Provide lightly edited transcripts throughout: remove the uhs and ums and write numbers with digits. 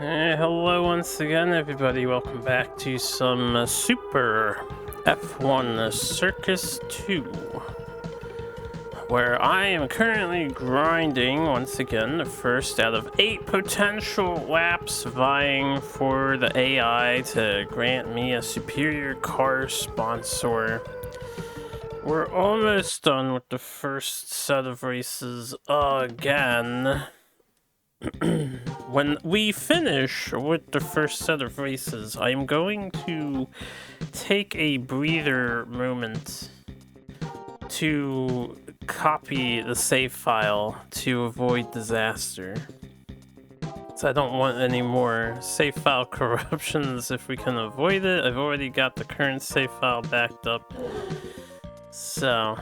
Hello once again, everybody. Welcome back to some Super F1 Circus 2, where I am currently grinding once again the first out of 8 potential laps, vying for the AI to grant me a superior car sponsor. We're almost done with the first set of races again. When we finish with the first set of races, I'm going to take a breather moment to copy the save file to avoid disaster. So I don't want any more save file corruptions if we can avoid it. I've already got the current save file backed up. So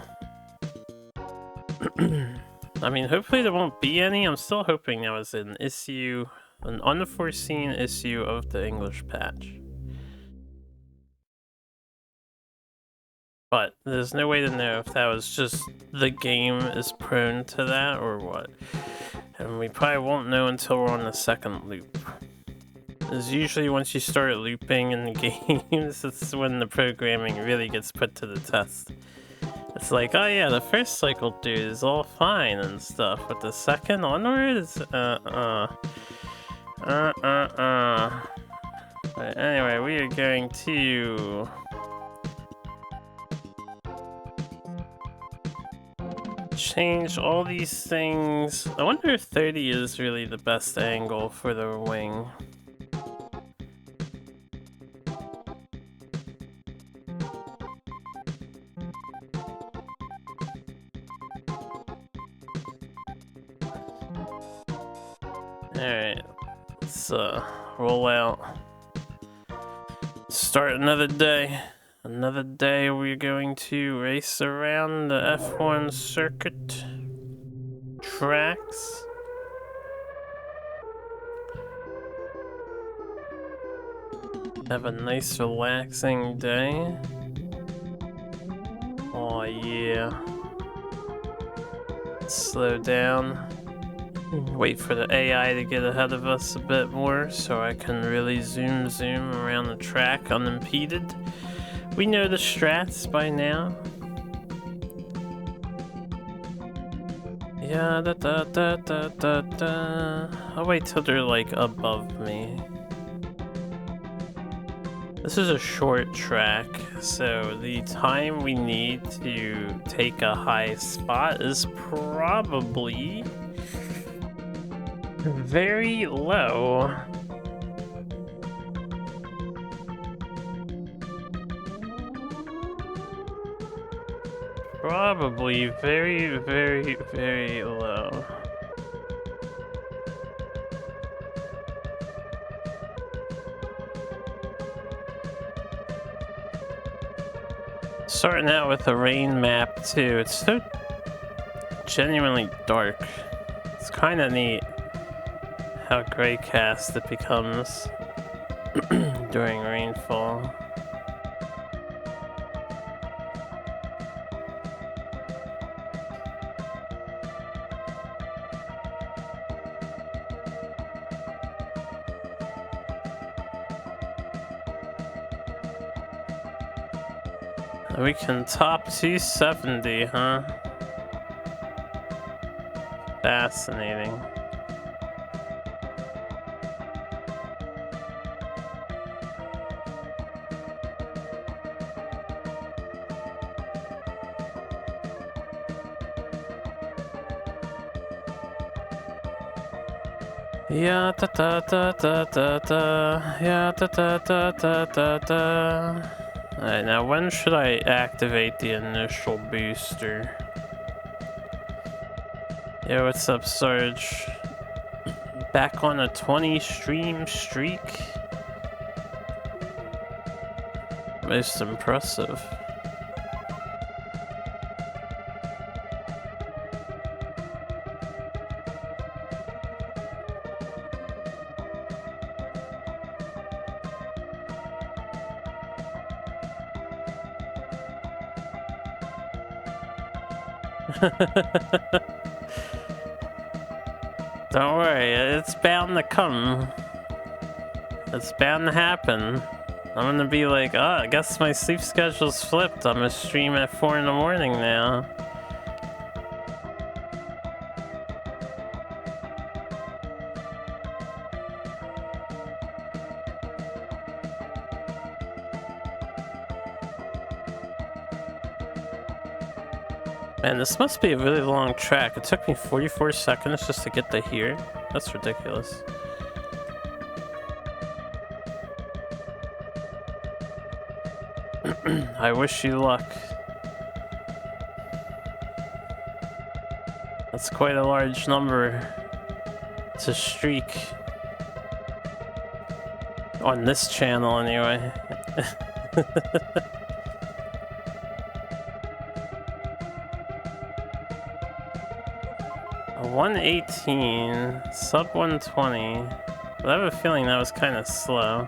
I mean, hopefully there won't be any. I'm still hoping that was an unforeseen issue of the English patch. But there's no way to know if that was just the game is prone to that or what. And we probably won't know until we're on the second loop. Because usually once you start looping in the games, it's when the programming really gets put to the test. It's like, oh yeah, the first cycle dude is all fine and stuff, but the second onward is, But anyway, we are going to change all these things. I wonder if 30 is really the best angle for the wing. Alright, let's roll out. Start another day. Another day we're going to race around the F1 circuit tracks. Have a nice relaxing day. Oh yeah. Slow down. Wait for the AI to get ahead of us a bit more so I can really zoom around the track unimpeded. We know the strats by now. Yeah, I'll wait till they're like above me. This is a short track, so the time we need to take a high spot is probably very low. Probably very, very, very low. Starting out with a rain map too. It's so genuinely dark. It's kind of neat how gray cast it becomes during rainfall. We can top 270, huh? Fascinating. Yeah, da da da da da da. Yeah, da da da da da da. Alright, now when should I activate the initial booster? Yo, what's up, Sarge? Back on a 20 stream streak? Most impressive. Don't worry, it's bound to come. It's bound to happen. I'm gonna be like, oh, I guess my sleep schedule's flipped. I'm gonna stream at 4 in the morning now. Man, this must be a really long track. It took me 44 seconds just to get to here. That's ridiculous. I wish you luck. That's quite a large number to streak. On this channel, anyway. 118, sub 120. But I have a feeling that was kind of slow.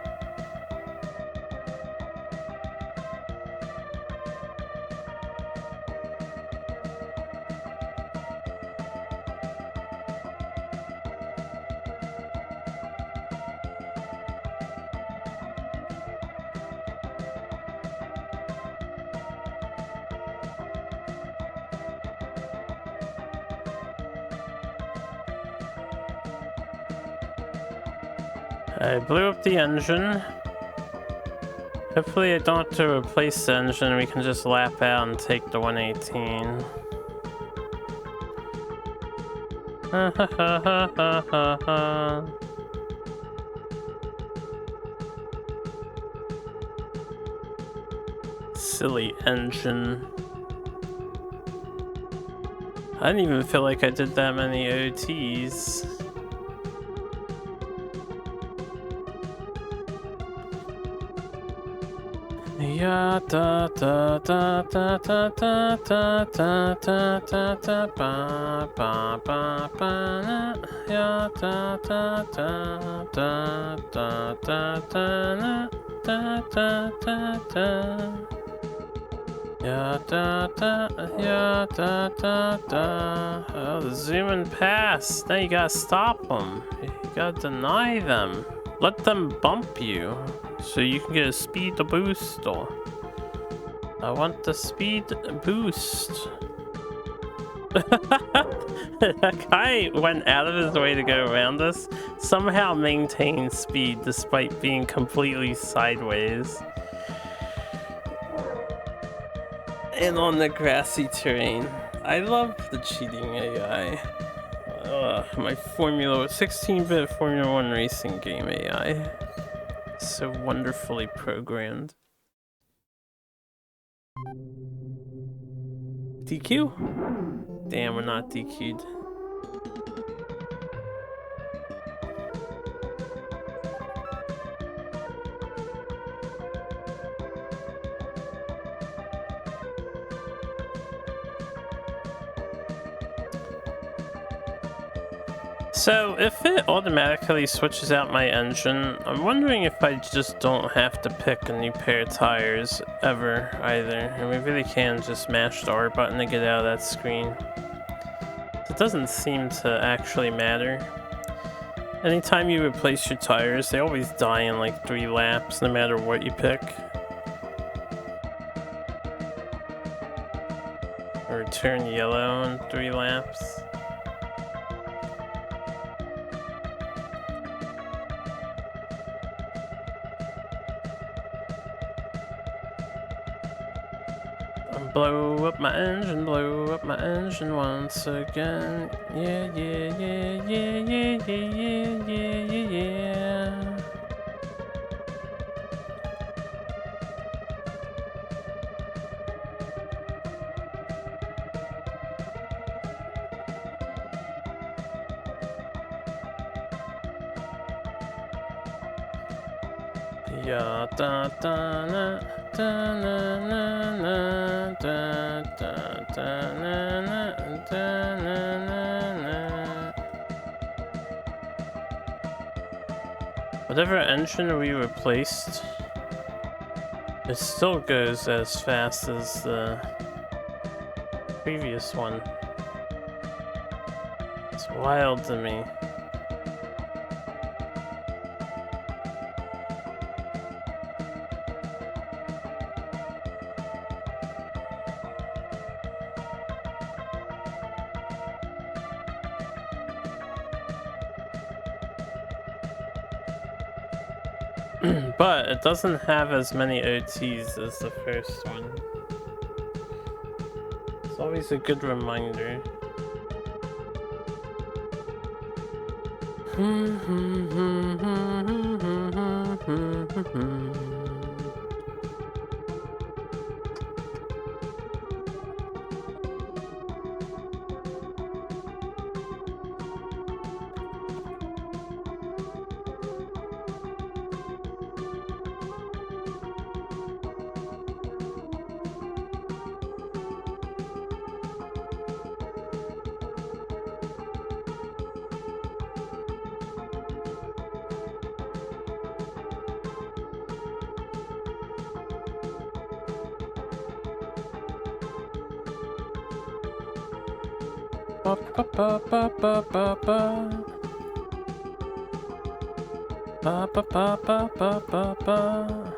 I blew up the engine. Hopefully I don't have to replace the engine, we can just lap out and take the 118. Silly engine. I didn't even feel like I did that many OTs. Ya da da da da da da da da da da da ba ba ba ba ya da da da da da da da da da da da ya da da ya da da da. Oh, the zooming past. Now you gotta stop them. You gotta deny them. Let them bump you. So you can get a speed boost. I want the speed boost. That guy went out of his way to go around us, somehow maintained speed despite being completely sideways. And on the grassy terrain. I love the cheating AI. My 16-bit Formula 1 racing game AI. So wonderfully programmed. DQ? Damn, we're not DQ'd. So, if it automatically switches out my engine, I'm wondering if I just don't have to pick a new pair of tires ever, either. And we really can just mash the R button to get out of that screen. It doesn't seem to actually matter. Anytime you replace your tires, they always die in like 3 laps, no matter what you pick. Or turn yellow in 3 laps. Blow up my engine once again. Yeah, yeah, yeah, yeah, yeah, yeah, yeah, yeah, yeah. Ya da da na da na na na da da da na na da na na na. Whatever engine we replaced, it still goes as fast as the previous one. It's wild to me. But it doesn't have as many OTs as the first one. It's always a good reminder. Ba ba ba ba ba ba ba. Ba ba ba ba ba ba ba.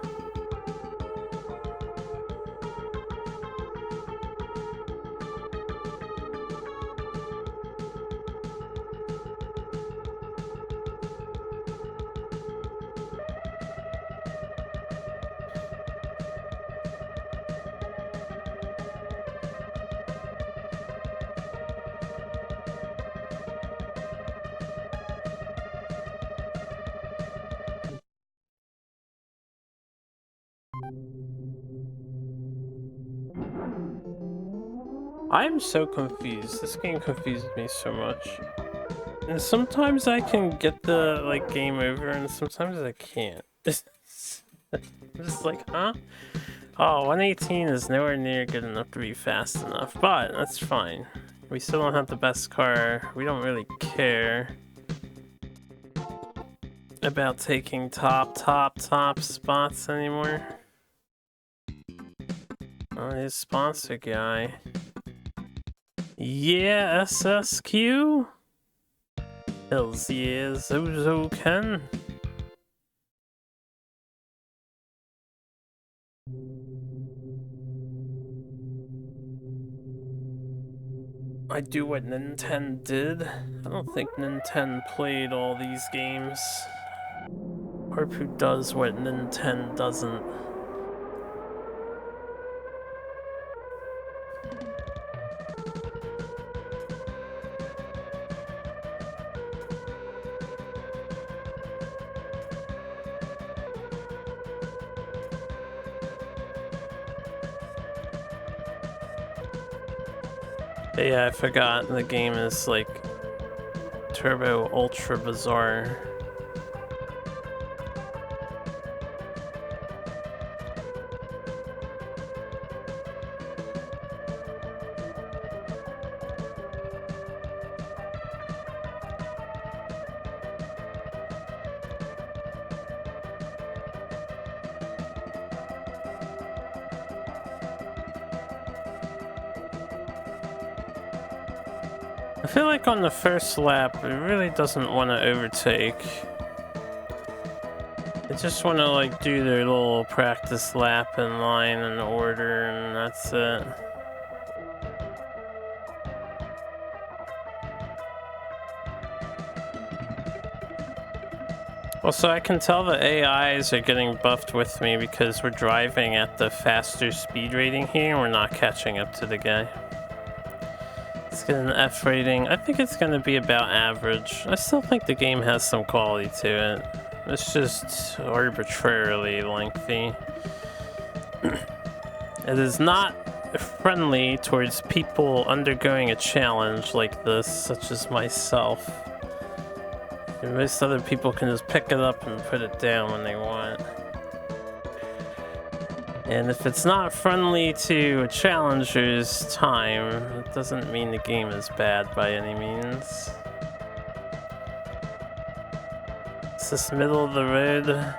I'm so confused. This game confused me so much. And sometimes I can get the like game over and sometimes I can't. I'm just like, huh? Oh, 118 is nowhere near good enough to be fast enough, but that's fine. We still don't have the best car. We don't really care about taking top spots anymore. Oh, his sponsor guy. Yeah, SSQ? Hells yeah, Zozo Ken. I do what Nintendo did. I don't think Nintendo played all these games. Harpu does what Nintendo doesn't. But yeah, I forgot the game is like Turbo Ultra Bizarre. I feel like on the first lap, it really doesn't want to overtake. They just want to like do their little practice lap in line and order, and that's it. Also, I can tell the AIs are getting buffed with me because we're driving at the faster speed rating here and we're not catching up to the guy. Let's get an F rating. I think it's going to be about average. I still think the game has some quality to it. It's just arbitrarily lengthy. It is not friendly towards people undergoing a challenge like this, such as myself. And most other people can just pick it up and put it down when they want. And if it's not friendly to a challenger's time, it doesn't mean the game is bad by any means. It's this middle of the road.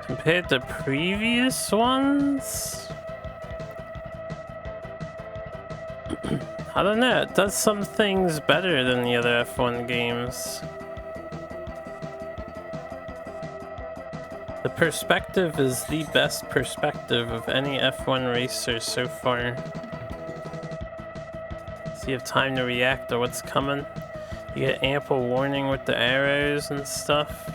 Compared to previous ones? I don't know, it does some things better than the other F1 games. The perspective is the best perspective of any F1 racer so far. So you have time to react to what's coming. You get ample warning with the arrows and stuff.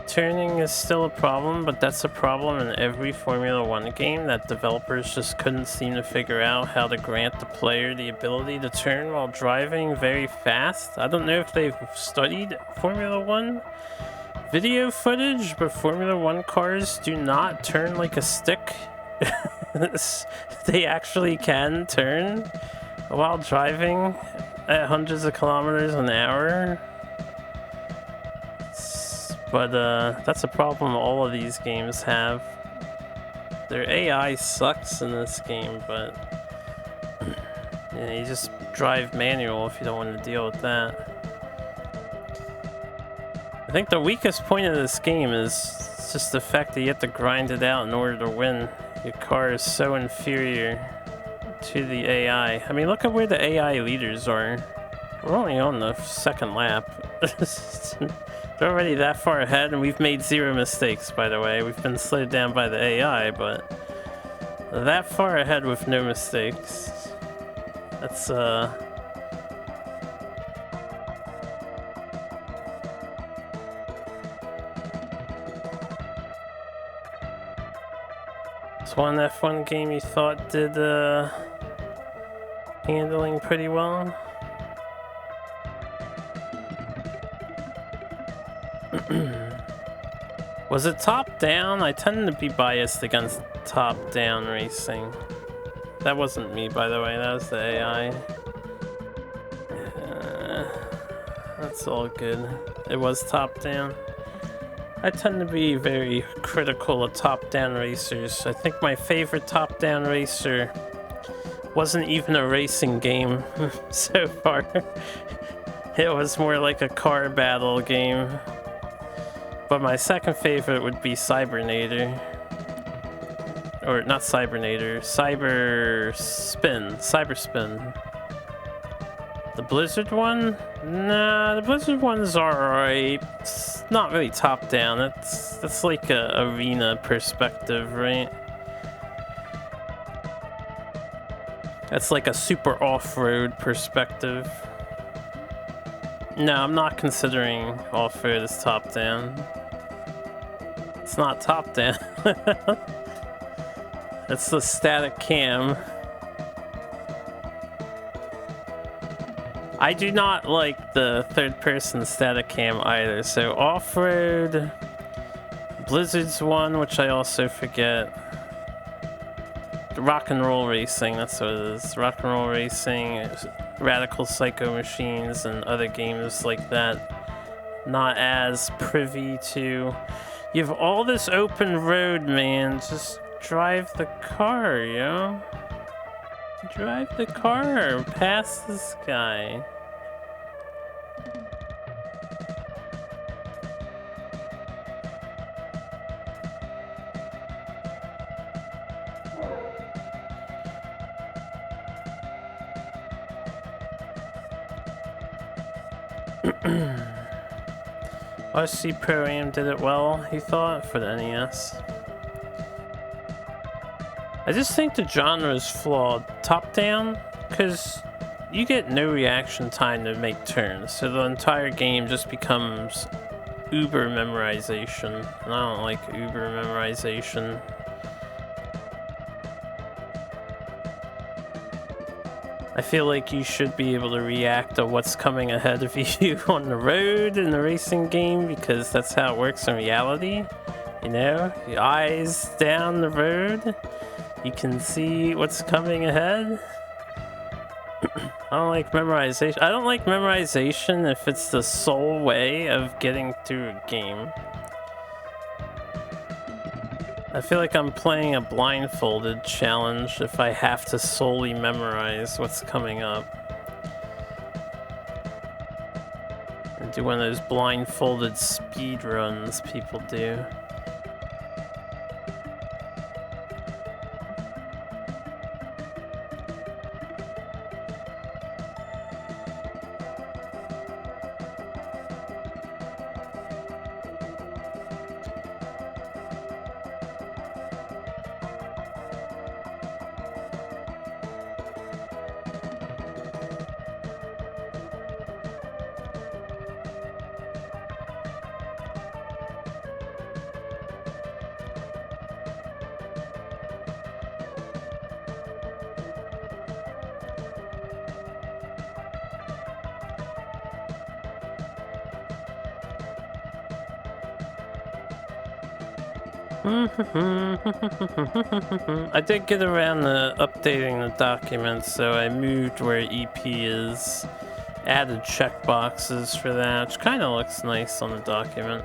Turning is still a problem, but that's a problem in every Formula 1 game, that developers just couldn't seem to figure out how to grant the player the ability to turn while driving very fast. I don't know if they've studied Formula 1 video footage, but Formula 1 cars do not turn like a stick. They actually can turn while driving at hundreds of kilometers an hour. But that's a problem all of these games have. Their AI sucks in this game, but yeah, you just drive manual if you don't want to deal with that. I think the weakest point of this game is just the fact that you have to grind it out in order to win. Your car is so inferior to the AI. I mean, look at where the AI leaders are. We're only on the second lap. They're already that far ahead, and we've made 0 mistakes, by the way. We've been slowed down by the AI, but that far ahead with no mistakes. That's, It's one F1 game you thought did, handling pretty well. Was it top-down? I tend to be biased against top-down racing. That wasn't me, by the way. That was the AI. That's all good. It was top-down. I tend to be very critical of top-down racers. I think my favorite top-down racer wasn't even a racing game so far. It was more like a car battle game. But my second favorite would be Cybernator. Or not Cybernator, Cyberspin. The Blizzard one? Nah, the Blizzard one's alright. It's not really top down. That's like a arena perspective, right? That's like a super off-road perspective. No, I'm not considering off-road as top down. It's not top down. That's the static cam. I do not like the third-person static cam either. So off-road, Blizzard's one, which I also forget. Rock and Roll Racing, that's what it is. Rock and Roll Racing, Radical Psycho Machines, and other games like that. Not as privy to. You have all this open road, man. Just drive the car, yo. Drive the car past this guy. RC Pro-Am did it well, he thought, for the NES. I just think the genre is flawed. Top-down, because you get no reaction time to make turns, so the entire game just becomes uber memorization. And I don't like uber memorization. I feel like you should be able to react to what's coming ahead of you on the road in the racing game, because that's how it works in reality. You know, your eyes down the road, you can see what's coming ahead. I don't like memorization. I don't like memorization if it's the sole way of getting through a game. I feel like I'm playing a blindfolded challenge if I have to solely memorize what's coming up. And do one of those blindfolded speed runs people do. I did get around to updating the documents, so I moved where EP is, added checkboxes for that, which kind of looks nice on the document.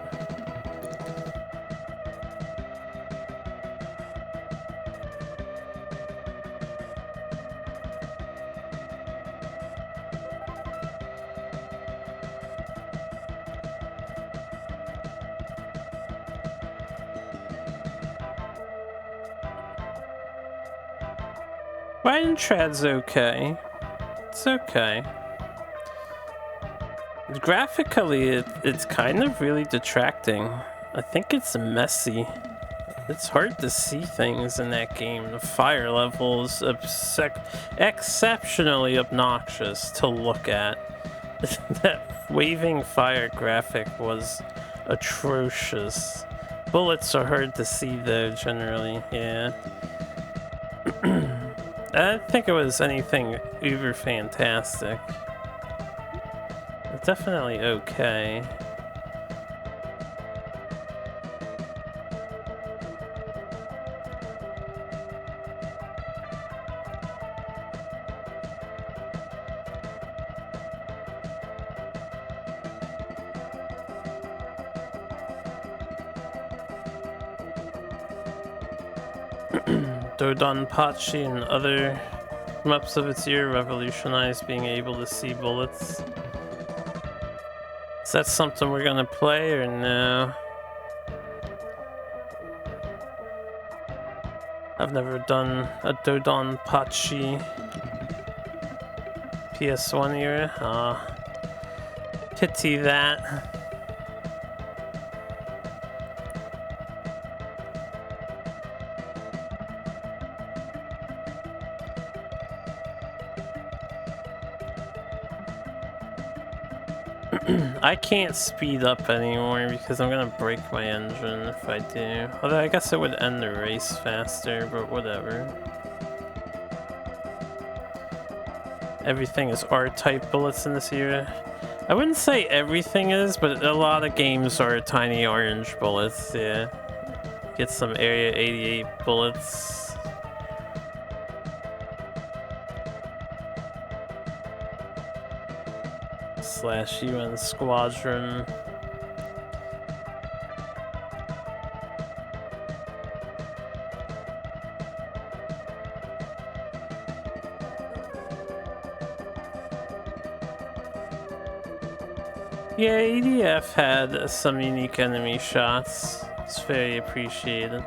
Ride and Trad's okay. It's okay. Graphically, it's kind of really detracting. I think it's messy. It's hard to see things in that game. The fire level is exceptionally obnoxious to look at. That waving fire graphic was atrocious. Bullets are hard to see though, generally, yeah. I didn't think it was anything uber fantastic. It's definitely okay. Dodonpachi and other maps of its year revolutionized being able to see bullets. Is that something we're gonna play or no? I've never done a Dodonpachi PS1 era. Pity that. I can't speed up anymore because I'm gonna break my engine if I do. Although I guess it would end the race faster, but whatever. Everything is R-type bullets in this era. I wouldn't say everything is, but a lot of games are tiny orange bullets, yeah. Get some Area 88 bullets. / UN Squadron. Yeah, EDF had some unique enemy shots. It's very appreciated.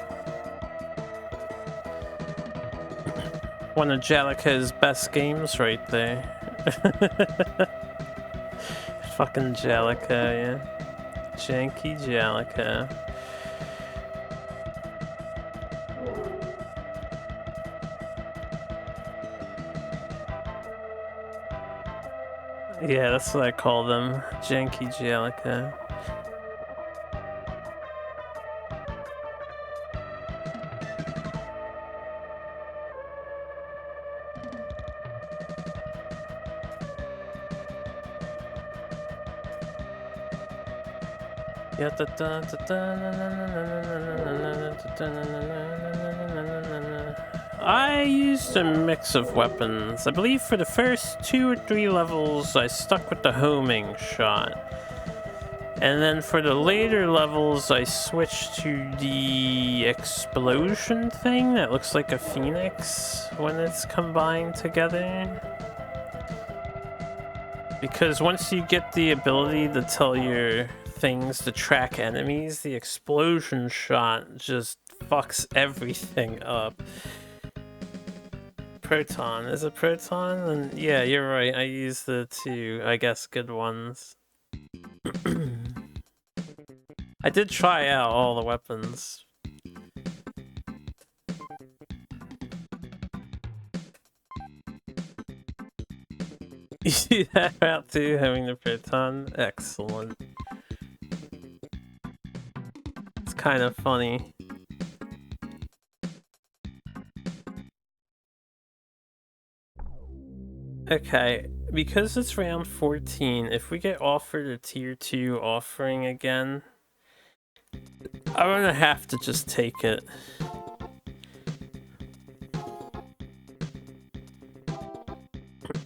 One of Jalika's best games right there. Fucking Jalika, yeah. Janky Jalika. Yeah, that's what I call them. Janky Jalika. I used a mix of weapons. I believe for the first 2 or 3 levels I stuck with the homing shot. And then for the later levels I switched to the explosion thing that looks like a phoenix when it's combined together. Because once you get the ability to tell your things to track enemies, the explosion shot just fucks everything up. Proton. Is it Proton? And yeah, you're right. I use the 2, I guess, good ones. I did try out all the weapons. You see that out too, having the Proton? Excellent. It's kind of funny. Okay, because it's round 14, if we get offered a tier 2 offering again, I'm gonna have to just take it.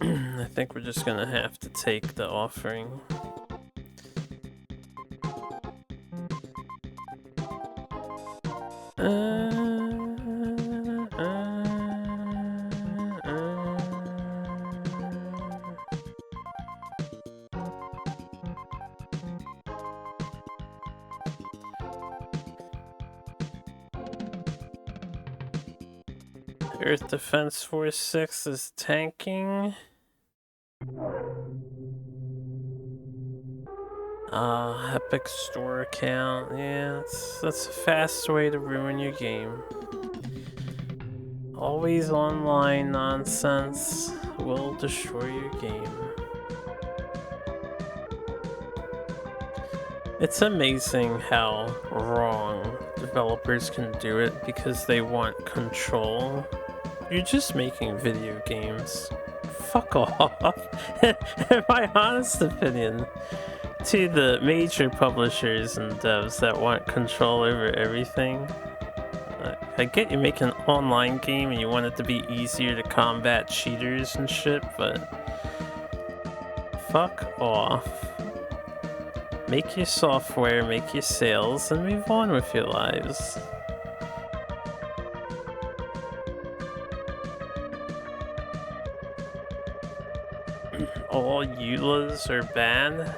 I think we're just gonna have to take the offering. Earth Defense Force 6 is tanking. Epic store account. Yeah, that's a fast way to ruin your game. Always online nonsense will destroy your game. It's amazing how wrong developers can do it because they want control. You're just making video games. Fuck off. In my honest opinion, to the major publishers and devs that want control over everything, I get you make an online game and you want it to be easier to combat cheaters and shit, but fuck off. Make your software, make your sales, and move on with your lives. All EULAs are bad?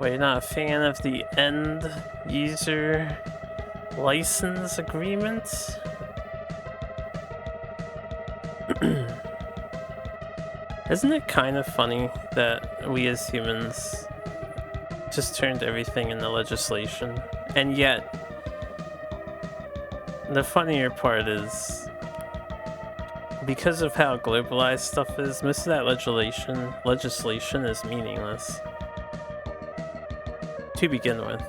Wait, you're not a fan of the end user license agreement? Isn't it kind of funny that we as humans just turned everything into legislation? And yet, the funnier part is, because of how globalized stuff is, most of that legislation is meaningless. To begin with.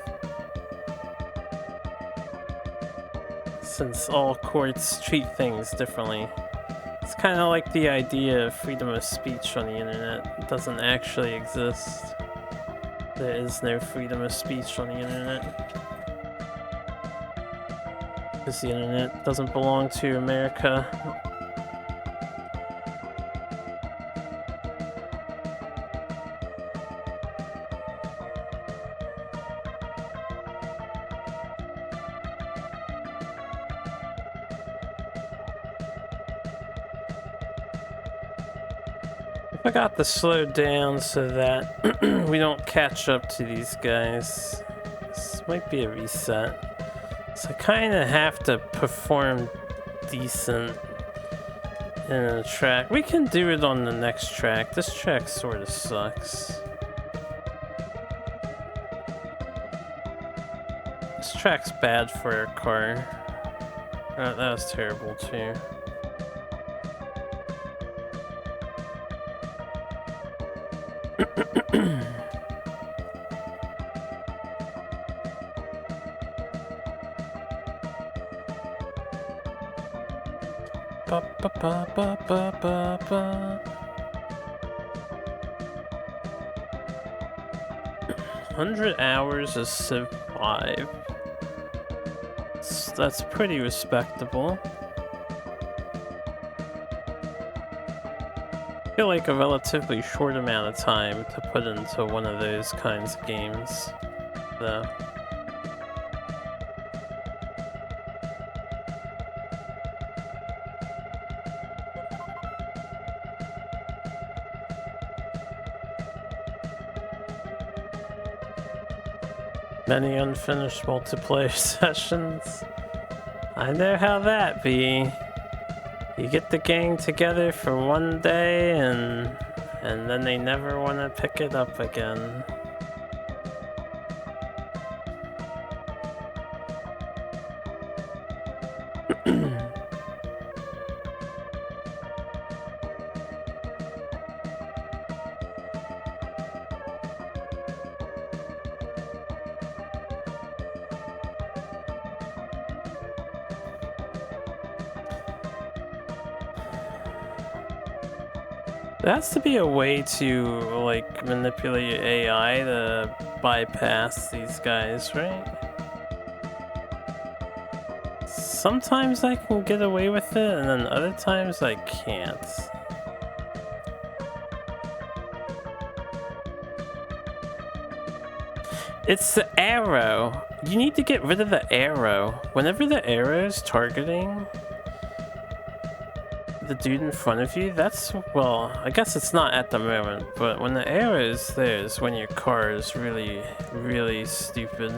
Since all courts treat things differently. It's kind of like the idea of freedom of speech on the internet. It doesn't actually exist. There is no freedom of speech on the internet. Because the internet doesn't belong to America. I got to slow down so that we don't catch up to these guys. This might be a reset. So I kind of have to perform decent in a track. We can do it on the next track. This track sort of sucks. This track's bad for a car. That was terrible too. Ba, ba, ba, ba, ba, ba, ba. 100 hours of Civ 5. That's pretty respectable. I feel like a relatively short amount of time to put into one of those kinds of games, though. Many unfinished multiplayer sessions. I know how that be. You get the gang together for one day and then they never want to pick it up again. There has to be a way to, like, manipulate AI to bypass these guys, right? Sometimes I can get away with it, and then other times I can't. It's the arrow. You need to get rid of the arrow. Whenever the arrow is targeting the dude in front of you, that's, well, I guess it's not at the moment, but when the arrow is there is when your car is really, really stupid.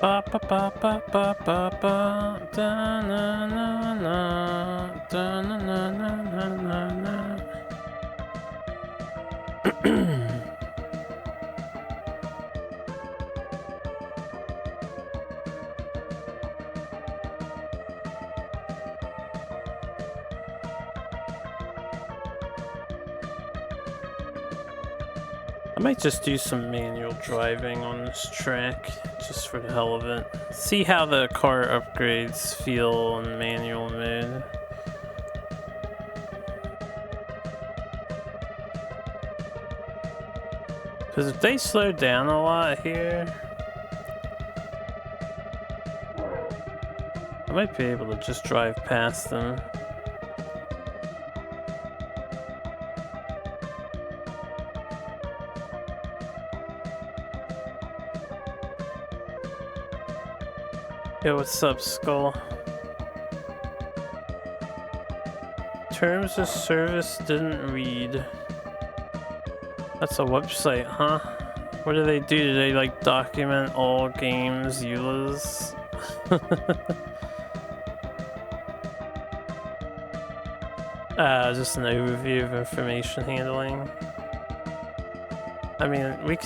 Ba ba ba ba ba ba ba da na na na da na na na na na na. I might just do some manual driving on this track, just for the hell of it. See how the car upgrades feel in manual mode. Because if they slow down a lot here, I might be able to just drive past them. Yo, what's up, Skull? Terms of service didn't read. That's a website, huh? What do? Do they like document all games EULAs? Just an overview of information handling. I mean, we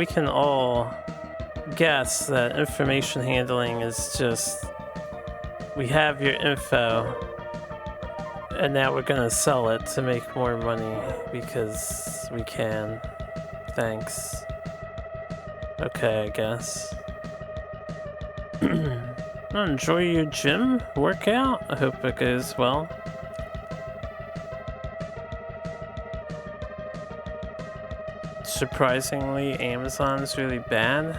can all guess that information handling is just, we have your info and now we're gonna sell it to make more money because we can. Thanks. Okay, I guess. Enjoy your gym workout. I hope it goes well. Surprisingly, Amazon's really bad.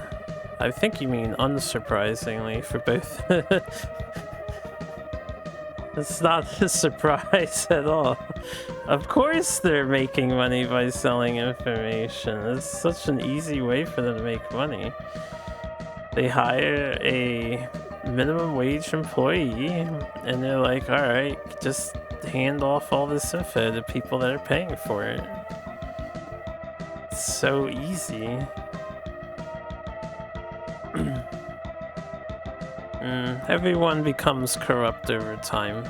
I think you mean unsurprisingly for both. It's not a surprise at all. Of course they're making money by selling information. It's such an easy way for them to make money. They hire a minimum wage employee and they're like, alright, just hand off all this info to people that are paying for it. It's so easy. Everyone becomes corrupt over time.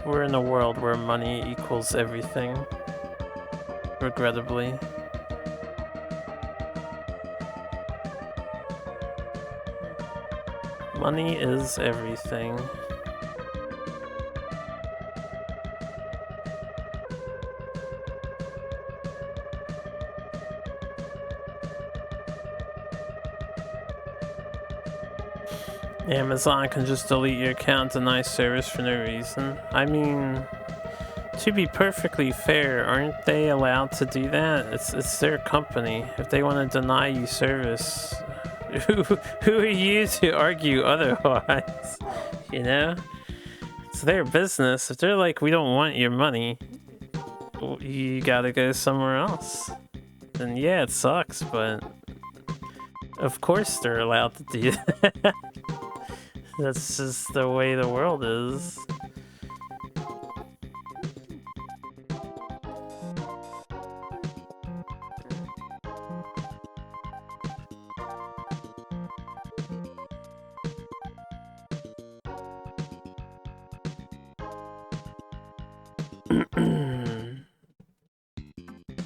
We're in a world where money equals everything. Regrettably. Money is everything. Amazon can just delete your account, deny service for no reason. I mean, to be perfectly fair, aren't they allowed to do that? It's their company. If they want to deny you service, who are you to argue otherwise? You know? It's their business. If they're like, we don't want your money, you gotta go somewhere else. Then yeah, it sucks, but of course they're allowed to do that. That's just the way the world is.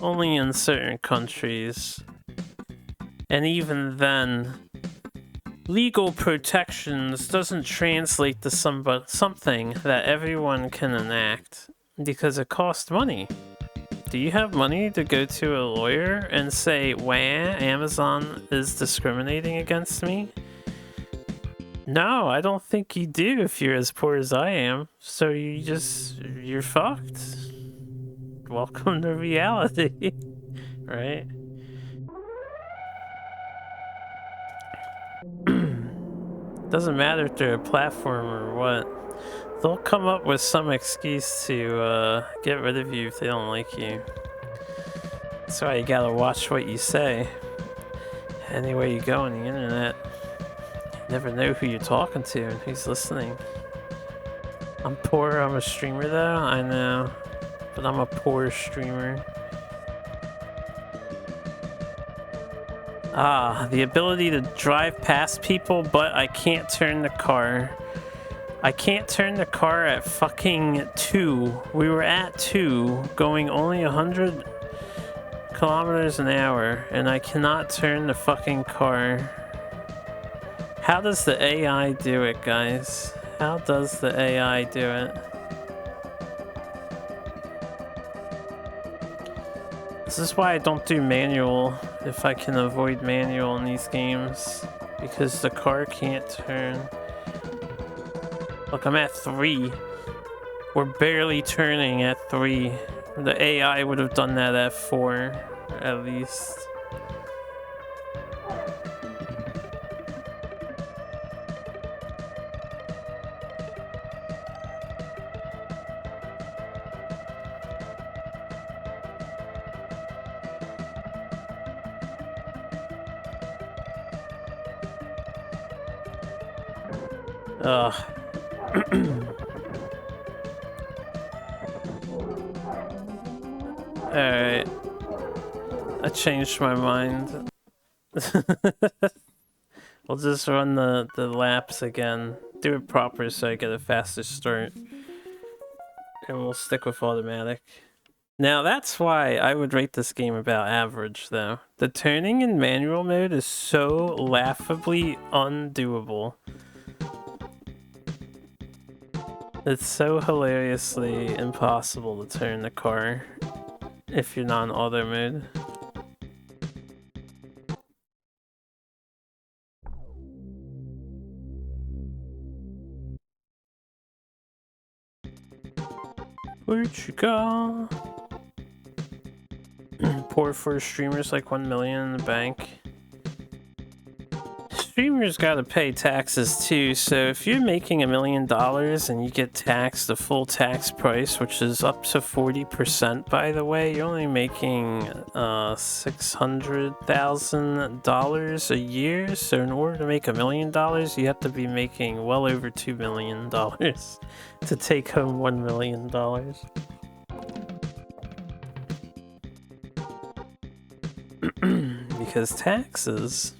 Only in certain countries And even then, legal protections doesn't translate to something that everyone can enact because it costs money. Do you have money to go to a lawyer and say, wah, Amazon is discriminating against me? No, I don't think you do if you're as poor as I am. So you're fucked. Welcome to reality, right? Doesn't matter if they're a platformer or what. They'll come up with some excuse to get rid of you if they don't like you. That's why you gotta watch what you say. Anywhere you go on the internet, you never know who you're talking to and who's listening. I'm poor, I'm a streamer though, I know. But I'm a poor streamer. Ah, the ability to drive past people, but I can't turn the car. I can't turn the car at fucking 2. We were at 2, going only 100 kilometers an hour, and I cannot turn the fucking car. How does the AI do it, guys? How does the AI do it? This is why I don't do manual if I can avoid manual in these games, because the car can't turn. Look, I'm at 3. We're barely turning at 3. The AI would have done that at 4, at least. Ugh. Alright. I changed my mind. We'll just run the laps again. Do it proper so I get a faster start. And we'll stick with automatic. Now that's why I would rate this game about average though. The turning in manual mode is so laughably undoable. It's so hilariously impossible to turn the car if you're not in auto mode. Portugal. Poor for streamers like 1 million in the bank. Streamers gotta pay taxes too, so if you're making $1 million and you get taxed the full tax price, which is up to 40% by the way, you're only making $600,000 a year, so in order to make $1 million you have to be making well over $2 million to take home $1 million. Because taxes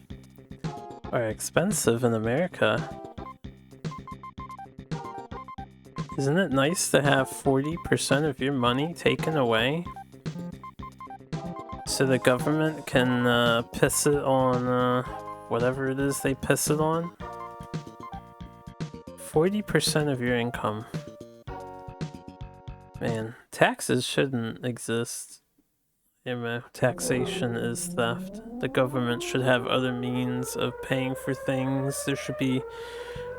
are expensive in America. Isn't it nice to have 40% of your money taken away? So the government can piss it on whatever it is they piss it on. 40% of your income. Man, taxes shouldn't exist. You know, taxation is theft. The government should have other means of paying for things. There should be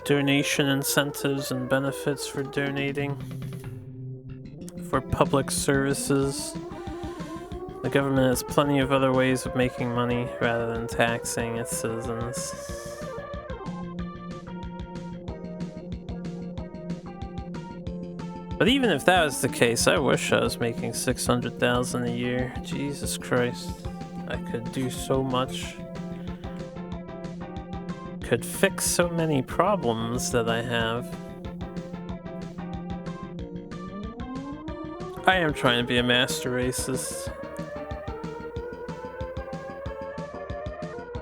donation incentives and benefits for donating, for public services. The government has plenty of other ways of making money rather than taxing its citizens. But even if that was the case, I wish I was making $600,000 a year. Jesus Christ. I could do so much. Could fix so many problems that I have. I am trying to be a master racist.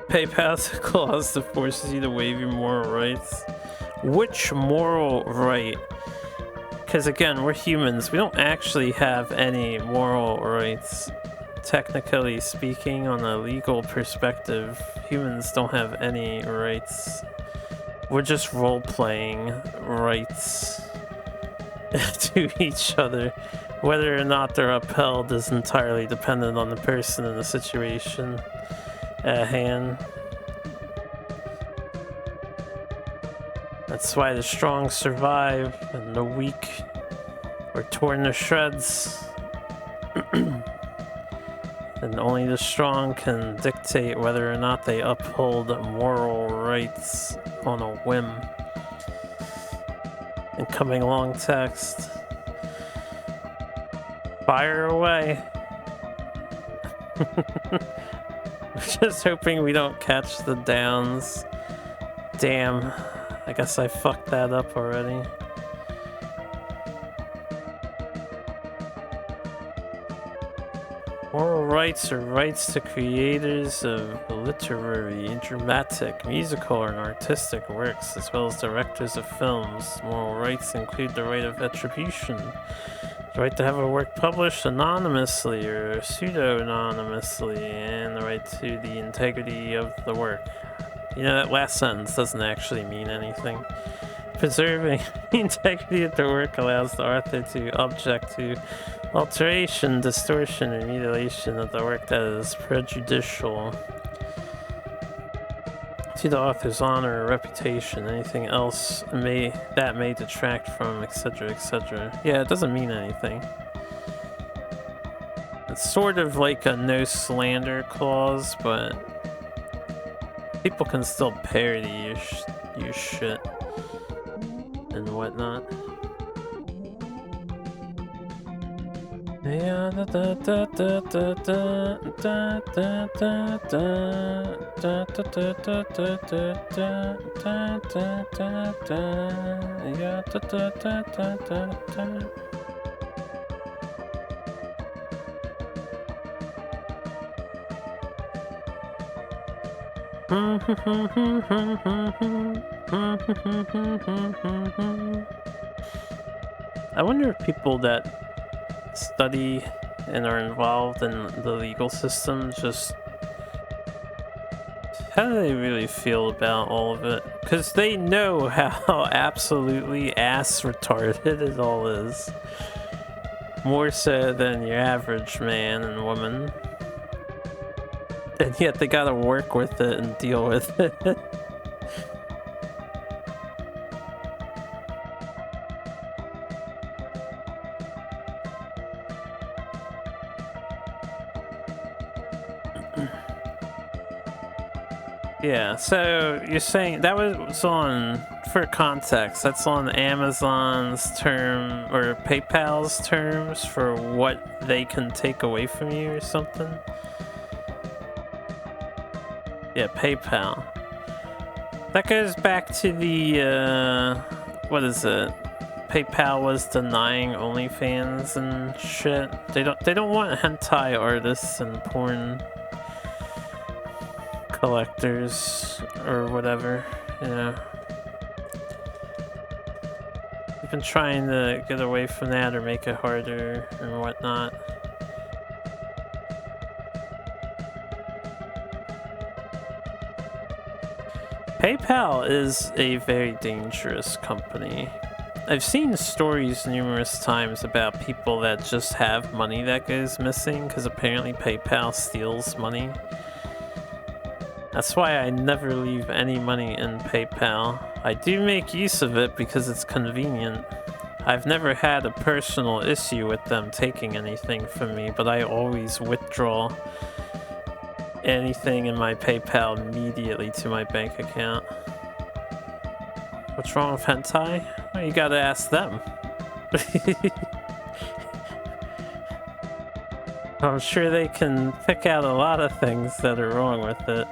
PayPal's a clause that forces you to waive your moral rights. Which moral right? Because again, we're humans. We don't actually have any moral rights. technically speaking, on a legal perspective, humans don't have any rights. We're just role-playing rights to each other. Whether or not they're upheld is entirely dependent on the person and the situation at hand. That's why the strong survive and the weak are torn to shreds. And only the strong can dictate whether or not they uphold moral rights on a whim. Incoming long text. Fire away. Just hoping we don't catch the downs. Damn, I guess I fucked that up already. Moral rights are rights to creators of literary, dramatic, musical, and artistic works, as well as directors of films. Moral rights include the right of attribution, the right to have a work published anonymously or pseudo-anonymously, and the right to the integrity of the work. You know, that last sentence doesn't actually mean anything. Preserving the integrity of the work allows the author to object to alteration, distortion, or mutilation of the work that is prejudicial to the author's honor or reputation, anything else that may detract from, etc., etc. Yeah, it doesn't mean anything. It's sort of like a no slander clause, but people can still parody your shit and whatnot. Yeah, da da da da da da da da da da da da da da da yeah, da da da da da da. I wonder if people that study and are involved in the legal system just how do they really feel about all of it? Because they know how absolutely ass retarded it all is. More so than your average man and woman. And yet they gotta work with it and deal with it. Yeah, so you're saying that was on, for context, that's on Amazon's term or PayPal's terms for what they can take away from you or something? Yeah, PayPal. That goes back to the, what is it? PayPal was denying OnlyFans and shit. They don't want hentai artists and porn collectors or whatever, you know. We've been trying to get away from that or make it harder and whatnot. PayPal is a very dangerous company. I've seen stories numerous times about people that just have money that goes missing because apparently PayPal steals money. That's why I never leave any money in PayPal. I do make use of it because it's convenient. I've never had a personal issue with them taking anything from me, but I always withdraw anything in my PayPal immediately to my bank account. What's wrong with hentai? Well, you gotta ask them. I'm sure they can pick out a lot of things that are wrong with it.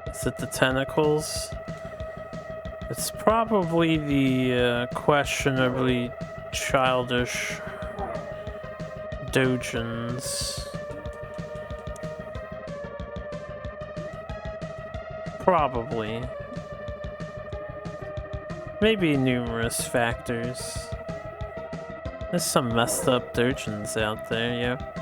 Is it the tentacles? It's probably the questionably childish Dojins. Probably. Maybe numerous factors. There's some messed up Dojins out there, yeah.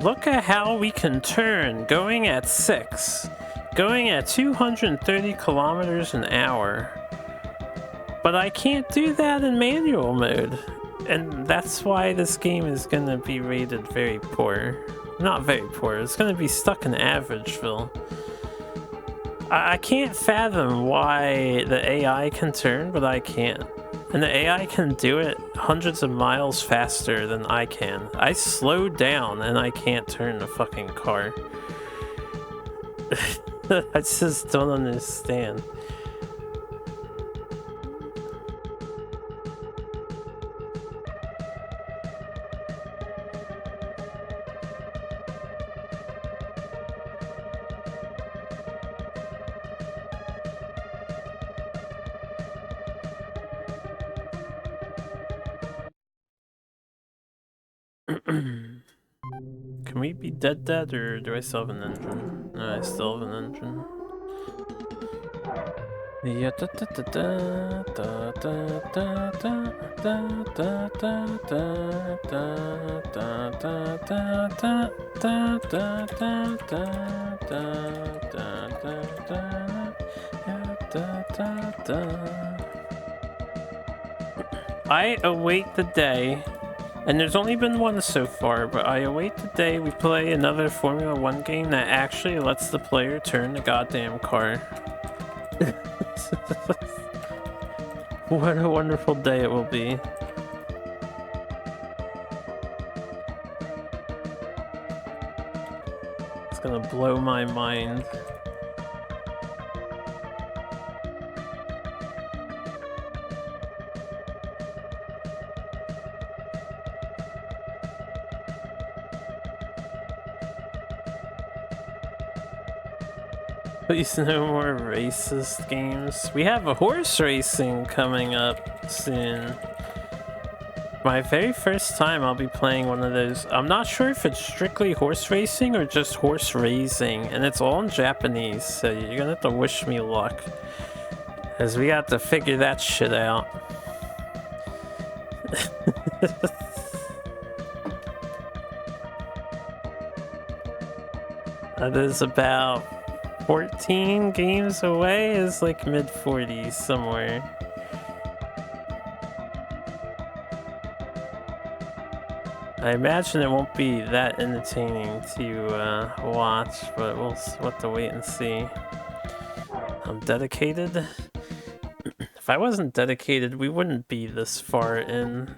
Look at how we can turn going at 6, going at 230 kilometers an hour. But I can't do that in manual mode. And that's why this game is gonna be rated very poor. Not very poor, it's gonna be stuck in Averageville. I can't fathom why the AI can turn, but I can't. And the AI can do it hundreds of miles faster than I can. I slowed down and I can't turn the fucking car. I just don't understand. Can we be dead, or do I still have an engine? No, I still have an engine. Yeah, da da da da da da da da da da da da. I await the day. And there's only been one so far, but I await the day we play another Formula 1 game that actually lets the player turn the goddamn car. What a wonderful day it will be. It's gonna blow my mind. Please no more racist games. We have a horse racing coming up soon. My very first time I'll be playing one of those. I'm not sure if it's strictly horse racing or just horse raising, and it's all in Japanese, so you're gonna have to wish me luck. As we have to figure that shit out. That is about 14 games away, is like mid-40s somewhere. I imagine it won't be that entertaining to watch, but we'll have to wait and see. I'm dedicated. If I wasn't dedicated, we wouldn't be this far in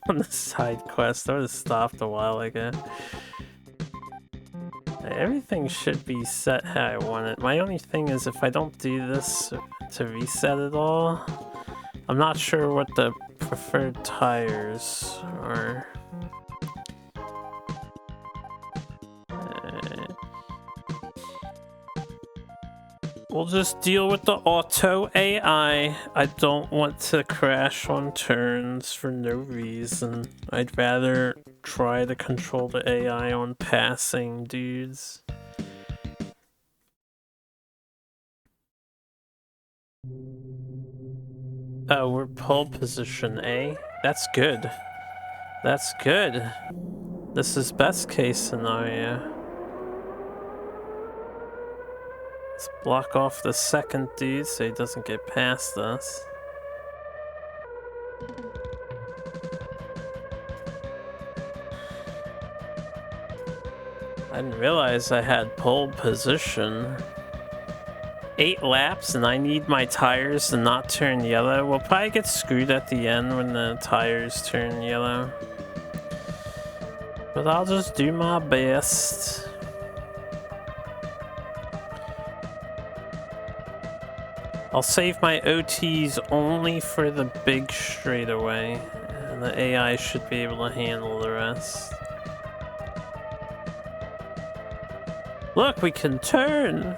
on the side quest. I would have stopped a while ago. Everything should be set how I want it. My only thing is if I don't do this to reset it all, I'm not sure what the preferred tires are. We'll just deal with the auto AI. I don't want to crash on turns for no reason. I'd rather try to control the AI on passing dudes. Oh, we're pole position A. That's good. That's good. This is best case scenario. Let's block off the second dude so he doesn't get past us. I didn't realize I had pole position. 8 laps and I need my tires to not turn yellow. We'll probably get screwed at the end when the tires turn yellow. But I'll just do my best. I'll save my OTs only for the big straightaway, and the AI should be able to handle the rest. Look, we can turn!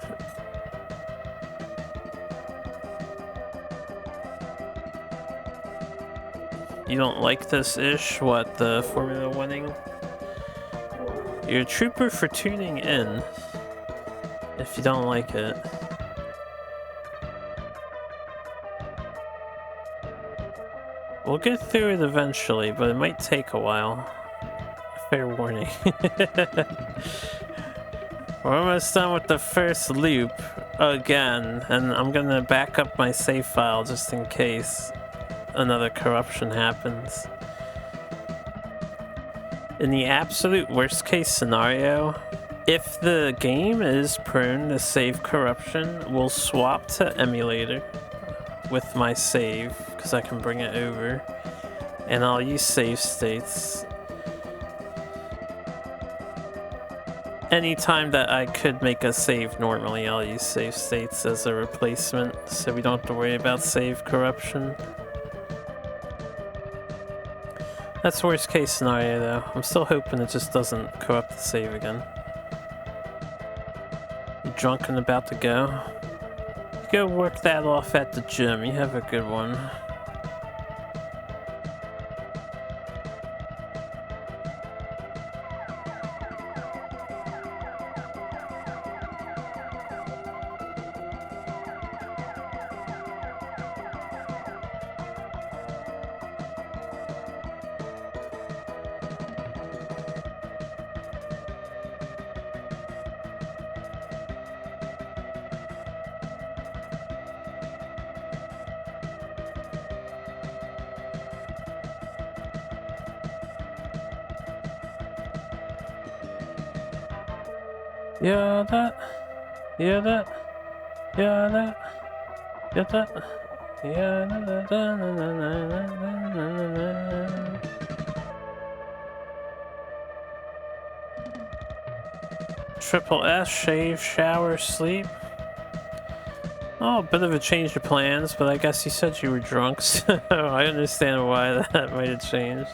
You don't like this ish? What, the Formula winning? You're a trooper for tuning in. If you don't like it. We'll get through it eventually, but it might take a while. Fair warning. We're almost done with the first loop again, and I'm gonna back up my save file just in case another corruption happens. In the absolute worst case scenario, if the game is prone to save corruption, we'll swap to emulator with my save, because I can bring it over, and I'll use save states. Anytime that I could make a save normally, I'll use save states as a replacement, so we don't have to worry about save corruption. That's worst case scenario though. I'm still hoping it just doesn't corrupt the save again. You drunk and about to go? Go work that off at the gym. You have a good one. Yeah, that. Yeah, that. Yeah, that. Yeah, that. Yeah, that. Triple S, shave, shower, sleep. Oh, a bit of a change of plans, but I guess you said you were drunk, so I understand why that might have changed.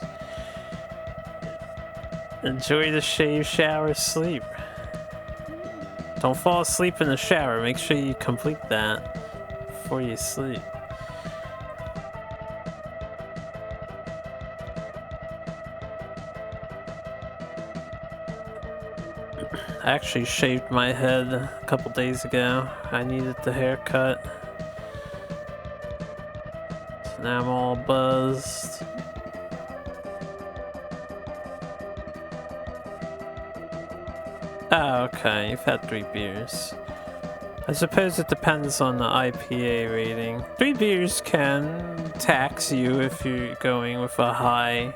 Enjoy the shave, shower, sleep. Don't fall asleep in the shower. Make sure you complete that before you sleep. I actually shaved my head a couple days ago. I needed the haircut. So now I'm all buzzed. Oh, okay. You've had 3 beers. I suppose it depends on the IPA rating. 3 beers can tax you if you're going with a high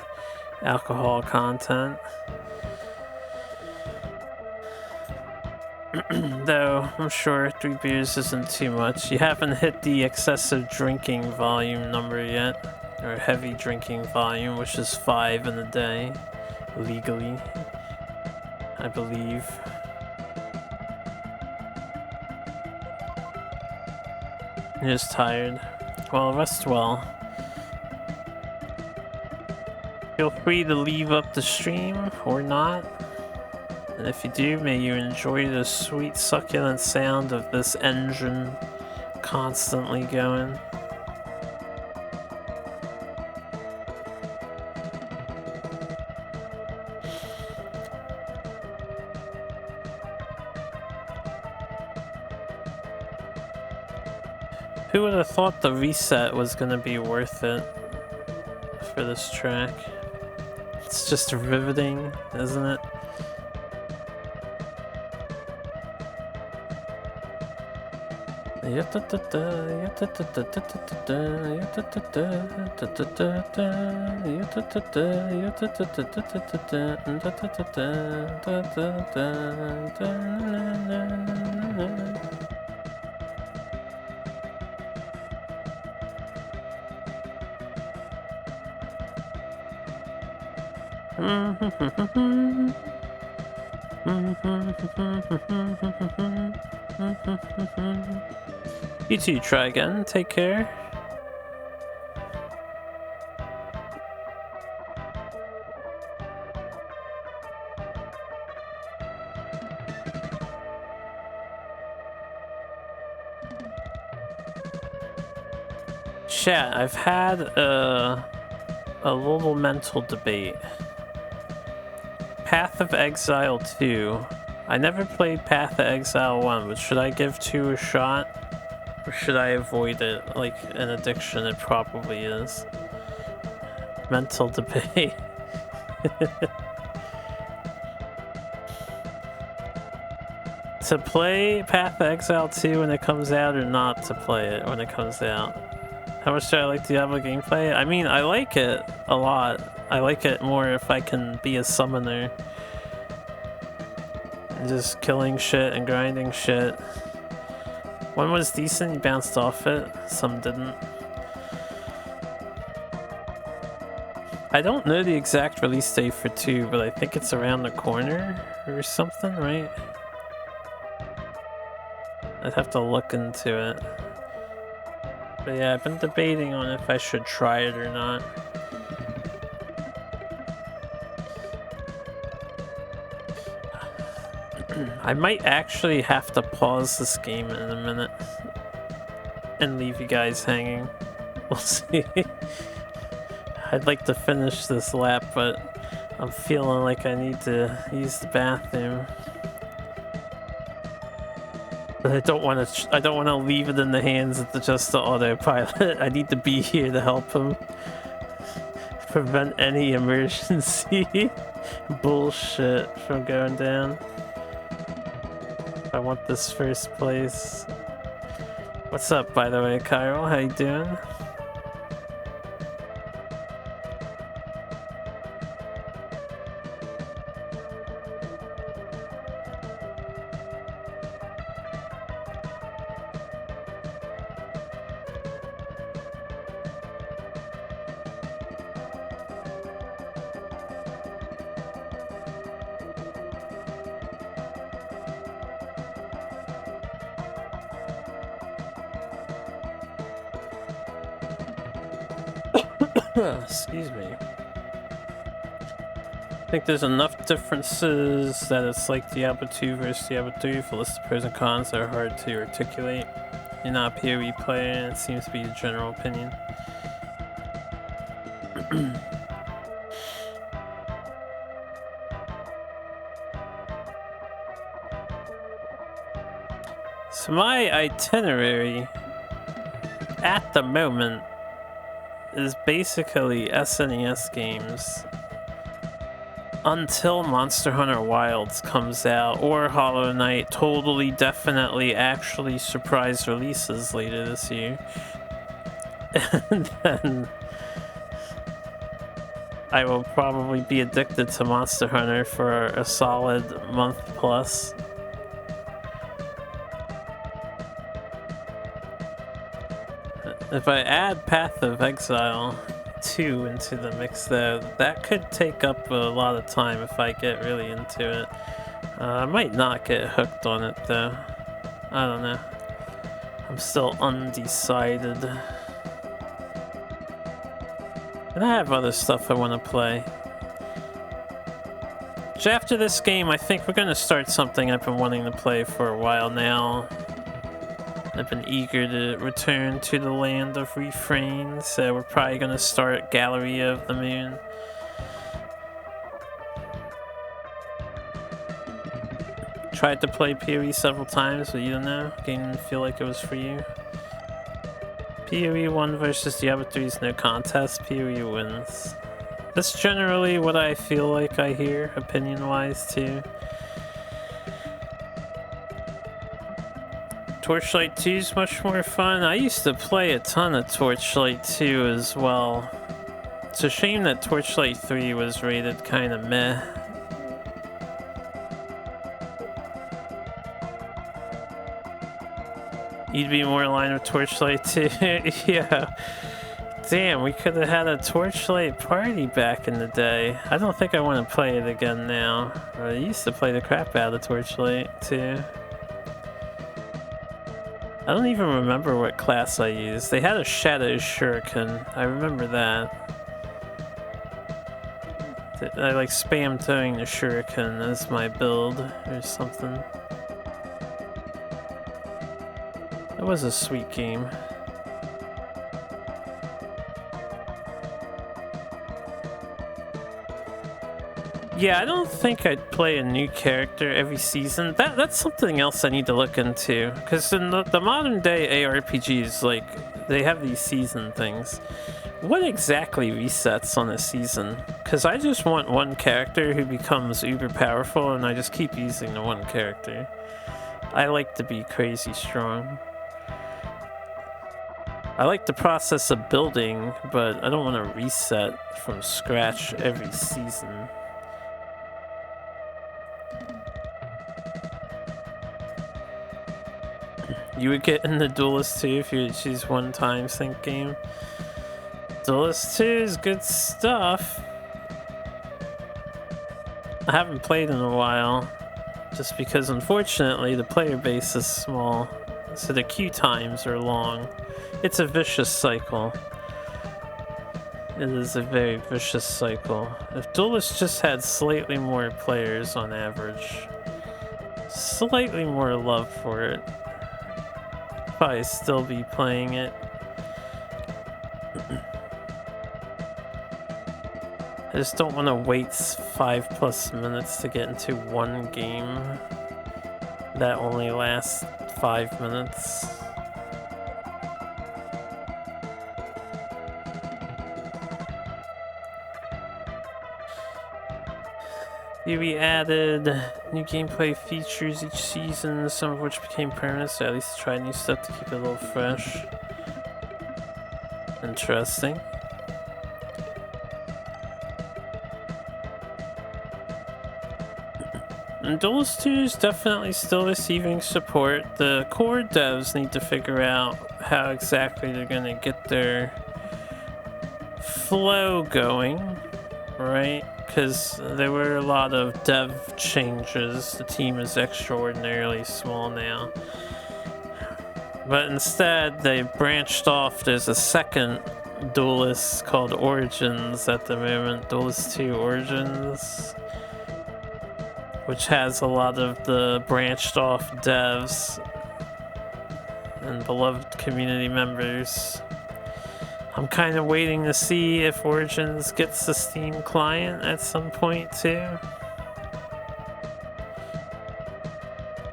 alcohol content. Though, I'm sure 3 beers isn't too much. You haven't hit the excessive drinking volume number yet. Or heavy drinking volume, which is 5 in a day. Legally. I believe. You're just tired. Well, rest well. Feel free to leave up the stream or not. And if you do, may you enjoy the sweet succulent sound of this engine constantly going. Who would have thought the reset was gonna be worth it for this track? It's just riveting, isn't it? You two try again. Take care. Chat, I've had a little mental debate. Path of Exile 2. I never played Path of Exile 1, but should I give 2 a shot? Or should I avoid it like an addiction it probably is? Mental debate. To play Path of Exile 2 when it comes out or not to play it when it comes out? How much do I like Diablo gameplay? I mean, I like it a lot. I like it more if I can be a summoner. And just killing shit and grinding shit. One was decent, you bounced off it. Some didn't. I don't know the exact release date for 2, but I think it's around the corner or something, right? I'd have to look into it. But yeah, I've been debating on if I should try it or not. I might actually have to pause this game in a minute and leave you guys hanging. We'll see. I'd like to finish this lap, but I'm feeling like I need to use the bathroom. But I don't want to leave it in the hands of just the autopilot. I need to be here to help him prevent any emergency bullshit from going down. I want this first place. What's up, by the way, Kyle? How you doing? Excuse me. I think there's enough differences that it's like Diablo 2 versus Diablo 3 for list of pros and cons that are hard to articulate. You're not a PoE player, and it seems to be the general opinion. So my itinerary at the moment is basically SNES games until Monster Hunter Wilds comes out, or Hollow Knight totally, definitely, actually surprise releases later this year. And then I will probably be addicted to Monster Hunter for a solid month plus. If I add Path of Exile 2 into the mix though, that could take up a lot of time if I get really into it. I might not get hooked on it though. I don't know. I'm still undecided. And I have other stuff I want to play. So after this game, I think we're going to start something I've been wanting to play for a while now. I've been eager to return to the land of refrain, so we're probably going to start Gallery of the Moon. Tried to play PoE several times, but you don't know. Game didn't feel like it was for you. PoE 1 versus Diablo 3 is no contest. PoE wins. That's generally what I feel like I hear, opinion-wise, too. Torchlight 2 is much more fun. I used to play a ton of Torchlight 2 as well. It's a shame that Torchlight 3 was rated kind of meh. You'd be more in line with Torchlight 2. Yeah. Damn, we could have had a Torchlight party back in the day. I don't think I want to play it again now. I used to play the crap out of Torchlight 2. I don't even remember what class I used. They had a Shadow Shuriken. I remember that. I like spam throwing the Shuriken as my build or something. It was a sweet game. Yeah, I don't think I'd play a new character every season. That's something else I need to look into. Because in the modern day ARPGs, like, they have these season things. What exactly resets on a season? Because I just want one character who becomes uber powerful, and I just keep using the one character. I like to be crazy strong. I like the process of building, but I don't want to reset from scratch every season. You would get in the Duelist 2 if you choose one-time sync game. Duelist 2 is good stuff. I haven't played in a while, just because unfortunately the player base is small, so the queue times are long. It's a vicious cycle. It is a very vicious cycle. If Duelist just had slightly more players on average, slightly more love for it, probably still be playing it. I just don't want to wait 5+ minutes to get into one game that only lasts 5 minutes. We added new gameplay features each season, some of which became permanent, so at least try new stuff to keep it a little fresh. Interesting. And Duelist 2 is definitely still receiving support. The core devs need to figure out how exactly they're going to get their flow going, right? Because there were a lot of dev changes. The team is extraordinarily small now. But instead, they branched off. There's a second Duelist called Origins at the moment, Duelist 2 Origins, which has a lot of the branched off devs and beloved community members. I'm kind of waiting to see if Origins gets the Steam client at some point too.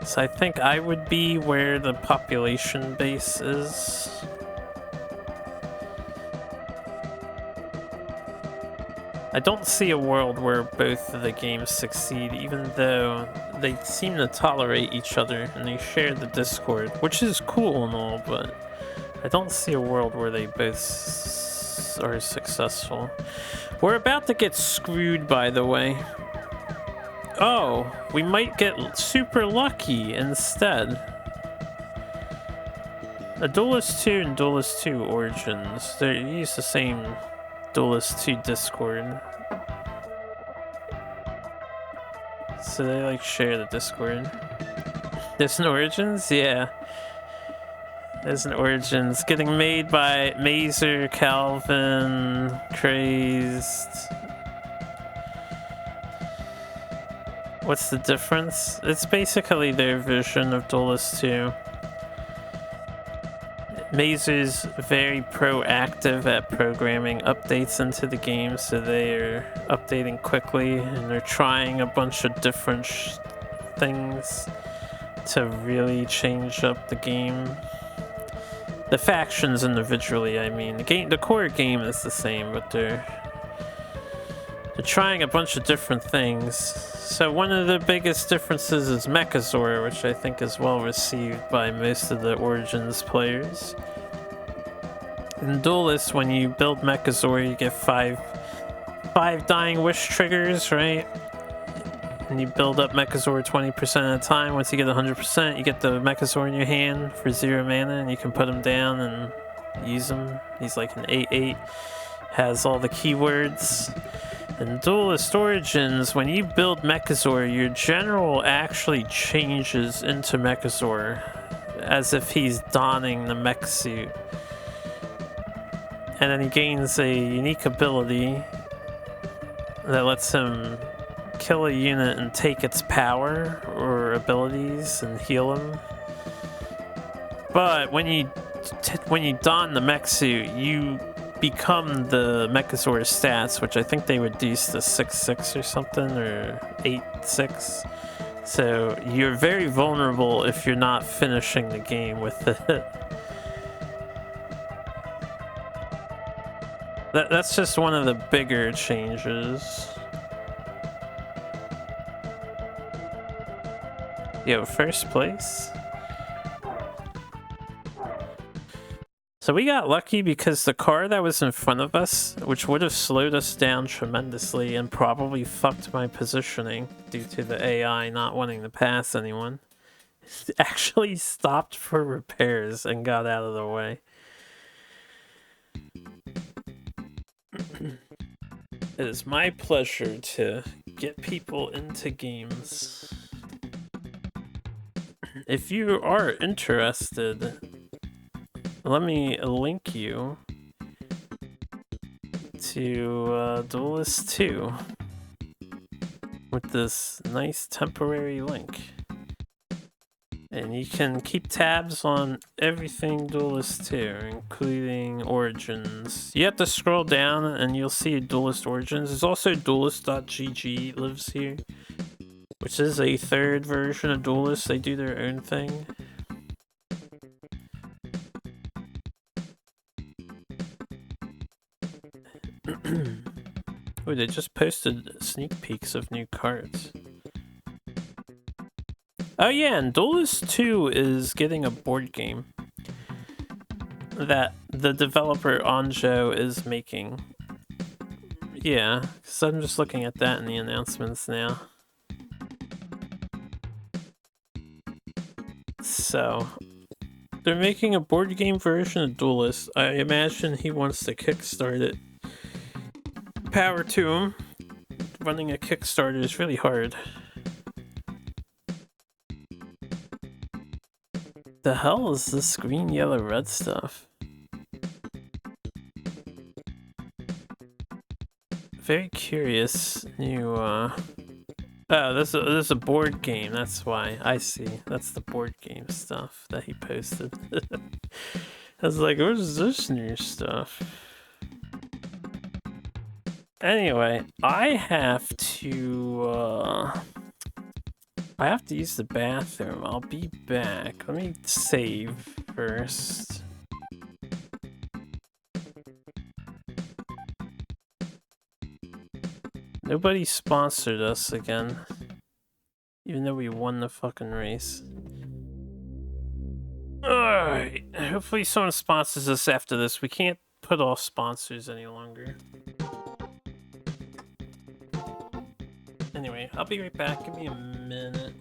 So I think I would be where the population base is. I don't see a world where both of the games succeed, even though they seem to tolerate each other and they share the Discord, which is cool and all, but I don't see a world where they both are successful. We're about to get screwed, by the way. Oh, we might get super lucky instead. A Duelist 2 and Duelist 2 Origins, they use the same Duelist 2 Discord. So they like share the Discord. There's an Origins? Yeah. There's an Origins getting made by Mazer, Calvin, Crazed. What's the difference? It's basically their version of Duelist 2. Mazer's very proactive at programming updates into the game, so they are updating quickly and they're trying a bunch of different things to really change up the game. The factions individually, I mean. The core game is the same, but they're trying a bunch of different things. So one of the biggest differences is Mechazor, which I think is well received by most of the Origins players. In Duelist, when you build Mechazor, you get five Dying Wish triggers, right? And you build up Mechazor 20% at a time. Once you get 100%, you get the Mechazor in your hand for 0 mana, and you can put him down and use him. He's like an 8/8, has all the keywords. In Duelist Origins, when you build Mechazor, your general actually changes into Mechazor, as if he's donning the mech suit. And then he gains a unique ability that lets him kill a unit and take its power or abilities and heal him. But when you don the mech suit, you become the Megazord stats, which I think they reduced to 6-6 or something, or 8-6. So you're very vulnerable if you're not finishing the game with it. That's just one of the bigger changes. Yo, first place. So we got lucky because the car that was in front of us, which would have slowed us down tremendously and probably fucked my positioning due to the AI not wanting to pass anyone, actually stopped for repairs and got out of the way. It is my pleasure to get people into games. If you are interested, let me link you to Duelist 2 with this nice temporary link. And you can keep tabs on everything Duelist 2, including Origins. You have to scroll down and you'll see Duelist Origins. There's also Duelist.gg lives here, which is a third version of Duelist. They do their own thing. Oh, they just posted sneak peeks of new cards. Oh yeah, and Duelist 2 is getting a board game that the developer Anjo is making. Yeah, so I'm just looking at that in the announcements now. So, they're making a board game version of Duelist. I imagine he wants to kickstart it. Power to him. Running a Kickstarter is really hard. The hell is this green, yellow, red stuff? Very curious new, Oh, this is a board game, that's why. I see. That's the board game stuff that he posted. I was like, where's this new stuff? Anyway, I have to use the bathroom. I'll be back. Let me save first. Nobody sponsored us again. Even though we won the fucking race. Alright. Hopefully someone sponsors us after this. We can't put off sponsors any longer. Anyway, I'll be right back. Give me a minute.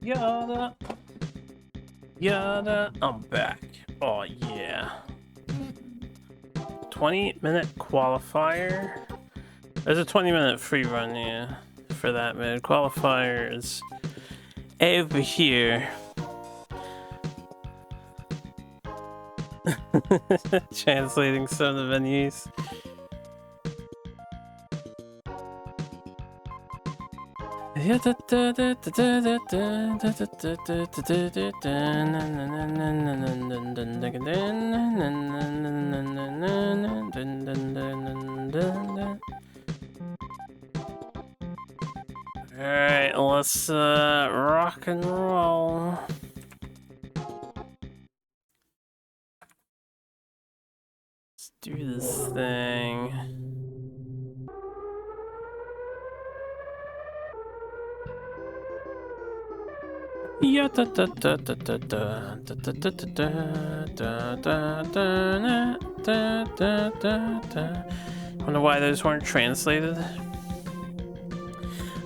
Yada. Yada. I'm back. Oh, yeah. 20-minute qualifier. There's a 20-minute free run, yeah, for that mode. Qualifier is over here. Translating some of the venues. Alright, let's rock and roll. Let's do this thing. Yeah, da da da da da da da da da da da da da. Wonder why those weren't translated.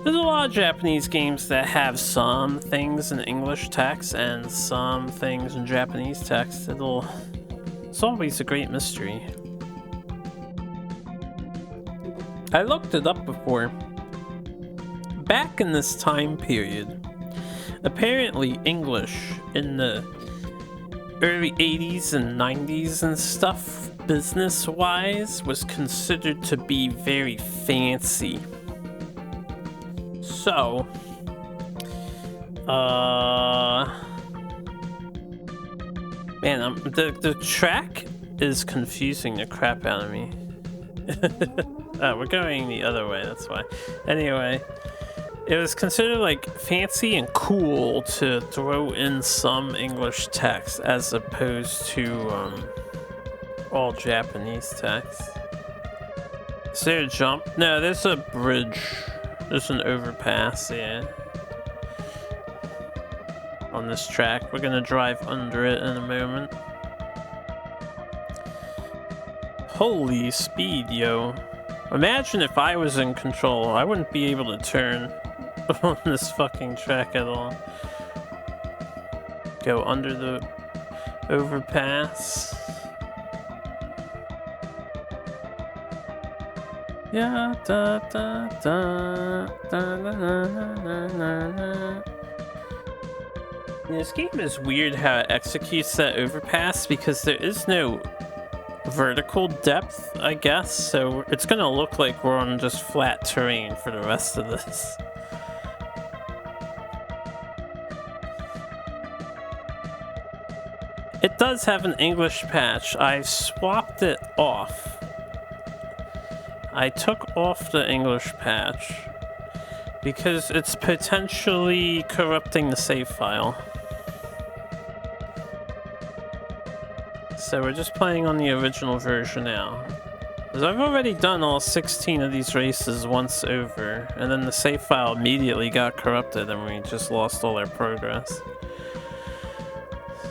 There's a lot of Japanese games that have some things in English text and some things in Japanese text. It's always a great mystery. I looked it up before. Back in this time period, apparently English in the early 80s and 90s and stuff, business-wise, was considered to be very fancy. So, man, the track is confusing the crap out of me. We're going the other way, that's why. Anyway, it was considered like fancy and cool to throw in some English text as opposed to all Japanese text. Is there a jump? No, there's a bridge. There's an overpass, yeah. On this track. We're gonna drive under it in a moment. Holy speed, yo. Imagine if I was in control. I wouldn't be able to turn on this fucking track at all. Go under the overpass. Yeah, da da da da da da da. This game is weird how it executes that overpass because there is no vertical depth, I guess, so it's gonna look like we're on just flat terrain for the rest of this. It does have an English patch. I've swapped it off. I took off the English patch because it's potentially corrupting the save file. So we're just playing on the original version now. Because I've already done all 16 of these races once over, and then the save file immediately got corrupted and we just lost all our progress.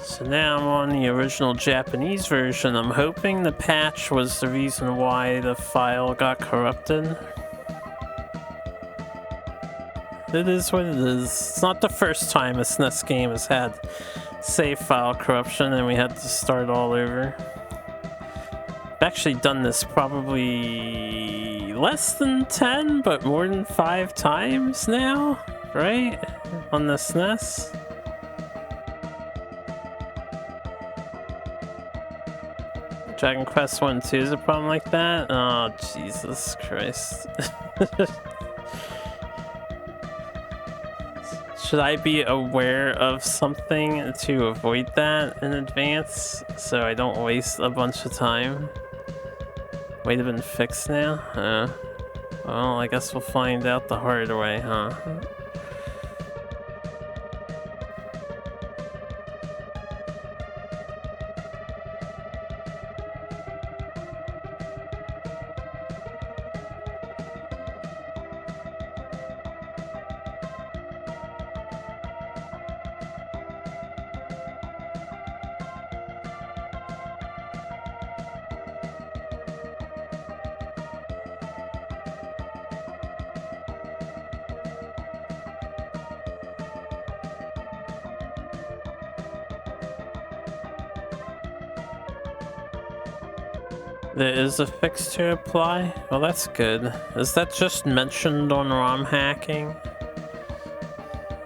So now I'm on the original Japanese version. I'm hoping the patch was the reason why the file got corrupted. It is what it is. It's not the first time a SNES game has had save file corruption and we had to start all over. I've actually done this probably less than 10, but more than 5 times now, right? On the SNES. Dragon Quest 1 2 is a problem like that? Oh, Jesus Christ. Should I be aware of something to avoid that in advance so I don't waste a bunch of time? Might have been fixed now? Well, I guess we'll find out the hard way, huh? There is a fix to apply? Well, that's good. Is that just mentioned on ROM hacking?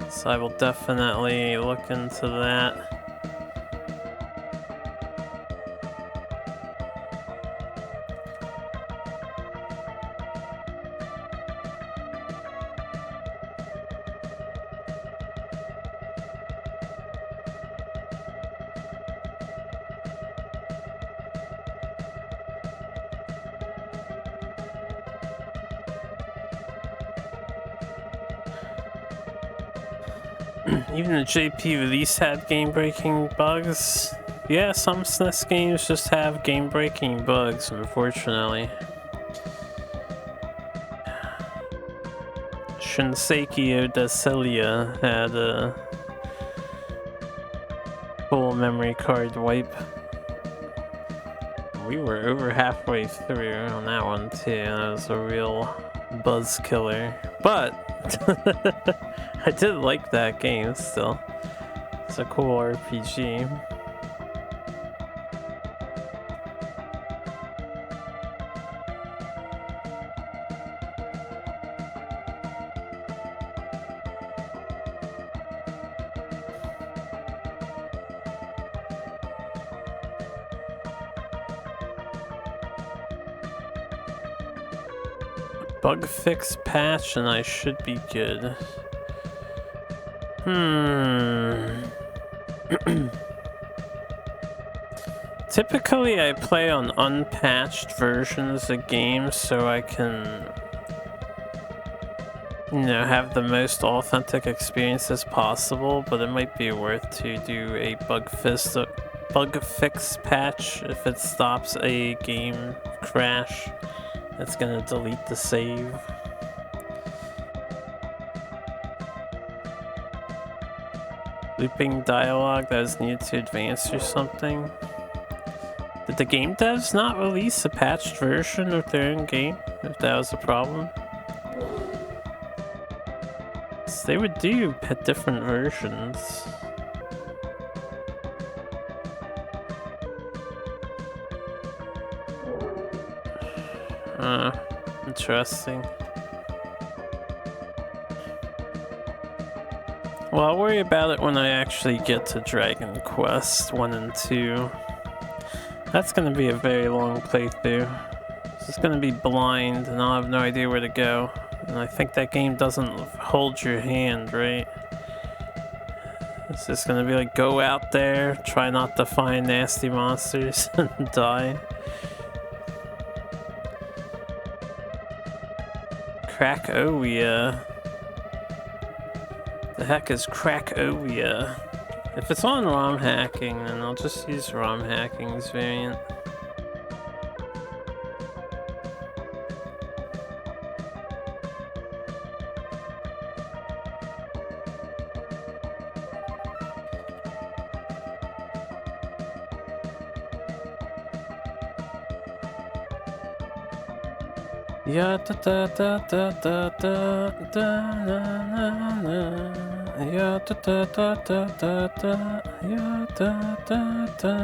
So I will definitely look into that. Even the JP release had game-breaking bugs. Yeah, some SNES games just have game-breaking bugs, unfortunately. Shinseki Odesselia had a full memory card wipe. We were over halfway through on that one too. That was a real buzz killer. But I did like that game still. It's a cool RPG. Bug fix patch and I should be good. Typically I play on unpatched versions of games so I can, you know, have the most authentic experiences possible, but it might be worth to do a bug fix patch if it stops a game crash. It's gonna delete the save. Looping dialogue that is needed to advance or something. Did the game devs not release a patched version of their own game, if that was a problem? So they would do different versions. Interesting. Well, I'll worry about it when I actually get to Dragon Quest 1 and 2. That's gonna be a very long playthrough. It's just gonna be blind and I'll have no idea where to go. And I think that game doesn't hold your hand, right? It's just gonna be like, go out there, try not to find nasty monsters, and die. Crackovia. The heck is Crackovia? If it's on ROM hacking, then I'll just use ROM hacking's variant. Ya da da da da da da da na na na. Ya da da da da da da. Ya da da da.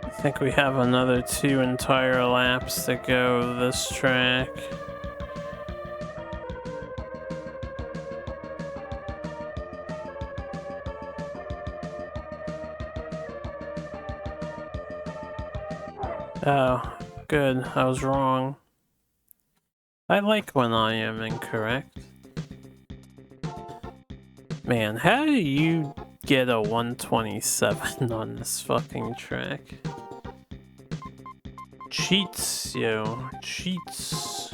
I think we have another 2 entire laps to go this track. Oh, good. I was wrong. I like when I am incorrect. Man, how do you get a 127 on this fucking track? Cheats, yo. Cheats.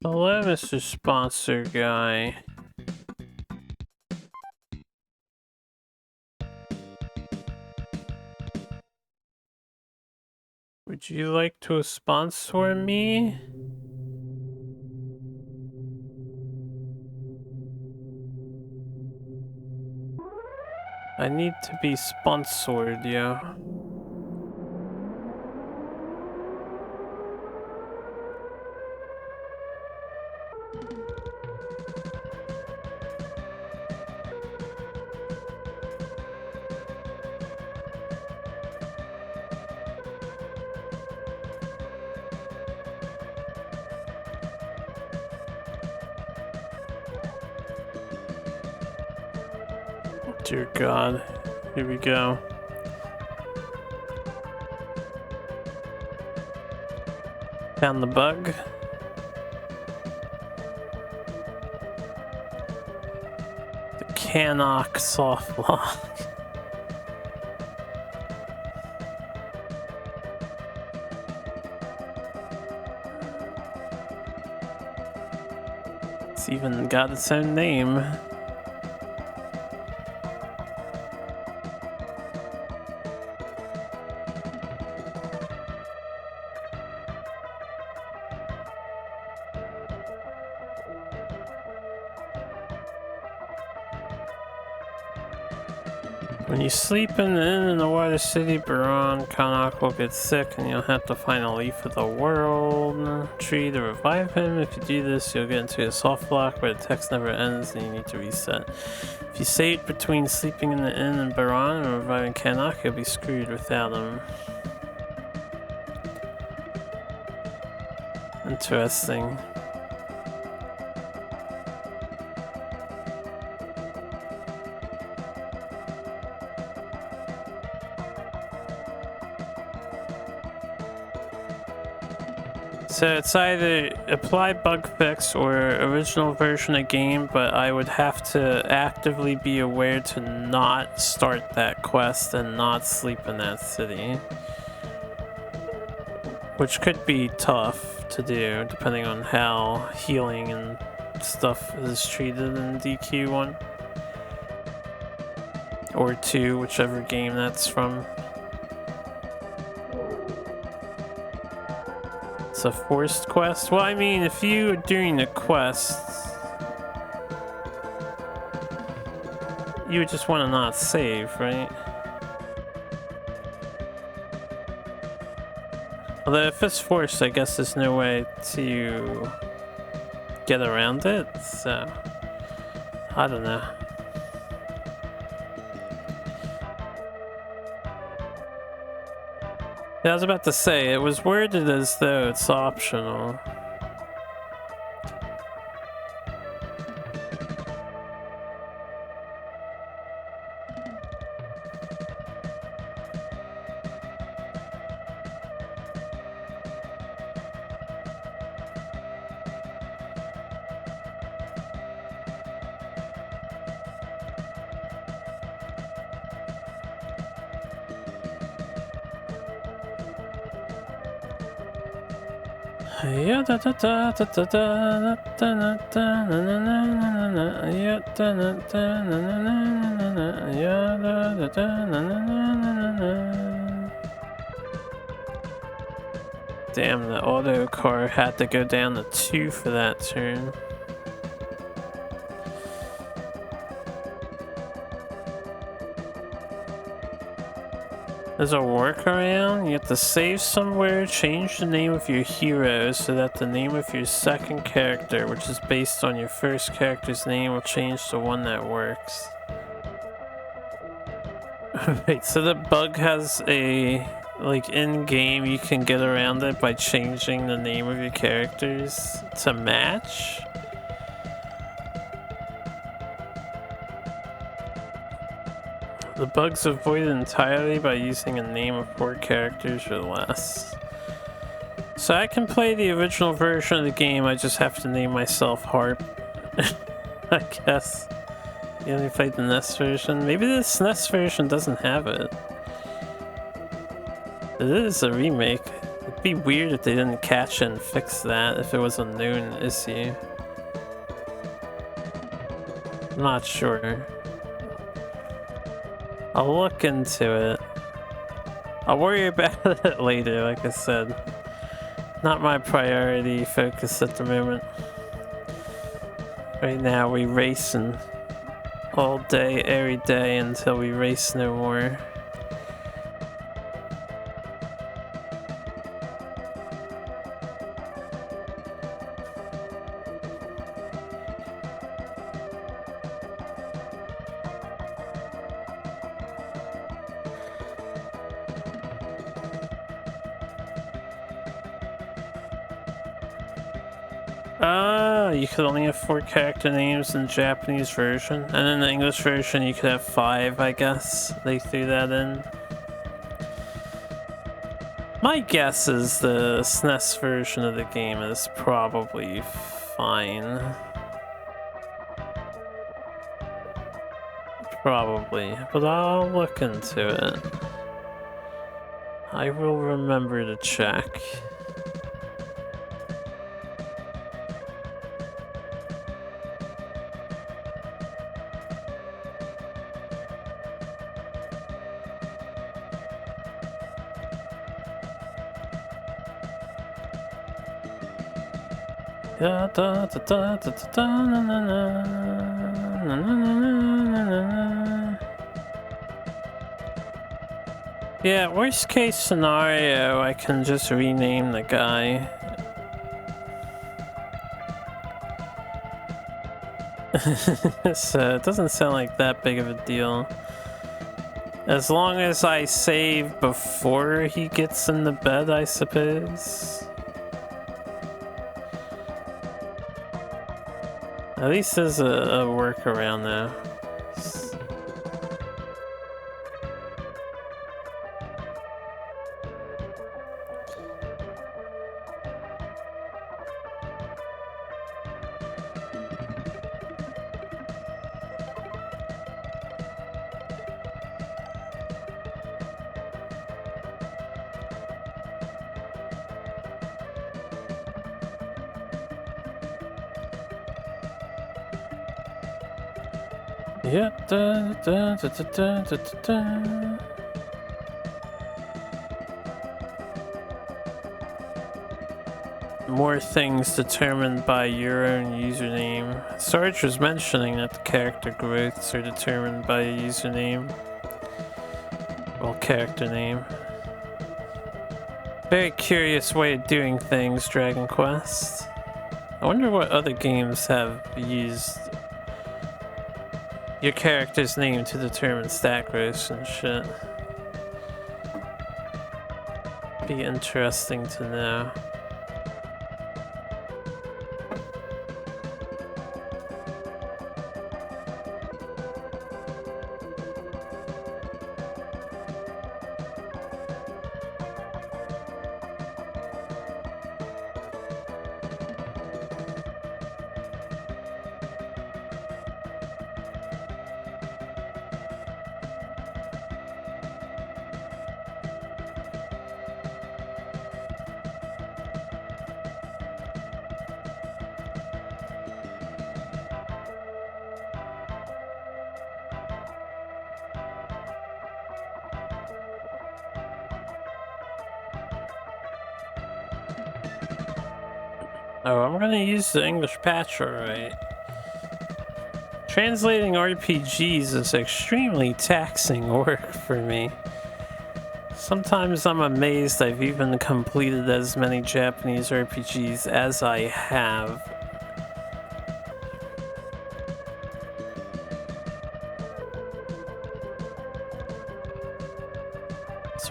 Hello, Mr. Sponsor Guy. Would you like to sponsor me? I need to be sponsored, yo. Dear God, here we go. Found the bug. The Canuck soft lock. It's even got its own name. When you sleep in the inn in the Water City, Baron Kanak will get sick and you'll have to find a leaf of the world tree to revive him. If you do this, you'll get into a soft lock where the text never ends and you need to reset. If you save between sleeping in the inn and Baron and reviving Kanak, you'll be screwed without him. Interesting. So it's either apply bug fix or original version of game, but I would have to actively be aware to not start that quest and not sleep in that city. Which could be tough to do, depending on how healing and stuff is treated in DQ1. Or 2, whichever game that's from. It's a forced quest? Well, I mean, if you are doing a quest, you would just want to not save, right? Although if it's forced, I guess there's no way to get around it, so I don't know. Yeah, I was about to say, it was worded as though it's optional. Yeah, da da da da da da da da da na na na na yeah da da da na na na na yeah da da da na na na na. Damn, the auto car had to go down to 2 for that turn. There's a workaround. You have to save somewhere, change the name of your hero so that the name of your second character, which is based on your first character's name, will change to one that works. Wait, so the bug has a, like, in-game you can get around it by changing the name of your characters to match? The bug's avoided entirely by using a name of 4 characters or less. So I can play the original version of the game, I just have to name myself Harp. I guess. You only played the NES version? Maybe the SNES version doesn't have it. It is a remake. It'd be weird if they didn't catch and fix that if it was a known issue. I'm not sure. I'll look into it. I'll worry about it later, like I said. Not my priority focus at the moment. Right now we racing all day, every day until we race no more. You could only have 4 character names in the Japanese version, and in the English version you could have 5, I guess. They threw that in. My guess is the SNES version of the game is probably fine. Probably, but I'll look into it. I will remember to check. Da, da, da, da, da, da, na, na, na, na, na, na, na. Yeah, worst case scenario, I can just rename the guy. So it doesn't sound like that big of a deal. As long as I save before he gets in the bed, I suppose. At least there's a workaround now. Yeah, da, da, da, da, da, da, da. More things determined by your own username. Sarge was mentioning that the character growths are determined by a username. Well, character name. Very curious way of doing things, Dragon Quest. I wonder what other games have used your character's name to determine stat growth and shit. Be interesting to know. Oh, I'm gonna use the English patch, alright. Translating RPGs is extremely taxing work for me. Sometimes I'm amazed I've even completed as many Japanese RPGs as I have.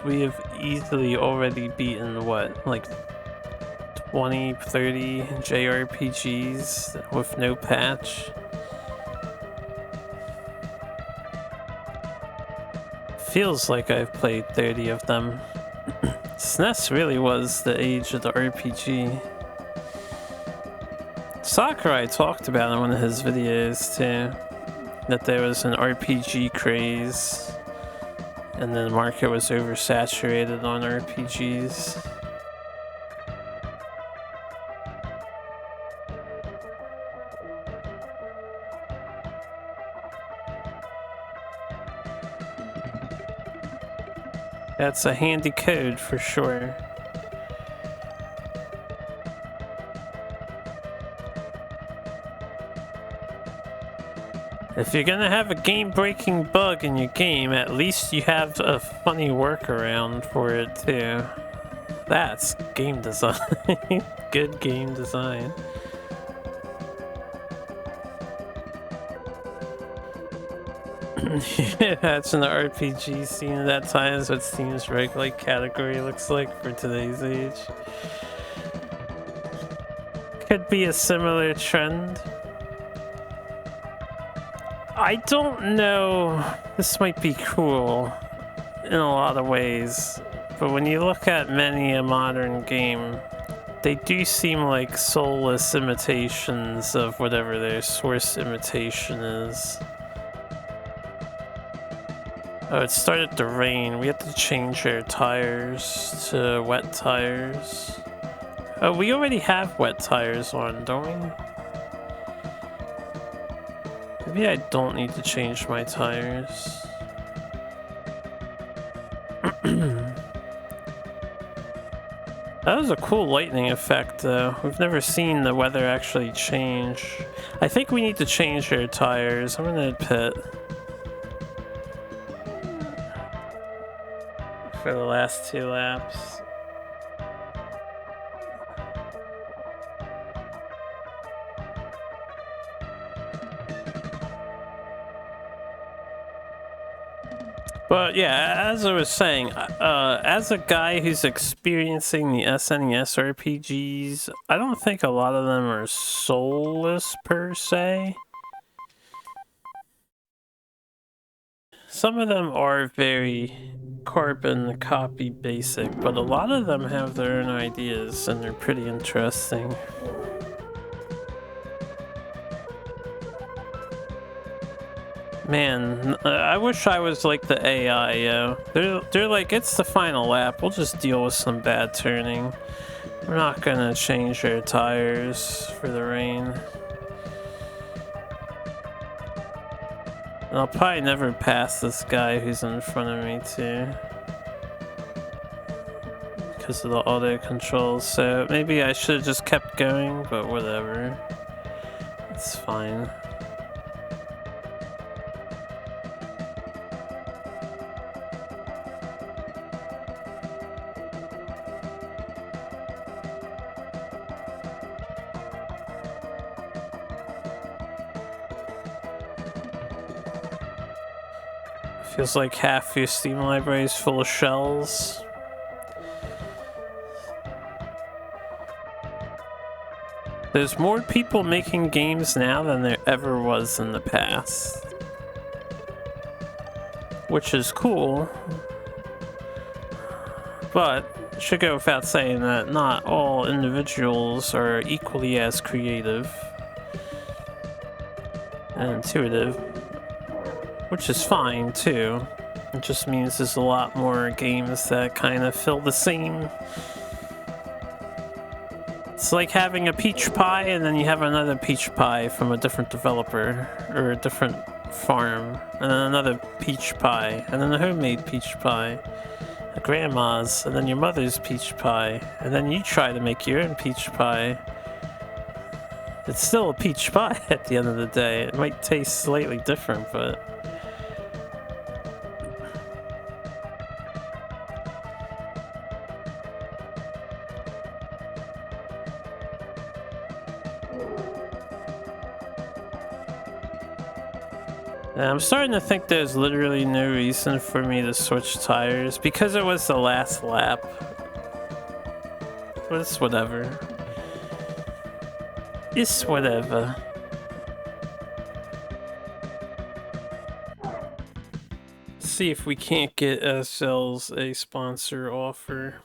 we have easily already beaten, what, like 20, 30 JRPGs with no patch. Feels like I've played 30 of them. SNES really was the age of the RPG. Sakurai talked about in one of his videos too, that there was an RPG craze and the market was oversaturated on RPGs. That's a handy code for sure. If you're gonna have a game-breaking bug in your game, at least you have a funny workaround for it too. That's game design. Good game design. That's an RPG scene at that time is what Steam's roguelike category looks like for today's age. Could be a similar trend. I don't know, this might be cool in a lot of ways, but when you look at many a modern game, they do seem like soulless imitations of whatever their source imitation is. Oh, it started to rain. We have to change our tires to wet tires. Oh, we already have wet tires on, don't we? Maybe I don't need to change my tires. That was a cool lightning effect though. We've never seen the weather actually change. I think we need to change our tires. I'm gonna pit for the last 2 laps. But yeah, as I was saying, as a guy who's experiencing the SNES RPGs, I don't think a lot of them are soulless per se. Some of them are very carbon copy basic, but a lot of them have their own ideas and they're pretty interesting. Man, I wish I was like the AI, yo. They're like, it's the final lap, we'll just deal with some bad turning. We're not gonna change our tires for the rain. And I'll probably never pass this guy who's in front of me too, because of the auto controls, so maybe I should have just kept going, but whatever. It's fine. Feels like half your Steam library is full of shells. There's more people making games now than there ever was in the past. Which is cool. But it should go without saying that not all individuals are equally as creative and intuitive. Which is fine too. It just means there's a lot more games that kind of feel the same. It's like having a peach pie and then you have another peach pie from a different developer or a different farm, and then another peach pie, and then a homemade peach pie, a grandma's, and then your mother's peach pie, and then you try to make your own peach pie. It's still a peach pie at the end of the day. It might taste slightly different, but I'm starting to think there's literally no reason for me to switch tires because it was the last lap. But it's whatever. It's whatever. Let's see if we can't get ourselves a sponsor offer.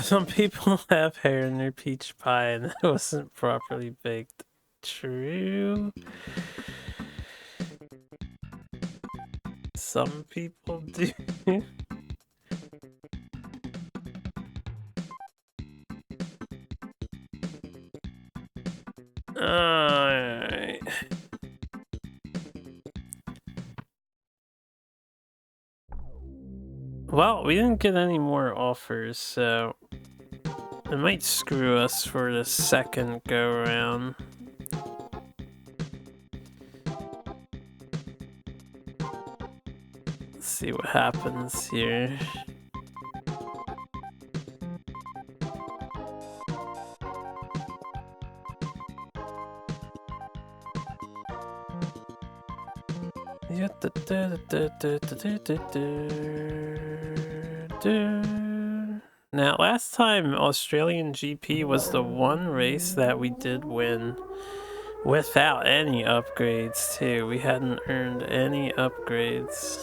Some people have hair in their peach pie and it wasn't properly baked. True. Some people do. Alright. Well, we didn't get any more offers, so it might screw us for the second go around. Let's see what happens here. Now, last time Australian GP was the one race that we did win without any upgrades too. We hadn't earned any upgrades.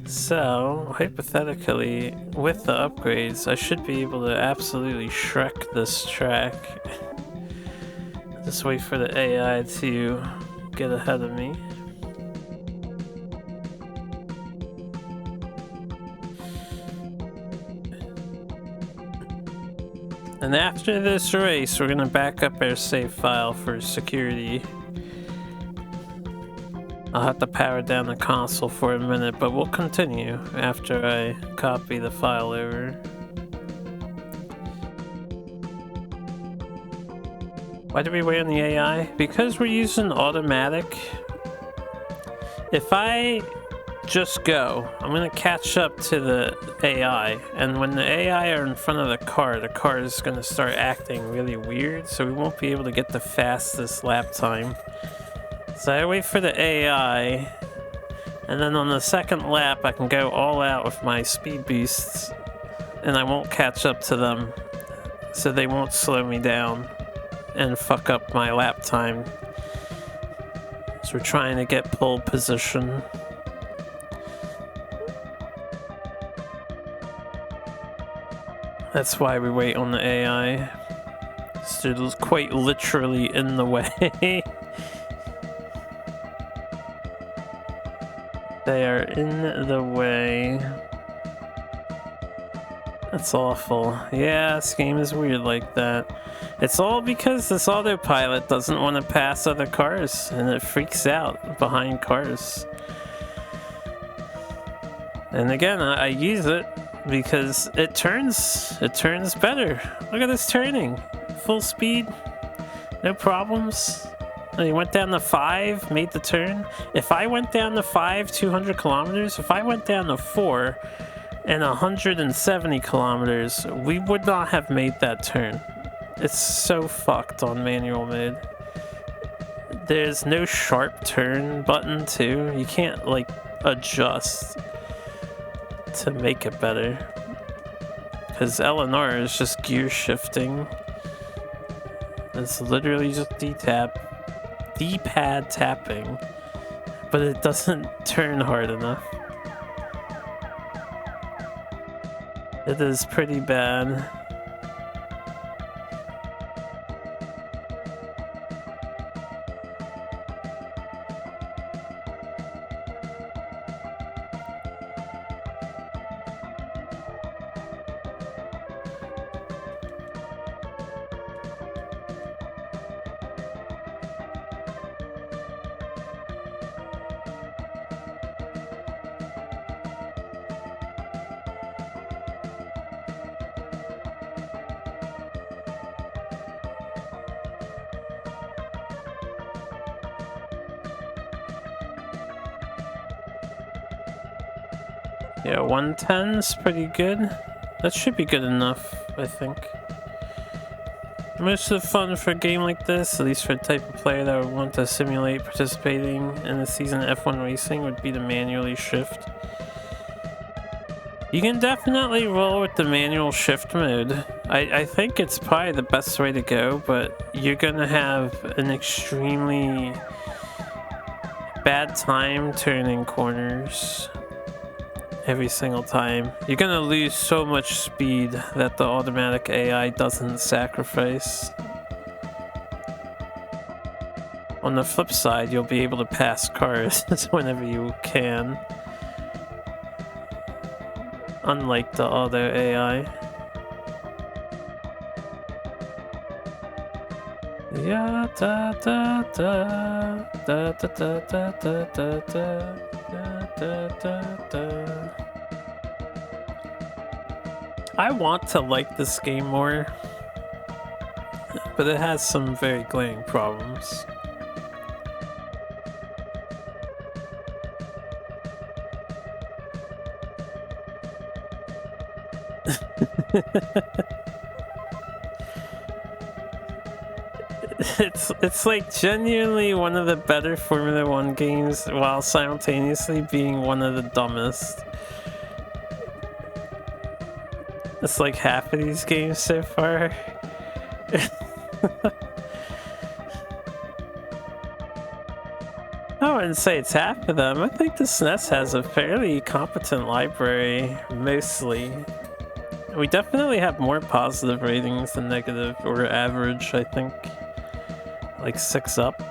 So, hypothetically, with the upgrades, I should be able to absolutely Shrek this track. Just wait for the AI to get ahead of me. And after this race, we're gonna back up our save file for security. I'll have to power down the console for a minute, but we'll continue after I copy the file over. Why do we wait on the AI? Because we're using automatic. If I just go, I'm gonna catch up to the AI, and when the AI are in front of the car is gonna start acting really weird, so we won't be able to get the fastest lap time. So I wait for the AI, and then on the second lap I can go all out with my speed boosts, and I won't catch up to them, so they won't slow me down and fuck up my lap time. So we're trying to get pole position. That's why we wait on the AI. It's quite literally in the way. They are in the way. That's awful. Yeah, this game is weird like that. It's all because this autopilot doesn't want to pass other cars, and it freaks out behind cars. And again, I use it because it turns better. Look at this turning. Full speed, no problems. And he went down to 5, made the turn. If I went down to 5, 200 kilometers, if I went down to 4 and 170 kilometers, we would not have made that turn. It's so fucked on manual mode. There's no sharp turn button too. You can't like adjust to make it better. Because LNR is just gear shifting. It's literally just D-pad tapping, but it doesn't turn hard enough. It is pretty bad. Yeah, 110's pretty good. That should be good enough, I think. Most of the fun for a game like this, at least for the type of player that would want to simulate participating in the season of F1 racing, would be to manually shift. You can definitely roll with the manual shift mode. I think it's probably the best way to go, but you're gonna have an extremely bad time turning corners every single time. You're gonna lose so much speed that the automatic AI doesn't sacrifice. On the flip side, you'll be able to pass cars whenever you can. Unlike the auto AI. Yeah, da da da da da da da da da da da da. I want to like this game more, but it has some very glaring problems. It's like genuinely one of the better Formula 1 games while simultaneously being one of the dumbest. It's like half of these games so far. I wouldn't say it's half of them. I think the SNES has a fairly competent library, mostly. We definitely have more positive ratings than negative or average, I think. Like 6 up.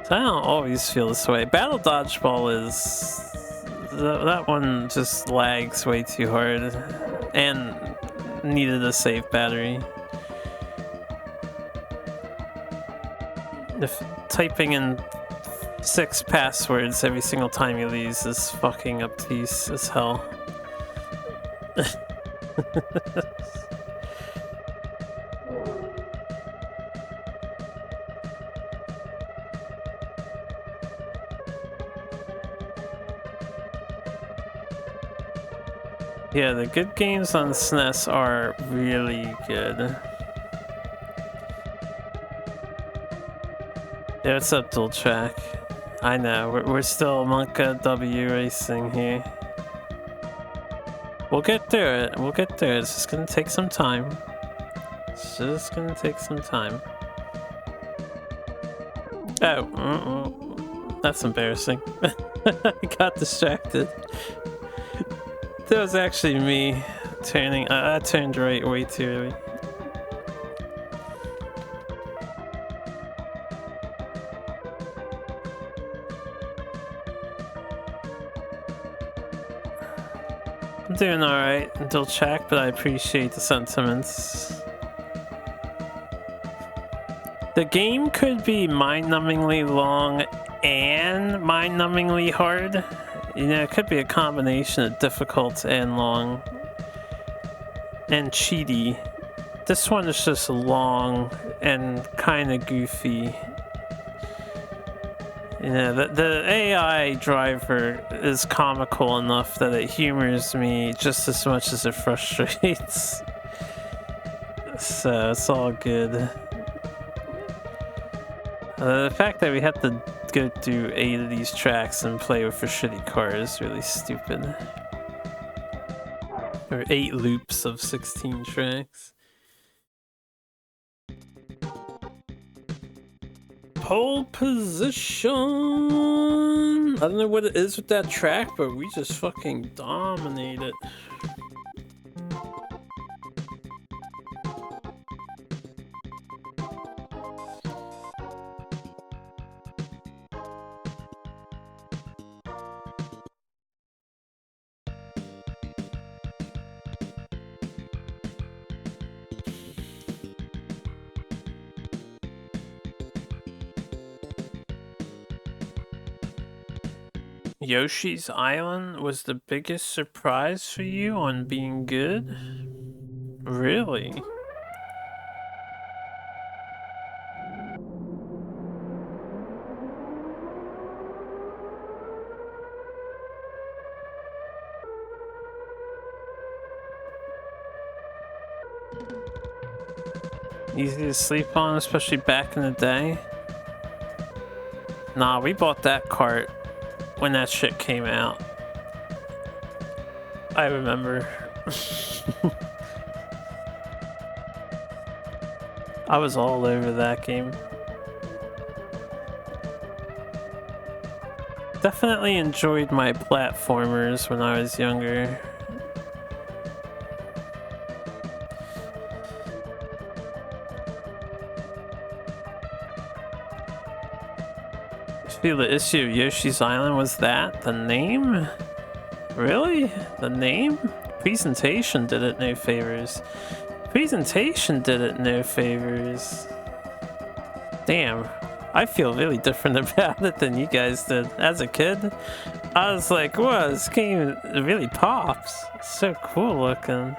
So I don't always feel this way. Battle Dodgeball is... that one just lags way too hard. And needed a save battery. If typing in 6 passwords every single time you lose is fucking obtuse as hell. Yeah, the good games on SNES are really good. Yeah, what's up, Dual Track? I know, we're still Monka W racing here. We'll get through it, we'll get through it. It's just gonna take some time. It's just gonna take some time. Oh, that's embarrassing. I got distracted. That was actually me turning. I turned right way too early. I'm doing alright until check, but I appreciate the sentiments. The game could be mind-numbingly long and mind-numbingly hard. You know, it could be a combination of difficult and long. And cheaty. This one is just long and kind of goofy. You know, the AI driver is comical enough that it humors me just as much as it frustrates. So it's all good. The fact that we have to go through 8 of these tracks and play with a shitty car is really stupid. Or 8 loops of 16 tracks. Pole position! I don't know what it is with that track, but we just fucking dominate it. Yoshi's Island was the biggest surprise for you on being good? Really? Easy to sleep on, especially back in the day. Nah, we bought that cart when that shit came out. I remember. I was all over that game. Definitely enjoyed my platformers when I was younger. See, the issue of Yoshi's Island was that? The name? Really? The name? Presentation did it no favors. Presentation did it no favors. Damn. I feel really different about it than you guys did. As a kid, I was like, whoa, this game really pops. It's so cool looking.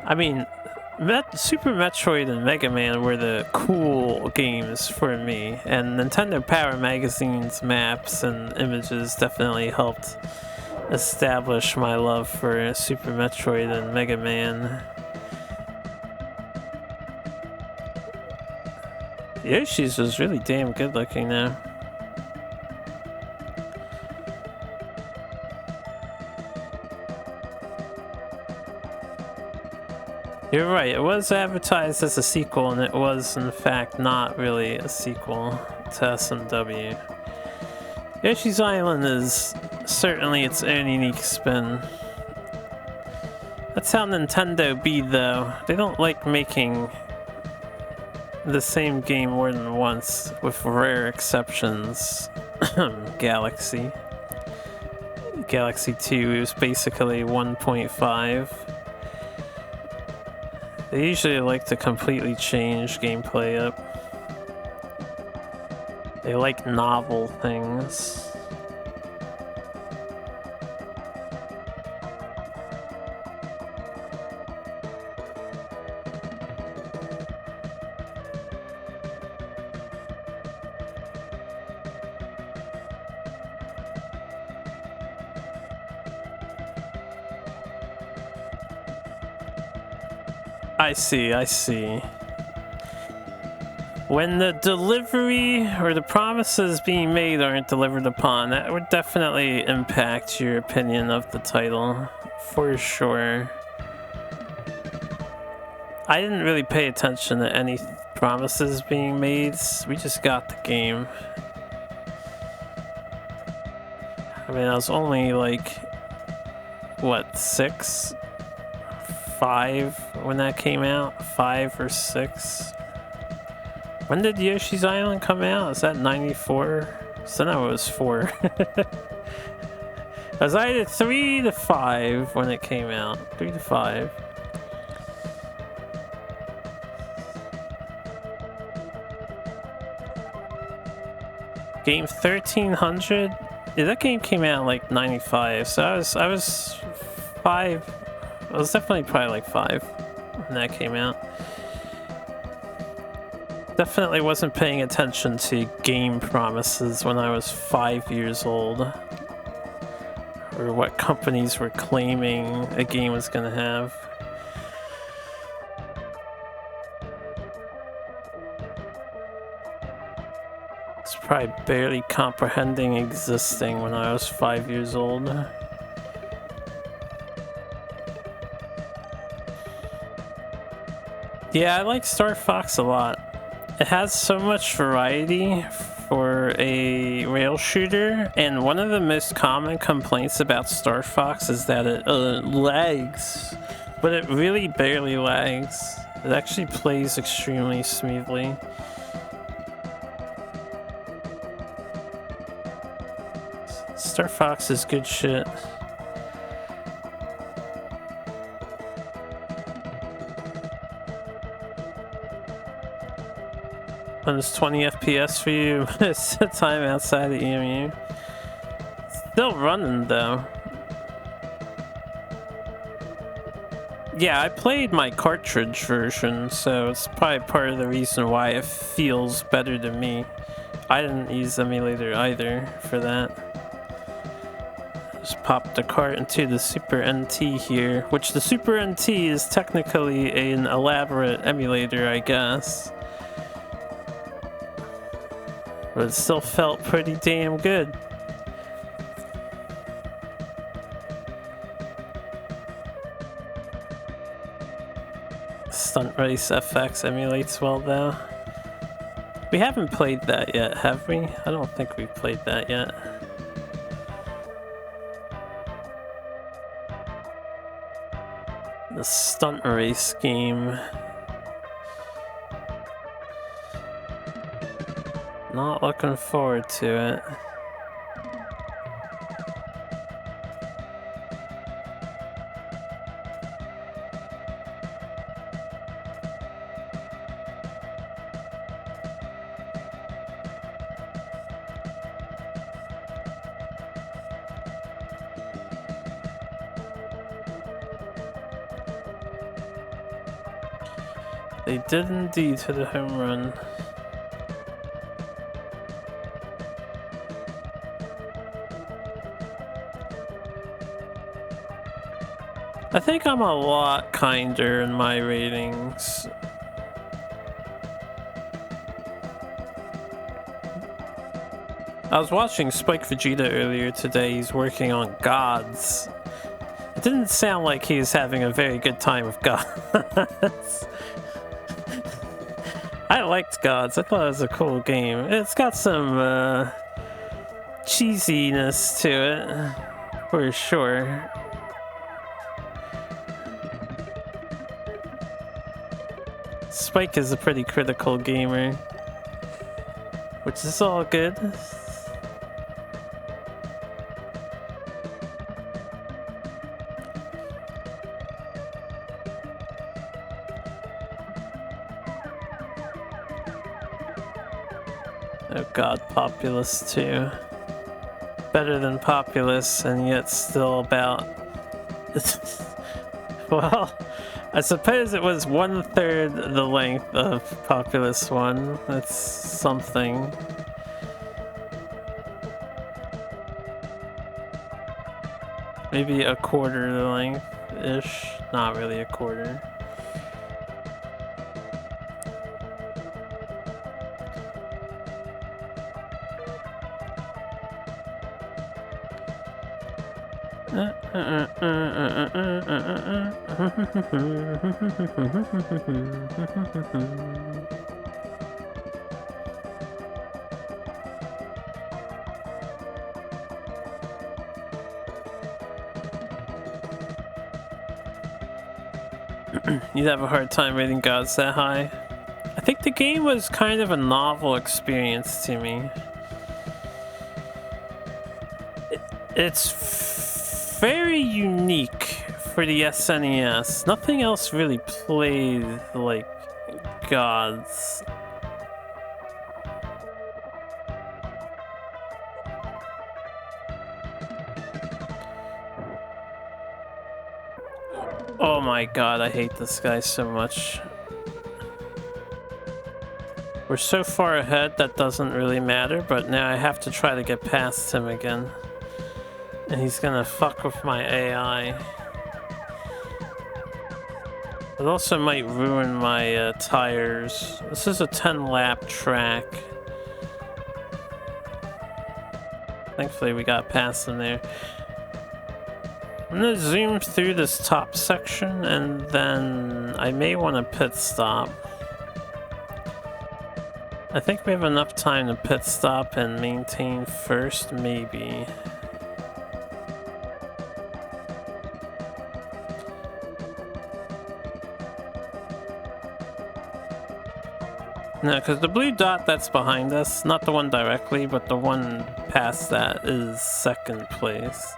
I mean, Super Metroid and Mega Man were the cool games for me, and Nintendo Power Magazine's maps and images definitely helped establish my love for Super Metroid and Mega Man. Yoshi's was really damn good looking now. You're right, it was advertised as a sequel, and it was in fact not really a sequel to SMW. Yoshi's Island is certainly its own unique spin. That's how Nintendo be though. They don't like making the same game more than once, with rare exceptions. Galaxy 2 was basically 1.5. They usually like to completely change gameplay up. They like novel things. I see. When the delivery or the promises being made aren't delivered upon, that would definitely impact your opinion of the title, for sure. I didn't really pay attention to any promises being made. We just got the game. I mean, I was only like, what, 6? 5 when that came out? 5 or 6? When did Yoshi's Island come out? Is that 94? So no, it was 4. It was either 3 to 5 when it came out. 3 to 5. Game 1300? Yeah, that game came out in like 95, so I was 5. I was definitely probably like 5 when that came out. Definitely wasn't paying attention to game promises when I was 5 years old, or what companies were claiming a game was gonna have. I was probably barely comprehending existing when I was 5 years old. Yeah, I like Star Fox a lot. It has so much variety for a rail shooter, and one of the most common complaints about Star Fox is that it lags, but it really barely lags. It actually plays extremely smoothly. Star Fox is good shit. When it's 20 FPS for you, most of the time outside the EMU. Still running though. Yeah, I played my cartridge version, so it's probably part of the reason why it feels better to me. I didn't use emulator either for that. Just pop the cart into the Super NT here, which the Super NT is technically an elaborate emulator, I guess. But it still felt pretty damn good. Stunt Race FX emulates well though. We haven't played that yet, have we? I don't think we've played that yet. The Stunt Race game. Not looking forward to it. They did indeed hit a home run. I think I'm a lot kinder in my ratings. I was watching Spike Vegeta earlier today. He's working on Gods. It didn't sound like he was having a very good time with Gods. I liked Gods. I thought it was a cool game. It's got some cheesiness to it, for sure. Spike is a pretty critical gamer, which is all good. Oh god, Populous 2. Better than Populous, and yet still about... well, I suppose it was 1/3 the length of Populous 1. That's something. Maybe a quarter the length-ish. Not really a quarter. You'd have a hard time rating Gods that high. I think the game was kind of a novel experience to me. It's very unique for the SNES. Nothing else really played like Gods. Oh my god, I hate this guy so much. We're so far ahead that doesn't really matter, but now I have to try to get past him again. And he's gonna fuck with my AI. It also might ruin my tires. This is a 10-lap track. Thankfully we got past him there. I'm gonna zoom through this top section and then I may want to pit stop. I think we have enough time to pit stop and maintain first, maybe. No, because the blue dot that's behind us, not the one directly, but the one past that is second place.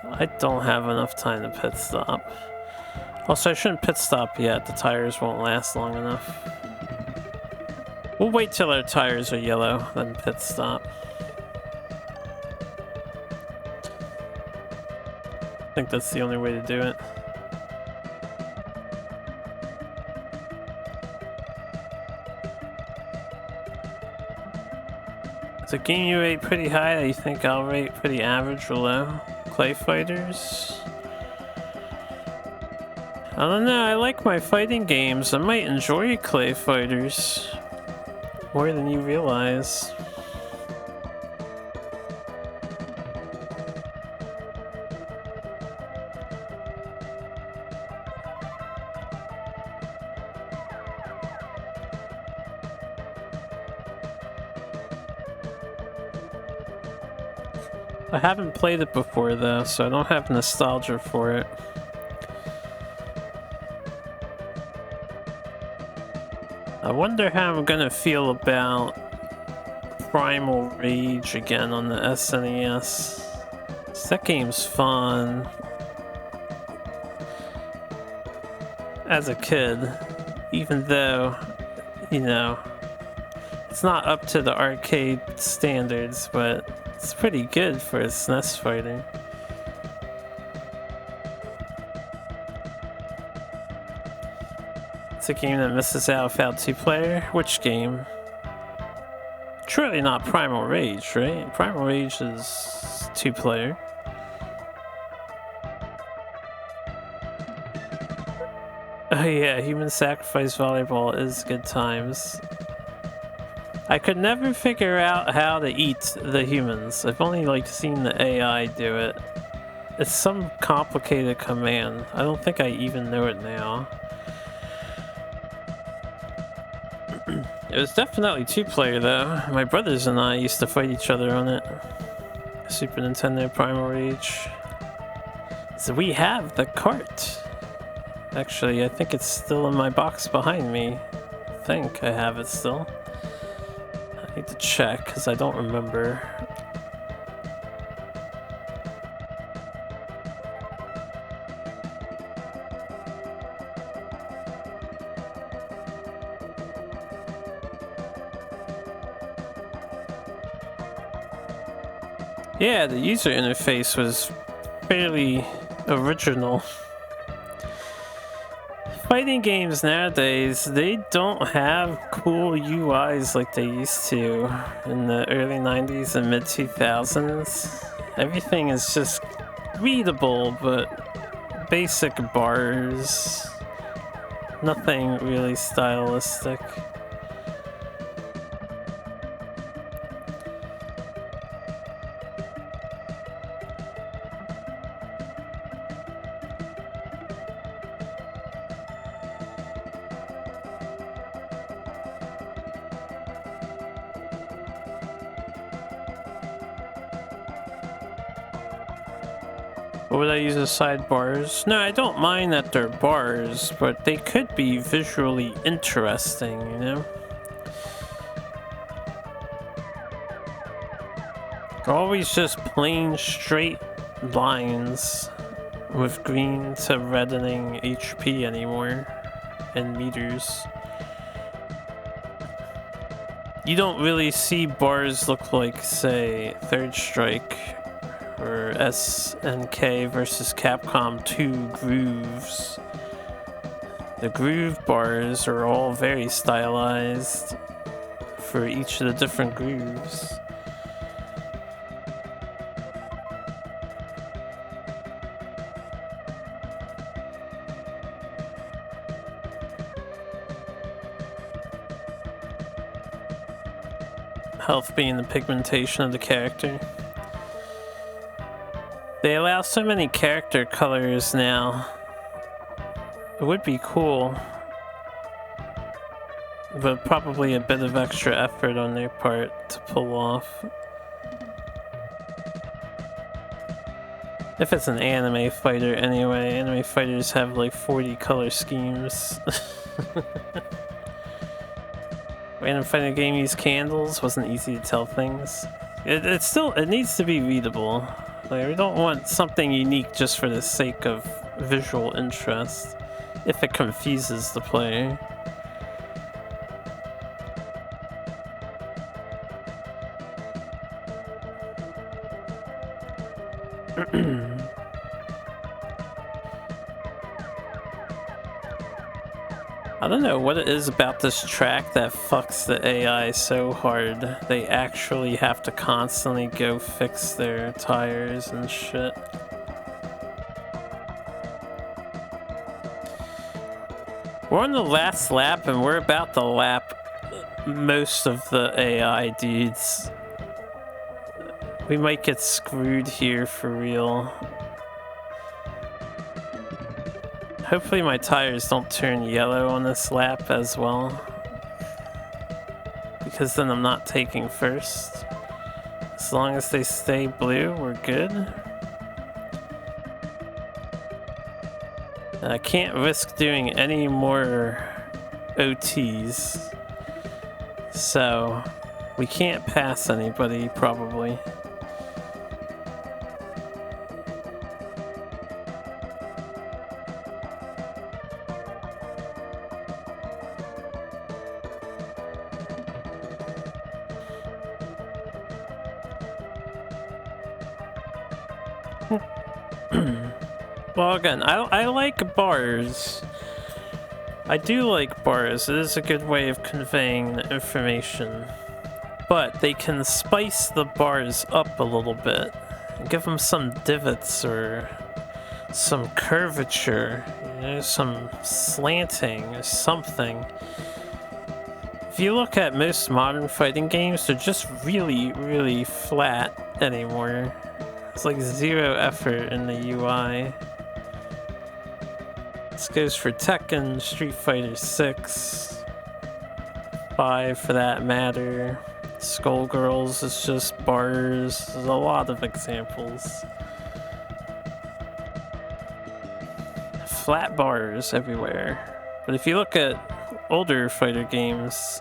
So I don't have enough time to pit stop. Also, I shouldn't pit stop yet, the tires won't last long enough. We'll wait till our tires are yellow, then pit stop. I think that's the only way to do it. Is the game you rate pretty high that you think I'll rate pretty average or low? Clay Fighters? I don't know, I like my fighting games. I might enjoy Clay Fighters more than you realize. I haven't played it before though, so I don't have nostalgia for it. I wonder how I'm gonna feel about Primal Rage again on the SNES. That game's fun. As a kid, even though, you know, it's not up to the arcade standards, but it's pretty good for a SNES fighter. It's a game that misses out without 2-player. Which game? Surely not Primal Rage, right? Primal Rage is 2-player. Oh yeah, Human Sacrifice Volleyball is good times. I could never figure out how to eat the humans. I've only like seen the AI do it. It's some complicated command. I don't think I even know it now. It was definitely 2-player though. My brothers and I used to fight each other on it. Super Nintendo Primal Rage. So we have the cart. Actually, I think it's still in my box behind me. I think I have it still. I need to check because I don't remember. Yeah, the user interface was fairly original. Fighting games nowadays, they don't have cool UIs like they used to in the early 90s and mid 2000s. Everything is just readable, but basic bars. Nothing really stylistic. What would I use as sidebars? No, I don't mind that they're bars, but they could be visually interesting, you know? They're always just plain straight lines with green to reddening HP anymore and meters. You don't really see bars look like, say, Third Strike or SNK versus Capcom 2 grooves. The groove bars are all very stylized for each of the different grooves. Health being the pigmentation of the character. They allow so many character colors now. It would be cool, but probably a bit of extra effort on their part to pull off. If it's an anime fighter anyway. Anime fighters have like 40 color schemes. Random fighting game used candles, wasn't easy to tell things. It needs to be readable. Like, we don't want something unique just for the sake of visual interest, if it confuses the player. I don't know what it is about this track that fucks the AI so hard. They actually have to constantly go fix their tires and shit. We're on the last lap and we're about to lap most of the AI dudes. We might get screwed here for real. Hopefully my tires don't turn yellow on this lap as well, because then I'm not taking first. As long as they stay blue, we're good. And I can't risk doing any more OTs, so we can't pass anybody probably. Well, again, I like bars. I do like bars. It is a good way of conveying information. But they can spice the bars up a little bit. Give them some divots or some curvature, you know, some slanting or something. If you look at most modern fighting games, they're just really, really flat anymore. It's like zero effort in the UI. This goes for Tekken, Street Fighter 6, 5 for that matter. Skullgirls is just bars. There's a lot of examples. Flat bars everywhere. But if you look at older fighter games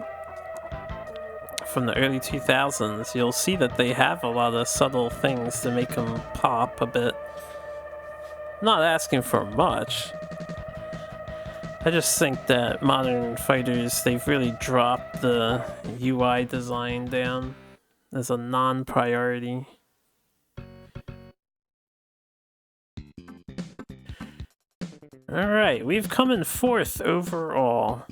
from the early 2000s, you'll see that they have a lot of subtle things to make them pop a bit. Not asking for much. I just think that modern fighters, they've really dropped the UI design down as a non-priority. Alright, we've come in 4th overall.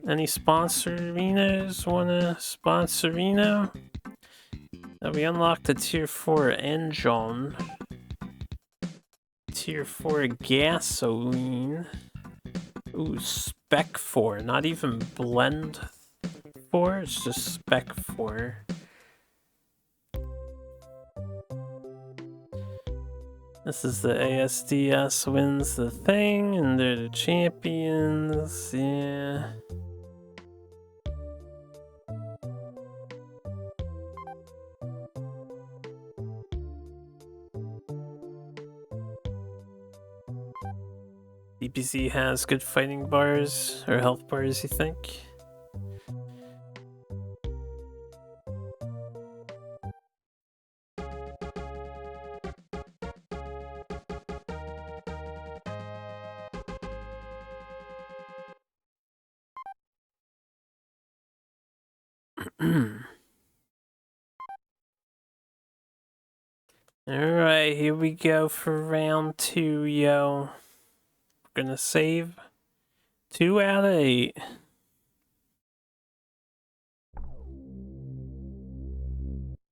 Any sponsorinos wanna sponsorino? We unlocked the tier 4 engine. Tier 4 gasoline. Ooh, spec 4, not even blend 4, it's just spec 4. This is the ASDS wins the thing, and they're the champions, yeah. DBZ has good fighting bars, or health bars, you think? Alright, here we go for round 2, yo. We're gonna save 2 out of 8.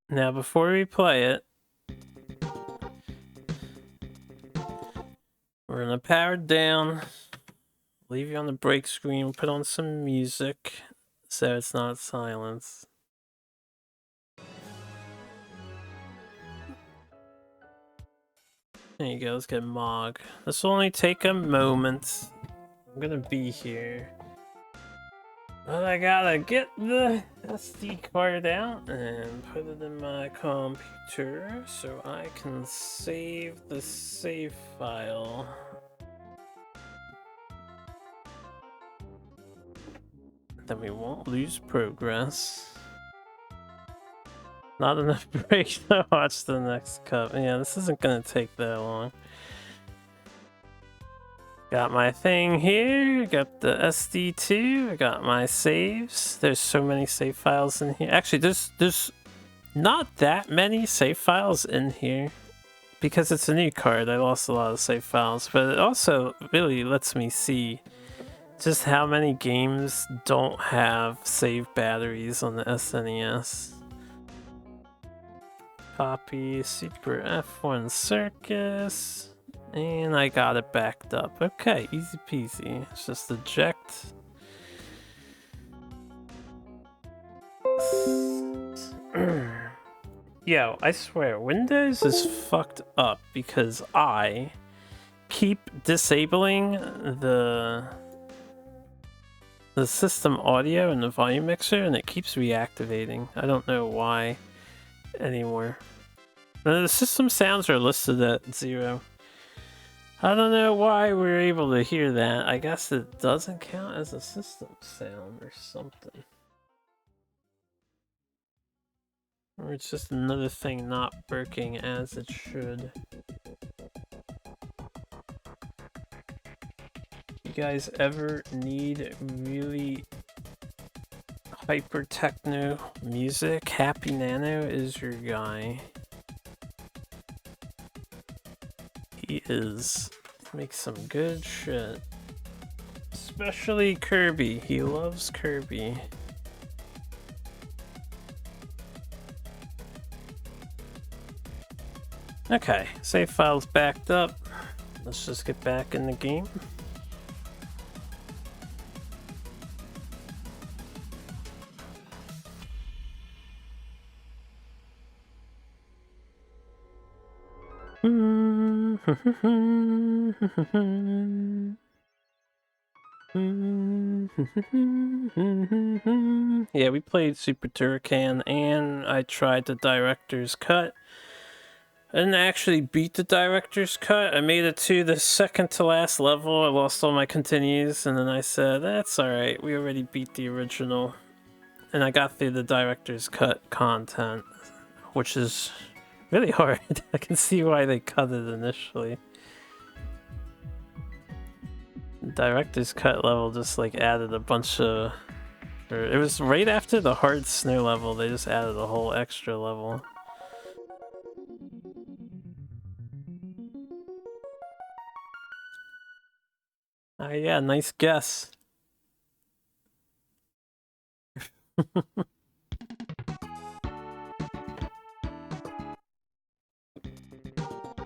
Now, before we play it, we're gonna power it down, leave you on the break screen, put on some music so it's not silence. There you go, let's get Mog. This will only take a moment. I'm gonna be here. But I gotta get the SD card out and put it in my computer so I can save the save file. Then we won't lose progress. Not enough break to watch the next cup. Yeah, this isn't gonna take that long. Got my thing here, got the SD2, I got my saves. There's so many save files in here. Actually, there's not that many save files in here. Because it's a new card, I lost a lot of save files. But it also really lets me see Just how many games don't have save batteries on the SNES? Copy Super F1 Circus. And I got it backed up. Okay, easy peasy. It's just eject. Yo, I swear, Windows is fucked up because I keep disabling the system audio and the volume mixer, and it keeps reactivating. I don't know why anymore. The system sounds are listed at 0. I don't know why we're able to hear that. I guess it doesn't count as a system sound or something. Or it's just another thing not working as it should. You guys ever need really hyper techno music? Happy Nano is your guy. He is. He makes some good shit. Especially Kirby. He loves Kirby. Okay, save file's backed up. Let's just get back in the game. Yeah, we played Super Turrican, and I tried the director's cut. I didn't actually beat the director's cut. I made it to the second to last level. I lost all my continues, and then I said, that's alright, we already beat the original. And I got through the director's cut content, which is really hard. I can see why they cut it initially. The director's cut level just like added a bunch of... It was right after the hard snow level, they just added a whole extra level. Yeah, nice guess.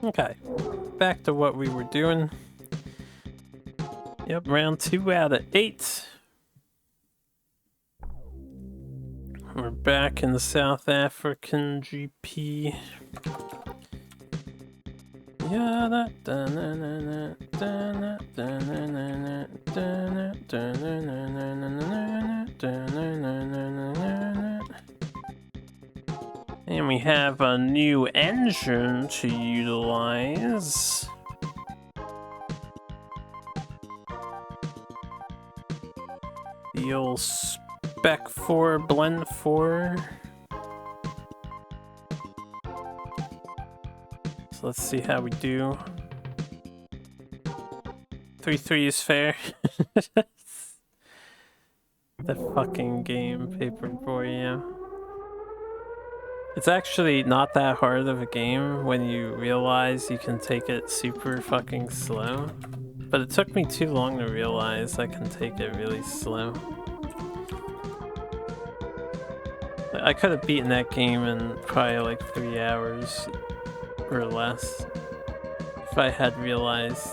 Okay, back to what we were doing. Yep, round 2 out of 8. We're back in the South African GP. And we have a new engine to utilize. The old Spec 4 Blend 4. So let's see how we do. 3-3 is fair. The fucking game, Paperboy, yeah. It's actually not that hard of a game when you realize you can take it super fucking slow. But it took me too long to realize I can take it really slow. I could have beaten that game in probably like 3 hours or less if I had realized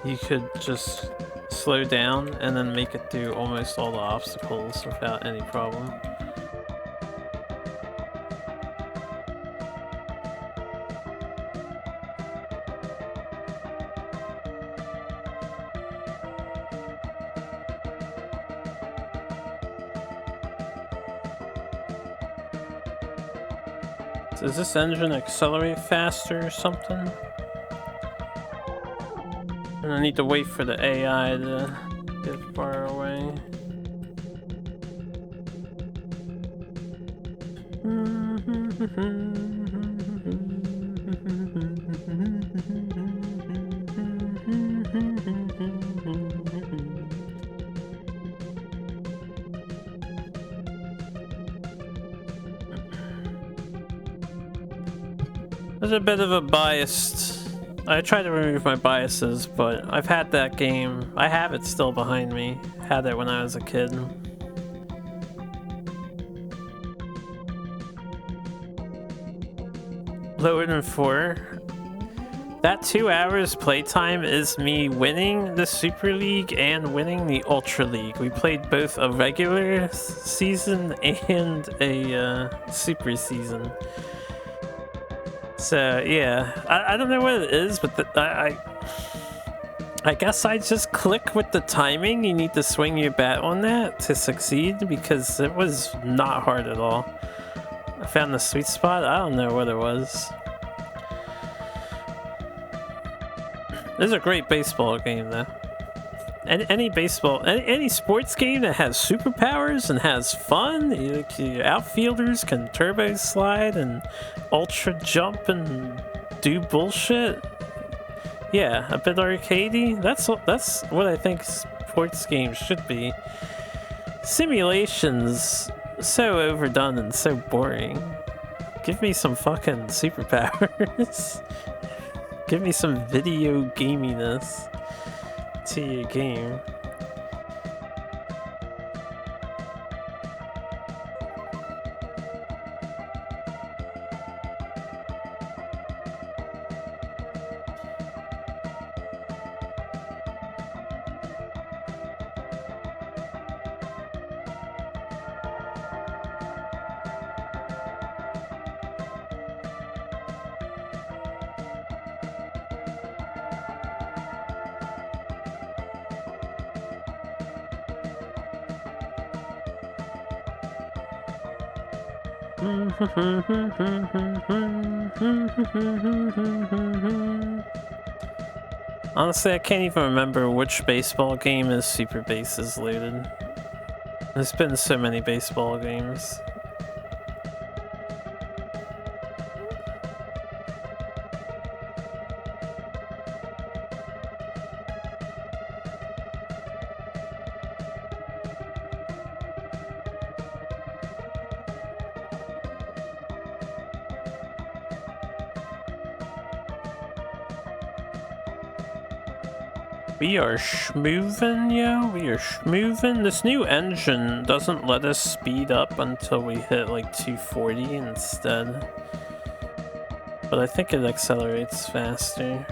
you could just slow down and then make it through almost all the obstacles without any problem. Does this engine accelerate faster or something? And I need to wait for the AI to get far away. There's a bit of a biased... I try to remove my biases, but I've had that game. I have it still behind me. Had it when I was a kid. Lower than 4. That 2 hours playtime is me winning the Super League and winning the Ultra League. We played both a regular season and a super season. So yeah, I don't know what it is, but I guess I just click with the timing. You need to swing your bat on that to succeed, because it was not hard at all. I found the sweet spot. I don't know what it was. This is a great baseball game, though. Any baseball, any sports game that has superpowers and has fun, your outfielders can turbo slide and ultra jump and do bullshit. Yeah, a bit arcadey. That's what I think sports games should be. Simulations, so overdone and so boring. Give me some fucking superpowers. Give me some video gaminess to your game. Honestly, I can't even remember which baseball game is Super Bases Loaded. There's been so many baseball games. We are schmoovin', yo. We are schmoovin'. This new engine doesn't let us speed up until we hit like 240 instead. But I think it accelerates faster.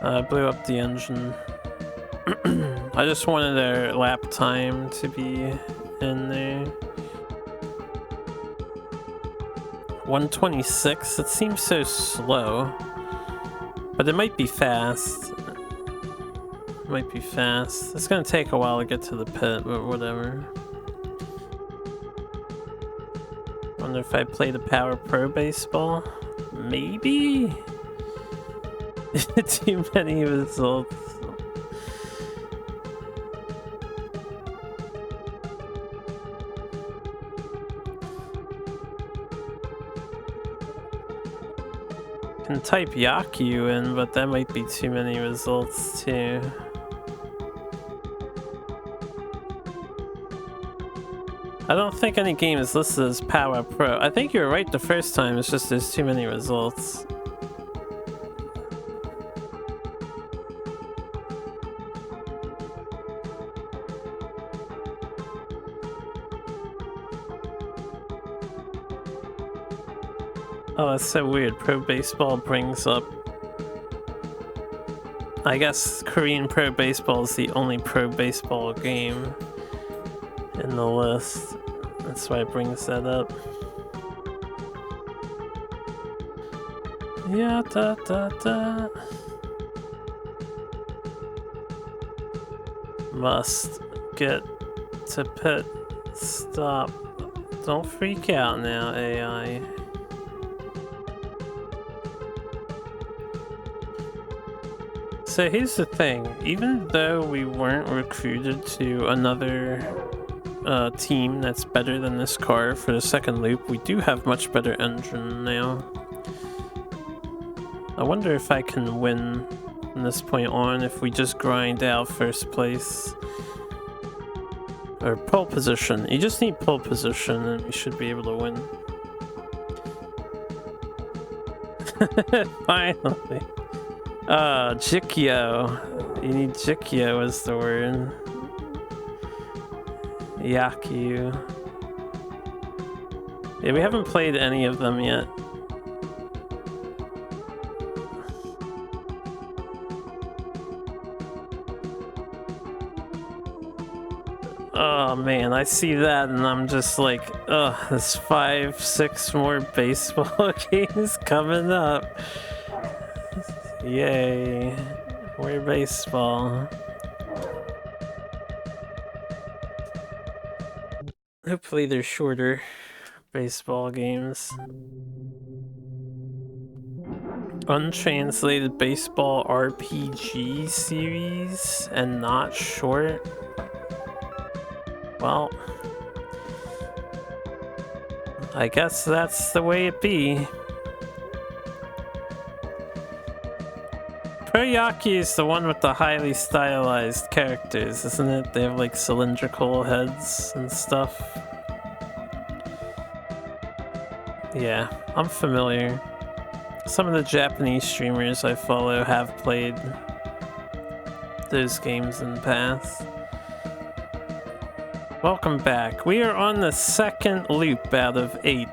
I blew up the engine. I just wanted our lap time to be in there. 126, it seems so slow, but it might be fast. It might be fast. It's gonna take a while to get to the pit, but whatever. Wonder if I play the Power Pro Baseball? Maybe? Too many results. Can type Yaku in, but that might be too many results too. I don't think any game is listed as Power Pro. I think you were right the first time, it's just there's too many results. Oh, that's so weird. Pro Baseball brings up... I guess Korean Pro Baseball is the only Pro Baseball game in the list. That's why it brings that up. Yeah, da da da. Must get to pit. Stop. Don't freak out now, AI. So here's the thing, even though we weren't recruited to another team that's better than this car for the second loop, we do have much better engine now. I wonder if I can win from this point on if we just grind out first place. Or pole position. You just need pole position and we should be able to win. Finally. Jikyo. You need Jikyo as the word. Yakyu. Yeah, we haven't played any of them yet. Oh man, I see that and I'm just like, ugh, there's 5, 6 more baseball games coming up. Yay. More baseball. Hopefully they're shorter baseball games. Untranslated baseball RPG series and not short. Well, I guess that's the way it be. Proyaki is the one with the highly stylized characters, isn't it? They have like cylindrical heads and stuff. Yeah, I'm familiar. Some of the Japanese streamers I follow have played those games in the past. Welcome back. We are on the second loop out of 8.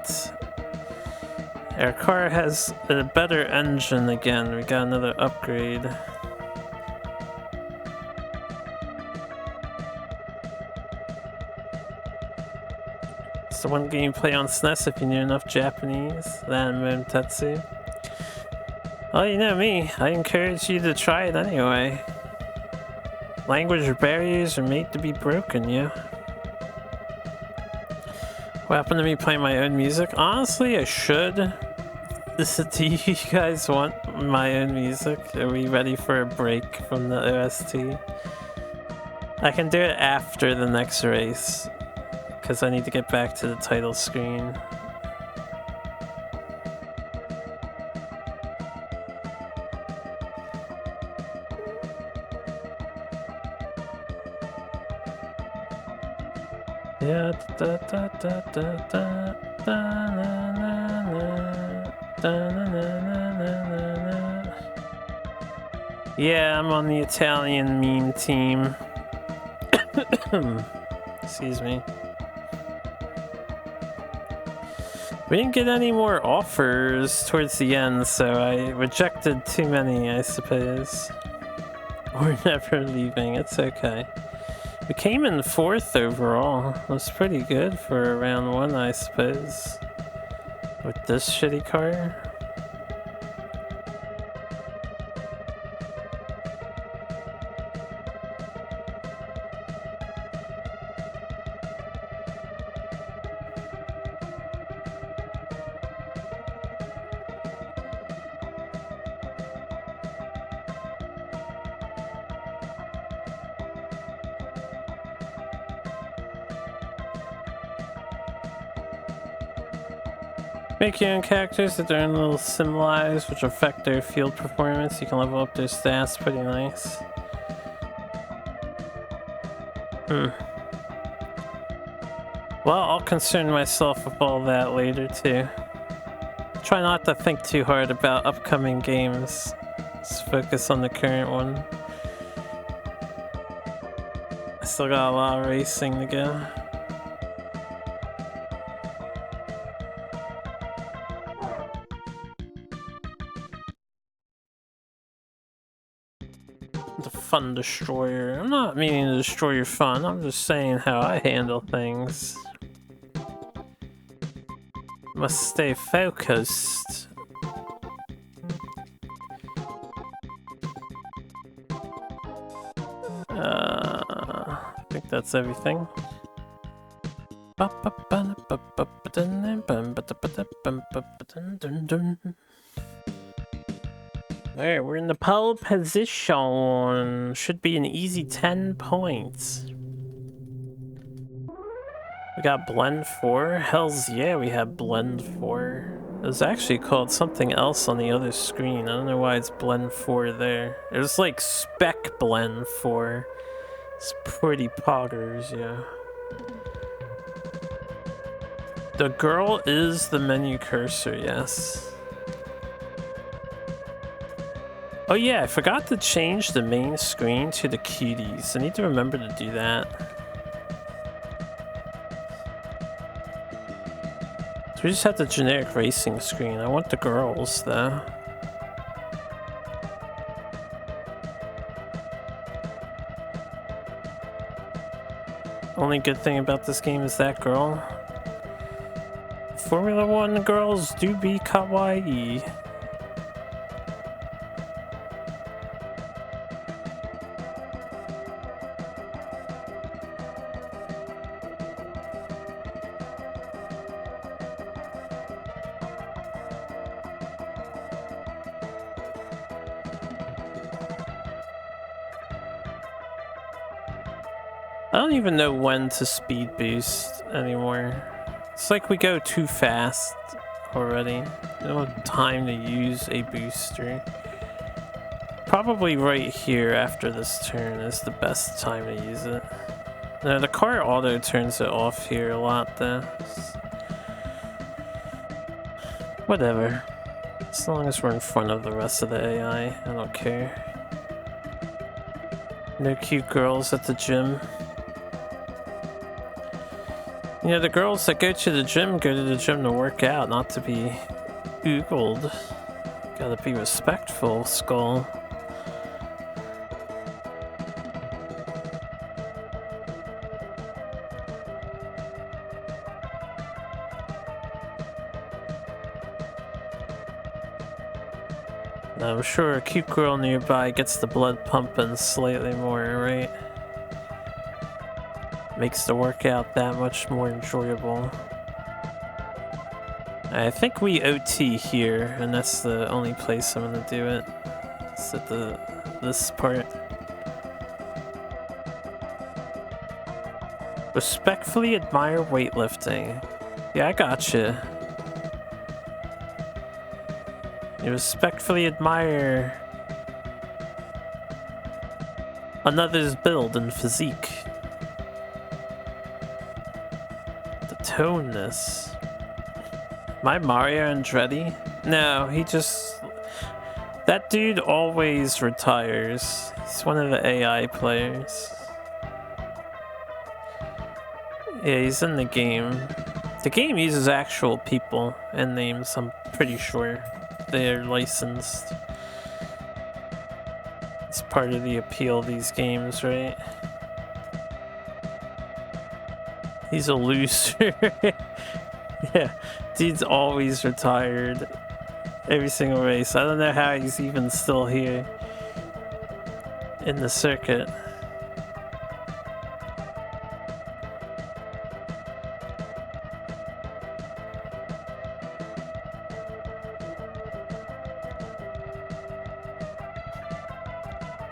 Our car has a better engine again. We got another upgrade. It's the one game you play on SNES if you knew enough Japanese. That and Tetsu. Well, you know me. I encourage you to try it anyway. Language barriers are made to be broken, yeah. What happened to me playing my own music? Honestly, I should. Do you guys want my own music? Are we ready for a break from the OST? I can do it after the next race, because I need to get back to the title screen. Yeah, da da da da da da na na na da na na na na na. Yeah, I'm on the Italian meme team. Excuse me. We didn't get any more offers towards the end, so I rejected too many, I suppose. We're never leaving, it's okay. We came in 4th overall. That's pretty good for round 1, I suppose. With this shitty car. Make your own characters with their own little sim lives, which affect their field performance. You can level up their stats, pretty nice. Well, I'll concern myself with all that later too. Try not to think too hard about upcoming games. Just focus on the current one. I still got a lot of racing to go. The fun destroyer. I'm not meaning to destroy your fun, I'm just saying how I handle things. Must stay focused. I think that's everything. Alright, we're in the pole position. Should be an easy 10 points. We got Blend 4. Hells yeah, we have Blend 4. It was actually called something else on the other screen. I don't know why it's Blend 4 there. It was like Spec Blend 4. It's pretty poggers, yeah. The girl is the menu cursor, yes. Oh yeah, I forgot to change the main screen to the cuties. I need to remember to do that. So we just have the generic racing screen. I want the girls though. Only good thing about this game is that girl. Formula One girls do be kawaii. I don't even know when to speed boost anymore. It's like we go too fast already. I don't have time to use a booster. Probably right here after this turn is the best time to use it. No, the car auto turns it off here a lot though. Whatever. As long as we're in front of the rest of the AI, I don't care. No cute girls at the gym. You know, the girls that go to the gym to work out, not to be oogled. Gotta be respectful, Skull. I'm sure a cute girl nearby gets the blood pumping slightly more, right? Makes the workout that much more enjoyable. I think we OT here, and that's the only place I'm gonna do it. It's at this part. Respectfully admire weightlifting. Yeah, I gotcha. You respectfully admire another's build and physique. Toneness. My Mario Andretti? No, he just... That dude always retires. He's one of the AI players. Yeah, he's in the game. The game uses actual people and names, I'm pretty sure. They're licensed. It's part of the appeal of these games, right? He's a loser. Yeah, dude's always retired. Every single race. I don't know how he's even still here in the circuit.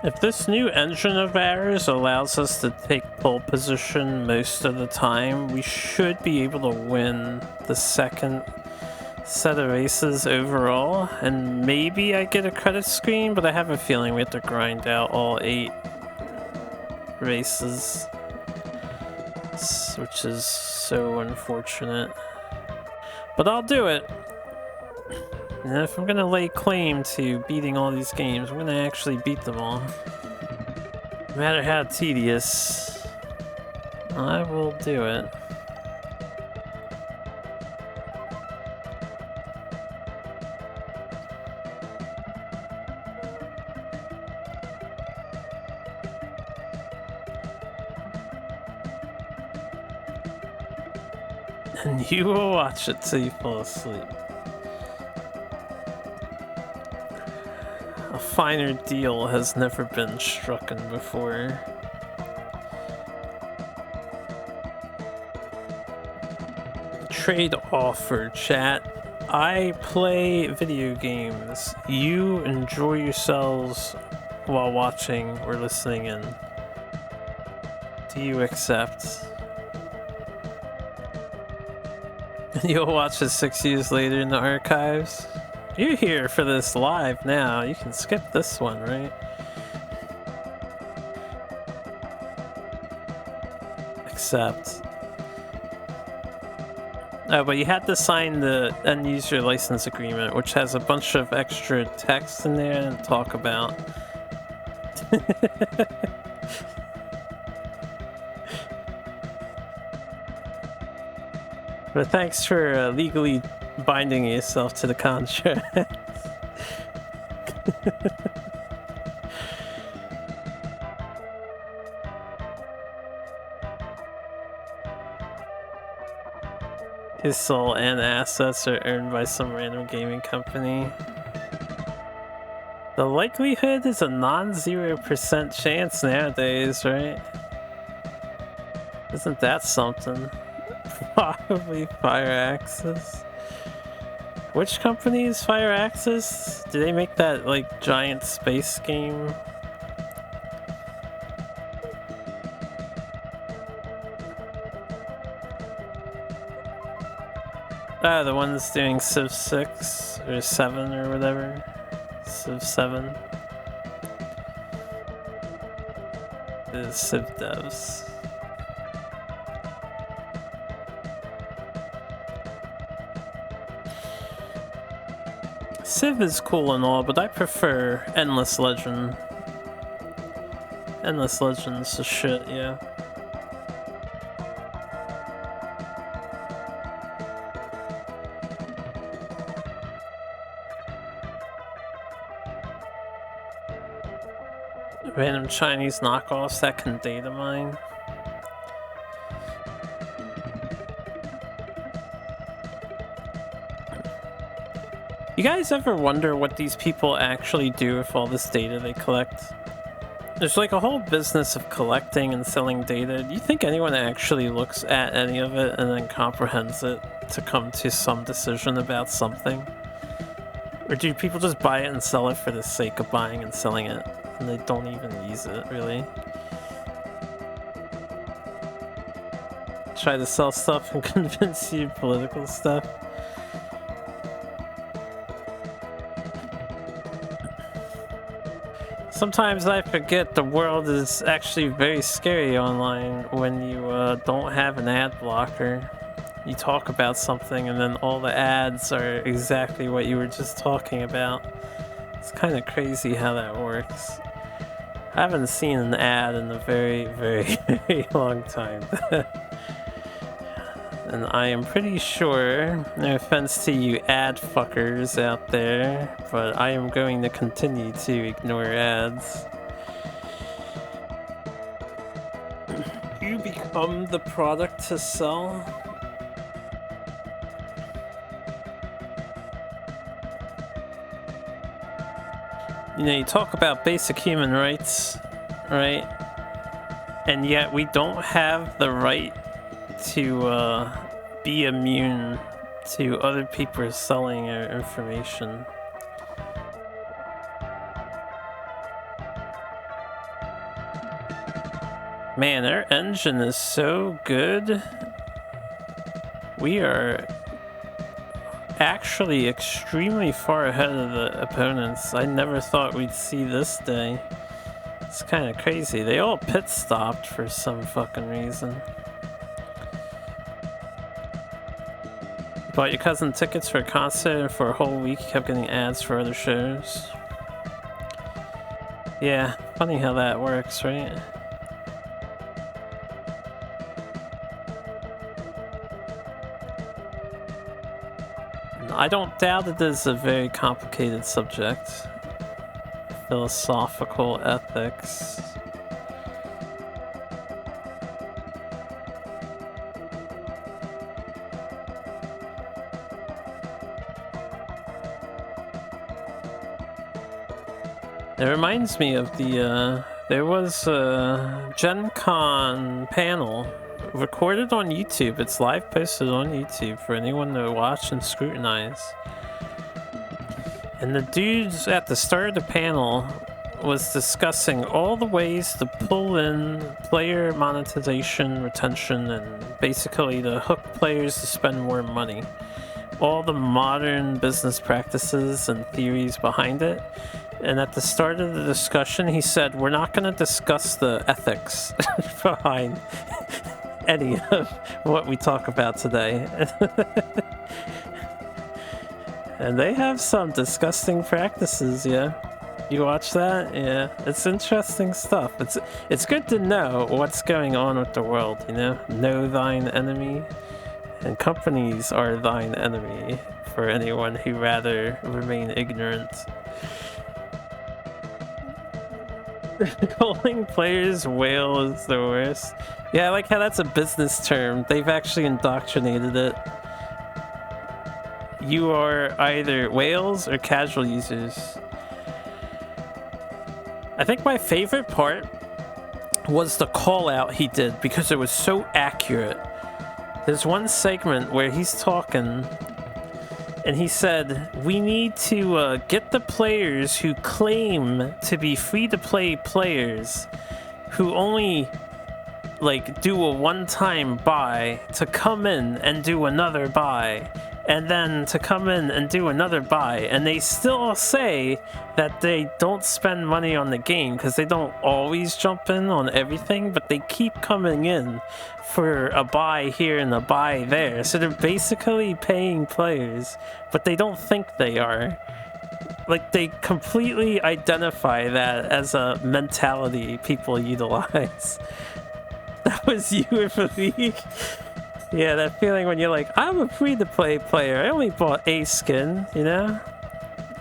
If this new engine of ours allows us to take pole position most of the time, we should be able to win the second set of races overall, and maybe I get a credit screen, but I have a feeling we have to grind out all 8 races, which is so unfortunate. But I'll do it. And if I'm gonna lay claim to beating all these games, I'm gonna actually beat them all. No matter how tedious, I will do it. And you will watch it till you fall asleep. A finer deal has never been struck before. Trade offer, chat. I play video games. You enjoy yourselves while watching or listening in. Do you accept? You'll watch it 6 years later in the archives? You're here for this live now. You can skip this one, right? Accept. But you had to sign the end user license agreement, which has a bunch of extra text in there to talk about. But thanks for legally binding yourself to the contract. His soul and assets are earned by some random gaming company. The likelihood is a non-0% chance nowadays, right? Isn't that something? Probably Firaxis. Which company is Firaxis? Do they make that, like, giant space game? Ah, the one's doing Civ 6 or 7 or whatever. Civ 7. The Civ devs. Civ is cool and all, but I prefer Endless Legend. Endless Legend's the shit, yeah. Random Chinese knockoffs that can data mine. You guys ever wonder what these people actually do with all this data they collect? There's like a whole business of collecting and selling data. Do you think anyone actually looks at any of it and then comprehends it to come to some decision about something? Or do people just buy it and sell it for the sake of buying and selling it? And they don't even use it, really. Try to sell stuff and convince you political stuff. Sometimes I forget the world is actually very scary online when you don't have an ad blocker. You talk about something and then all the ads are exactly what you were just talking about. It's kind of crazy how that works. I haven't seen an ad in a very, very, very long time. And I am pretty sure, no offense to you ad fuckers out there, but I am going to continue to ignore ads. You become the product to sell? You know, you talk about basic human rights, right? And yet we don't have the right to be immune to other people selling our information. Man, our engine is so good. We are actually extremely far ahead of the opponents. I never thought we'd see this day. It's kind of crazy. They all pit stopped for some fucking reason. Bought your cousin tickets for a concert and for a whole week kept getting ads for other shows. Yeah, funny how that works, right? I don't doubt it is a very complicated subject. Philosophical ethics. It reminds me of the, there was a Gen Con panel recorded on YouTube. It's live posted on YouTube for anyone to watch and scrutinize. And the dudes at the start of the panel was discussing all the ways to pull in player monetization, retention, and basically to hook players to spend more money. All the modern business practices and theories behind it. And at the start of the discussion, he said, we're not going to discuss the ethics behind any of what we talk about today. And they have some disgusting practices, yeah. You watch that? Yeah, it's interesting stuff. It's good to know what's going on with the world, you know? Know thine enemy, and companies are thine enemy for anyone who rather remain ignorant. Calling players whale is the worst. Yeah, I like how that's a business term. They've actually indoctrinated it. You are either whales or casual users. I think my favorite part was the call out he did because it was so accurate. There's one segment where he's talking and he said, we need to get the players who claim to be free-to-play players who only like do a one-time buy to come in and do another buy, and then to come in and do another buy, and they still say that they don't spend money on the game because they don't always jump in on everything, but they keep coming in for a buy here and a buy there. So they're basically paying players, but they don't think they are. Like, they completely identify that as a mentality people utilize. That was you with the League. Yeah, that feeling when you're like, I'm a free-to-play player. I only bought a skin, you know?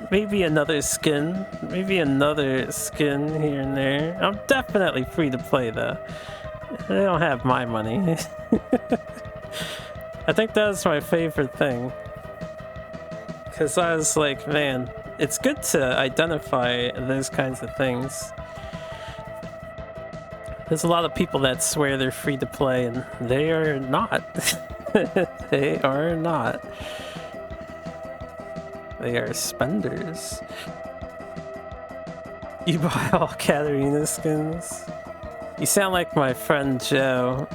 Maybe another skin. Maybe another skin here and there. I'm definitely free-to-play, though. They don't have my money. I think that's my favorite thing. Because I was like, man, it's good to identify those kinds of things. There's a lot of people that swear they're free to play, and they are not. They are not. They are spenders. You buy all Katarina skins? You sound like my friend Joe.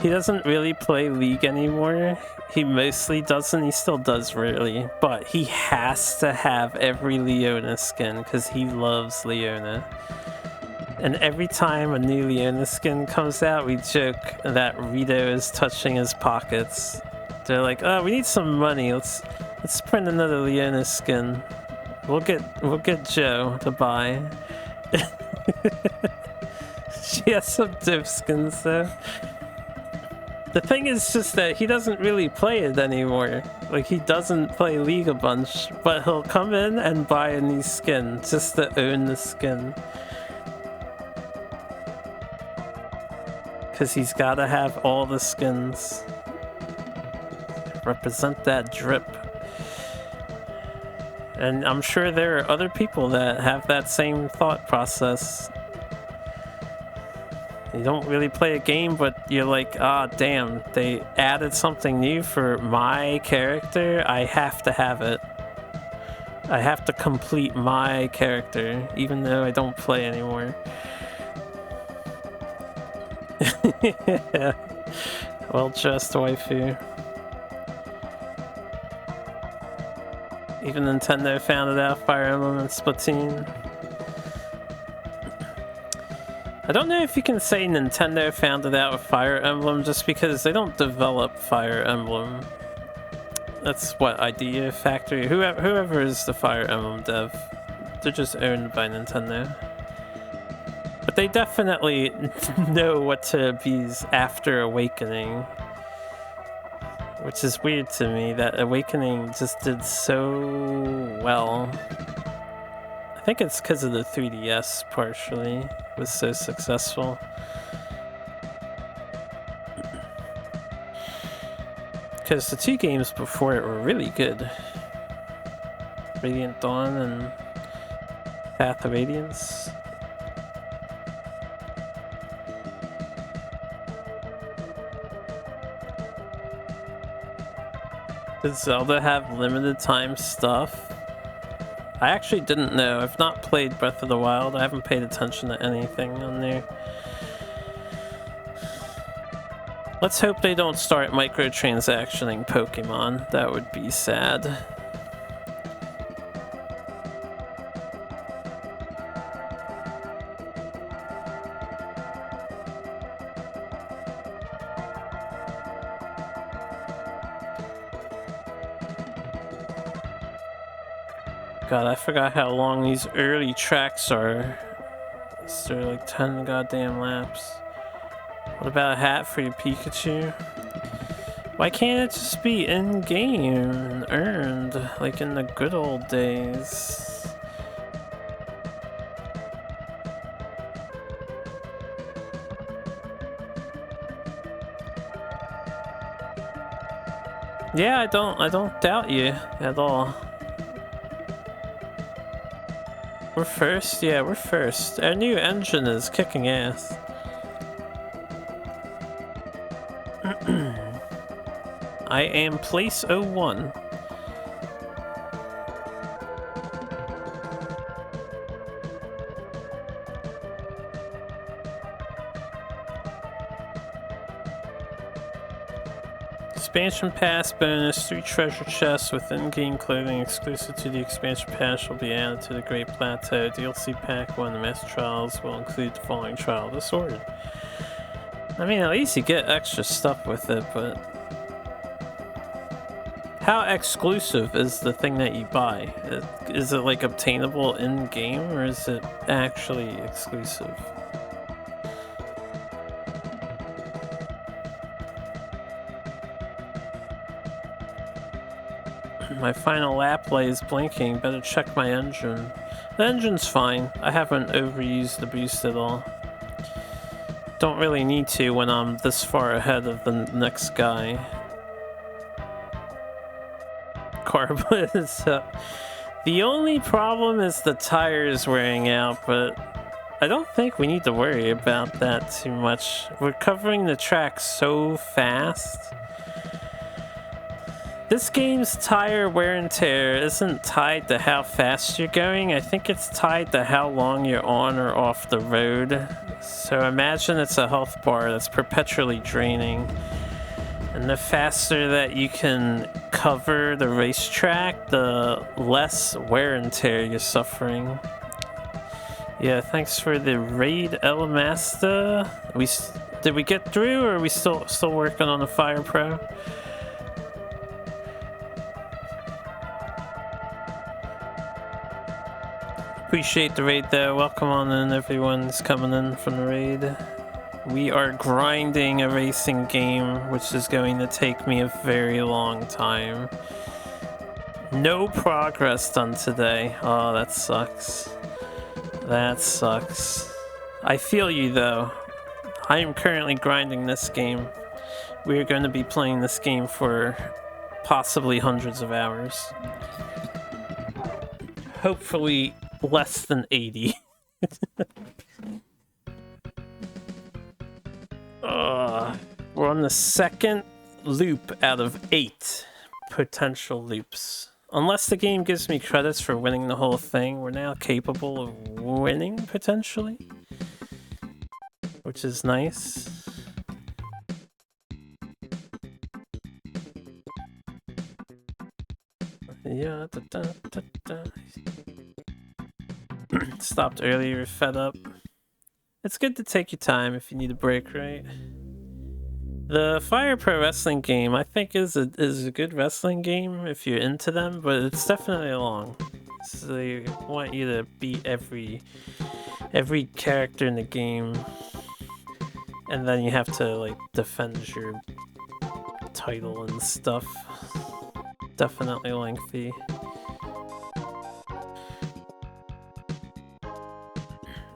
He doesn't really play League anymore. He mostly doesn't. He still does rarely. But he has to have every Leona skin because he loves Leona. And every time a new Leona skin comes out, we joke that Rito is touching his pockets. They're like, "Oh, we need some money. Let's print another Leona skin. We'll get Joe to buy." She has some dope skins though. The thing is just that he doesn't really play it anymore. Like, he doesn't play League a bunch, but he'll come in and buy a new skin just to own the skin. Because he's got to have all the skins. Represent that drip. And I'm sure there are other people that have that same thought process. You don't really play a game, but you're like, ah, damn, they added something new for my character. I have to have it. I have to complete my character, even though I don't play anymore. Yeah. Well-dressed waifu. Even Nintendo found it out, Fire Emblem and Splatoon. I don't know if you can say Nintendo found it out with Fire Emblem just because they don't develop Fire Emblem. That's what, Idea Factory? Whoever is the Fire Emblem dev. They're just owned by Nintendo. But they definitely know what to abuse after Awakening. Which is weird to me, that Awakening just did so well. I think it's because of the 3DS, partially. It was so successful. Because the two games before it were really good. Radiant Dawn and Path of Radiance. Does Zelda have limited time stuff? I actually didn't know. I've not played Breath of the Wild. I haven't paid attention to anything on there. Let's hope they don't start microtransactioning Pokemon. That would be sad. God, I forgot how long these early tracks are. They're like 10 goddamn laps. What about a hat for your Pikachu? Why can't it just be in-game and earned, like in the good old days? Yeah, I don't doubt you at all. We're first? Yeah, we're first. Our new engine is kicking ass. I am place 01. Expansion Pass bonus, 3 treasure chests with in-game clothing exclusive to the expansion pass will be added to the Great Plateau. DLC Pack 1, the Master Trials will include the following trial of the sword. I mean, at least you get extra stuff with it, but... how exclusive is the thing that you buy? Is it like obtainable in-game, or is it actually exclusive? My final lap lay is blinking, better check my engine. The engine's fine, I haven't overused the boost at all. Don't really need to when I'm this far ahead of the next guy. Carb is up. The only problem is the tires wearing out, but I don't think we need to worry about that too much. We're covering the track so fast. This game's tire wear and tear isn't tied to how fast you're going. I think it's tied to how long you're on or off the road. So imagine it's a health bar that's perpetually draining. And the faster that you can cover the racetrack, the less wear and tear you're suffering. Yeah, thanks for the raid, El Master. Did we get through, or are we still working on the Fire Pro? Appreciate the raid though. Welcome on in, everyone's coming in from the raid. We are grinding a racing game, which is going to take me a very long time. No progress done today. Oh, that sucks. That sucks. I feel you though. I am currently grinding this game. We are going to be playing this game for possibly hundreds of hours. Hopefully less than 80. We're on the second loop out of 8 potential loops. Unless the game gives me credits for winning the whole thing, we're now capable of winning, potentially. Which is nice. Yeah, stopped earlier, fed up. It's good to take your time if you need a break, right? The Fire Pro Wrestling game, I think, is a good wrestling game if you're into them, but it's definitely long. So they want you to beat every character in the game, and then you have to like defend your title and stuff. Definitely lengthy.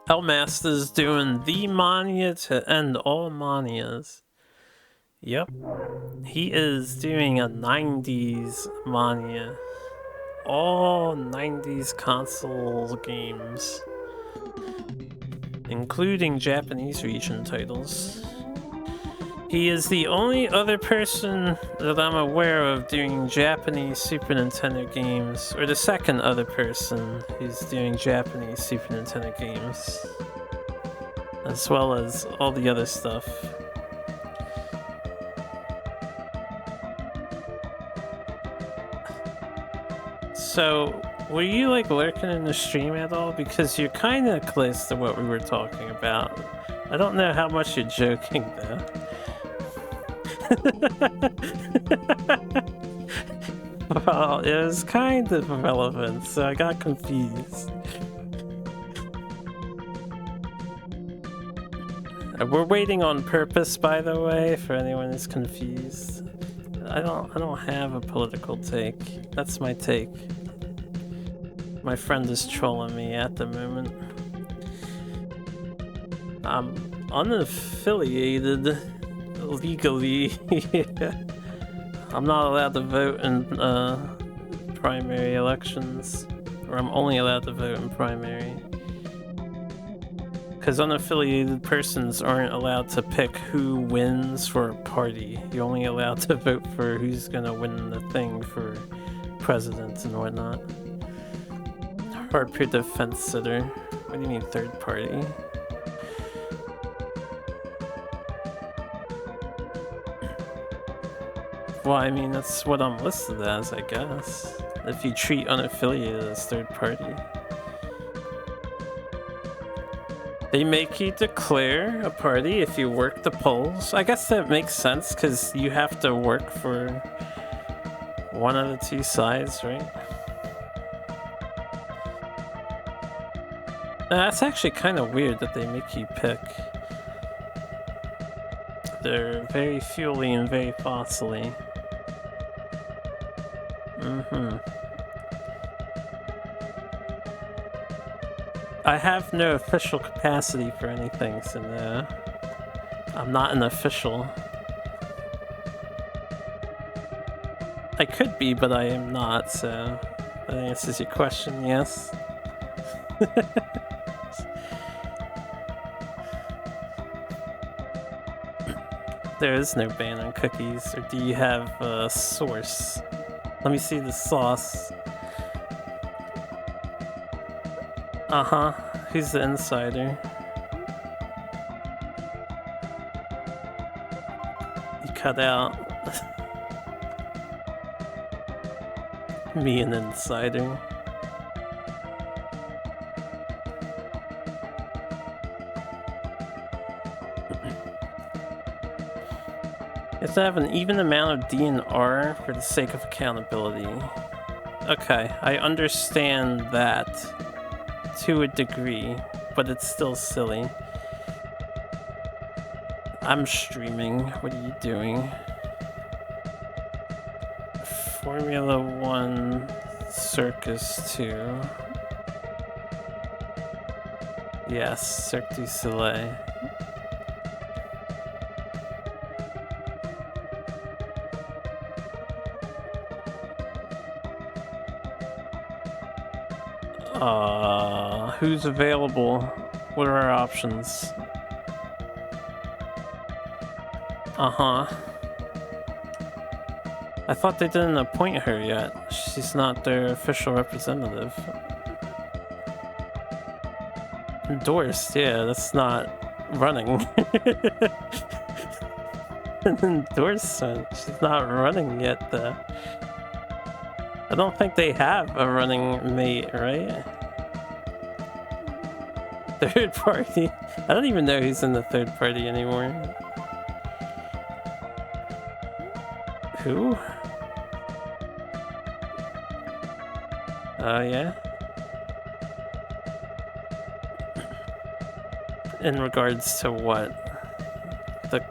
El Master's doing the mania to end all manias. Yep. He is doing a 90s mania. All 90s console games. Including Japanese region titles. He is the only other person that I'm aware of doing Japanese Super Nintendo games, or the second other person who's doing Japanese Super Nintendo games, as well as all the other stuff. So, were you like lurking in the stream at all? Because you're kind of close to what we were talking about. I don't know how much you're joking though. Well, it was kind of irrelevant, so I got confused. We're waiting on purpose, by the way, for anyone who's confused. I don't have a political take. That's my take. My friend is trolling me at the moment. I'm unaffiliated legally. I'm not allowed to vote in primary elections, or I'm only allowed to vote in primary. Because unaffiliated persons aren't allowed to pick who wins for a party. You're only allowed to vote for who's gonna win the thing for president and whatnot. Hard peer defense sitter. What do you mean third party? Well, I mean, that's what I'm listed as, I guess. If you treat unaffiliated as third party. They make you declare a party if you work the polls. I guess that makes sense, because you have to work for one of the two sides, right? That's actually kind of weird that they make you pick. They're very fuely and very fossily. I have no official capacity for anything, so no. I'm not an official. I could be, but I am not, so that answers your question, yes. There is no ban on cookies, or do you have a source? Let me see the sauce. Uh-huh. Who's the insider? You cut out. Me an insider. You have to have an even amount of DNR for the sake of accountability. Okay, I understand that to a degree, but it's still silly. I'm streaming. What are you doing? Formula 1 Circus 2. Yes, Cirque du Soleil. Who's available? What are our options? Uh-huh. I thought they didn't appoint her yet. She's not their official representative. Endorsed, yeah, that's not running. An endorsement. She's not running yet, though. I don't think they have a running mate, right? Third party? I don't even know who's in the third party anymore. Who? Oh, yeah? In regards to what? The...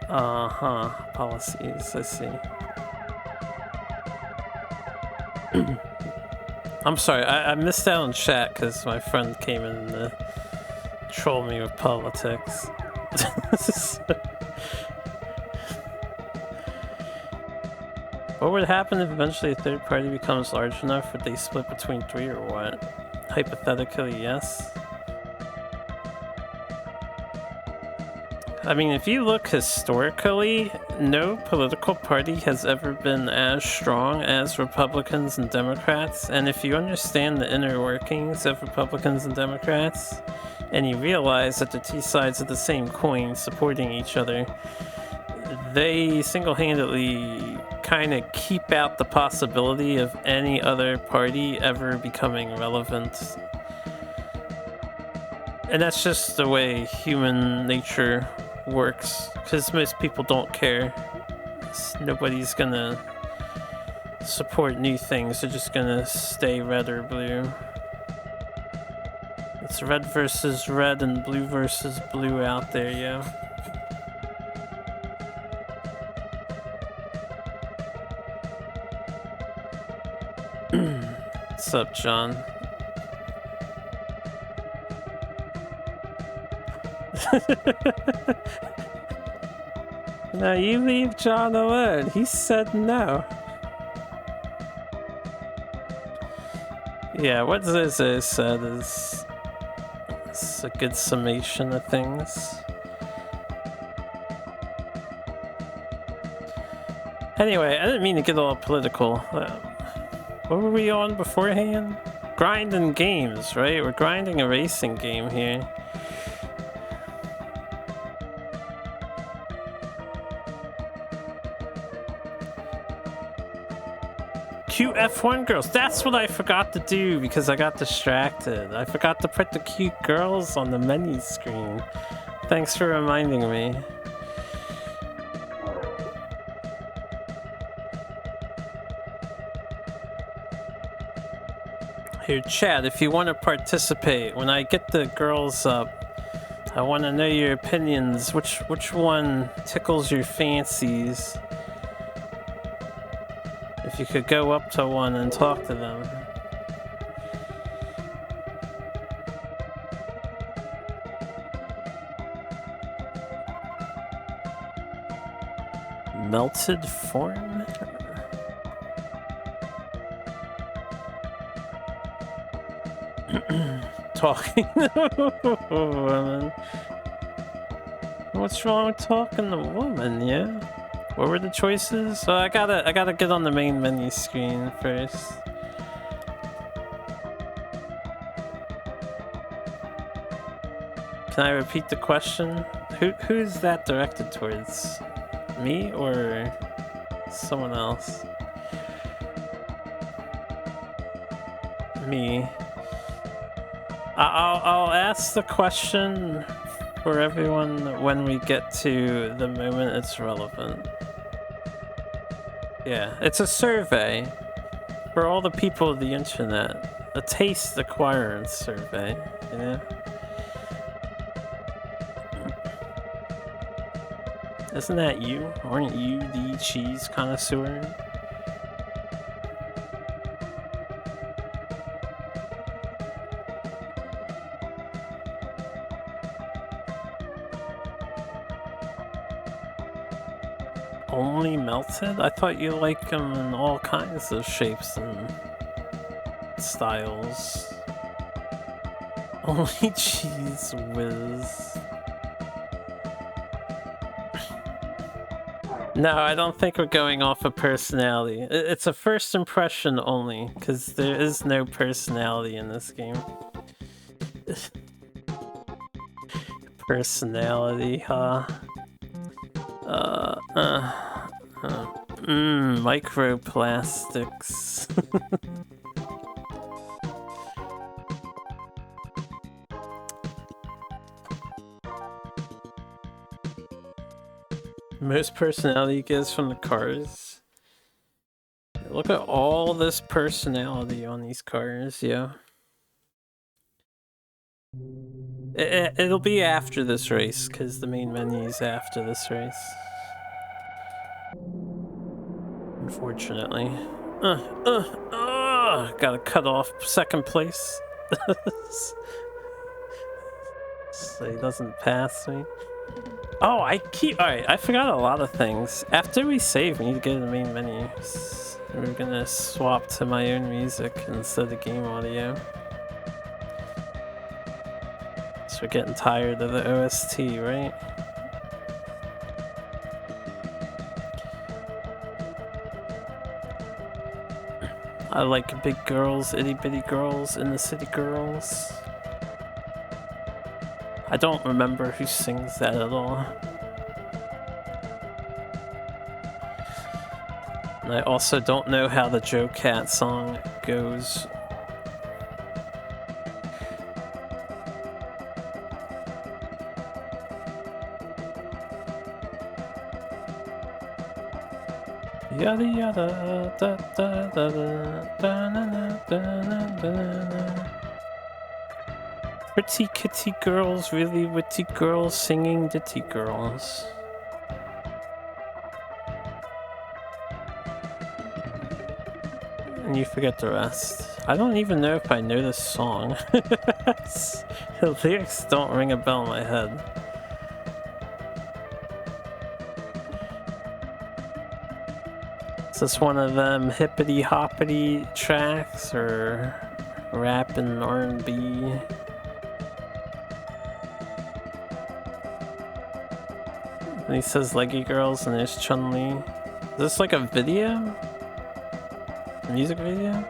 Uh-huh. Policies, I see. I'm sorry, I missed out on chat because my friend came in to troll me with politics. What would happen if eventually a third party becomes large enough? Would they split between three or what? Hypothetically, yes. I mean, if you look historically, no political party has ever been as strong as Republicans and Democrats. And if you understand the inner workings of Republicans and Democrats, and you realize that the two sides of the same coin supporting each other, they single-handedly kind of keep out the possibility of any other party ever becoming relevant. And that's just the way human nature works, because most people don't care. Nobody's gonna support new things. They're just gonna stay red or blue. It's red versus red and blue versus blue out there, yeah. What's up, John? No, you leave John alone. He said no. Yeah, what Zozo said is a good summation of things. Anyway, I didn't mean to get all political. What were we on beforehand? Grinding games, right? We're grinding a racing game here. Cute F1 girls. That's what I forgot to do because I got distracted. I forgot to put the cute girls on the menu screen. Thanks for reminding me. Here, chat, if you want to participate, when I get the girls up, I want to know your opinions. Which one tickles your fancies? If you could go up to one and talk to them. Melted form? Talking to a woman. What's wrong with talking to a woman, yeah? What were the choices? So I gotta get on the main menu screen first. Can I repeat the question? Who's that directed towards? Me or someone else? Me. I'll ask the question for everyone when we get to the moment it's relevant. Yeah, it's a survey for all the people of the internet. A taste acquirance survey, you know? Isn't that you? Aren't you the cheese connoisseur? Only melted? I thought you like them in all kinds of shapes and styles. Only cheese whiz. No, I don't think we're going off of personality. It's a first impression only, because there is no personality in this game. Personality, huh? Microplastics. Most personality gets from the cars. Look at all this personality on these cars, yeah. It'll be after this race, because the main menu is after this race. Unfortunately. Gotta cut off second place. So he doesn't pass me. Oh, alright, I forgot a lot of things. After we save, we need to go to the main menu. We're gonna swap to my own music instead of game audio. So we're getting tired of the OST, right? I like big girls, itty bitty girls, in the city girls. I don't remember who sings that at all. And I also don't know how the Joe Cat song goes. Yada yada da da da da da da da da. Pretty kitty girls, really witty girls, singing ditty girls. And you forget the rest. I don't even know if I know this song. The lyrics don't ring a bell in my head. Is this one of them hippity hoppity tracks or rap and R&B? And he says leggy girls and there's Chun-Li. Is this like a video? A music video?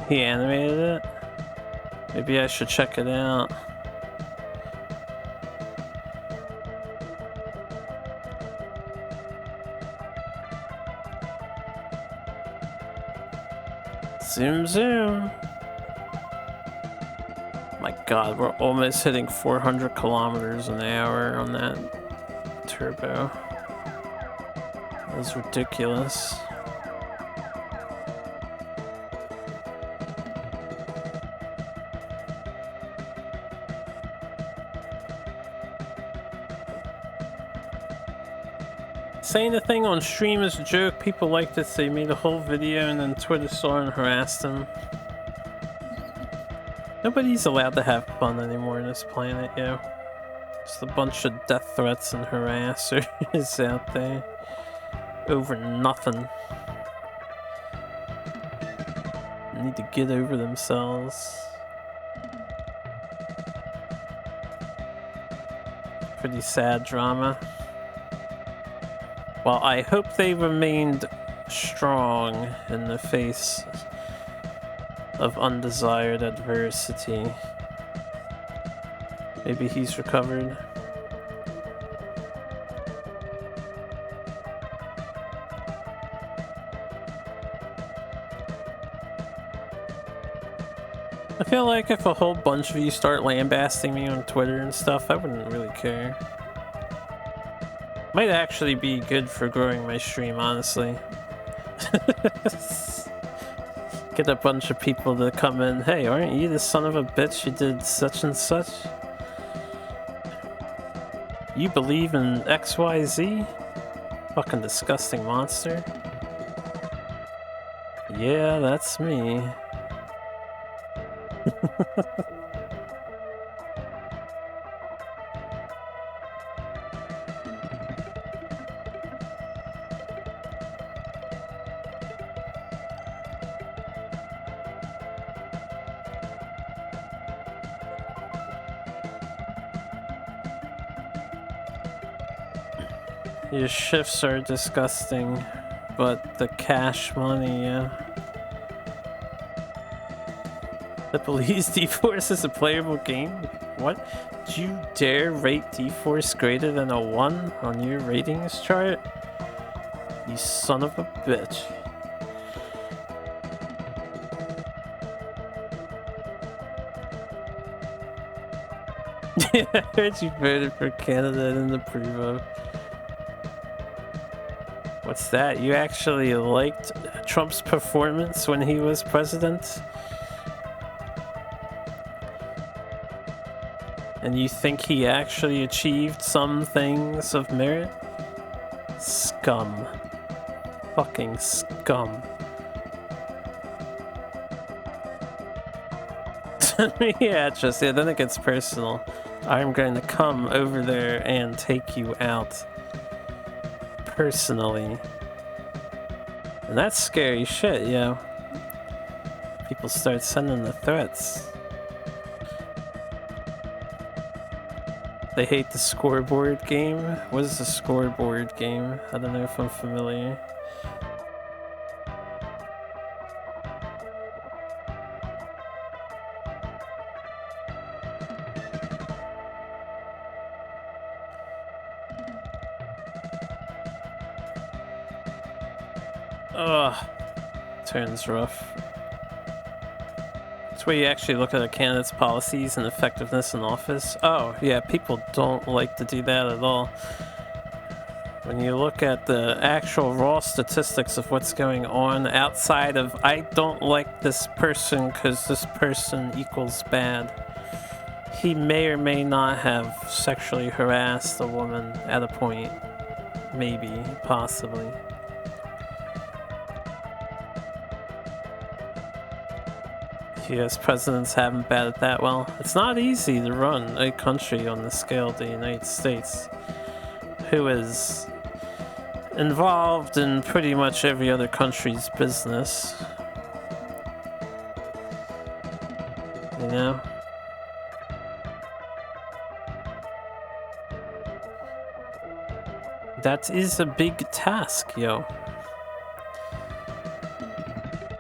He animated it? Maybe I should check it out. Zoom zoom. My god, we're almost hitting 400 kilometers an hour on that turbo. That was ridiculous. Saying the thing on stream is a joke. People liked it, so they made a whole video and then Twitter saw and harassed them. Nobody's allowed to have fun anymore on this planet, yo. Just a bunch of death threats and harassers out there over nothing. They need to get over themselves. Pretty sad drama. Well, I hope they remained strong in the face of undesired adversity. Maybe he's recovered. I feel like if a whole bunch of you start lambasting me on Twitter and stuff, I wouldn't really care. Might actually be good for growing my stream, honestly. Get a bunch of people to come in. Hey, aren't you the son of a bitch who did such and such? You believe in XYZ? Fucking disgusting monster. Yeah, that's me. Your shifts are disgusting, but the cash money, yeah. That believes D-Force is a playable game? What? Do you dare rate D-Force greater than a 1 on your ratings chart? You son of a bitch. Yeah, I heard you voted for Canada and didn't approve of. What's that? You actually liked Trump's performance when he was president? And you think he actually achieved some things of merit? Scum. Fucking scum. Yeah, just yeah, then it gets personal. I'm going to come over there and take you out. Personally. And that's scary shit, yo. People start sending the threats. They hate the scoreboard game. What is the scoreboard game? I don't know if I'm familiar. Ugh. Turns rough. where you actually look at a candidate's policies and effectiveness in office. Oh, yeah, people don't like to do that at all. When you look at the actual raw statistics of what's going on outside of, I don't like this person because this person equals bad. He may or may not have sexually harassed a woman at a point. Maybe, possibly. US presidents haven't batted that well. It's not easy to run a country on the scale of the United States, who is involved in pretty much every other country's business. You know? That is a big task, yo.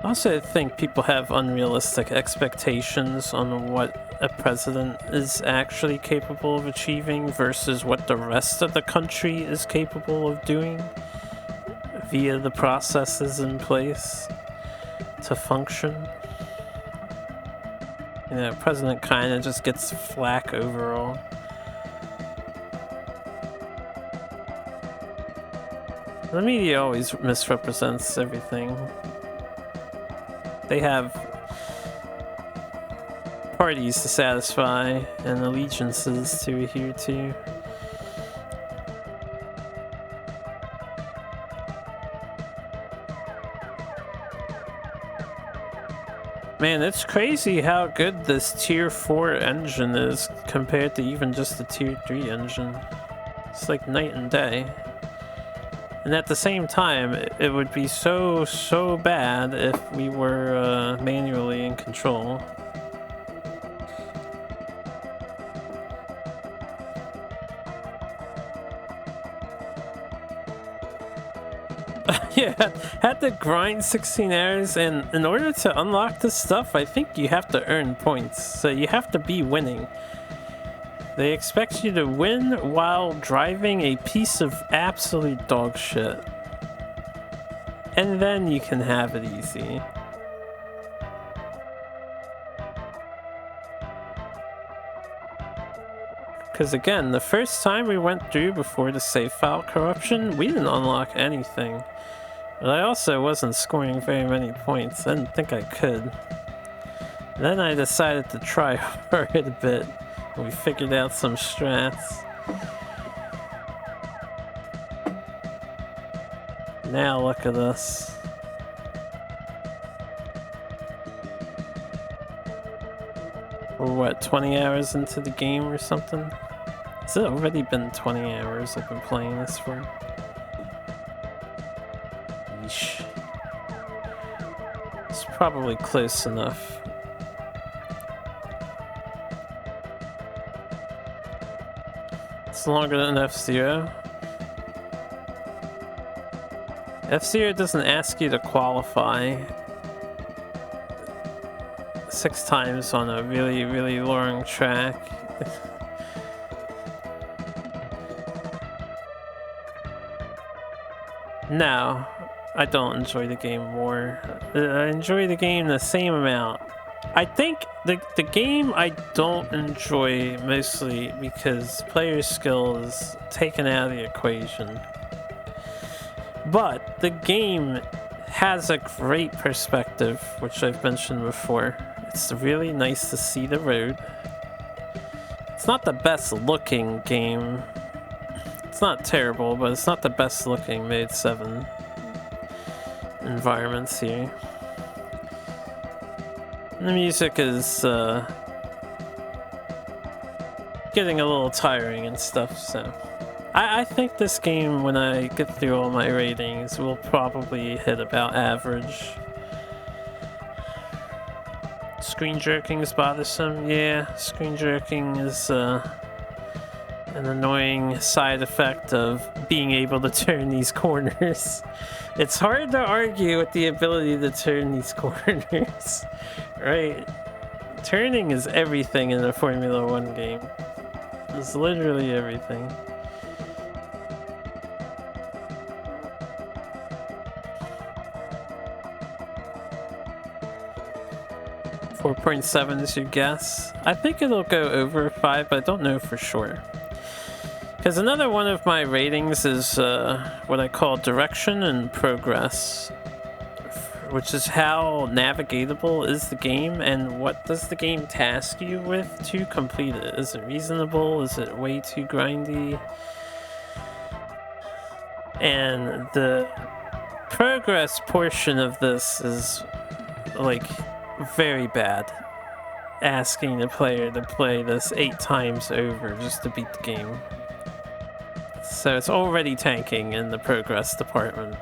I also think people have unrealistic expectations on what a president is actually capable of achieving versus what the rest of the country is capable of doing via the processes in place to function. You know, president kind of just gets flack overall. The media always misrepresents everything. They have parties to satisfy and allegiances to adhere to. Man, it's crazy how good this Tier 4 engine is compared to even just the Tier 3 engine. It's like night and day. And at the same time, it would be so bad if we were manually in control. Yeah, had to grind 16 hours, and in order to unlock this stuff, I think you have to earn points. So you have to be winning. They expect you to win while driving a piece of absolute dog shit. And then you can have it easy. Because again, the first time we went through before the save file corruption, we didn't unlock anything. But I also wasn't scoring very many points. I didn't think I could. Then I decided to try hard a bit. We figured out some strats. Now look at us. We're what, 20 hours into the game or something? Has it already been 20 hours I've been playing this for? Yeesh. It's probably close enough. It's longer than F-Zero. F-Zero doesn't ask you to qualify 6 times on a really long track. No, I don't enjoy the game more. I enjoy the game the same amount. I think the game I don't enjoy mostly because player skill is taken out of the equation. But the game has a great perspective, which I've mentioned before. It's really nice to see the road. It's not the best looking game. It's not terrible, but it's not the best looking Mode 7 environments here. The music is getting a little tiring and stuff, so I think this game, when I get through all my ratings, will probably hit about average. Screen jerking is bothersome. Yeah, screen jerking is an annoying side effect of being able to turn these corners. It's hard to argue with the ability to turn these corners. Right? Turning is everything in a Formula 1 game. It's literally everything. 4.7 is your guess. I think it'll go over 5, but I don't know for sure. Because another one of my ratings is what I call direction and progress, which is how navigatable is the game and what does the game task you with to complete it. Is it reasonable? Is it way too grindy? And the progress portion of this is like very bad. Asking the player to play this 8 times over just to beat the game. So it's already tanking in the progress department.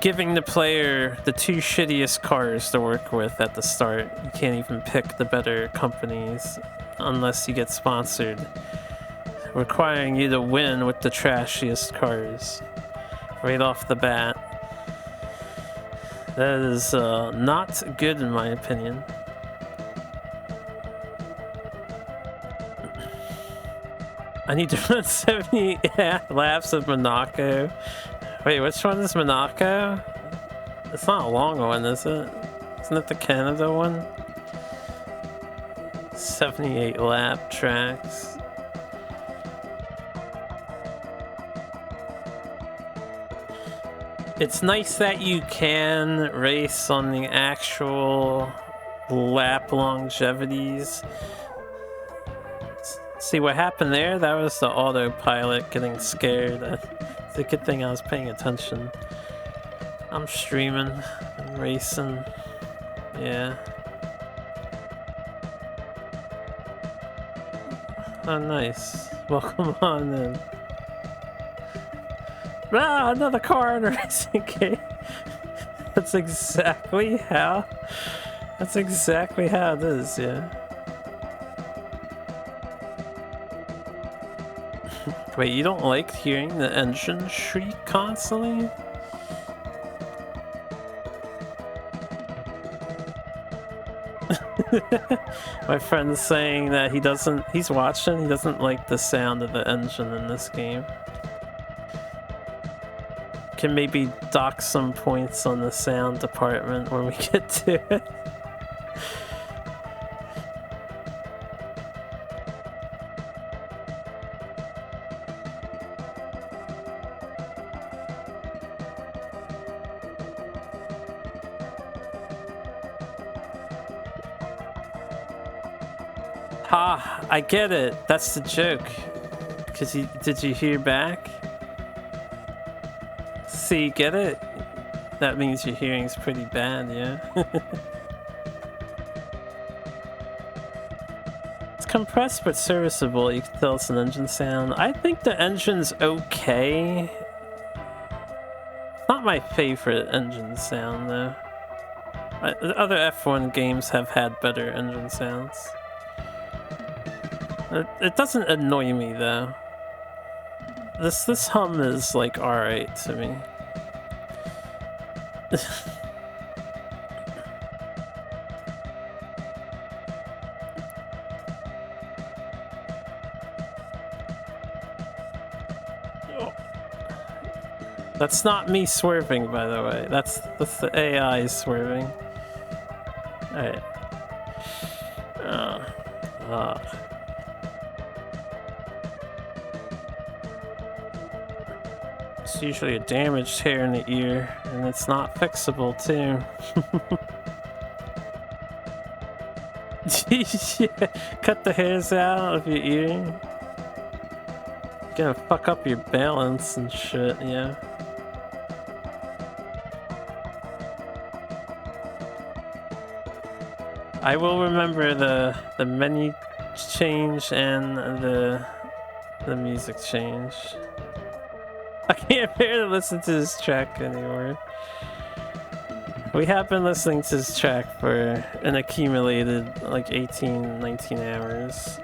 Giving the player the 2 shittiest cars to work with at the start. You can't even pick the better companies unless you get sponsored. Requiring you to win with the trashiest cars right off the bat. That is not good in my opinion. I need to run 70 laps of Monaco. Wait, which one is Monaco? It's not a long one, is it? Isn't it the Canada one? 78 lap tracks. It's nice that you can race on the actual lap longevities. See what happened there? That was the autopilot getting scared. It's a good thing I was paying attention. I'm streaming and racing. Yeah. Oh, nice. Welcome on in. Ah, another car in a racing game. That's exactly how it is, yeah. Wait, you don't like hearing the engine shriek constantly? My friend's saying that he's watching, he doesn't like the sound of the engine in this game. Can maybe dock some points on the sound department when we get to it. Ha! I get it. That's the joke. Because did you hear back? See, get it? That means your hearing's pretty bad, yeah? It's compressed but serviceable. You can tell it's an engine sound. I think the engine's okay. Not my favorite engine sound, though. Other F1 games have had better engine sounds. It doesn't annoy me, though. This hum is, like, alright to me. That's not me swerving, by the way. That's the AI swerving. Alright. It's usually a damaged hair in the ear, and it's not fixable, too. Yeah, cut the hairs out of your ear. Gonna fuck up your balance and shit, yeah. I will remember the menu change and the music change. I can't bear to listen to this track anymore. We have been listening to this track for an accumulated like 18, 19 hours.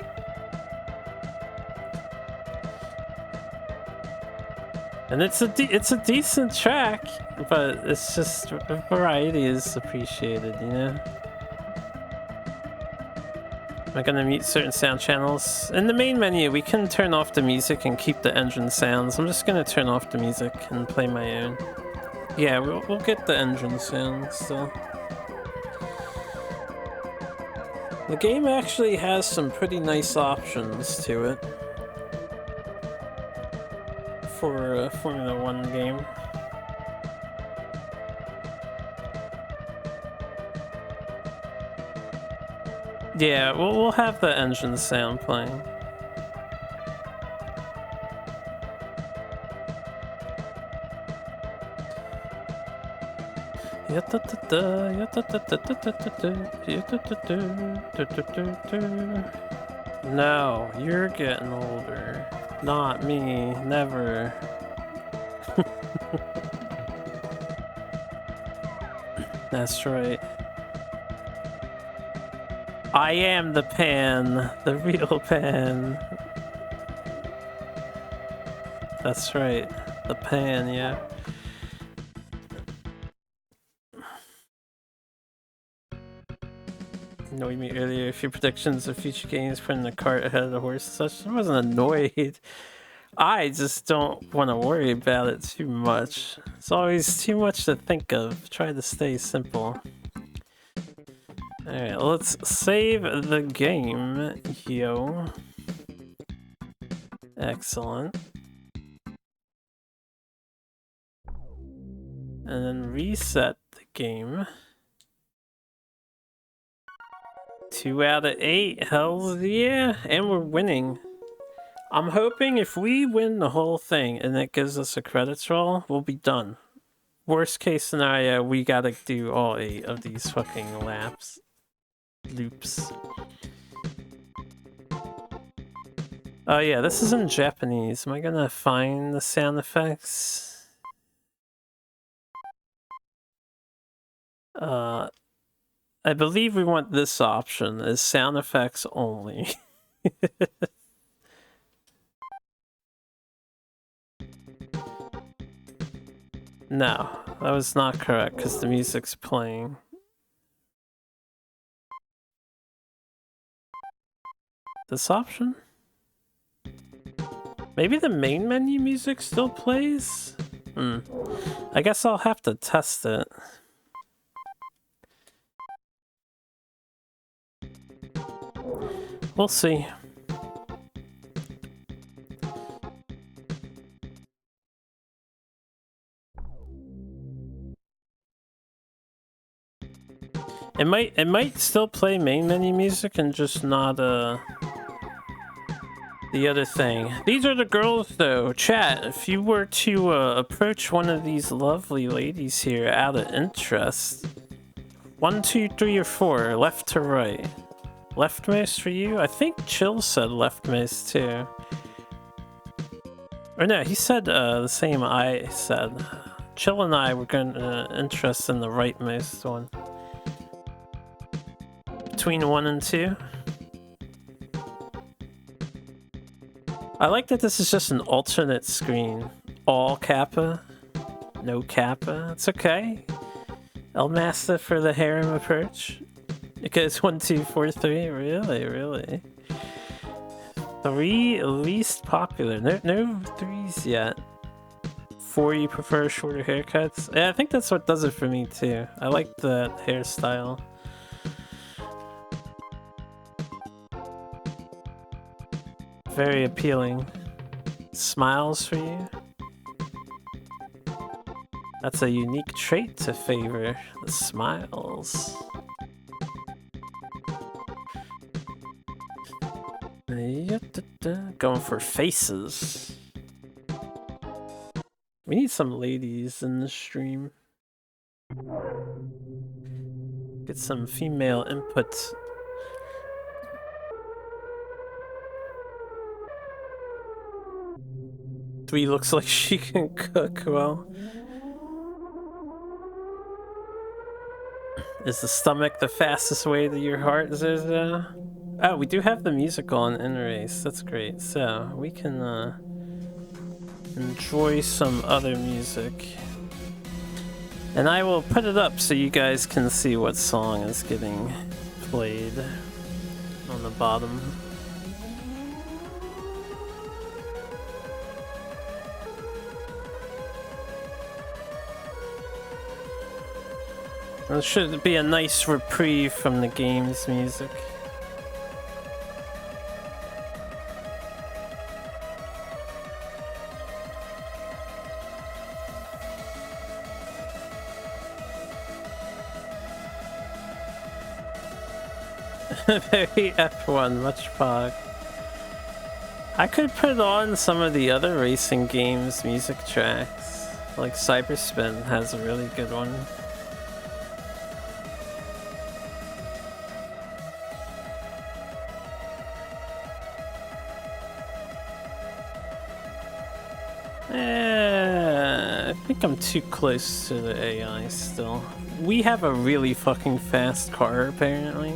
And it's a decent track, but it's just variety is appreciated, you know? I'm gonna mute certain sound channels. In the main menu, we can turn off the music and keep the engine sounds. I'm just gonna turn off the music and play my own. Yeah, we'll get the engine sounds still. The game actually has some pretty nice options to it for a Formula 1 game. Yeah, we'll have the engine sound playing. No, you're getting older. Not me, never. That's right. I am the Pan, the real Pan. That's right, the Pan, yeah. No, you mean earlier, if your predictions of future games putting the cart ahead of the horse and such, I wasn't annoyed. I just don't want to worry about it too much. It's always too much to think of. Try to stay simple. Alright, let's save the game, yo. Excellent. And then reset the game. 2 out of 8, hells yeah, and we're winning. I'm hoping if we win the whole thing and it gives us a credits roll, we'll be done. Worst case scenario, we gotta do all 8 of these fucking loops. Oh yeah, this is in Japanese. Am I gonna find the sound effects? I believe we want this option, is sound effects only. No, that was not correct because the music's playing. This option? Maybe the main menu music still plays? I guess I'll have to test it. We'll see. It might still play main menu music and just not the other thing. These are the girls though. Chat, if you were to approach one of these lovely ladies here out of interest. 1, 2, 3, or 4, left to right. Leftmost for you? I think Chill said leftmost too. Or no, he said the same I said. Chill and I were gonna interest in the rightmost one. Between 1 and 2. I like that this is just an alternate screen. All Kappa, no Kappa. It's okay. El Master for the harem approach. It goes 1, 2, 4, 3. Really? 3 least popular. No 3s yet. 4 you prefer shorter haircuts. Yeah, I think that's what does it for me too. I like the hairstyle. Very appealing. Smiles for you. That's a unique trait to favor. The smiles. Going for faces. We need some ladies in the stream. Get some female input. Three looks like she can cook well. Is the stomach the fastest way to your heart, Zizza? Oh, we do have the music on in race. That's great. So we can enjoy some other music. And I will put it up so you guys can see what song is getting played on the bottom. It should be a nice reprieve from the game's music. Very F1, much fog. I could put on some of the other racing games' music tracks. Like Cyberspin has a really good one. I think I'm too close to the AI still. We have a really fucking fast car, apparently.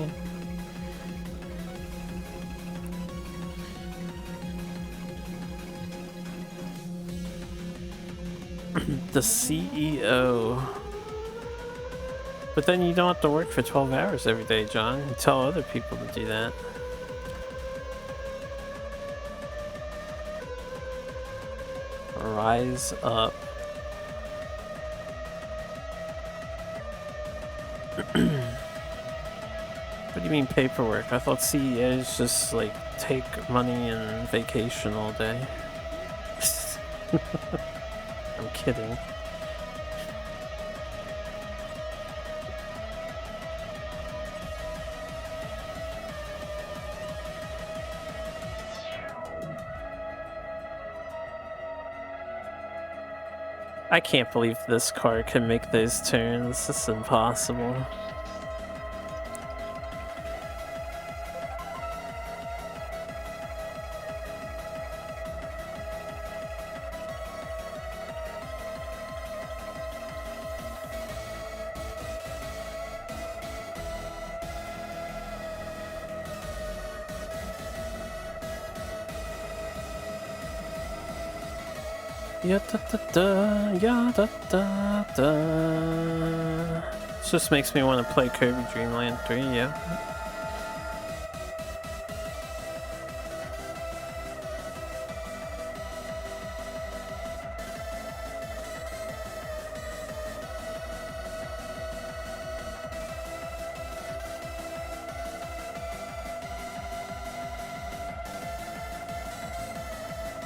The CEO. But then you don't have to work for 12 hours every day, John. You tell other people to do that. Rise up. What do you mean paperwork? I thought CEOs just like take money and vacation all day. I'm kidding. I can't believe this car can make those turns. This is impossible. Ya da da da, ya da da da. This just makes me want to play Kirby Dream Land 3, yeah.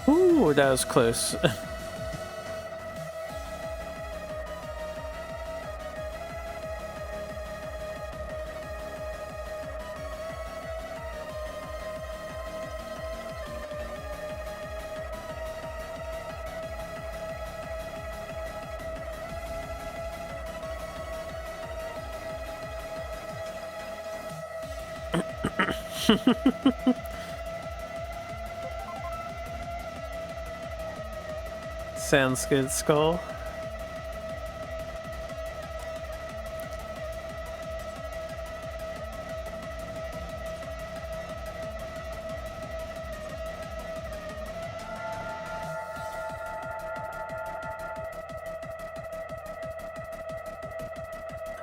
Ooh, that was close. Sounds good, Skull.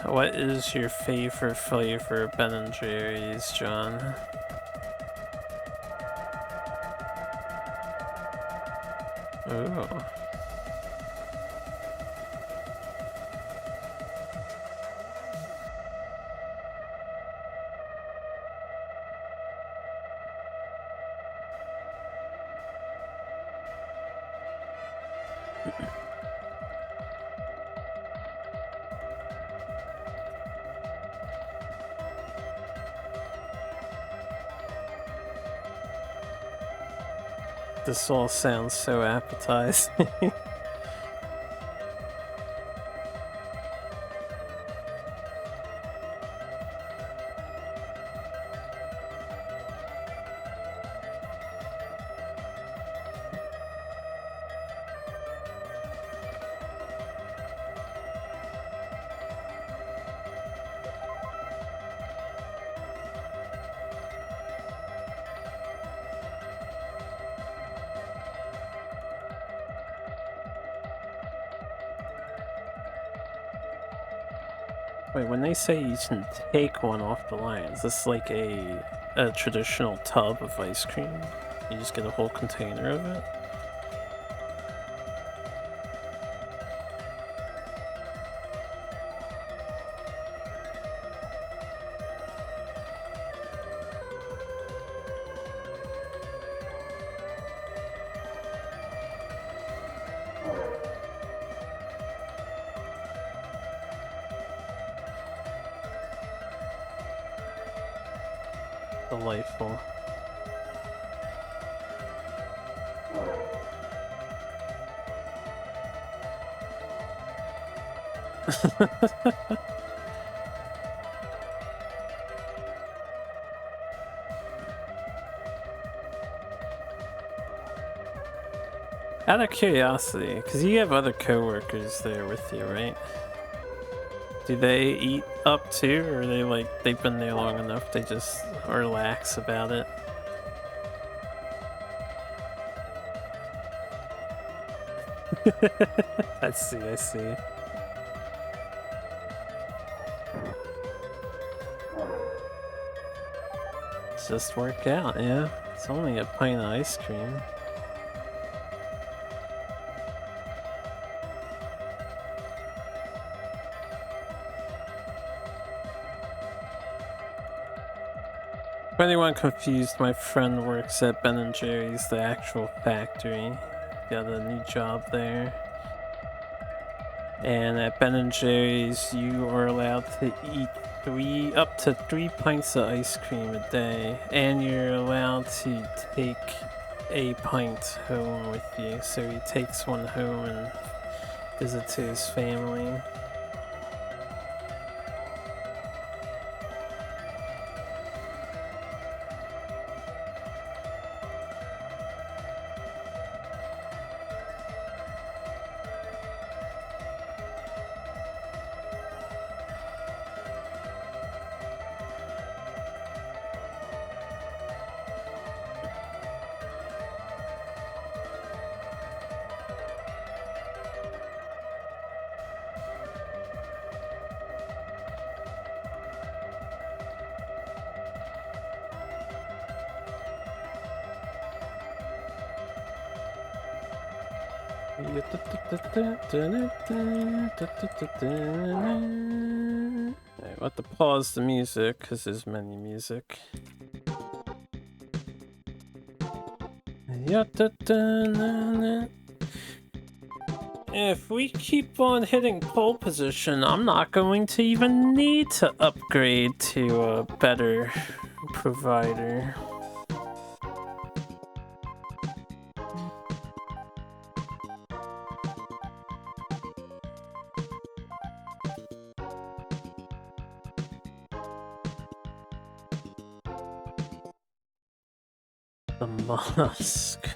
What is your favorite flavor of Ben & Jerry's, John? Ooh. This all sounds so appetizing. Wait, when they say you can take one off the line, is this like a traditional tub of ice cream? You just get a whole container of it? delightful. Out of curiosity, because you have other coworkers there with you, right? Do they eat up too, or are they like, they've been there long enough, they just are lax about it? I see, I see. Just work out, yeah. It's only a pint of ice cream. For anyone confused, my friend works at Ben & Jerry's, the actual factory. Got a new job there. And at Ben & Jerry's, you are allowed to eat up to 3 pints of ice cream a day, and you're allowed to take a pint home with you. So he takes one home and gives it to his family. Alright, we'll have to pause the music because there's many music. If we keep on hitting pole position, I'm not going to even need to upgrade to a better provider. The mollusk.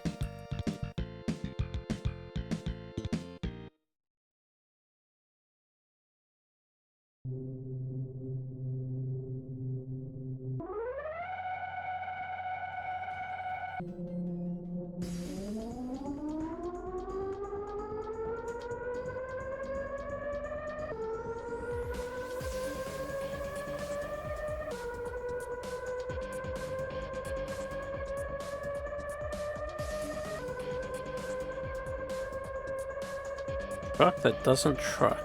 Truck that doesn't truck.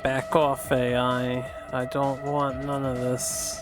Back off, AI. I don't want none of this.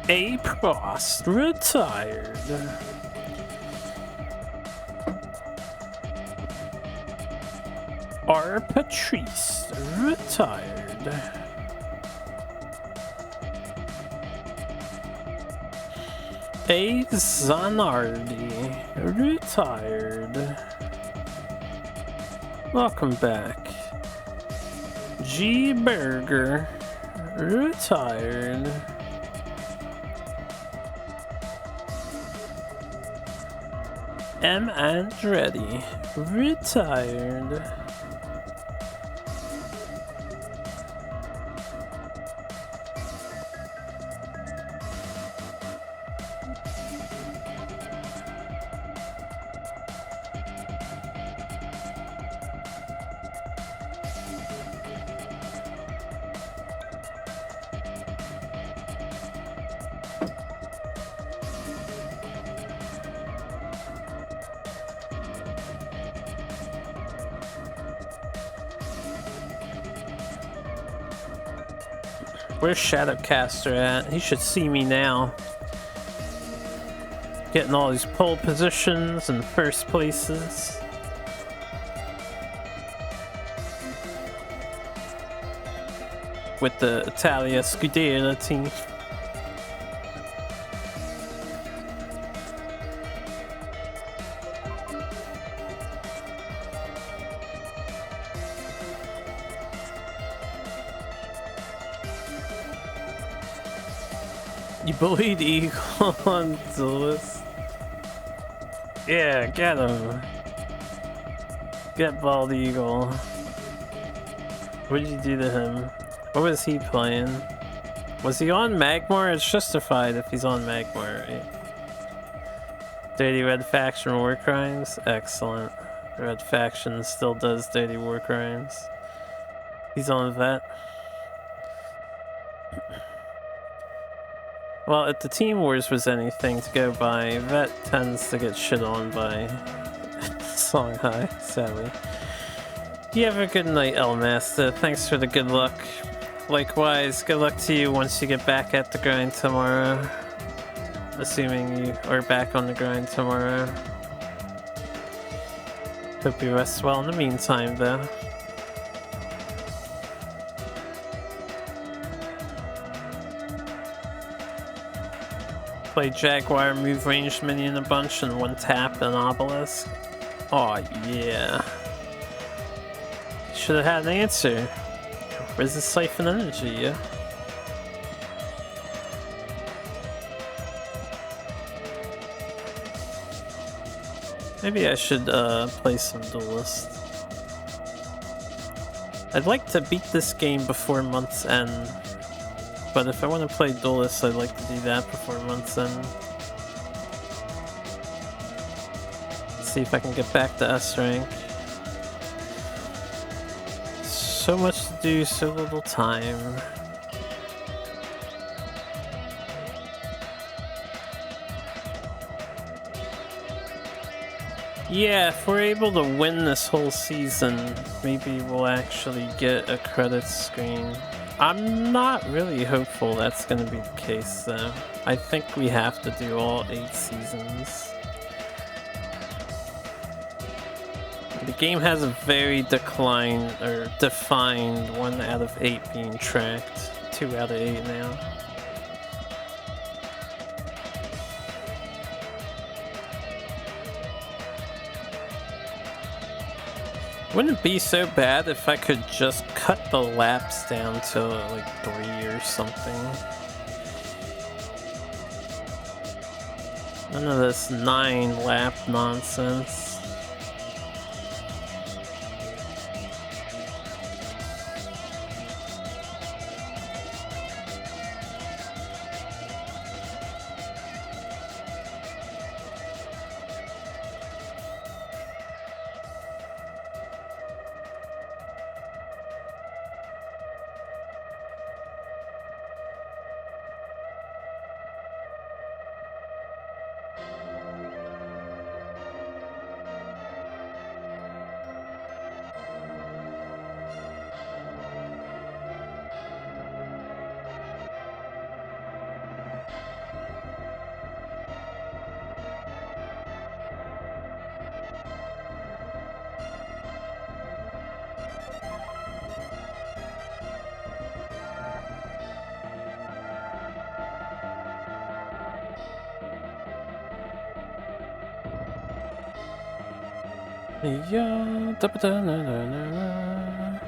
A. Prost, retired. R. Patrice, retired. A. Zanardi, retired. Welcome back. G. Berger, retired. M. Andretti, retired. Where's Shadowcaster at? He should see me now. Getting all these pole positions and first places. With the Italia Scuderia team. You bullied Eagle on Duelist. Yeah, get him. Get Bald Eagle. What did you do to him? What was he playing? Was he on Magmar? It's justified if he's on Magmar, right? Dirty Red Faction War Crimes? Excellent. Red Faction still does Dirty War Crimes. He's on Vet. Well, if the Team Wars was anything to go by, Vet tends to get shit on by Songhai, sadly. You have a good night, Elmaster. Thanks for the good luck. Likewise, good luck to you once you get back at the grind tomorrow. Assuming you are back on the grind tomorrow. Hope you rest well in the meantime, though. Play Jaguar, move ranged minion a bunch, and one tap an obelisk. Oh yeah. Should have had an answer. Where's the siphon energy? Yeah. Maybe I should play some Duelist. I'd like to beat this game before month's end. But if I want to play Duelist, I'd like to do that before month's end. See if I can get back to S rank. So much to do, so little time. Yeah, if we're able to win this whole season, maybe we'll actually get a credits screen. I'm not really hopeful that's going to be the case, though. I think we have to do all 8 seasons. The game has a very defined 1 out of 8 being tracked. 2 out of 8 now. Wouldn't it be so bad if I could just cut the laps down to like 3 or something? None of this 9 lap nonsense. Yeah, da -ba -da -na -na -na -na.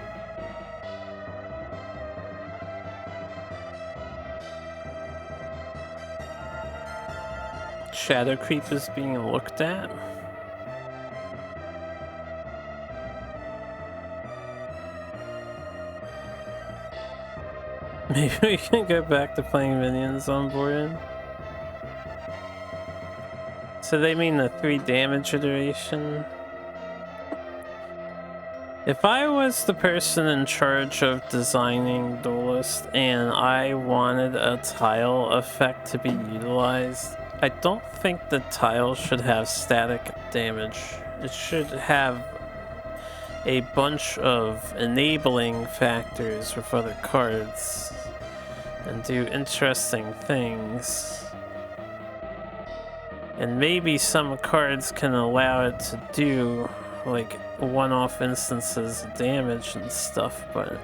Shadow creep is being looked at. Maybe we can go back to playing minions on board. So they mean the 3 damage iteration. If I was the person in charge of designing Duelist and I wanted a tile effect to be utilized, I don't think the tile should have static damage. It should have a bunch of enabling factors with other cards and do interesting things. And maybe some cards can allow it to do like one-off instances of damage and stuff, but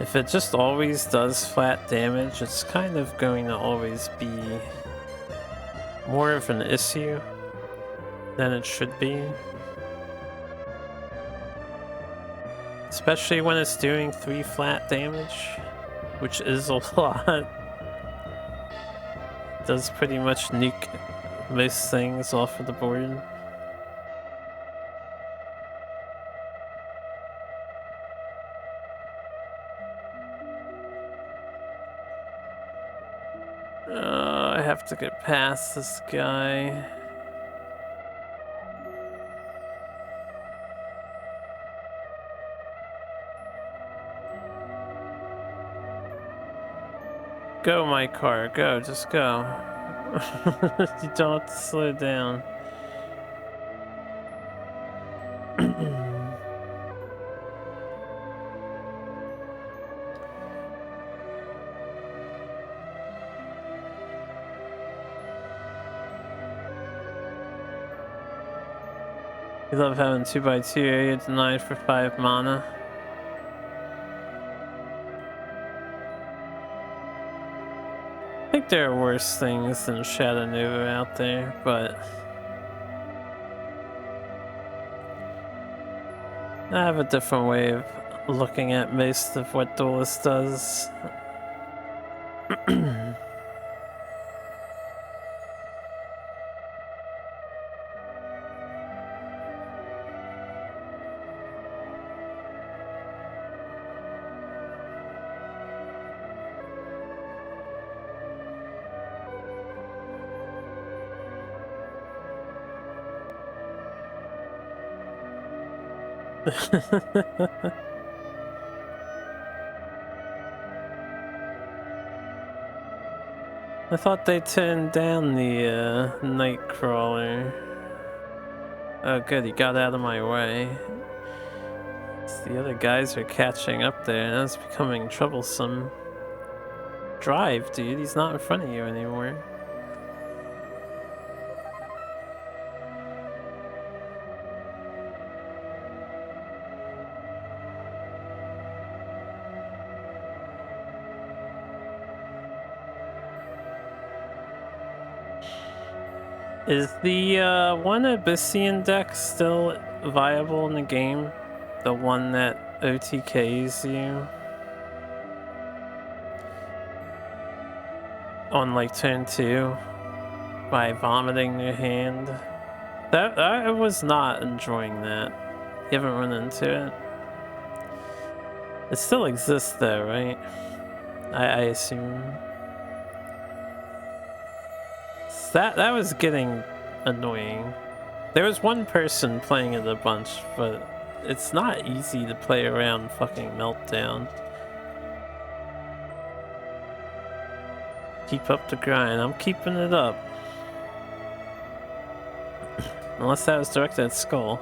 if it just always does flat damage, it's kind of going to always be more of an issue than it should be. Especially when it's doing 3 flat damage, which is a lot. It does pretty much nuke most things off of the board. I have to get past this guy. Go, my car, go, just go. You don't have to slow down. You love having 2x2 area denied for 5 mana. I think there are worse things than Shadow Nova out there, but I have a different way of looking at most of what Duelist does. I thought they turned down the Nightcrawler. Oh good, he got out of my way. The other guys are catching up there, and that's becoming troublesome. Drive, dude, he's not in front of you anymore. Is the one Abyssian deck still viable in the game? The one that OTKs you? On like turn 2 by vomiting your hand? That I was not enjoying that. You haven't run into it? It still exists though, right? I assume. That was getting annoying. There was one person playing it a bunch, but it's not easy to play around fucking Meltdown. Keep up the grind. I'm keeping it up. Unless that was directed at Skull.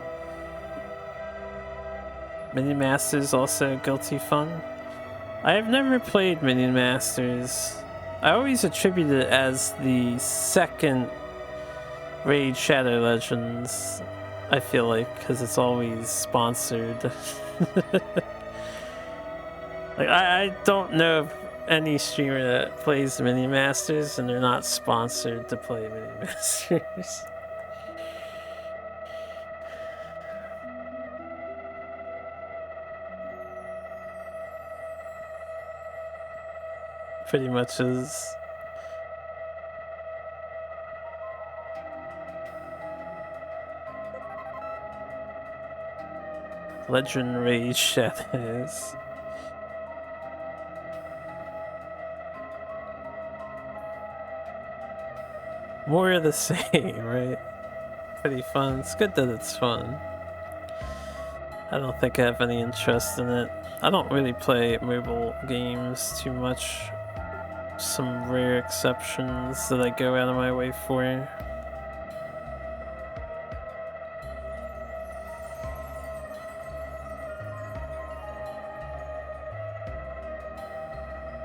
Mini Masters also guilty fun. I have never played Mini Masters. I always attribute it as the second Raid Shadow Legends, I feel like, because it's always sponsored. Like, I don't know of any streamer that plays Mini Masters and they're not sponsored to play Mini Masters. pretty much is. Legendary Shadows. More of the same, right? Pretty fun. It's good that it's fun. I don't think I have any interest in it. I don't really play mobile games too much. Some rare exceptions that I go out of my way for.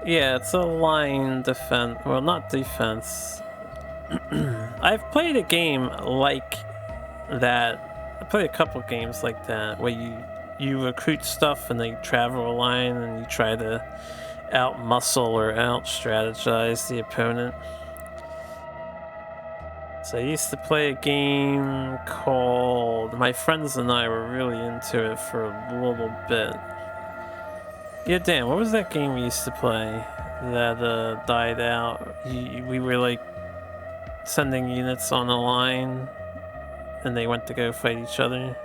Yeah, it's a line defense. Well, not defense. I've played a game like that. I played a couple games like that where you recruit stuff and they travel a line and you try to out muscle or out strategize the opponent. So I used to play a game called, my friends and I were really into it for a little bit. Yeah, damn, what was that game we used to play that died out? We were like sending units on a line and they went to go fight each other.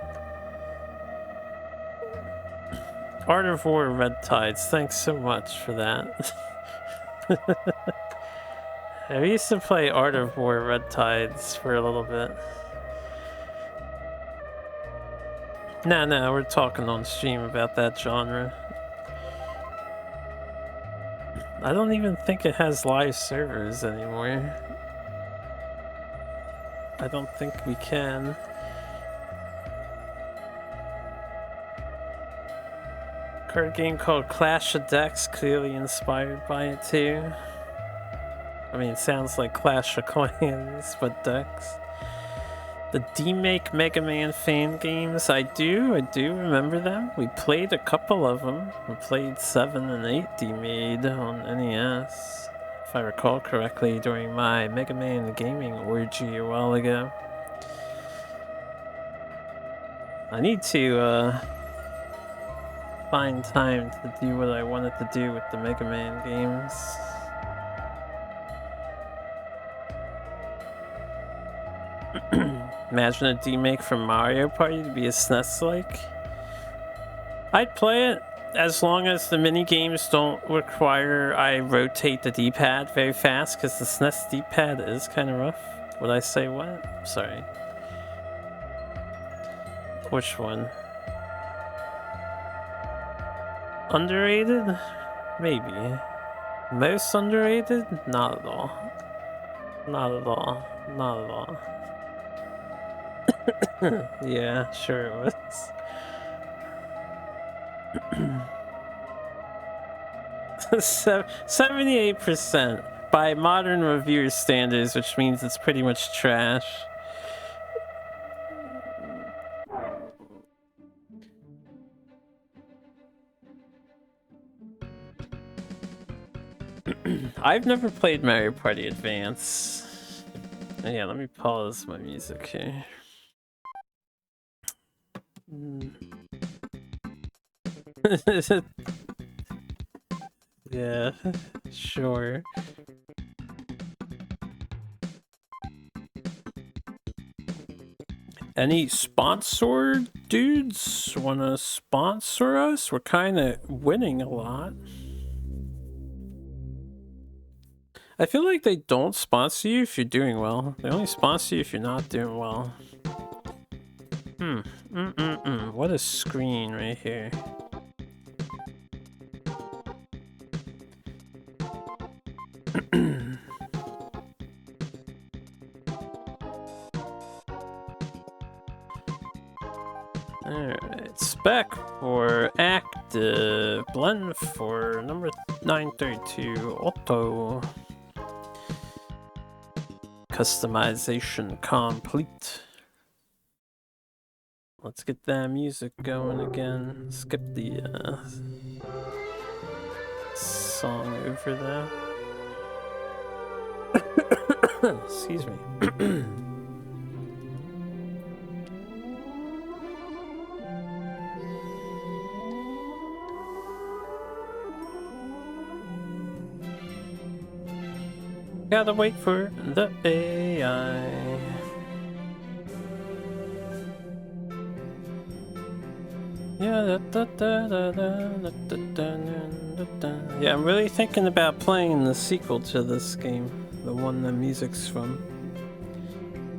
Art of War Red Tides, thanks so much for that. I used to play Art of War Red Tides for a little bit. No, we're talking on stream about that genre. I don't even think it has live servers anymore. I don't think we can. Card game called Clash of Decks, clearly inspired by it too. I mean, it sounds like Clash of Clans, but decks. The D-Make Mega Man fan games, I do remember them. We played a couple of them. We played 7 and 8 D-Made on NES, if I recall correctly, during my Mega Man gaming orgy a while ago. I need to find time to do what I wanted to do with the Mega Man games. Imagine a D-Make from Mario Party to be a SNES-like. I'd play it as long as the mini games don't require I rotate the D-pad very fast, because the SNES D-pad is kind of rough. Would I say what? Sorry. Which one? Underrated? Maybe. Most underrated? Not at all. Not at all. Not at all. Yeah, sure it was. 78% by modern reviewer standards, which means it's pretty much trash. I've never played Mario Party Advance. Yeah, let me pause my music here. Yeah, sure. Any sponsor dudes wanna sponsor us? We're kind of winning a lot. I feel like they don't sponsor you if you're doing well. They only sponsor you if you're not doing well. What a screen right here. Alright, spec for active, blend for number 932, auto. Customization complete. Let's get that music going again. Skip the song over there. Excuse me. Gotta wait for the AI. Yeah, yeah, I'm really thinking about playing the sequel to this game, the one the music's from,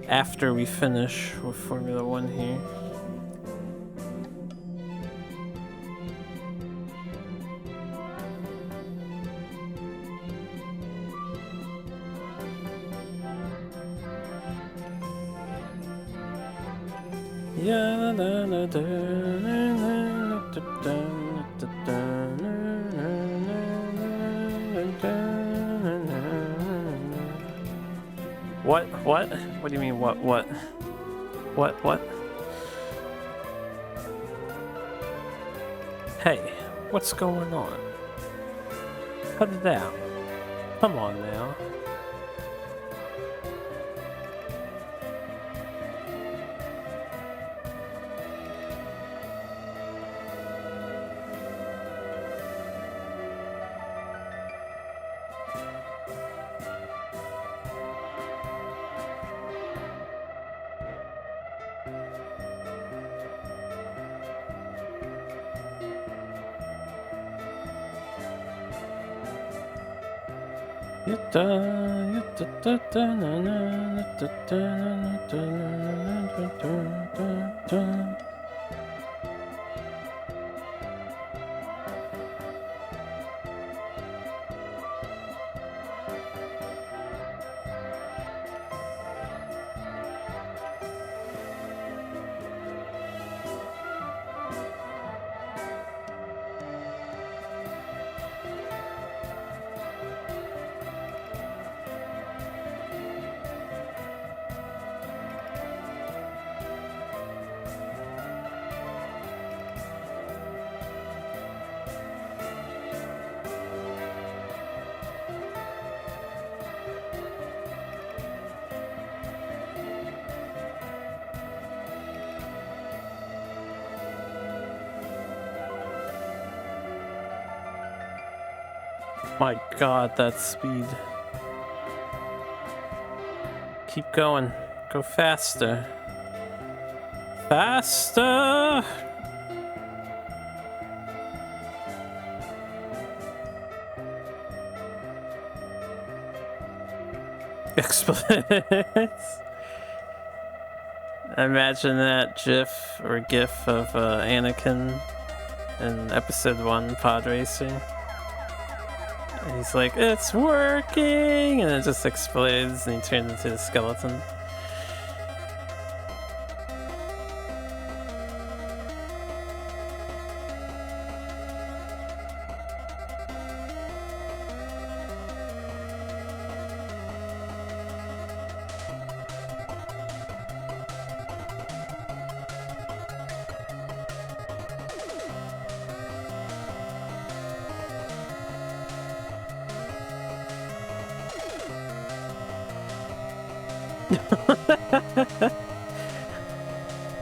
after we finish with Formula 1 here. What? What? What do you mean, what? What? What? Hey, what's going on? Cut it out. Come on now. My god, that speed. Keep going. Go faster. Faster! Explodes. Imagine that GIF or GIF of Anakin in episode 1 pod racing. And he's like, it's working! And it just explodes and he turns into a skeleton.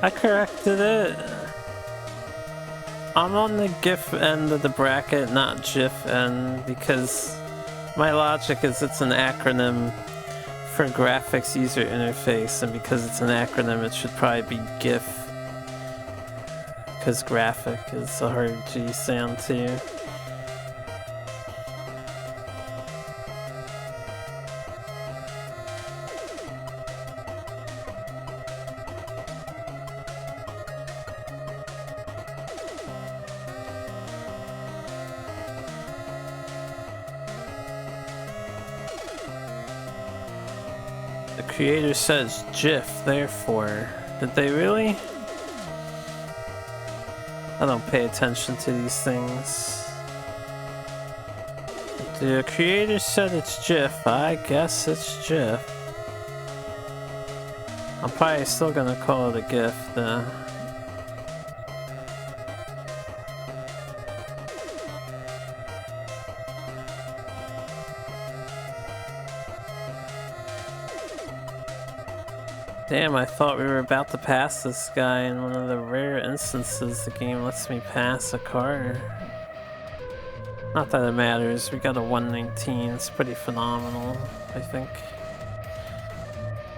I corrected it. I'm on the GIF end of the bracket, not GIF end, because my logic is it's an acronym for graphics user interface, and because it's an acronym it should probably be GIF, because graphic is a hard G sound too. The creator says GIF, therefore. Did they really? I don't pay attention to these things. The creator said it's GIF, I guess it's GIF. I'm probably still gonna call it a GIF though. Damn, I thought we were about to pass this guy in one of the rare instances the game lets me pass a car. Not that it matters, we got a 119, it's pretty phenomenal, I think.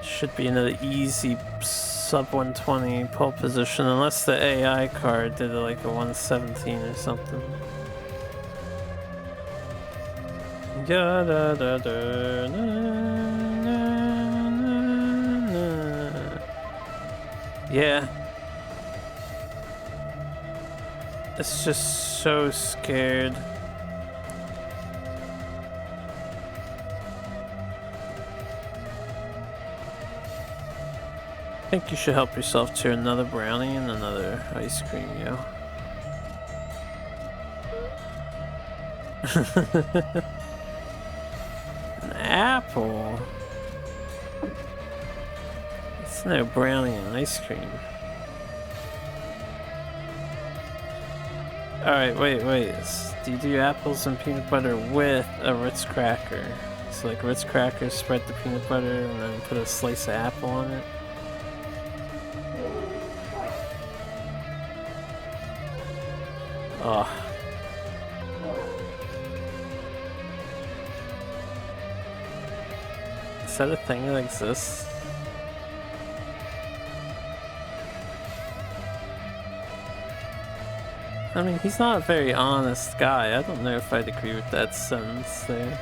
Should be in an easy sub 120 pole position, unless the AI card did like a 117 or something. Da, da, da, da, na, na, na, na. Yeah. It's just so scared. I think you should help yourself to another brownie and another ice cream, yo. An apple? It's no brownie and ice cream. Alright, wait. Do you do apples and peanut butter with a Ritz cracker? So like Ritz crackers, spread the peanut butter and then put a slice of apple on it? Oh. Is that a thing that exists? I mean, he's not a very honest guy. I don't know if I'd agree with that sentence there.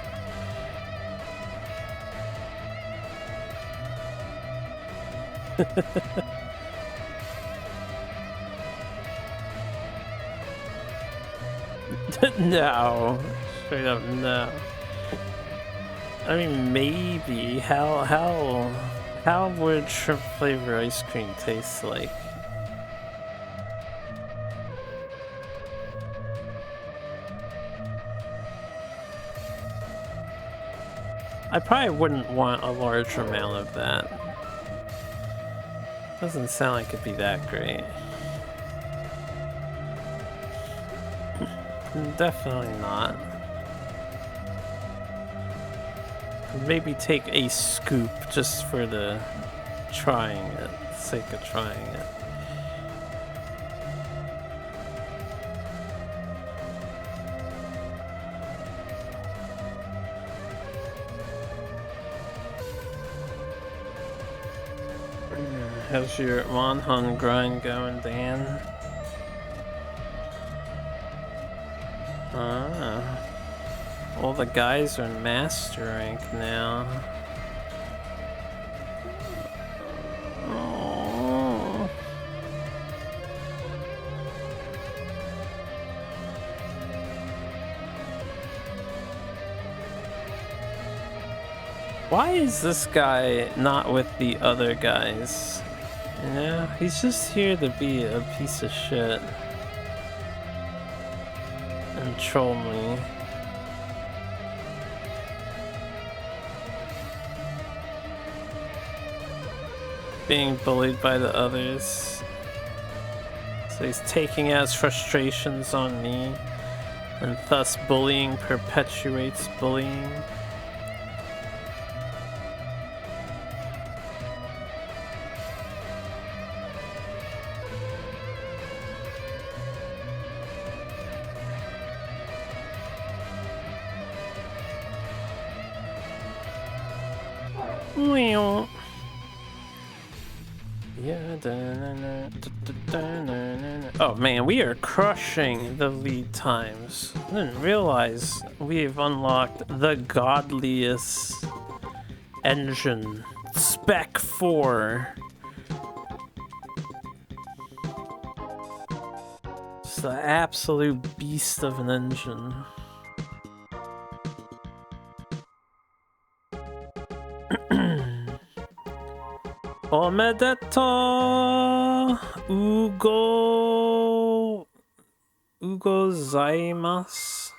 No. Straight up no. I mean, maybe. How would shrimp flavor ice cream taste like? I probably wouldn't want a large amount of that. Doesn't sound like it'd be that great. Definitely not. Maybe take a scoop just for the sake of trying it. How's your Monhun grind going, Dan? All the guys are in master rank now. Oh. Why is this guy not with the other guys? You know, he's just here to be a piece of shit and troll me. Being bullied by the others. So he's taking out his frustrations on me, and thus bullying perpetuates bullying. Oh man, we are crushing the lead times. I didn't realize we've unlocked the godliest engine, Spec 4. It's the absolute beast of an engine. Omedeto Ugo zaimasu.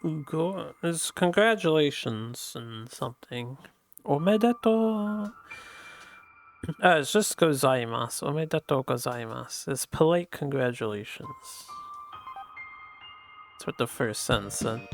Ugo is congratulations and something. Omedeto. It's just gozaimasu. Omedeto gozaimasu. It's polite congratulations. That's what the first sentence said.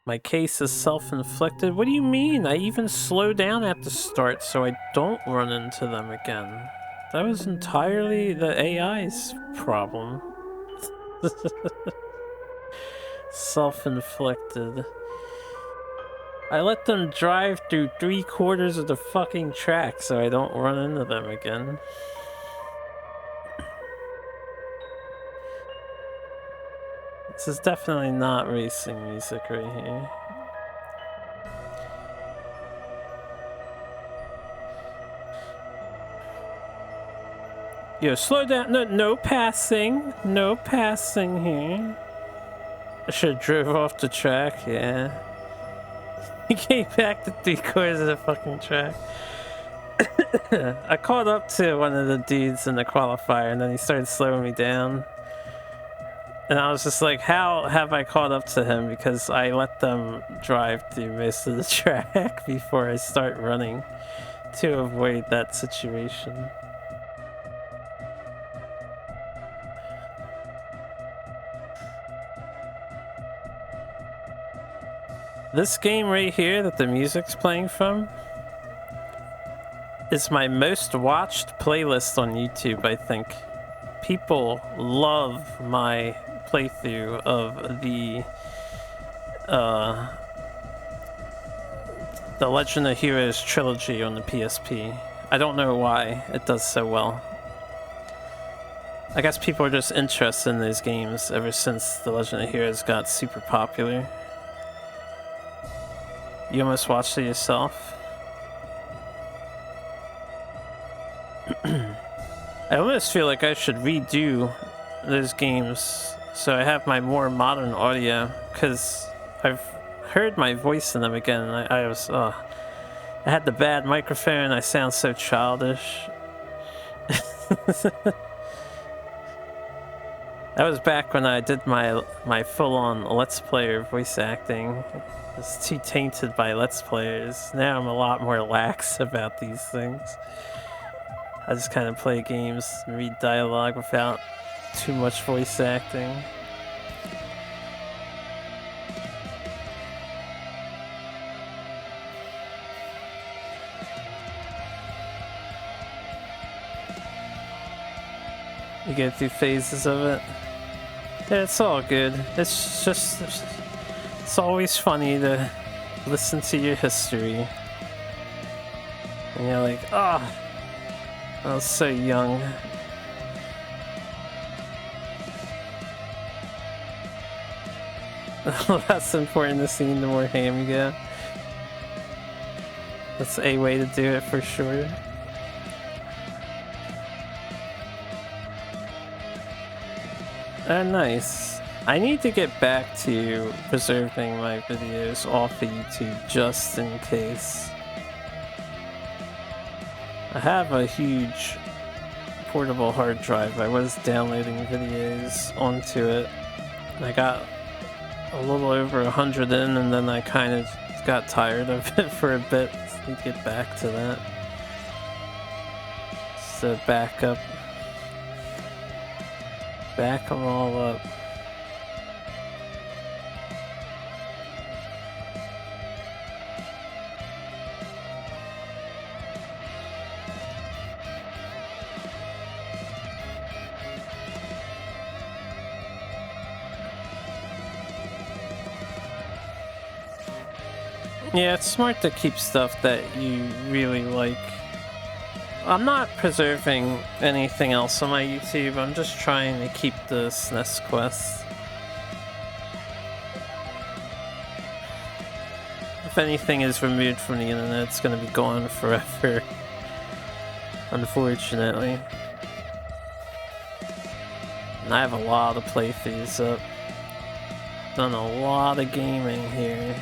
My case is self-inflicted? What do you mean? I even slow down at the start so I don't run into them again. That was entirely the AI's problem. Self-inflicted. I let them drive through 3/4 of the fucking track so I don't run into them again. This is definitely not racing music right here. Yo, slow down. No passing. No passing here. I should have drove off the track, yeah. He came back to 3/4 of the fucking track. I caught up to one of the dudes in the qualifier and then he started slowing me down. And I was just like, how have I caught up to him? Because I let them drive through most of the track before I start running to avoid that situation. This game right here that the music's playing from is my most watched playlist on YouTube, I think. People love my playthrough of the Legend of Heroes trilogy on the PSP. I don't know why it does so well. I guess people are just interested in these games ever since the Legend of Heroes got super popular. You almost watched it yourself? I almost feel like I should redo those games so I have my more modern audio, because I've heard my voice in them again and I had the bad microphone. I sound so childish. That was back when I did my full-on Let's Player voice acting. I was too tainted by Let's Players. Now I'm a lot more lax about these things. I just kind of play games and read dialogue without too much voice acting. You go through phases of it. Yeah, it's all good. It's always funny to listen to your history. And you're like, oh, I was so young. The less important the scene, the more ham you get. That's a way to do it for sure. Nice. I need to get back to preserving my videos off of YouTube just in case. I have a huge portable hard drive. I was downloading videos onto it. I got a little over 100 in and then I kind of got tired of it for a bit. So need to get back to that. So back them all up. Yeah, it's smart to keep stuff that you really like. I'm not preserving anything else on my YouTube, I'm just trying to keep the SNES quests. If anything is removed from the internet, it's gonna be gone forever. Unfortunately. And I have a lot of playthroughs up. Done a lot of gaming here.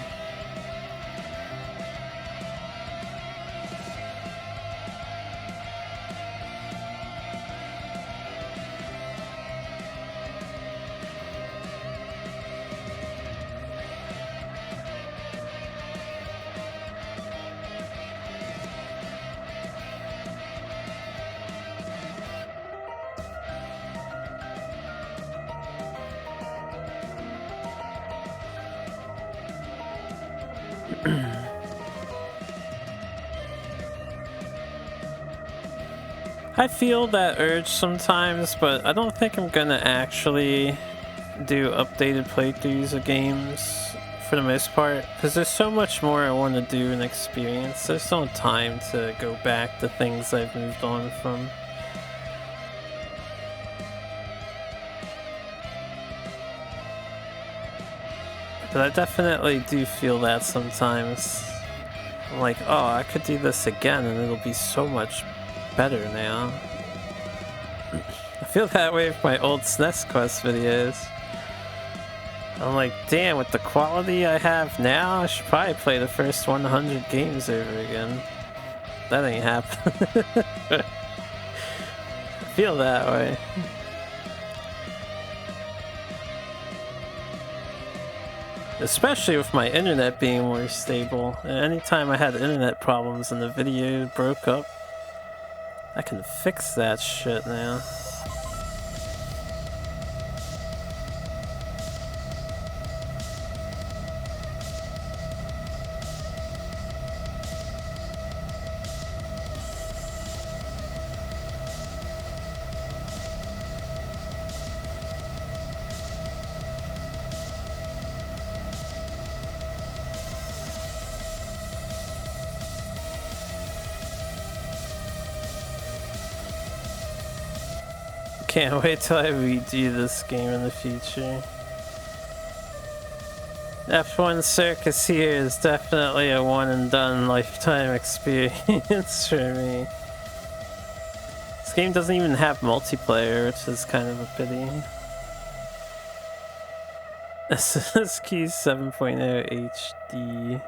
I feel that urge sometimes, but I don't think I'm gonna actually do updated playthroughs of games for the most part, because there's so much more I want to do and experience. There's no time to go back to things I've moved on from. But I definitely do feel that sometimes. I'm like, oh, I could do this again and it'll be so much better now. I feel that way with my old SNES Quest videos. I'm like, damn, with the quality I have now, I should probably play the first 100 games over again. That ain't happening. I feel that way. Especially with my internet being more stable. And anytime I had internet problems and the video broke up, I can fix that shit now. Can't wait till I redo this game in the future. F1 Circus here is definitely a one and done lifetime experience for me. This game doesn't even have multiplayer, which is kind of a pity. SSK 7.0 HD.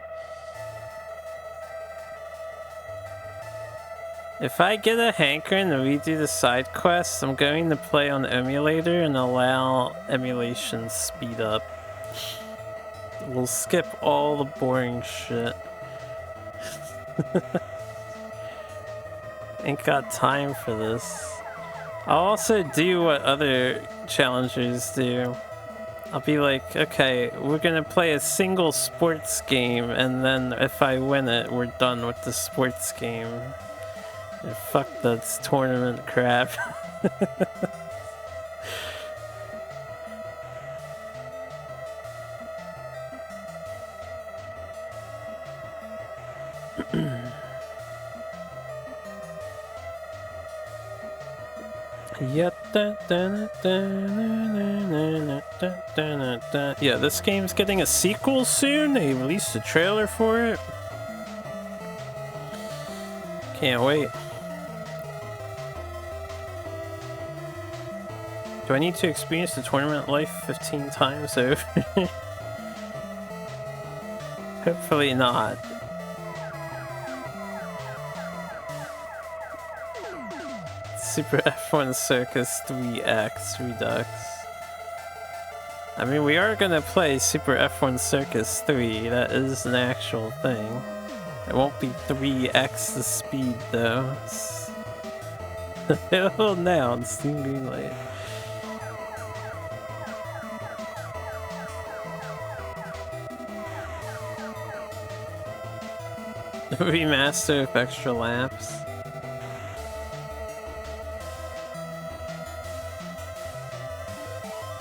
If I get a hankering to redo the side quests, I'm going to play on emulator and allow emulation speed up. We'll skip all the boring shit. Ain't got time for this. I'll also do what other challengers do. I'll be like, okay, we're gonna play a single sports game, and then if I win it, we're done with the sports game. And fuck that tournament crap. Yeah, this game's getting a sequel soon. They released a trailer for it. Can't wait. Do I need to experience the tournament life 15 times over? Hopefully not. Super F1 Circus 3X Redux. I mean, we are gonna play Super F1 Circus 3. That is an actual thing. It won't be 3x the speed though. It'll now Steam Greenlight. Remaster with extra laps.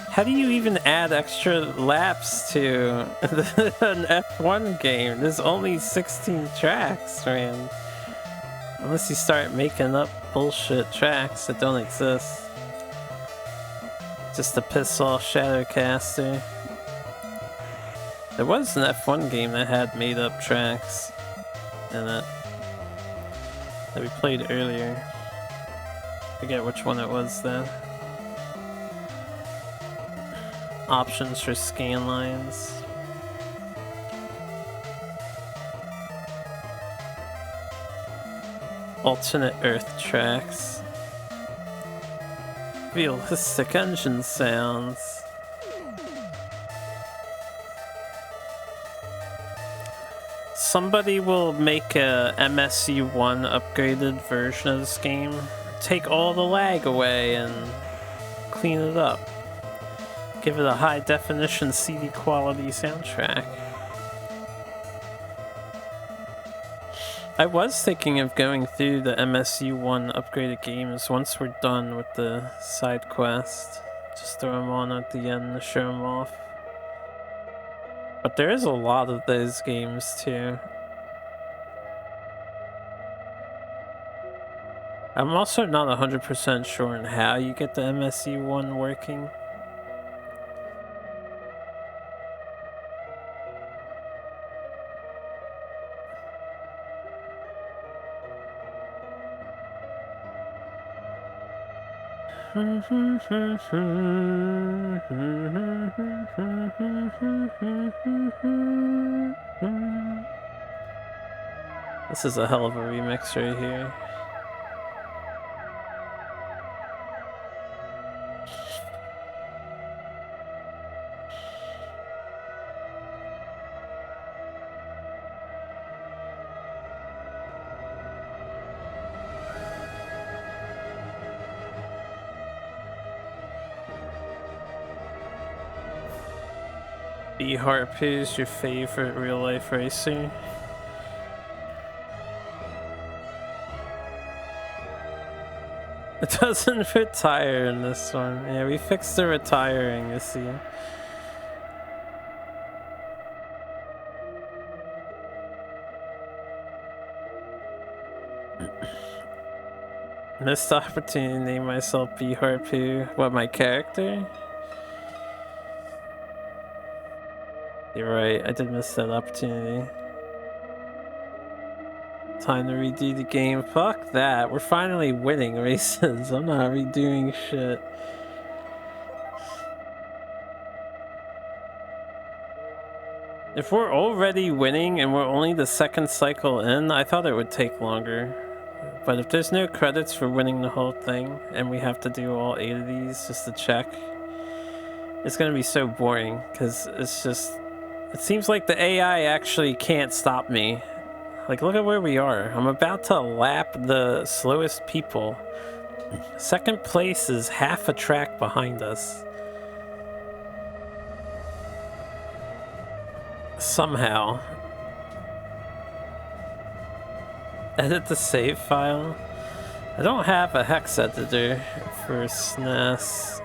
How do you even add extra laps to an F1 game? There's only 16 tracks, man. Unless you start making up bullshit tracks that don't exist. Just to piss off Shadowcaster. There was an F1 game that had made up tracks in it that we played earlier. Forget which one it was though. Options for scan lines. Alternate Earth tracks. Realistic engine sounds. Somebody will make a MSU1 upgraded version of this game. Take all the lag away and clean it up. Give it a high definition CD quality soundtrack. I was thinking of going through the MSU1 upgraded games once we're done with the side quest. Just throw them on at the end to show them off. But there is a lot of those games too. I'm also not 100% sure on how you get the MSU1 working. This is a hell of a remix right here. B Harpoo's your favorite real life racer? It doesn't retire in this one. Yeah, we fixed the retiring, you see. Missed opportunity to name myself B Harpoo. What, my character? You're right, I did miss that opportunity. Time to redo the game. Fuck that. We're finally winning races. I'm not redoing shit. If we're already winning and we're only the second cycle in, I thought it would take longer. But if there's no credits for winning the whole thing and we have to do all 8 of these just to check, it's gonna be so boring because it's just... It seems like the AI actually can't stop me. Like, look at where we are. I'm about to lap the slowest people. Second place is half a track behind us. Somehow. Edit the save file. I don't have a hex editor for SNES.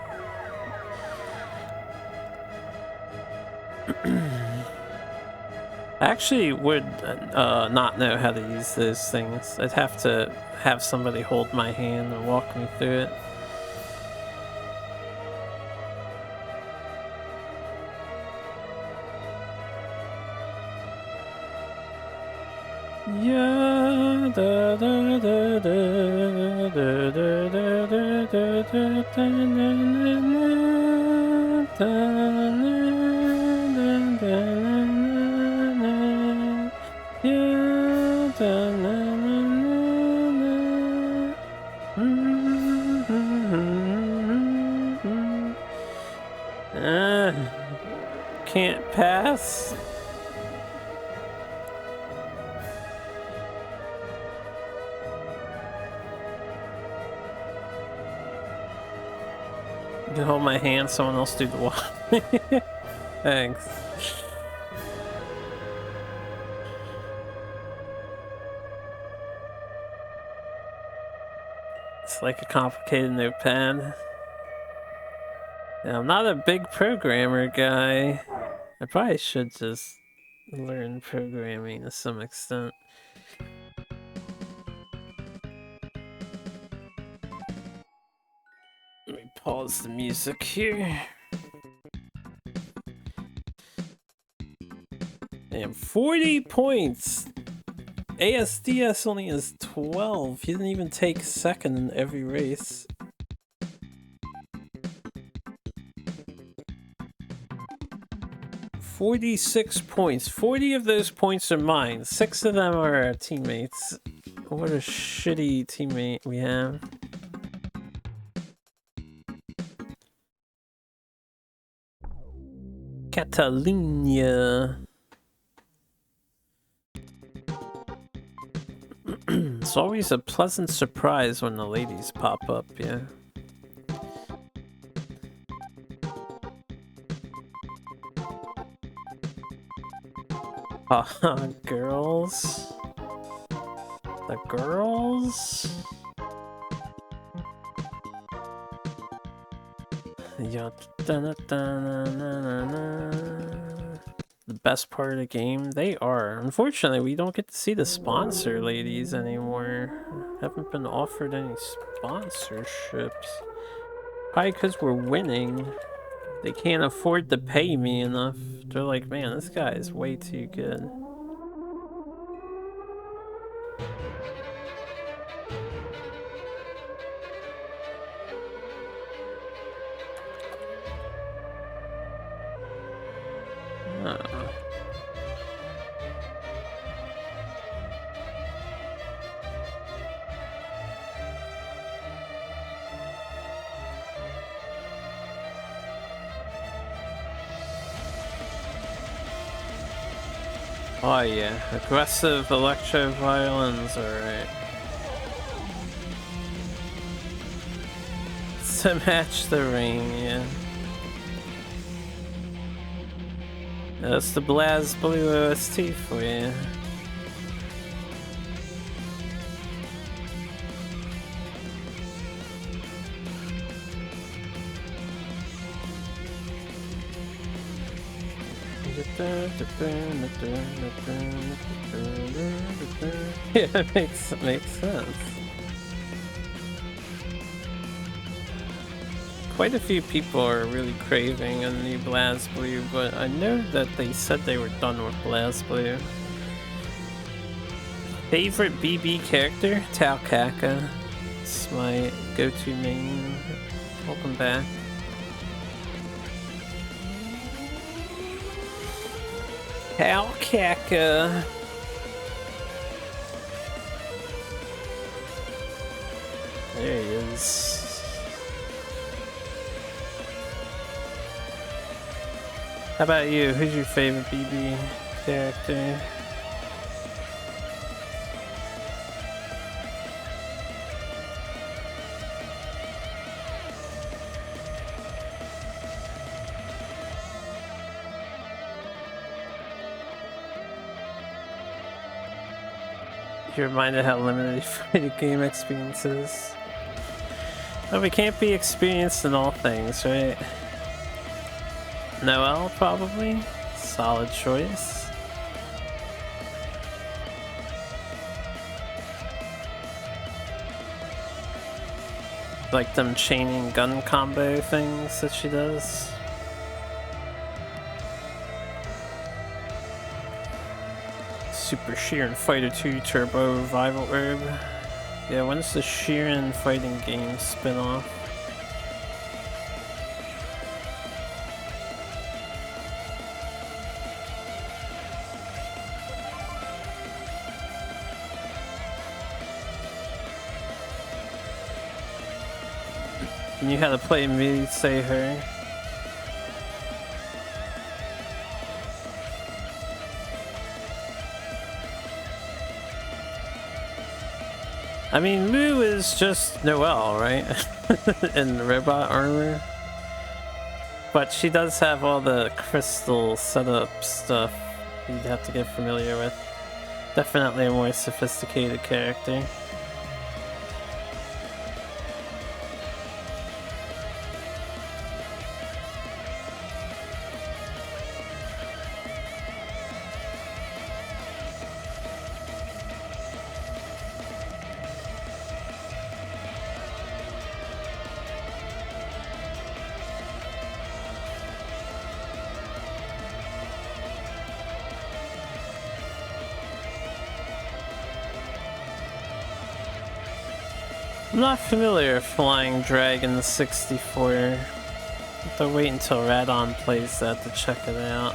I actually would not know how to use those things. I'd have to have somebody hold my hand and walk me through it. Yeah, da, da, da, da, da, da, da, da, da, can't pass. You can hold my hand, someone else do the walk. Thanks. It's like a complicated notepad. Yeah, I'm not a big programmer guy. I probably should just learn programming to some extent. Let me pause the music here. Damn, 40 points! ASDS only has 12. He didn't even take second in every race. $46 points. 40 of those points are mine. 6 of them are our teammates. What a shitty teammate we have. Catalunya. It's always a pleasant surprise when the ladies pop up, yeah. Girls. The girls? Yeah. The best part of the game? They are. Unfortunately, we don't get to see the sponsor ladies anymore. Haven't been offered any sponsorships. Probably because we're winning. They can't afford to pay me enough. They're like, man, this guy is way too good. Oh yeah, aggressive electro violins, alright. To match the ring, yeah. That's the BlazBlue OST for you. Yeah, makes sense. Quite a few people are really craving a new BlazBlue, but I know that they said they were done with BlazBlue. Favorite BB character? Taokaka. It's my go-to main. Welcome back. Taokaka. There he is. How about you? Who's your favorite BB character? You're reminded how limited fighting game experience is. Well, we can't be experienced in all things, right? Noelle, probably. Solid choice. Like them chaining gun combo things that she does. Super Sheeran Fighter 2 Turbo Revival Herb. Yeah, when's the Sheeran fighting game spin-off? And you had to play me, say her. I mean, Moo is just Noelle, right? In robot armor. But she does have all the crystal setup stuff you'd have to get familiar with. Definitely a more sophisticated character. I'm not familiar with Flying Dragon 64. I have to wait until Radon plays that to check it out.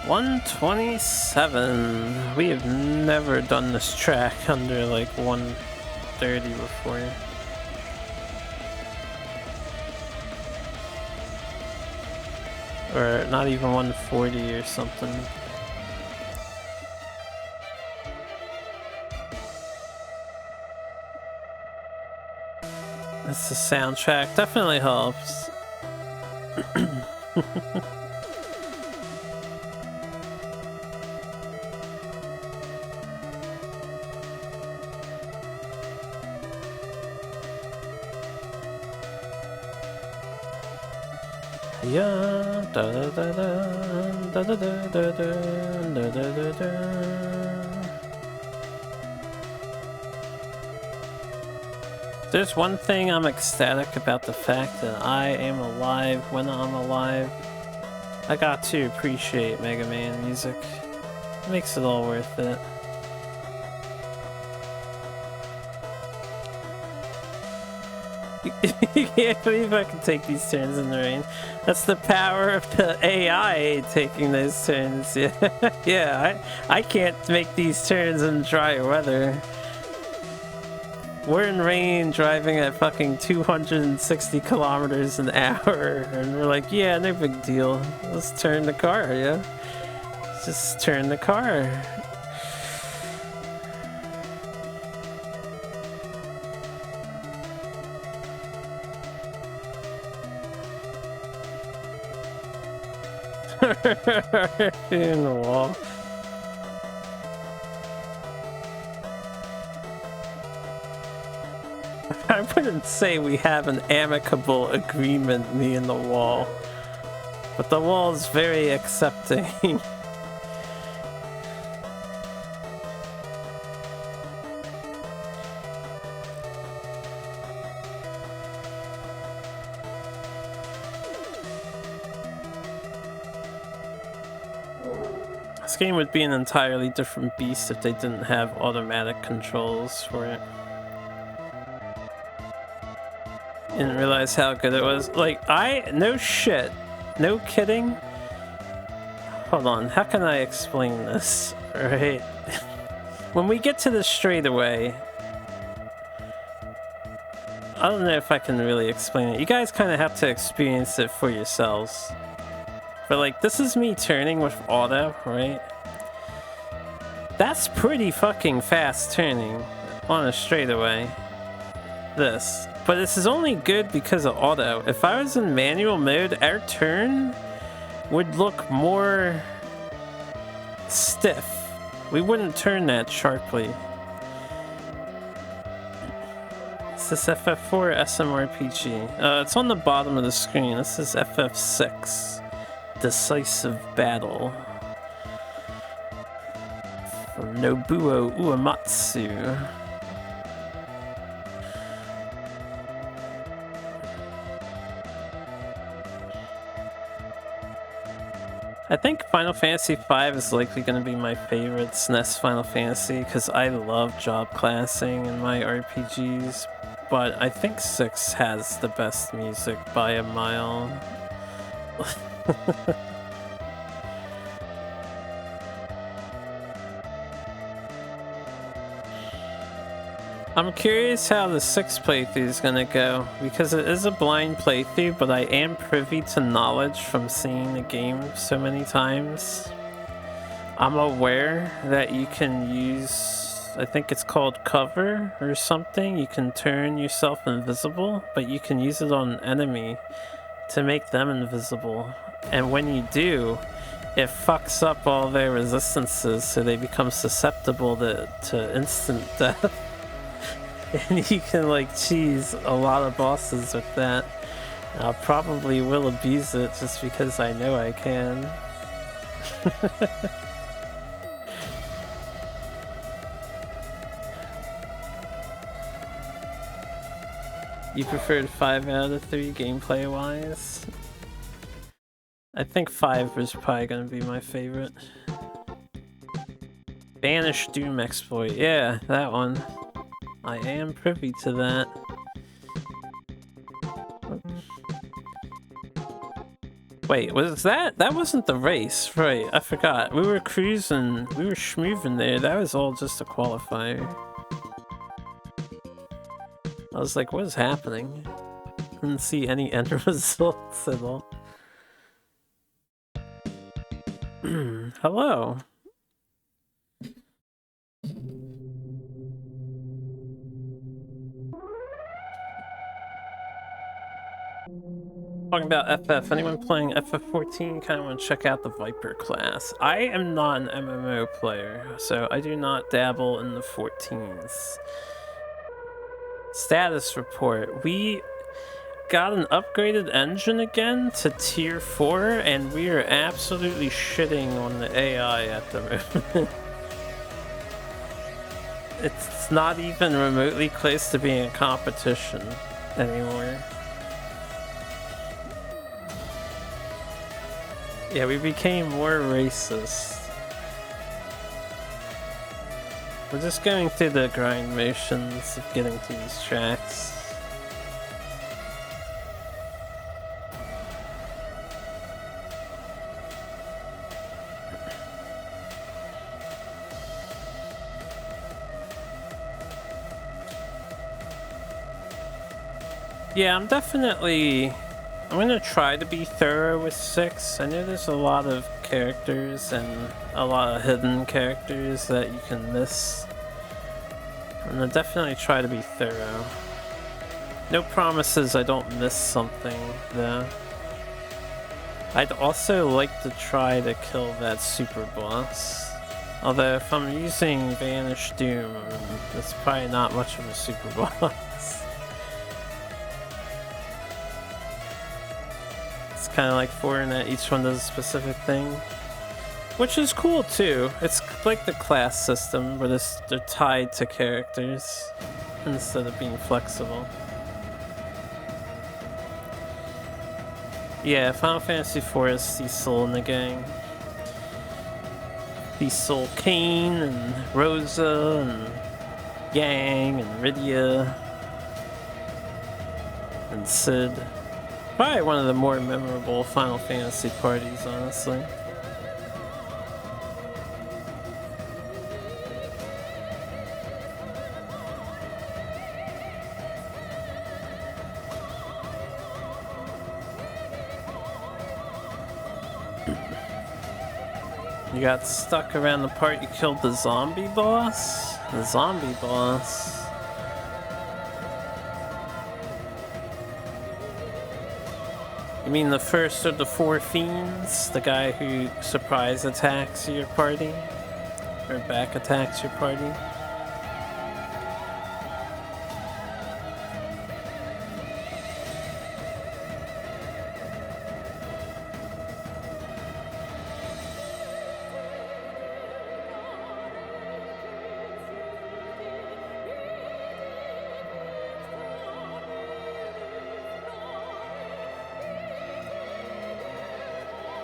$127. We have never done this track under like 130 before. Or not even 140 or something. the soundtrack definitely helps. Yeah, da da da da da da da da da da da. There's one thing I'm ecstatic about, the fact that I am alive when I'm alive. I got to appreciate Mega Man music. It makes it all worth it. You can't believe I can take these turns in the rain. That's the power of the AI taking those turns. Yeah, yeah. I can't make these turns in dry weather. We're in rain driving at fucking 260 kilometers an hour, and we're like, yeah, no big deal. Let's turn the car, yeah? Just turn the car. In the wall. I wouldn't say we have an amicable agreement, me and the wall, but the wall is very accepting. This game would be an entirely different beast if they didn't have automatic controls for it. Didn't realize how good it was. Like, no shit, no kidding. Hold on, how can I explain this? Right? When we get to the straightaway, I don't know if I can really explain it. You guys kind of have to experience it for yourselves. But like, this is me turning with auto, right? That's pretty fucking fast turning on a straightaway. This. But this is only good because of auto. If I was in manual mode, our turn would look more stiff. We wouldn't turn that sharply. Is this FF4 or SMRPG? It's on the bottom of the screen. This is FF6. Decisive Battle. From Nobuo Uematsu. I think Final Fantasy V is likely going to be my favorite SNES Final Fantasy because I love job classing in my RPGs, but I think 6 has the best music by a mile. I'm curious how the 6th playthrough is gonna go, because it is a blind playthrough, but I am privy to knowledge from seeing the game so many times. I'm aware that you can use, I think it's called cover or something. You can turn yourself invisible, but you can use it on an enemy to make them invisible. And when you do, it fucks up all their resistances, so they become susceptible to instant death. And you can like cheese a lot of bosses with that. I probably will abuse it just because I know I can. You preferred 5 out of 3 gameplay wise? I think 5 was probably gonna be my favorite. Banish Doom exploit, yeah, that one. I am privy to that. Wait, was that? That wasn't the race, right? I forgot. We were cruising, we were schmooving there. That was all just a qualifier. I was like, what is happening? Didn't see any end results at all. Hello. Talking about FF, anyone playing FF14 kind of want to check out the Viper class. I am not an MMO player, so I do not dabble in the 14s. Status report. We got an upgraded engine again to tier 4, and we are absolutely shitting on the AI at the moment. It's not even remotely close to being a competition anymore. Yeah, we became more racist. We're just going through the grind motions of getting to these tracks. Yeah, I'm gonna try to be thorough with 6. I know there's a lot of characters and a lot of hidden characters that you can miss. I'm gonna definitely try to be thorough. No promises I don't miss something, though. I'd also like to try to kill that super boss. Although if I'm using Vanish Doom, that's probably not much of a super boss. Kind of like Fortnite, each one does a specific thing, which is cool too. It's like the class system where they're tied to characters instead of being flexible. Yeah, Final Fantasy IV is Cecil in the gang. Cecil, Kane, and Rosa, and Yang, and Rydia, and Sid. Probably one of the more memorable Final Fantasy parties, honestly. You got stuck around the part you killed the zombie boss? The zombie boss. You mean the first of the 4 fiends? The guy who surprise attacks your party? Or back attacks your party?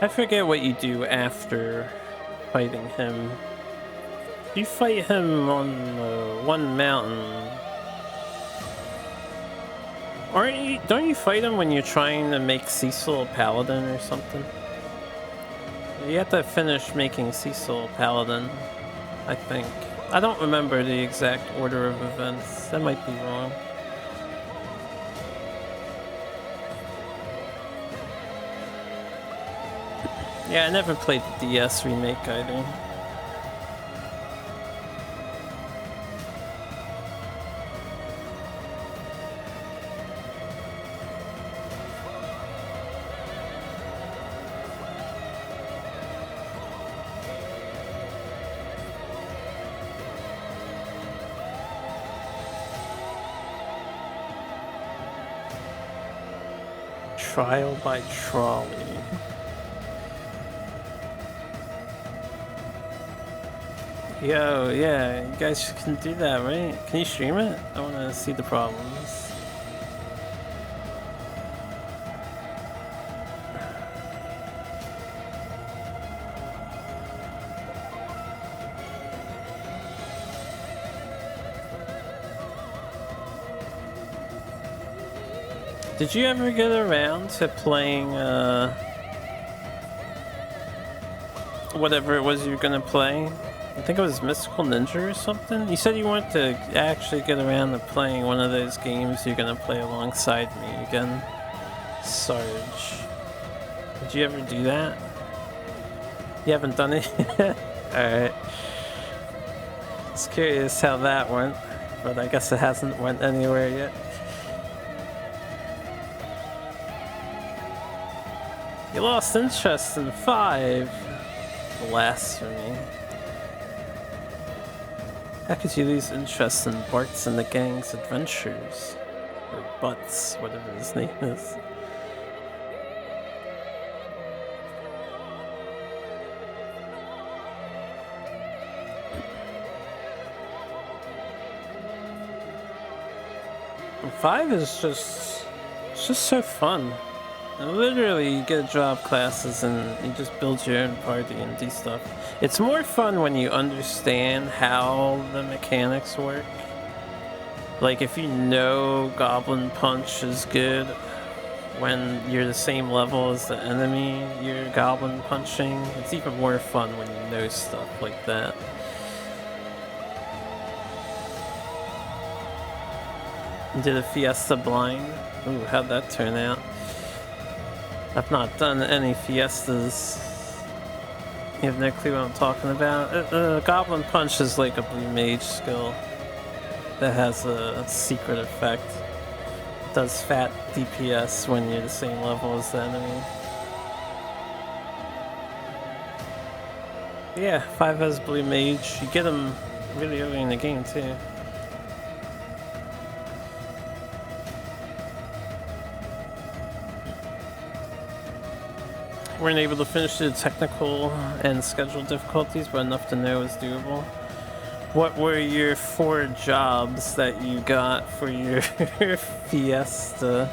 I forget what you do after fighting him. You fight him on one mountain. Don't you fight him when you're trying to make Cecil a paladin or something? You have to finish making Cecil a paladin, I think. I don't remember the exact order of events. That might be wrong. Yeah, I never played the DS remake either. Trial by trolley. Yo, yeah, you guys can do that, right? Can you stream it? I want to see the problems. Did you ever get around to playing, whatever it was you were gonna play? I think it was Mystical Ninja or something? You said you wanted to actually get around to playing one of those games you're gonna play alongside me again. Sarge. Did you ever do that? You haven't done it yet? Alright. Just curious how that went, but I guess it hasn't went anywhere yet. You lost interest in 5. Blasphemy. How could you lose interest in Bart's and the gang's adventures? Or Butts, whatever his name is. And 5 is just so fun. And literally, you get job classes and you just build your own party and do stuff. It's more fun when you understand how the mechanics work. Like, if you know Goblin Punch is good when you're the same level as the enemy you're Goblin Punching, it's even more fun when you know stuff like that. You did a Fiesta blind? Ooh, how'd that turn out? I've not done any Fiestas. You have no clue what I'm talking about? Goblin Punch is like a blue mage skill that has a secret effect. It does fat DPS when you're the same level as the enemy. Yeah, 5 has blue mage. You get him really early in the game too. Weren't able to finish the technical and scheduled difficulties, but enough to know it's doable. What were your 4 jobs that you got for your Fiesta?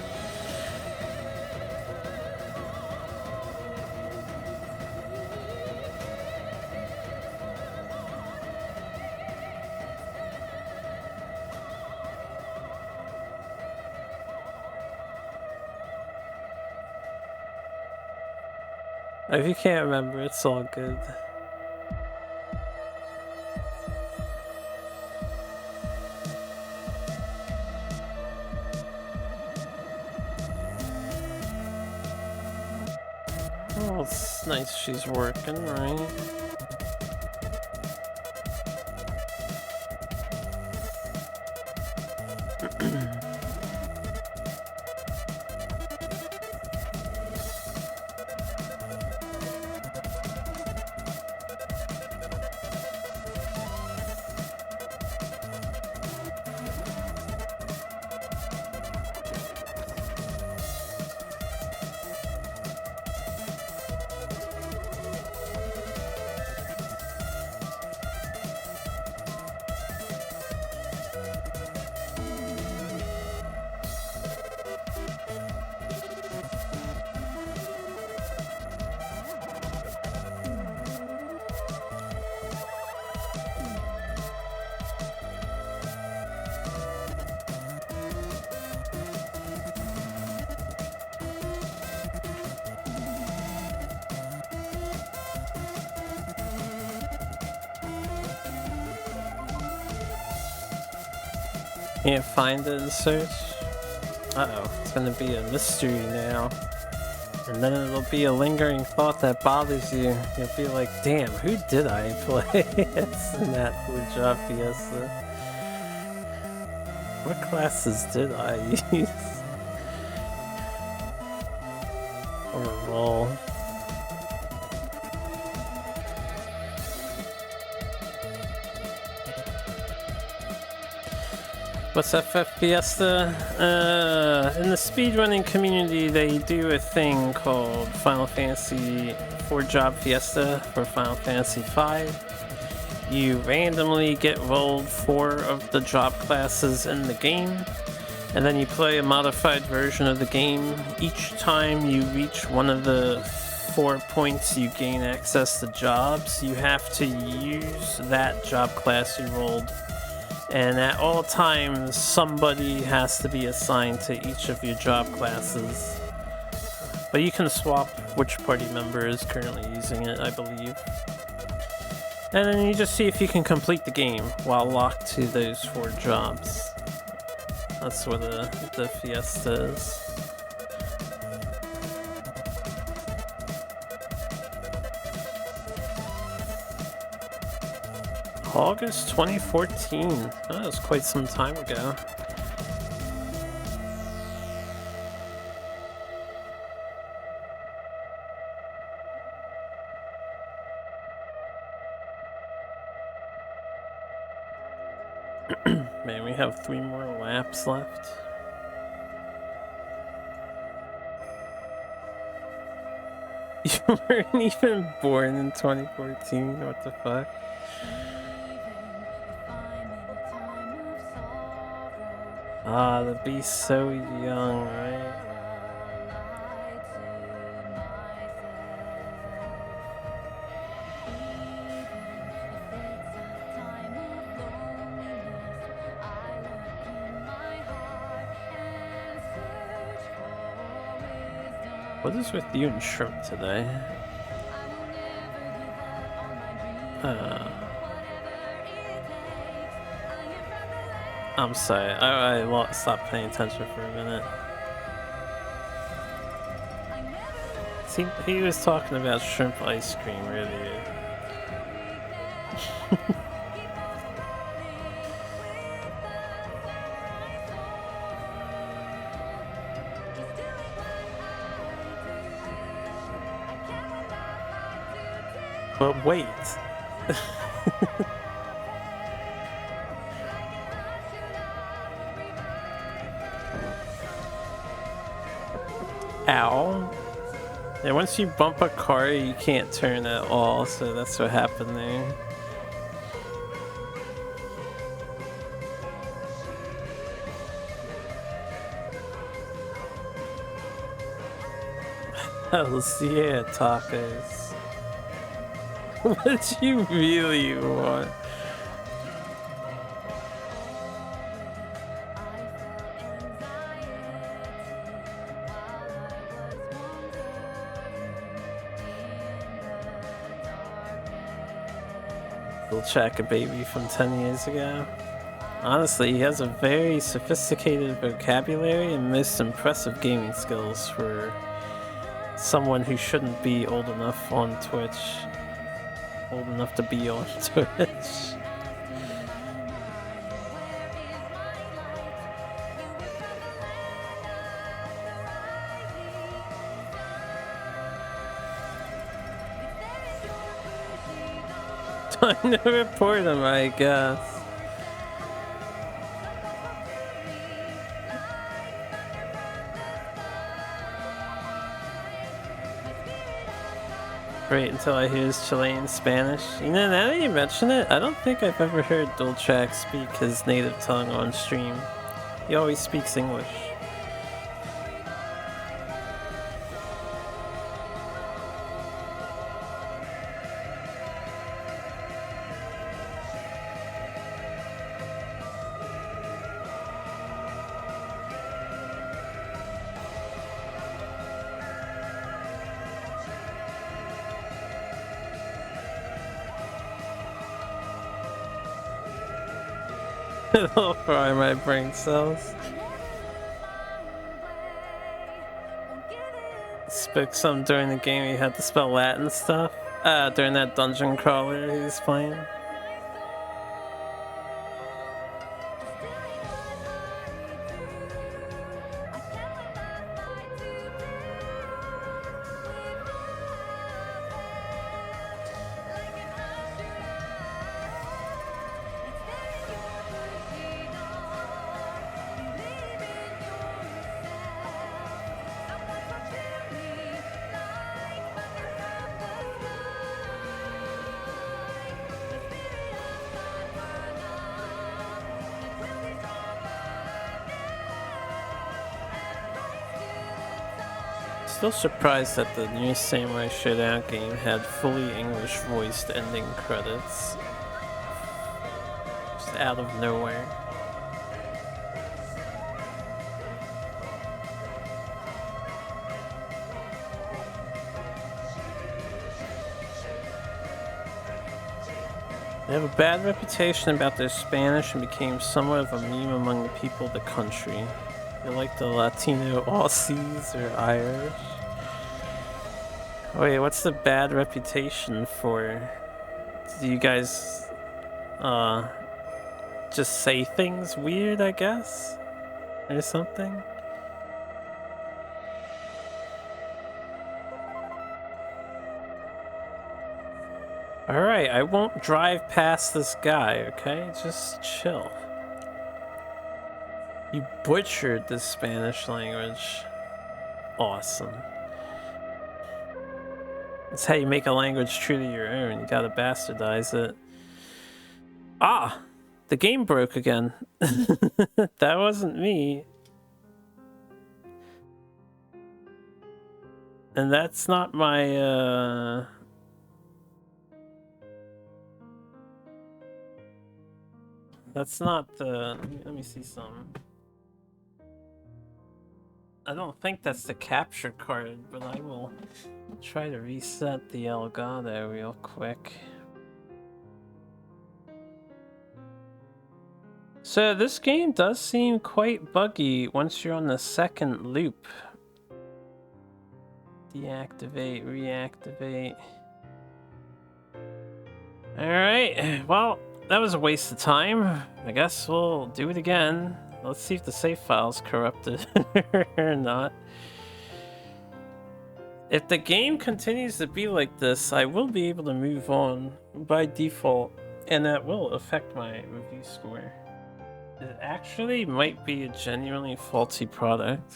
If you can't remember, it's all good. Oh, it's nice she's working, right? Can't find it in search? Uh-oh, it's gonna be a mystery now. And then it'll be a lingering thought that bothers you. You'll be like, damn, who did I play in that 4-job Fiesta? What classes did I use? Or roll? What's FF Fiesta? In the speedrunning community, they do a thing called Final Fantasy 4-job Fiesta for Final Fantasy V. You randomly get rolled 4 of the job classes in the game, and then you play a modified version of the game. Each time you reach one of the 4 points, you gain access to jobs. You have to use that job class you rolled. And at all times, somebody has to be assigned to each of your job classes. But you can swap which party member is currently using it, I believe. And then you just see if you can complete the game while locked to those 4 jobs. That's what the Fiesta is. August 2014. That was quite some time ago. Man, we have 3 more laps left. You weren't even born in 2014, what the fuck? Ah, the beast's so young, right? What is with you and Shrimp today? I'm sorry, I stopped paying attention for a minute. See, he was talking about shrimp ice cream earlier. But wait. Ow. Yeah, once you bump a car, you can't turn at all, so that's what happened there. Hells yeah, tacos. What do you really want? We'll check a baby from 10 years ago. Honestly, he has a very sophisticated vocabulary and most impressive gaming skills for someone who shouldn't be old enough on Twitch. Old enough to be on Twitch. Time to report him, I guess. Wait until I hear his Chilean Spanish. You know, now that you mention it, I don't think I've ever heard Dulcak speak his native tongue on stream. He always speaks English. It'll fry my brain cells. Spoke some during the game, he had to spell Latin stuff. During that dungeon crawler he was playing. Still surprised that the new Samurai Showdown game had fully English voiced ending credits. Just out of nowhere. They have a bad reputation about their Spanish and became somewhat of a meme among the people of the country. They're like the Latino Aussies or Irish. Wait, what's the bad reputation for? Do you guys, just say things weird, I guess? Or something? Alright, I won't drive past this guy, okay? Just chill. You butchered the Spanish language. Awesome. That's how you make a language true to your own. You gotta bastardize it. Ah! The game broke again. That wasn't me. And that's not my, That's not the... Let me see some. I don't think that's the capture card, but I will try to reset the Elgato real quick. So this game does seem quite buggy once you're on the second loop. Deactivate, reactivate. Alright, well, that was a waste of time. I guess we'll do it again. Let's see if the save file's corrupted or not. If the game continues to be like this, I will be able to move on by default, and that will affect my review score. It actually might be a genuinely faulty product.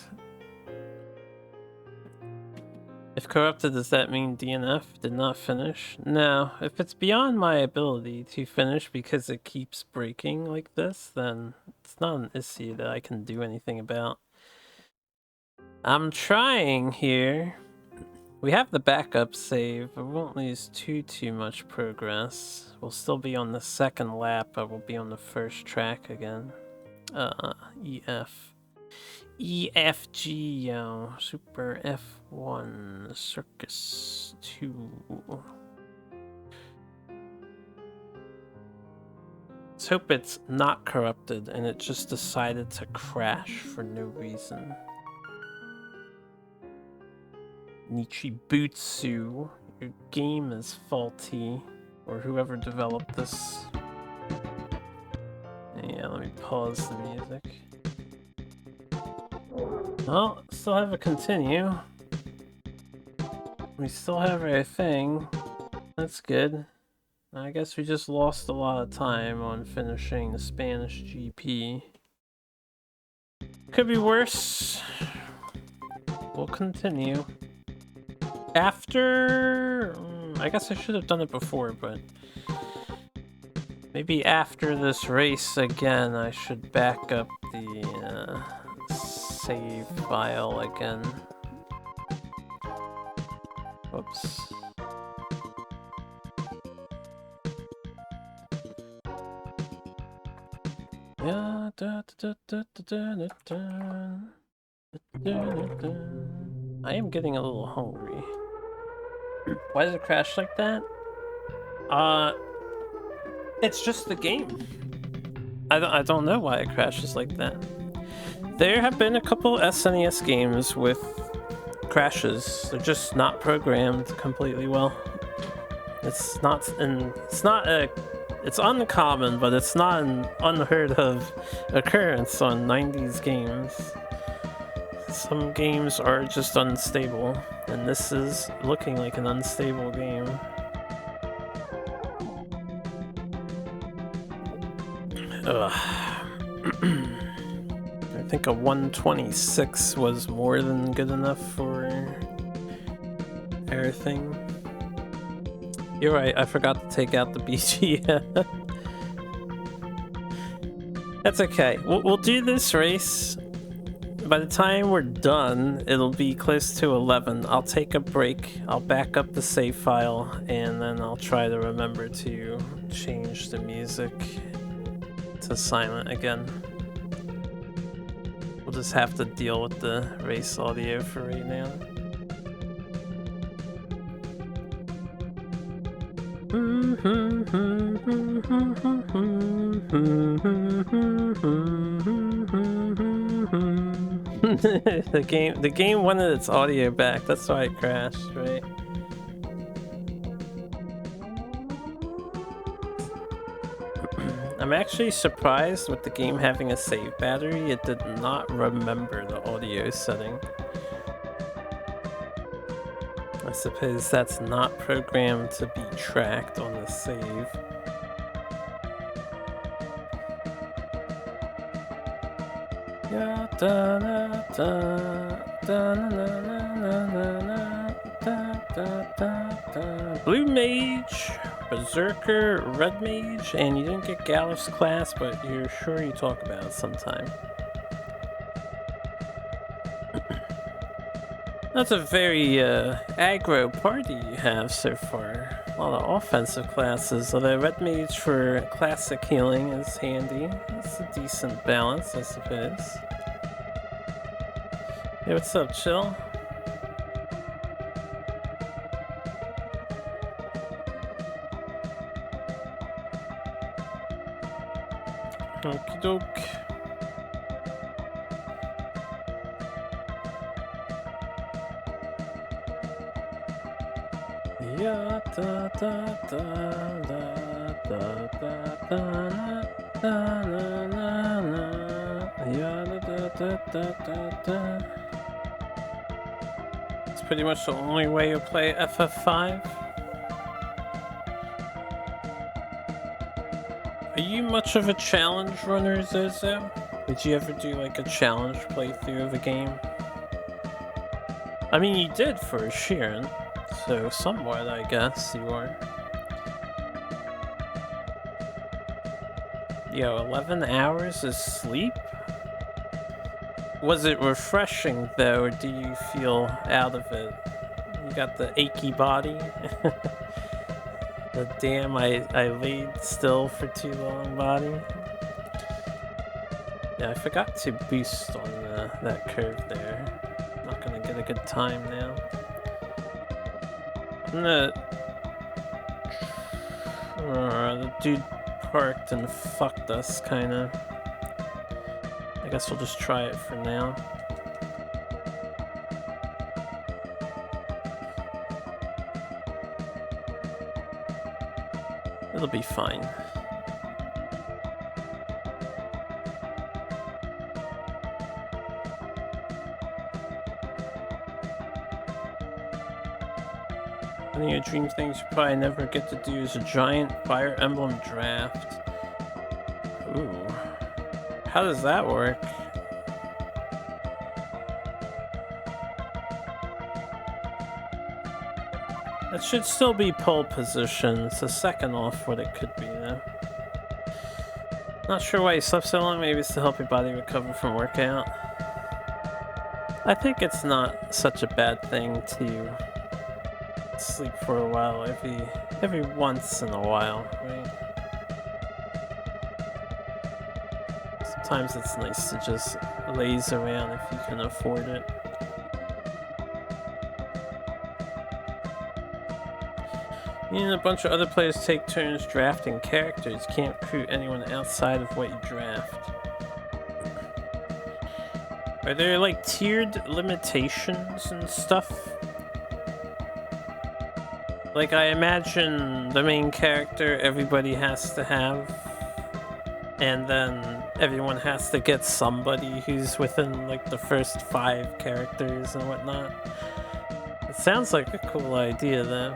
If corrupted, does that mean DNF did not finish? No, if it's beyond my ability to finish because it keeps breaking like this, then it's not an issue that I can do anything about. I'm trying here. We have the backup save, but we won't lose too much progress. We'll still be on the second lap, but we'll be on the first track again. EF. EFG, yo. Super F1. Circus 2. Let's hope it's not corrupted and it just decided to crash for no reason. Nichibutsu, your game is faulty, or whoever developed this. Yeah, let me pause the music. Well, still have a continue. We still have our thing. That's good. I guess we just lost a lot of time on finishing the Spanish GP. Could be worse. We'll continue. After... I guess I should have done it before, but... maybe after this race again, I should back up the save file again. Whoops. Yeah, I am getting a little hungry. Why does it crash like that? It's just the game. I don't know why it crashes like that. There have been a couple SNES games with crashes. They're just not programmed completely well. It's uncommon, but it's not an unheard of occurrence on 90s games. Some games are just unstable, and this is looking like an unstable game. Ugh. I think a 126 was more than good enough for everything. You're right, I forgot to take out the BGM. That's okay. We'll do this race. By the time we're done, it'll be close to 11. I'll take a break, I'll back up the save file, and then I'll try to remember to change the music to silent again. We'll just have to deal with the race audio for right now. The game wanted its audio back, that's why it crashed, right? I'm actually surprised with the game having a save battery, it did not remember the audio setting. I suppose that's not programmed to be tracked on the save. da da da da da. Blue Mage, Berserker, Red Mage, and you didn't get Gallif's class, but you're sure you talk about it sometime. That's a very aggro party you have so far. A lot of offensive classes, although Red Mage for classic healing is handy. It's a decent balance, I suppose. Hey, what's up, Chill? Okie doke. Ya da da da da da da da da na na na. Ya da da da da da. It's pretty much the only way you play FF5. Are you much of a challenge runner, Zozo? Did you ever do like a challenge playthrough of a game? I mean, you did for Sheeran, so somewhat, I guess, you are. Yo, 11 hours of sleep? Was it refreshing, though, or do you feel out of it? You got the achy body? The damn, I laid still for too long body. Yeah, I forgot to boost on that curve there. Not gonna get a good time now. I'm gonna... the dude parked and fucked us, kinda. I guess we'll just try it for now. It'll be fine. One of your dream things you probably never get to do is a giant Fire Emblem draft. Ooh. How does that work? It should still be pole position. It's a second off what it could be, though. Not sure why you slept so long. Maybe it's to help your body recover from workout. I think it's not such a bad thing to sleep for a while, every once in a while, right? Sometimes it's nice to just laze around if you can afford it. You and a bunch of other players take turns drafting characters. Can't recruit anyone outside of what you draft. Are there like tiered limitations and stuff? Like, I imagine the main character everybody has to have, and then everyone has to get somebody who's within like the first 5 characters and whatnot. It sounds like a cool idea, though.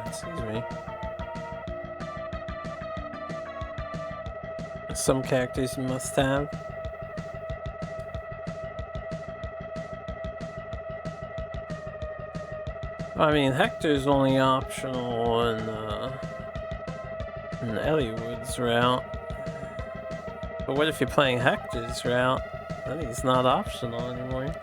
Excuse me. Some characters you must have. I mean, Hector's only optional in Eliwood's route. But what if you're playing Hector's route? Then he's not optional anymore.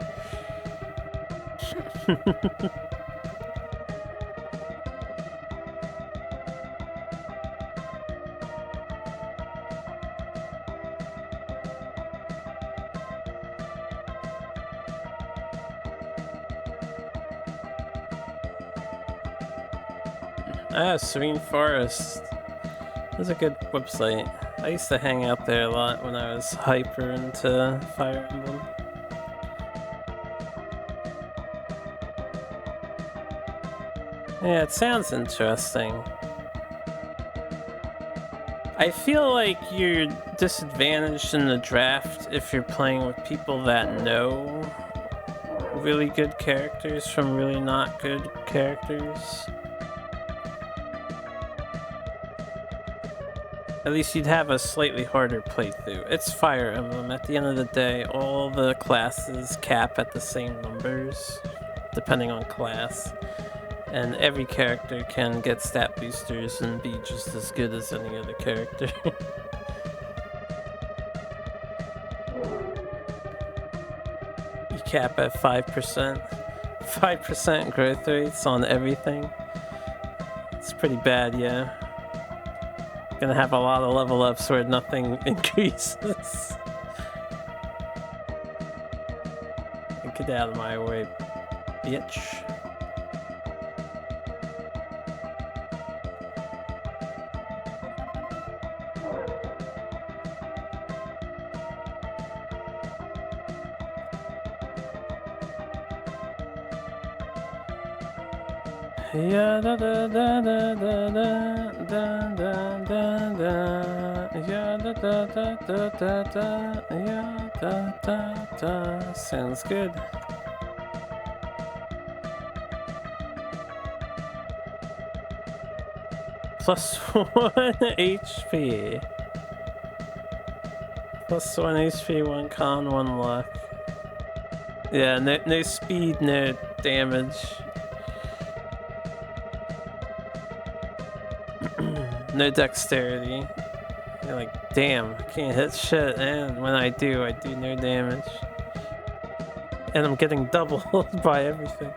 Ah, Serene Forest. That's a good website. I used to hang out there a lot when I was hyper into Fire Emblem. Yeah, it sounds interesting. I feel like you're disadvantaged in the draft if you're playing with people that know really good characters from really not good characters. At least you'd have a slightly harder playthrough. It's Fire Emblem. At the end of the day, all the classes cap at the same numbers, depending on class. And every character can get stat boosters and be just as good as any other character. You cap at 5%. 5% growth rates on everything. It's pretty bad, yeah. Gonna have a lot of level ups where nothing increases. Get out of my way, bitch. Yeah, da da da da da da da da da. Yeah, da da da da da da. Yeah, da da da. Sounds good. Plus 1 HP. Plus 1 HP, 1 con, 1 luck. Yeah, no speed, no damage. No dexterity. You're like, damn, I can't hit shit, and when I do no damage. And I'm getting doubled by everything.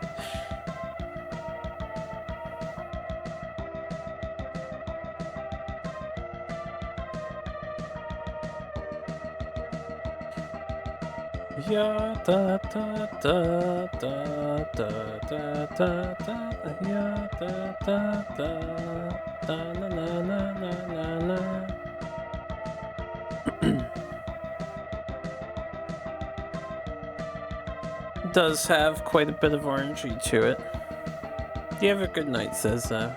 Yeah, da da da da da da da da. Yeah, da da da da na na na na na. Does have quite a bit of RNG to it. You have a good night, says hope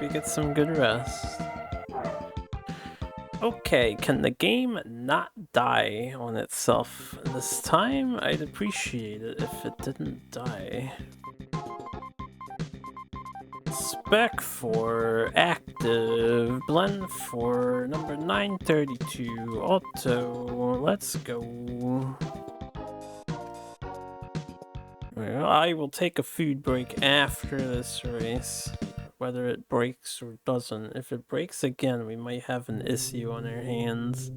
you get some good rest. Okay, can the game not die on itself this time? I'd appreciate it if it didn't die. Spec for active, blend for number 932, auto, let's go. Well, I will take a food break after this race. Whether it breaks or doesn't. If it breaks again, we might have an issue on our hands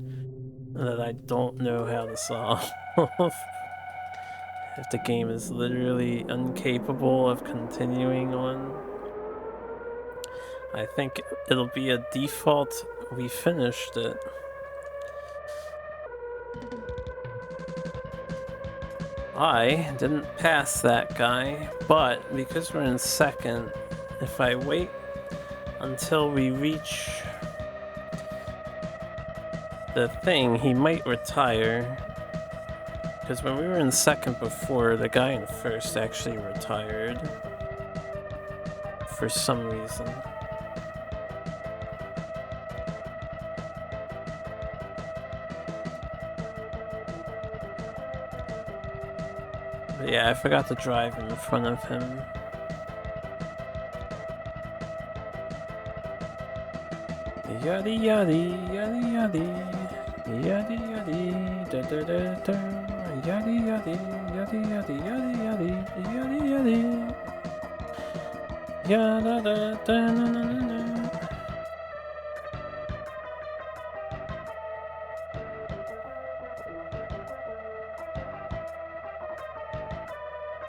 that I don't know how to solve. If the game is literally incapable of continuing on, I think it'll be a default we finished it. I didn't pass that guy, but because we're in second, if I wait until we reach the thing, he might retire. Because when we were in second before, the guy in first actually retired. For some reason. But yeah, I forgot to drive in front of him. Yaddy yaddy yaddy yaddy yaddy yaddy da da da da yaddy yaddy yaddy yaddy yaddy yaddy yaddy yaddy yada da da na na na.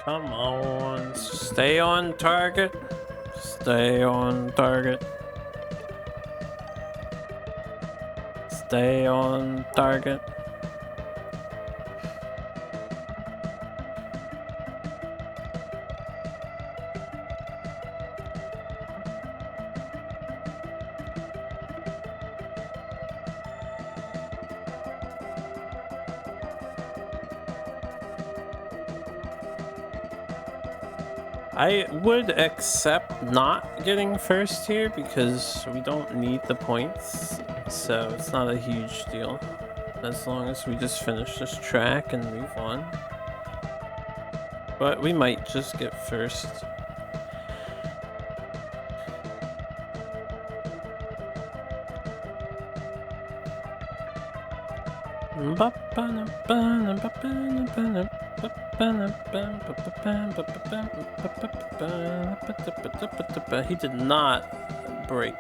Come on, stay on target. Stay on target. Stay on target. I would accept not getting first here because we don't need the points, so it's not a huge deal. As long as we just finish this track and move on. But we might just get first. He did not break.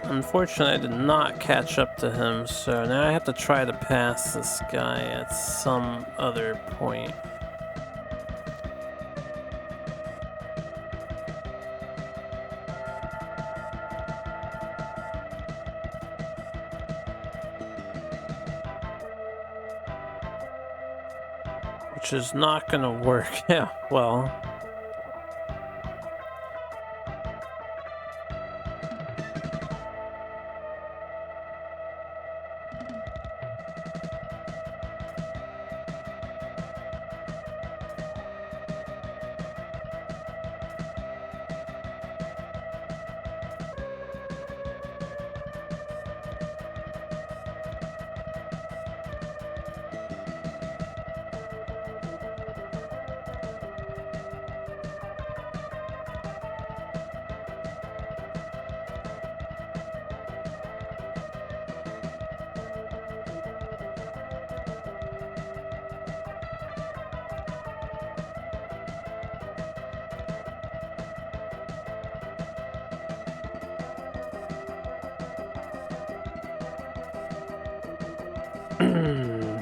Unfortunately, I did not catch up to him, so now I have to try to pass this guy at some other point. Which is not gonna work. Yeah, well.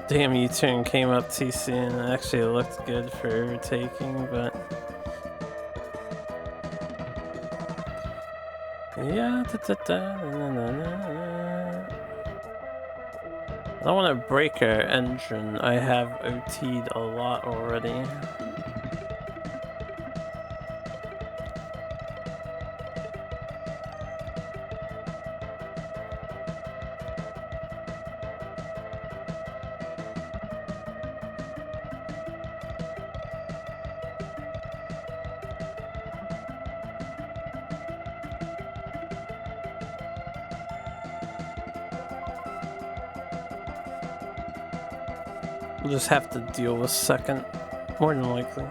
Damn, U-turn came up too soon. It actually looked good for overtaking, but yeah. I don't want to break our engine. I have OT'd a lot already. We'll just have to deal with second, more than likely.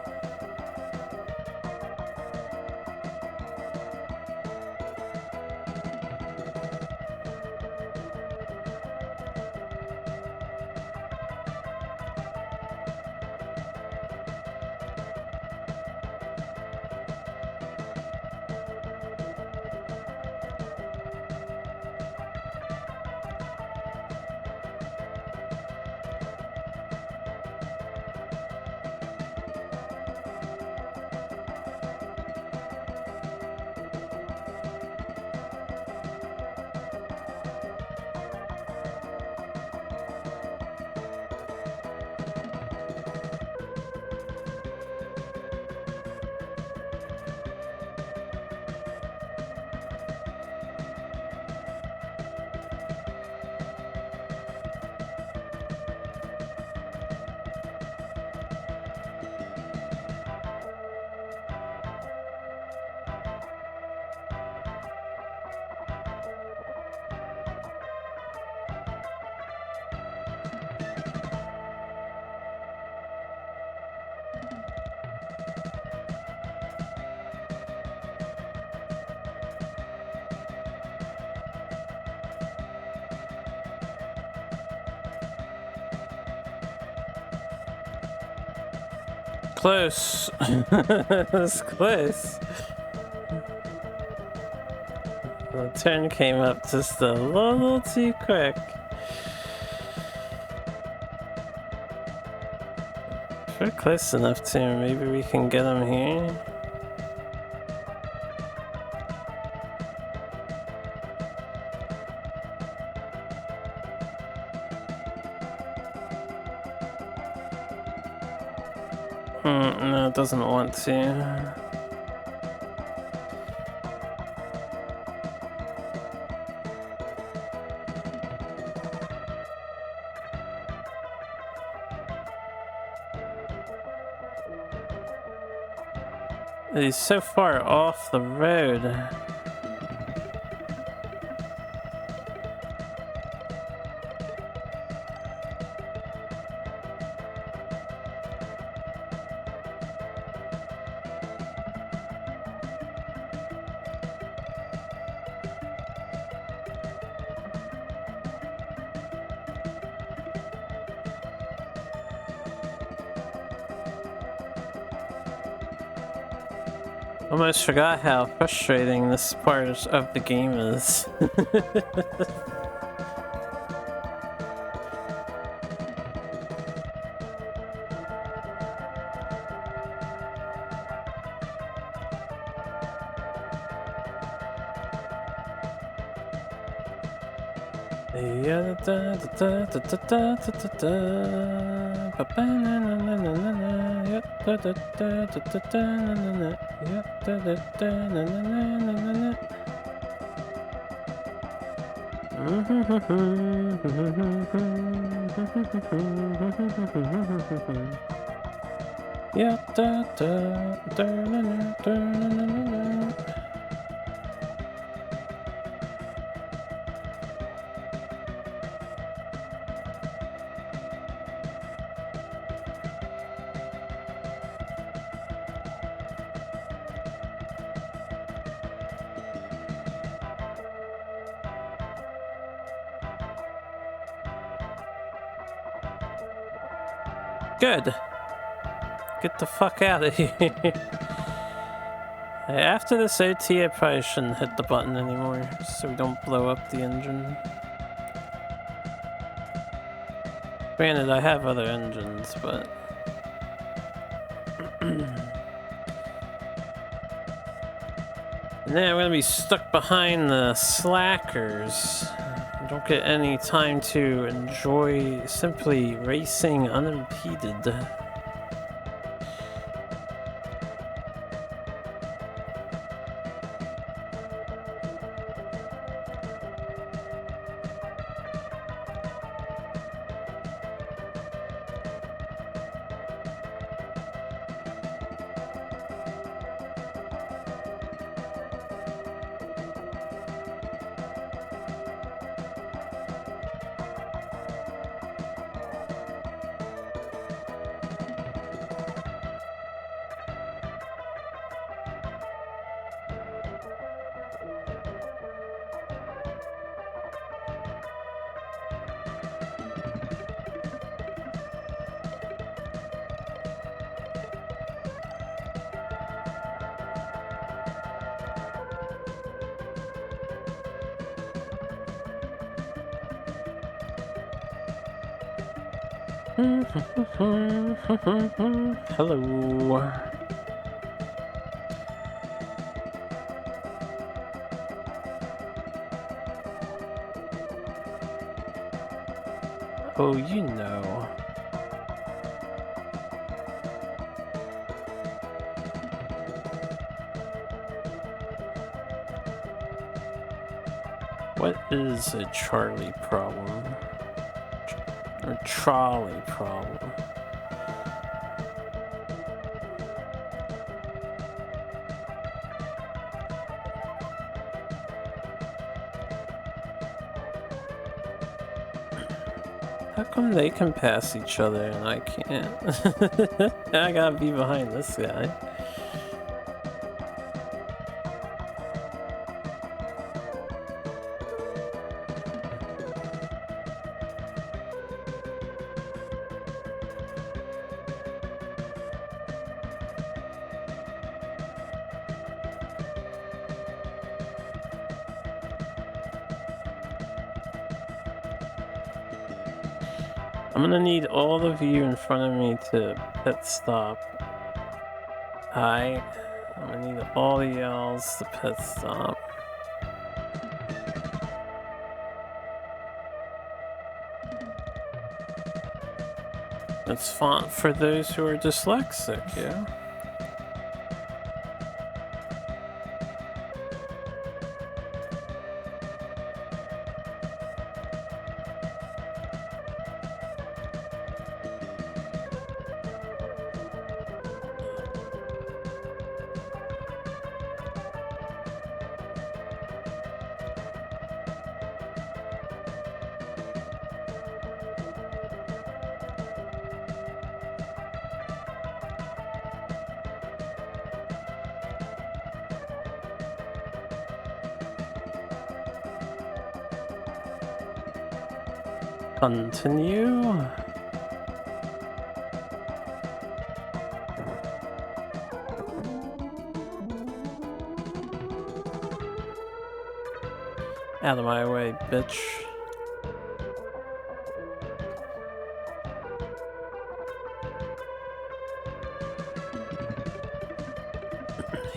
Close. That's close. The turn came up just a little too quick. If we're close enough to him, maybe we can get him here. No, it doesn't want to. He's so far off the road. Almost forgot how frustrating this part of the game is. Good. Get the fuck out of here. After this OT, I probably shouldn't hit the button anymore, so we don't blow up the engine. Granted, I have other engines, but... And then I'm gonna be stuck behind the slackers. I don't get any time to enjoy simply racing unimpeded. Hello. Oh, you know. What is a Charlie problem? Or trolley problem? How come they can pass each other and I can't? I gotta be behind this guy. I'm gonna need all of you in front of me to pit stop. Hi. I'm gonna need all of y'alls to pit stop. It's font for those who are dyslexic, yeah? Continue. Out of my way, bitch.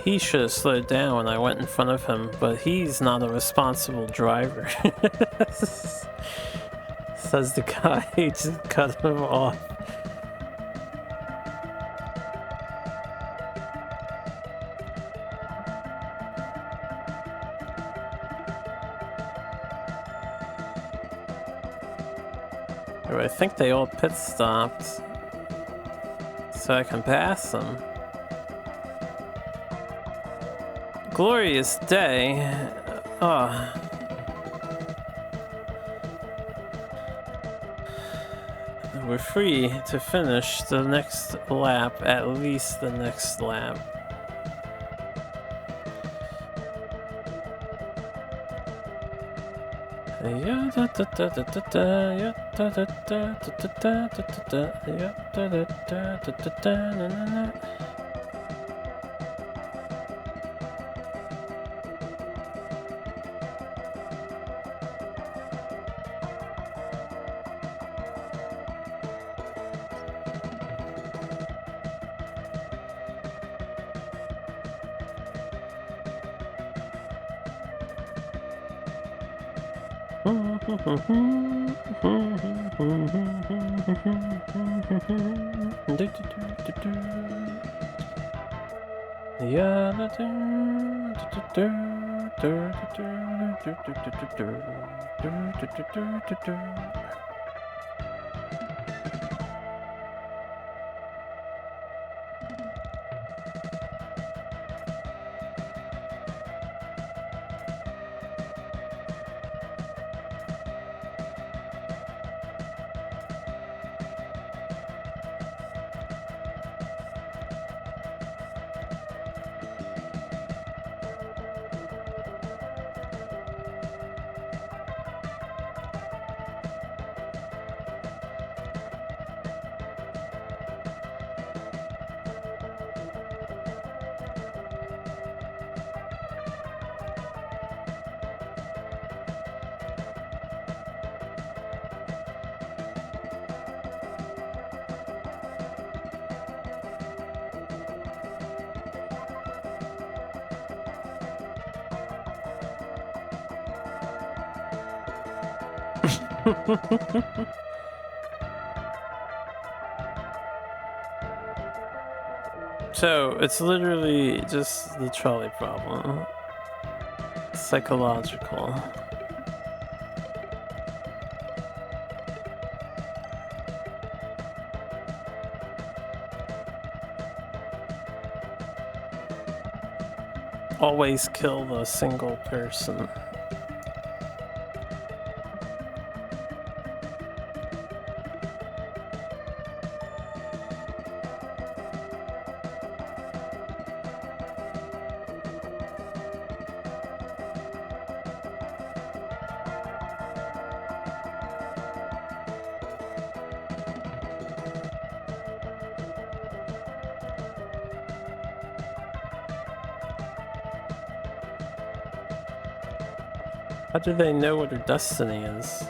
He should have slowed down when I went in front of him, but he's not a responsible driver. Says the guy who just cut him off. I think they all pit stopped, so I can pass them. Glorious day. Oh. We're free to finish the next lap, at least the next lap. Yeah, da da da da da da, yeah, da da da da da da da da, yeah, da da da da da da, na na na. So, it's literally just the trolley problem. Psychological. Always kill the single person. How do they know what her destiny is?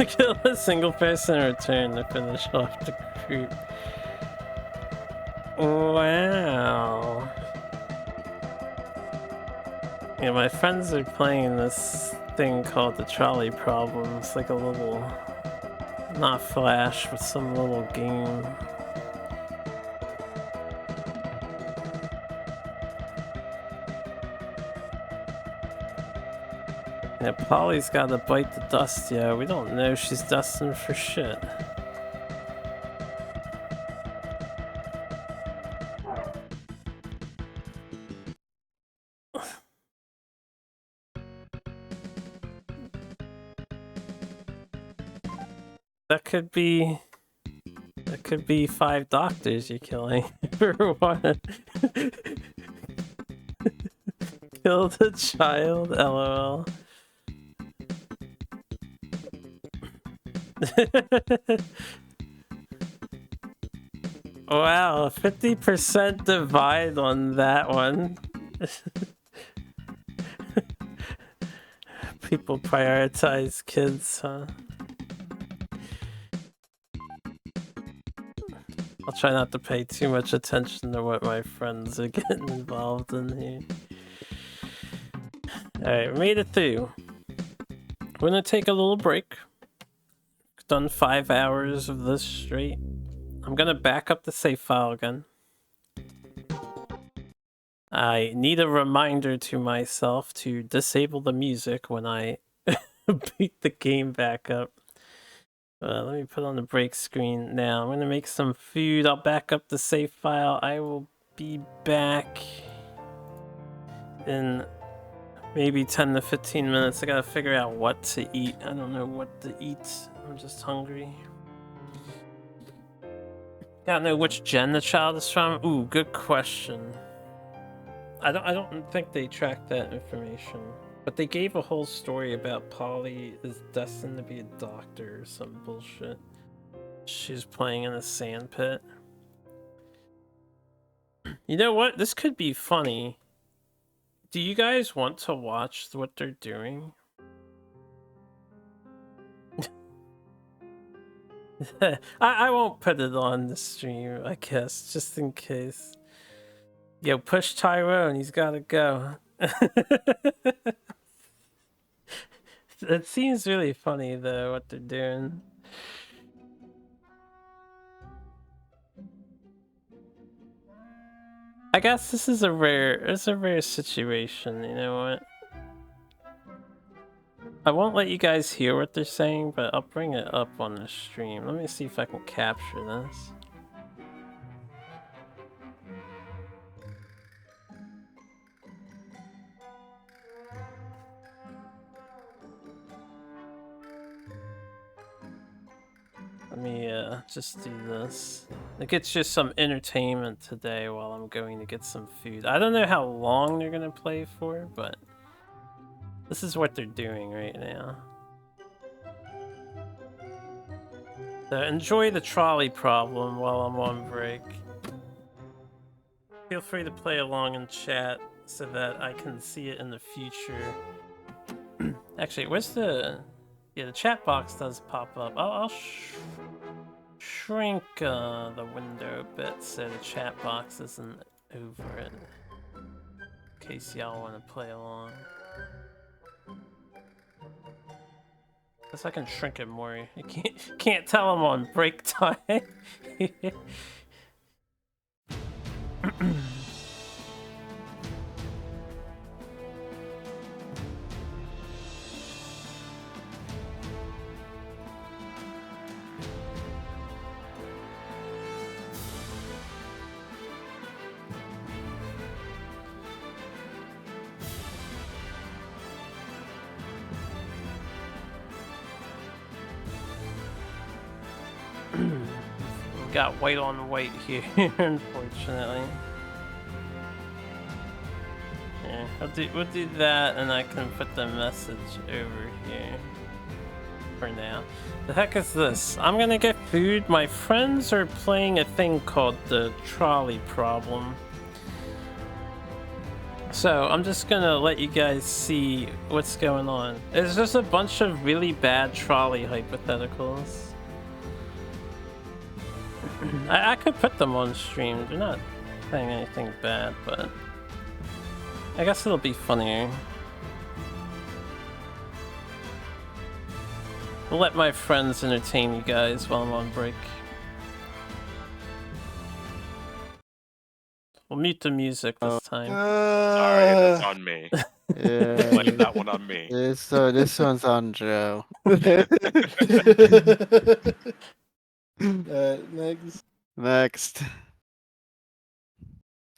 Kill a single person in return to finish off the creep. Wow. Yeah, my friends are playing this thing called the trolley problem. It's like a little, not Flash, but some little game. Yeah, Polly's gotta bite the dust, yeah. We don't know, she's destined for shit. That could be 5 doctors you're killing for one. Kill the child, lol. Wow, 50% divide on that one. People prioritize kids, huh? I'll try not to pay too much attention to what my friends are getting involved in here. Alright, made it through. We're gonna take a little break. Done 5 hours of this straight. I'm gonna back up the save file again. I need a reminder to myself to disable the music when I beat the game back up. Let me put on the break screen now. I'm gonna make some food. I'll back up the save file. I will be back in maybe 10 to 15 minutes. I gotta figure out what to eat. I don't know what to eat. I'm just hungry. Gotta know which gen the child is from. Ooh, good question. I don't think they tracked that information. But they gave a whole story about Polly is destined to be a doctor or some bullshit. She's playing in a sand pit. You know what? This could be funny. Do you guys want to watch what they're doing? I won't put it on the stream, I guess, just in case. Yo, push Tyrone, he's gotta go. It seems really funny though, what they're doing. I guess this is a rare situation, you know what? I won't let you guys hear what they're saying, but I'll bring it up on the stream. Let me see if I can capture this. Let me just do this. It gets just some entertainment today while I'm going to get some food. I don't know how long they're gonna play for, but this is what they're doing right now. So enjoy the trolley problem while I'm on break. Feel free to play along in chat so that I can see it in the future. Actually, where's the... Yeah, the chat box does pop up. I'll shrink the window a bit so the chat box isn't over it. In case y'all want to play along. Guess I can shrink it more. You can't tell I'm on break time. Got white on white here, unfortunately. Yeah, we'll do that, and I can put the message over here for now. The heck is this? I'm gonna get food. My friends are playing a thing called the trolley problem. So I'm just gonna let you guys see what's going on. It's just a bunch of really bad trolley hypotheticals. I could put them on stream. They're not saying anything bad, but I guess it'll be funnier. I'll let my friends entertain you guys while I'm on break. We'll mute the music this time. Sorry, that's on me. Yeah. Blame that one on me. This one's on Joe. Next. Next. I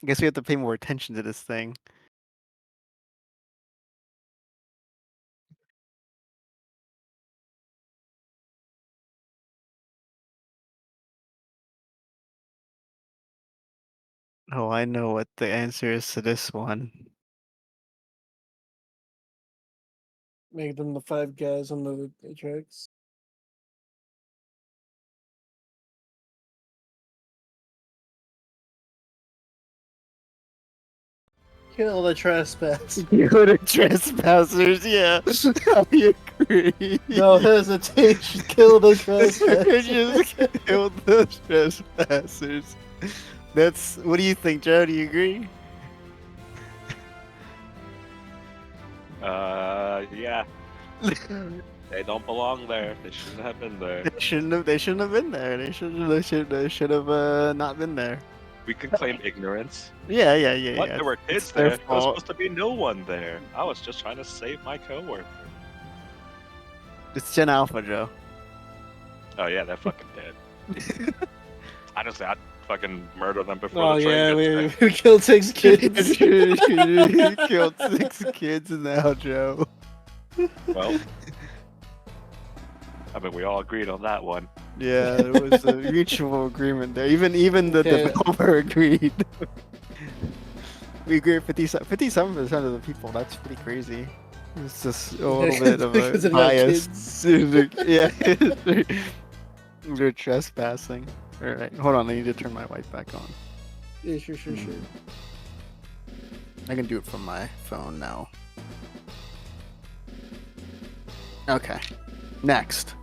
guess we have to pay more attention to this thing. Oh, I know what the answer is to this one. Make them the 5 guys on the tracks. Kill the trespass. Kill the trespassers, yeah. I agree. No hesitation. Kill the Just trespass. kill the trespassers. That's. What do you think, Joe? Do you agree? Yeah. They don't belong there. They shouldn't have been there. They shouldn't have. They shouldn't have been there. They should have not been there. We can claim ignorance. Yeah. What? There were kids It's their there. There was fault. supposed to be no one there. I was just trying to save my coworker. It's Gen Alpha, Joe. Oh yeah, they're fucking dead. Honestly, I'd fucking murder them before Oh the train yeah, gets there. we killed 6 kids. You killed 6 kids now, Joe. Well, I mean, we all agreed on that one. Yeah, there was a mutual agreement there. Even the Yeah. developer agreed. We agree 57% of the people. That's pretty crazy. It's just a little bit of Because a they're not bias. Yeah, they're trespassing. All right, hold on. I need to turn my light back on. Yeah, sure. I can do it from my phone now. Okay. Next.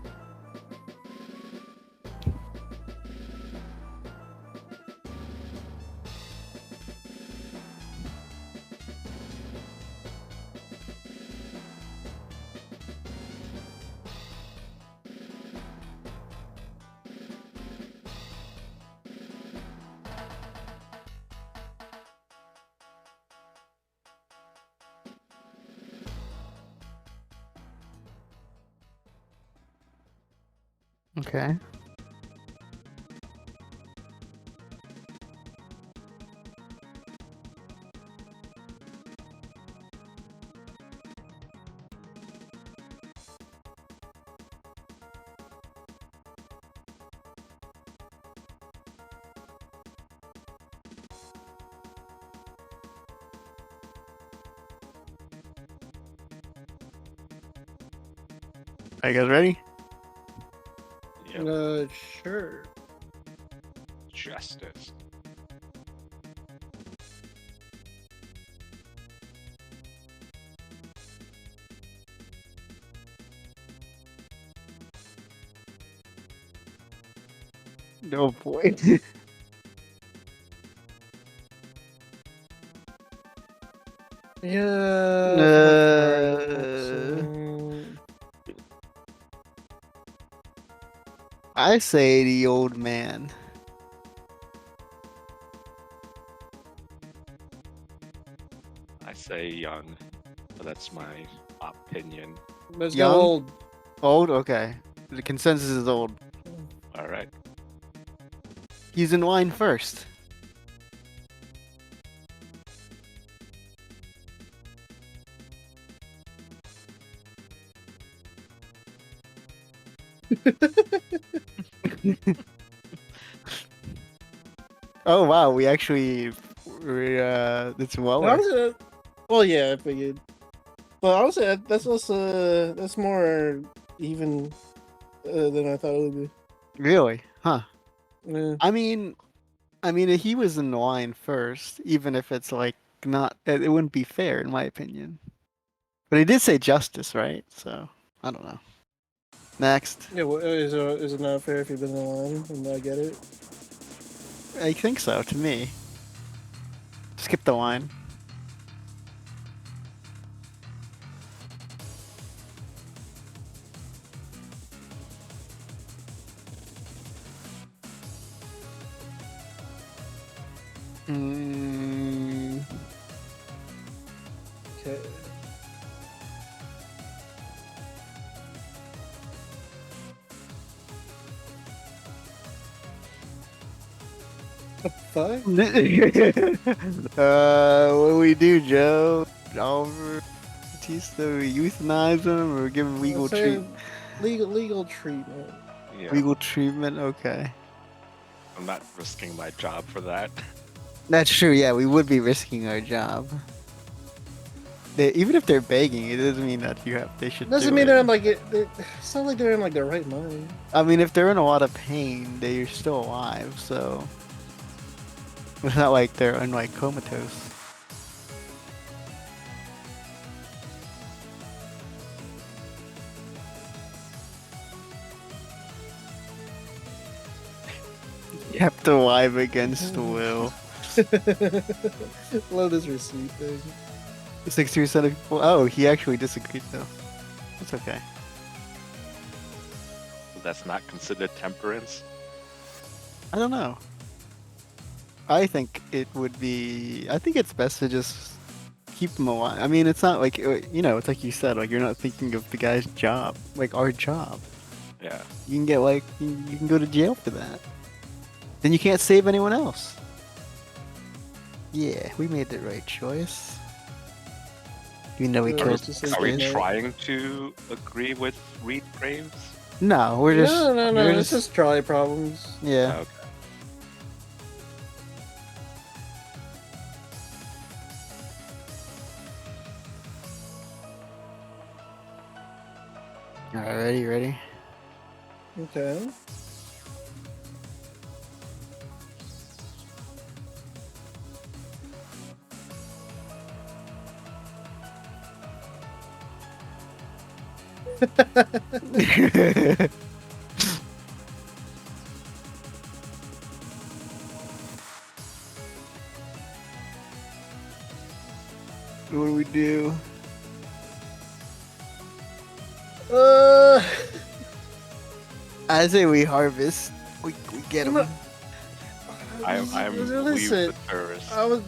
Okay. Are you guys ready? Yep. Sure. Justice. No boy. Yeah. I say the old man. I say young, but that's my opinion. Let's Young? go old. Old? Okay. The consensus is old. All right. He's in line first. Oh wow, we actually it's lower. Honestly, well, yeah, I figured. But honestly, that's more even than I thought it would be. Really? Huh. Yeah. I mean he was in line first, even if it's like not it wouldn't be fair in my opinion. But he did say justice, right? So I don't know. Next. Yeah, well, is it not fair if you've been in line and not get it? I think so, to me. Skip the line. Mm, Okay. A 5? what do we do, Joe? Oliver Batista, we euthanize him or give him legal treatment? Legal treatment. Yeah. Legal treatment, okay. I'm not risking my job for that. That's true, yeah, we would be risking our job. Even if they're begging, it doesn't mean that they should Doesn't do mean it. they're in like it. It's not like they're in like their right mind. I mean, if they're in a lot of pain, they're still alive, so... It's not like they're in like comatose. Kept alive against will. Love this receipt thing. 60% of people. Oh, he actually disagreed though. That's okay. That's not considered temperance. I don't know. I think it would be. I think it's best to just keep them alive. I mean, it's not like it's like you said. Like you're not thinking of the guy's job, like our job. Yeah. You can get you can go to jail for that. Then you can't save anyone else. Yeah, we made the right choice. Even though we Yeah, killed. it's just like Are we that. trying to agree with Reed Graves? No, we're just. No. we're It's just trolley problems. Yeah. Okay. Alrighty, ready? Okay. What do we do? Uh, I say we harvest. We get them. I'm leave Listen, the tourist. I would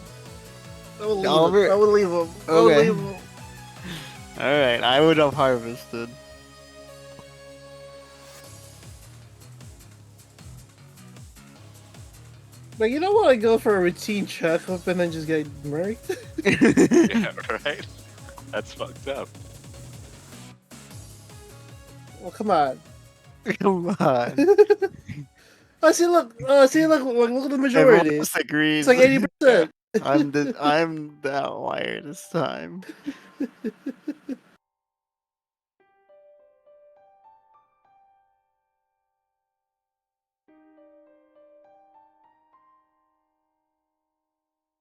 leave Oliver? him. I would leave him. I would Okay. leave him. Alright, I would have harvested. But you don't want to go for a routine checkup and then just get murked. Yeah, right? That's fucked up. Well, come on. Come on. Oh, see, look. Look at the majority. Everyone else agrees. It's like 80%. I'm the outlier this time.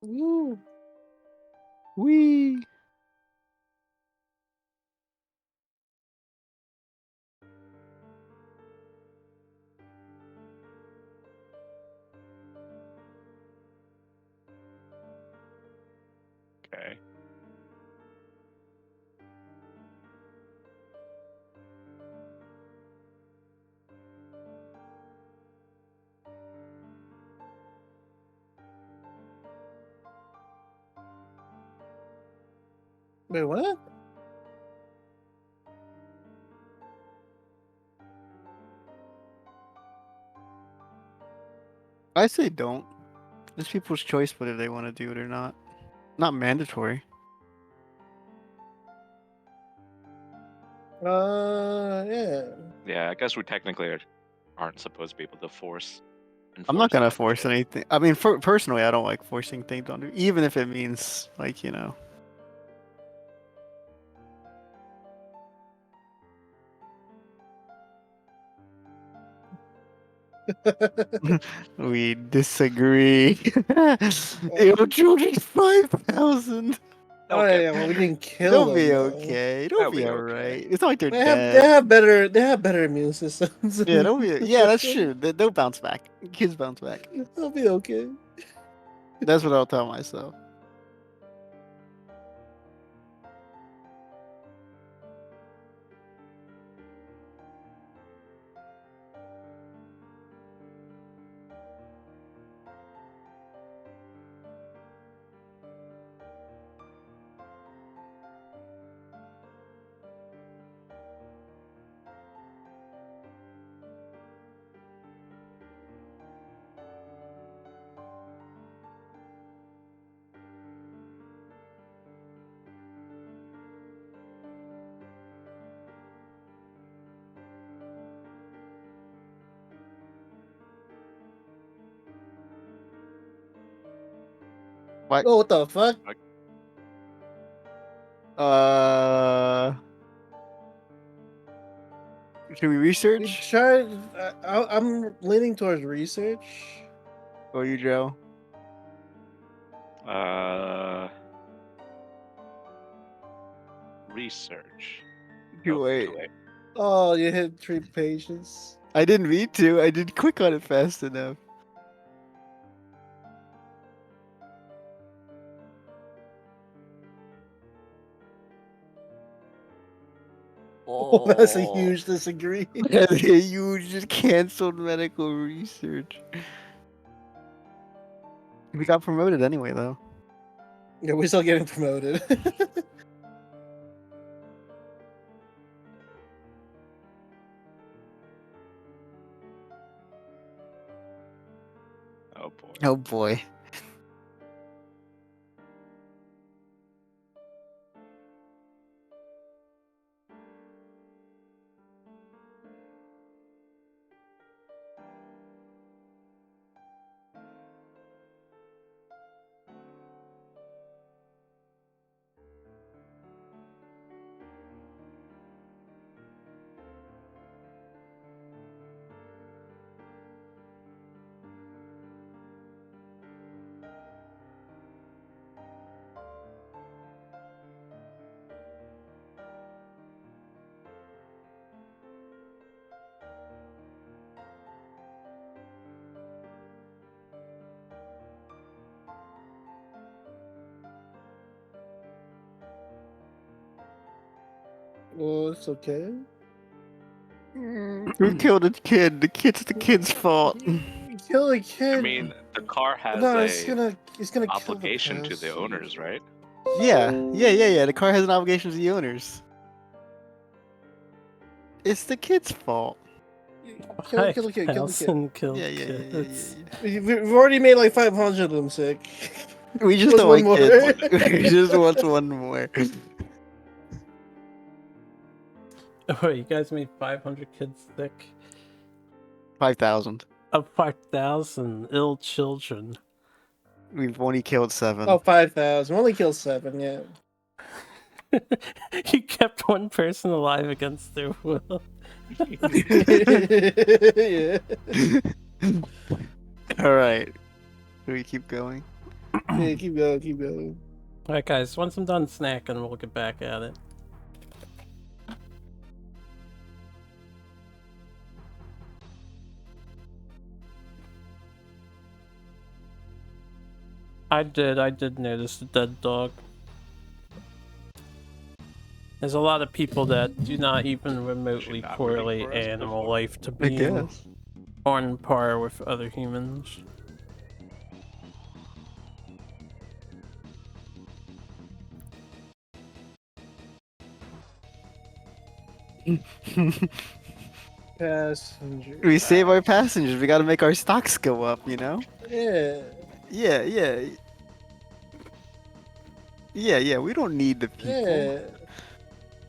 Woo. Wee. Okay. Wait, what? I say don't. It's people's choice whether they want to do it or not. Not mandatory. Yeah. Yeah, I guess we technically aren't supposed to be able to force. I'm not enforce gonna that force shit. anything. I mean, personally, I don't like forcing things on you, even if it means we disagree. Ew, children 5,000. Oh Okay. yeah, well we didn't kill They'll them. be Though. okay. They'll They'll be be alright. okay. It's not like they're They dead. have better immune systems. Yeah, they'll be. Yeah, that's true. They'll bounce back. Kids bounce back. They'll be okay. That's what I'll tell myself. What? Oh, what the fuck? Should we You research? tried. I'm leaning towards research. Or you, Joe? Research. Too Oh, late. too late. Oh, you hit 3 pages. I didn't mean to. I didn't click on it fast enough. Oh, that's a huge disagree. You just canceled medical research. We got promoted anyway, though. Yeah, we're still getting promoted. Oh boy. Oh boy. Well, it's okay. Who killed a kid? The kid's fault. Kill a kid. I mean, the car has no, a it's gonna kill obligation the to the owners, right? Yeah. The car has an obligation to the owners. It's the kid's fault. Kill the kid. Kill the kid. Nelson killed Yeah. kids. We've already made like 500 of them sick. We just What's don't one like more? kids. We just want one more. Oh, you guys made 500 kids sick. 5,000. Of 5,000 ill children. We've only killed 7. Oh, 5,000. We only killed 7. Yeah. You kept one person alive against their will. Yeah. All right. Do we keep going? Yeah, keep going. Keep going. Alright, guys, once I'm done snacking, we'll get back at it. I did notice the dead dog. There's a lot of people that do not even remotely not rooting correlate for us, animal but life to I being guess. on par with other humans. Passenger. We save our passengers. We gotta make our stocks go up, you know? Yeah. Yeah. We don't need the people. Yeah.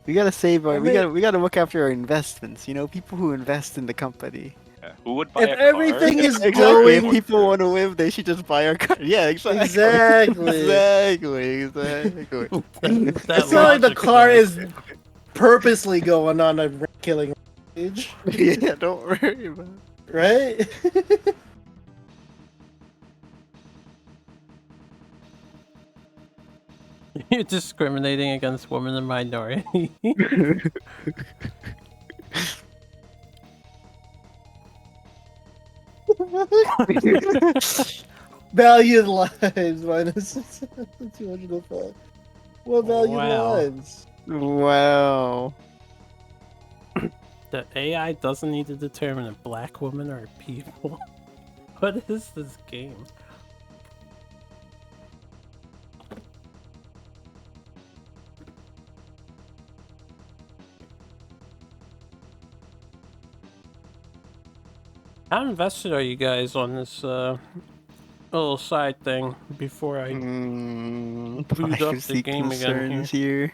We gotta save our. I we mean- gotta look after our investments. You know, people who invest in the company. Yeah. Who would buy If a car? everything is Exactly. growing, If people want to live, they should just buy our car. Yeah, exactly. Exactly. Exactly. That It's not like the logic car there. is purposely going on a killing rampage, Yeah, don't worry about it. right? You're discriminating against women and minorities. Valued lives minus 205. What valued Wow. lives? Wow. The AI doesn't need to determine if black women are people. What is this game? How invested are you guys on this little side thing before I boot up the Privacy game again here? concerns here.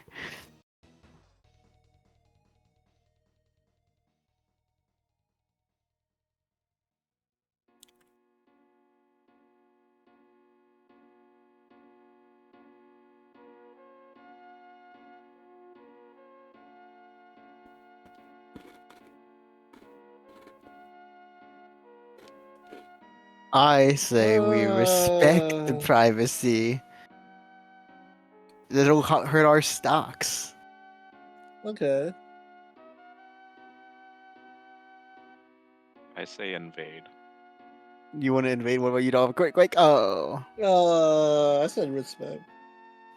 I say we respect the privacy. It'll hurt our stocks. Okay. I say invade. You want to invade? What about you, Dolphin? Quick! Oh. I said respect.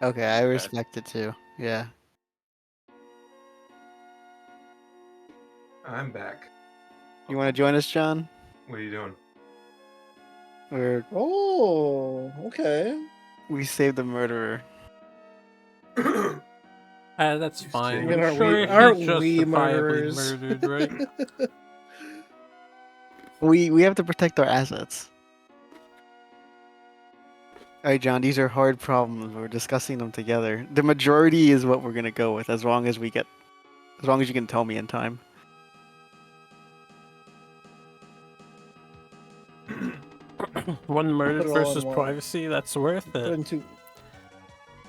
Okay, I respect it too. Yeah. I'm back. You want to join us, John? What are you doing? Oh, okay. We saved the murderer. That's You fine. kidding? I'm sure Aren't he we justifiably murderers? murdered, right? We have to protect our assets. All right, John. These are hard problems. We're discussing them together. The majority is what we're gonna go with, as long as you can tell me in time. One murdered Put it all in versus one. privacy, that's worth Put it. into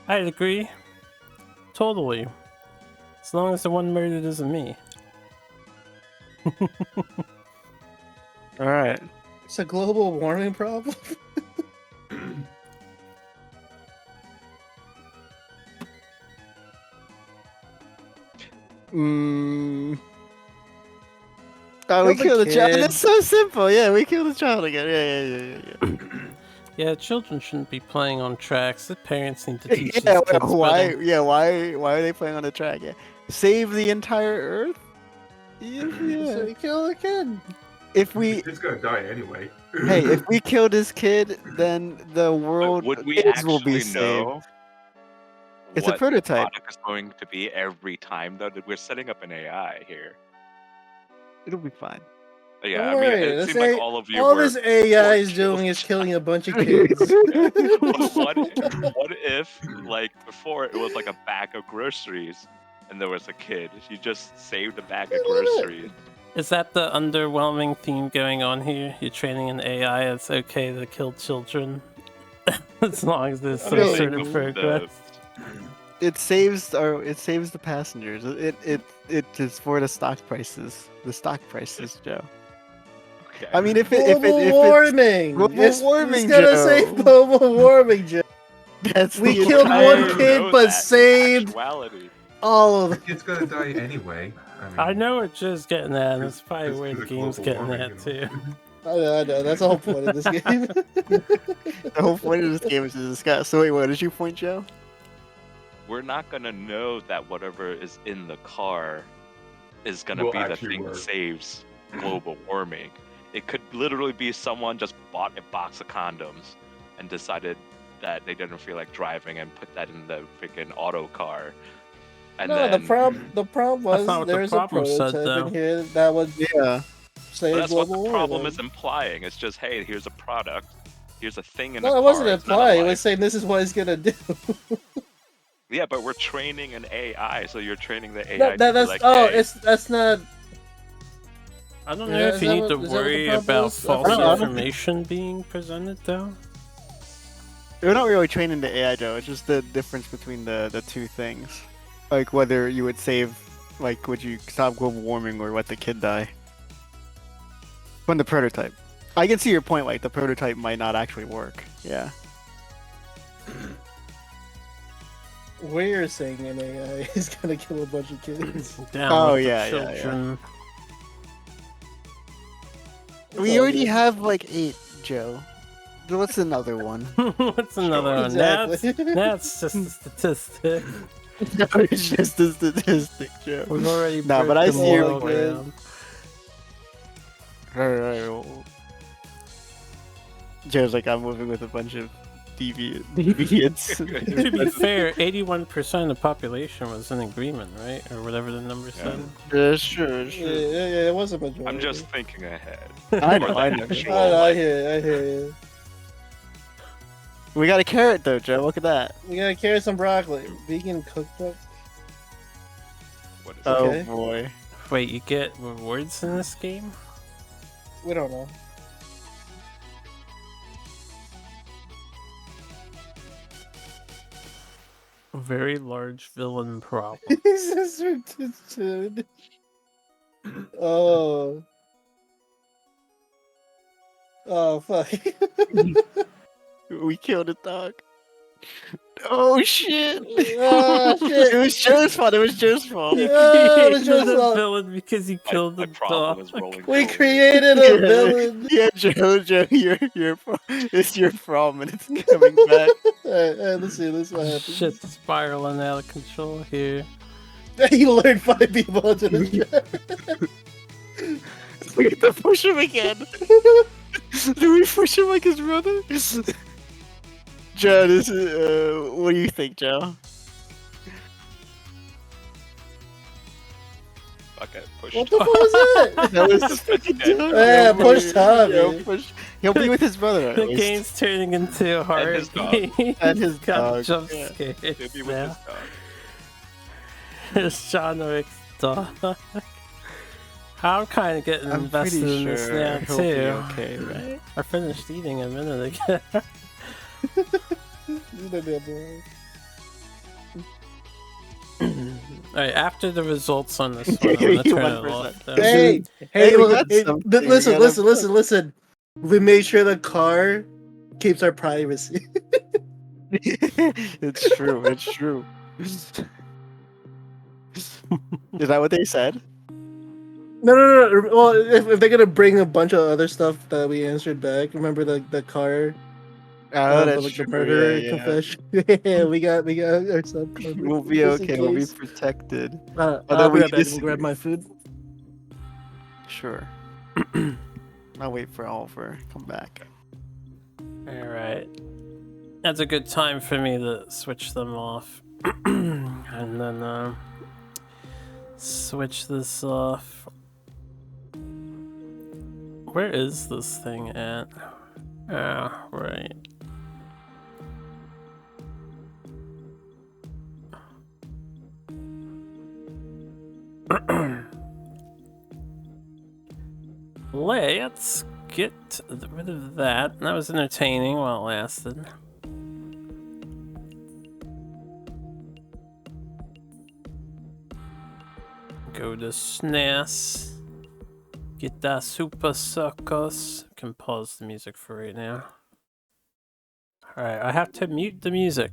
I'd agree. Totally. As long as the one murdered isn't me. All right. it's a global warming problem. Oh, Kill we the killed the child. kid. It's so simple. Yeah, we killed the child again. Yeah. Yeah, children shouldn't be playing on tracks. The parents need to teach these Yeah, kids why? better. Yeah, why are they playing on the track? Yeah, save the entire Earth. Yeah. So you kill the kid. If we, It's gonna die anyway. hey, if we kill this kid, then the But world would we kids will be actually saved. know It's a what prototype. the product is going to be every time, though? We're setting up an AI here. It'll be fine. Yeah, Don't I mean, worry, it this seemed like A- all of you all were this AI is killed. doing is killing a bunch of kids. what if, like, before it was like a bag of groceries and there was a kid? You just saved a bag of I love it. groceries. Is that the underwhelming theme going on here? You're training an AI, it's okay to kill children. As long as there's some mean, sort of progress. It saves the passengers. It is for the stock prices. The stock prices, Joe. Okay. I mean, if Global it's warming. global It's warming, gonna Joe. save global warming, Joe. that's We the killed entire- one kid, know but that in saved actuality. all of The them. kid's gonna die anyway. I know what Joe's getting at, and that's Just- probably just where for the the game's global getting warming, at, you know. too. I know. That's the whole point of this game. The whole point of this game is to discuss. So wait, what is your point, Joe? We're not gonna know that whatever is in the car is gonna Will be the actually thing that work. saves global warming. It could literally be someone just bought a box of condoms and decided that they didn't feel like driving and put that in the freaking auto car. And no, then the problem That's not was what the there's a problem said, prototype though. in here that would Yeah. save But that's what global the problem warming. is implying. It's just, hey, here's a product, here's a thing in a No, car. it wasn't it's not implying. It alive. was saying this is what it's gonna do. Yeah, but we're training an AI, so you're training the AI to be That's like, oh, hey, that's not. I don't Yeah, know is if you that need what- to is that what the worry problem about is? I false don't know. information being presented, though. We're not really training the AI, Joe. It's just the difference between the two things. Like whether you would save, like, would you stop global warming or let the kid die? From the prototype. I can see your point, like, the prototype might not actually work. Yeah. We're saying an AI is gonna kill a bunch of kids. Down Oh, with the yeah, yeah, yeah. children. We all already good. have, like, 8, Joe. What's another one? What's another Sure. one? Exactly. That's just a statistic. No, it's just a statistic, Joe. We've already No, but I broken see your moral point. ground. Right. Joe's like, I'm living with a bunch of deviants. To be fair, 81% of the population was in agreement, right? Or whatever the number said. Yeah, sure. Yeah, it was a majority. I'm just thinking ahead. I know, Or the I know. actual, I like, hear you. We got a carrot though, Joe. Look at that. We gotta carry some broccoli. Vegan cookbook. what is it? Oh Okay. boy. Wait, you get rewards in this game? We don't know. A very large villain problem. This is ridiculous. Oh. Oh fuck. We killed a dog. Oh shit! Oh, shit. It was Joe's fault. It was Joe's fault. You Oh, created it's just a not- villain because you killed My the problem dog. is rolling. We forward. created a villain. Yeah, Joe, it's your problem, and it's coming back. Alright, let's see what happens. Shit's spiraling out of control here. He lured 5 people into the chat. We get to push him again. Do we push him like his brother? Joe, this is, what do you think, Joe? Okay, push. What the fuck was that? That was just fucking Joe. Yeah, push Tom, man. He'll be with his brother at The least. game's turning into a horror his dog. game. And his Got dog, jump yeah. scares Maybe with now. his dog. It's John Wick's dog. I'm kind of getting I'm invested pretty in this sure now he'll too. be okay, right? I finished eating a minute ago. Alright, after the results on this one, I'm gonna turn it 1%. off. though. Hey, Hey, we look, got hey, something. listen, We gotta- listen. We made sure the car keeps our privacy. It's true. It's true. Is that what they said? No. Well, if they're gonna bring a bunch of other stuff that we answered back, remember the car, Oh, that's like true. the murder yeah. confession. Yeah, we got our stuff covered. We'll be just in okay. We'll be case. protected. I'll Although be we right back and disagree. grab my food. Sure. I'll wait for Oliver to come back. Alright. That's a good time for me to switch them off. And then, switch this off. Where is this thing at? Ah, right. Let's get rid of that. That was entertaining while it lasted. Go to SNES. Get that Super Circus. Can pause the music for right now. Alright, I have to mute the music.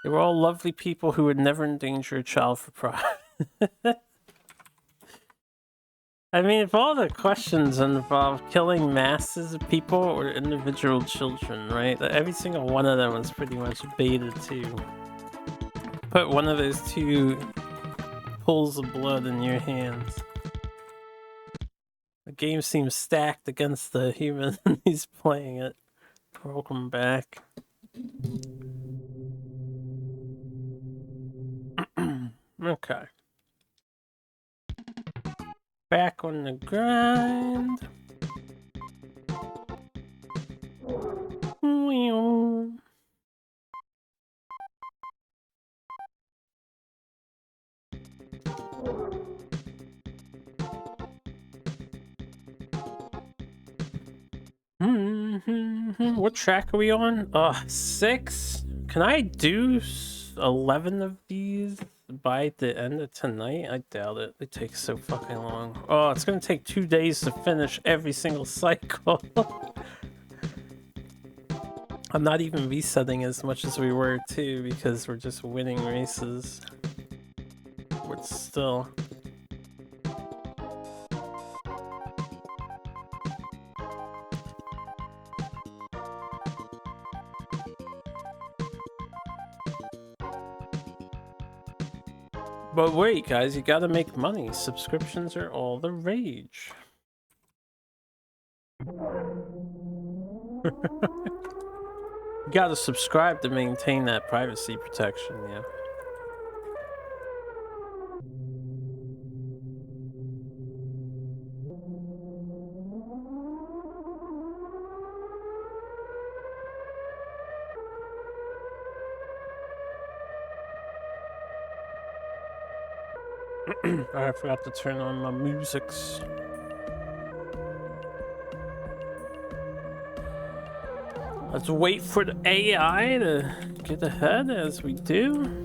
They were all lovely people who would never endanger a child for profit. I mean, if all the questions involve killing masses of people or individual children, right? Every single one of them was pretty much baited to put one of those two pools of blood in your hands. The game seems stacked against the human who's playing it. Welcome back. Okay. Back on the grind. What track are we on? 6? Can I do 11 of these by the end of tonight? I doubt it. It takes so fucking long. Oh, it's gonna take 2 days to finish every single cycle. I'm not even resetting as much as we were too, because we're just winning races. But still. But wait, guys, you gotta make money. Subscriptions are all the rage. You gotta subscribe to maintain that privacy protection, yeah. I forgot to turn on my musics. Let's wait for the AI to get ahead as we do.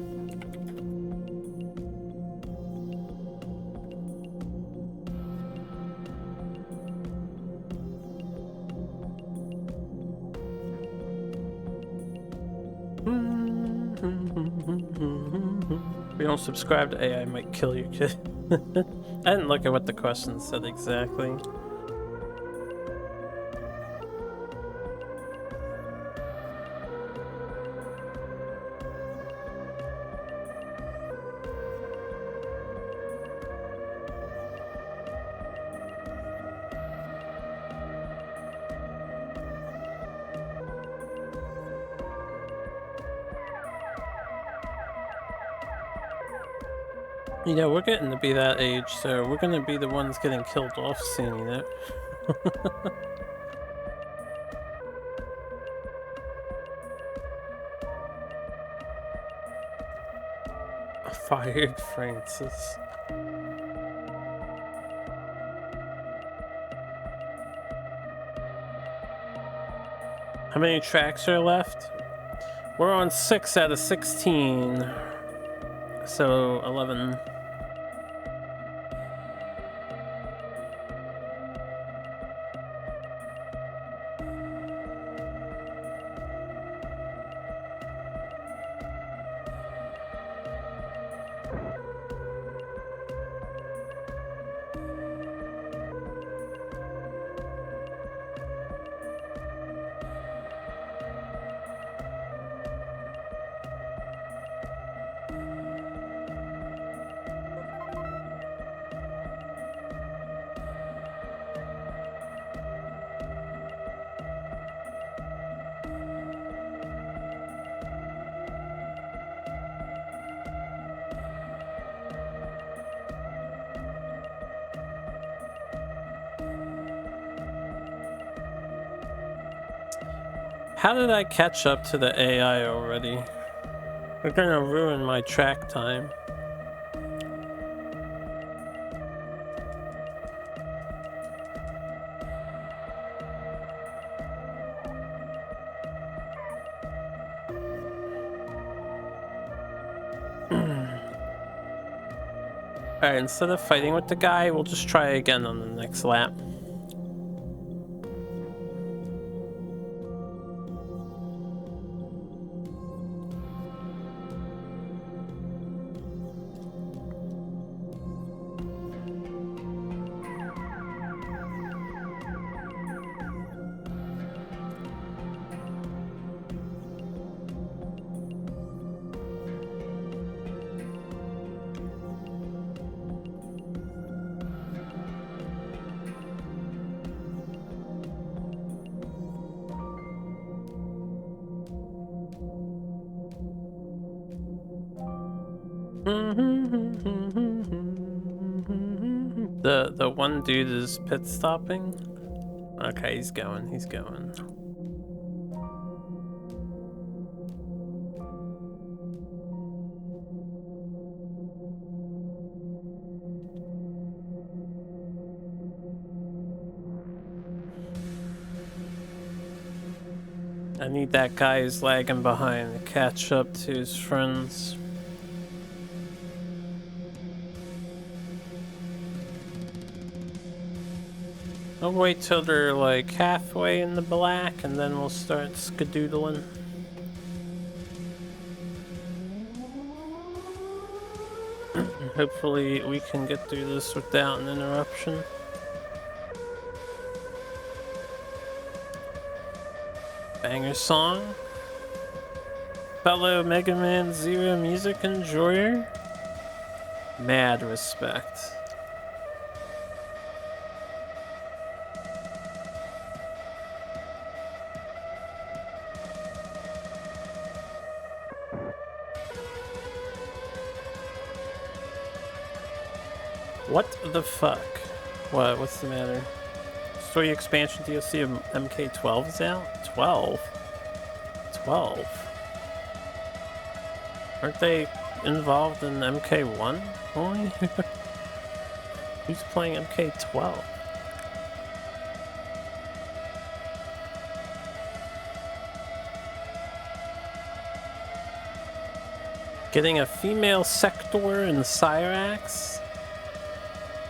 If you don't subscribe to AI, it might kill you, kid. I didn't look at what the question said exactly. You know, we're getting to be that age, so we're gonna be the ones getting killed off soon, you know? Fired Francis. How many tracks are left? We're on 6 out of 16. So 11. How did I catch up to the AI already? They're gonna ruin my track time. Alright, instead of fighting with the guy, we'll just try again on the next lap. The one dude is pit stopping. Okay, he's going. He's going. I need that guy who's lagging behind to catch up to his friends. I'll wait till they're like halfway in the black and then we'll start skadoodling. Hopefully we can get through this without an interruption. Banger song. Fellow Mega Man Zero music enjoyer. Mad respect. What the fuck? What's the matter? Story expansion DLC of MK12 is out? 12? 12? Aren't they involved in MK1 only? Who's playing MK12? Getting a female sector in Cyrax?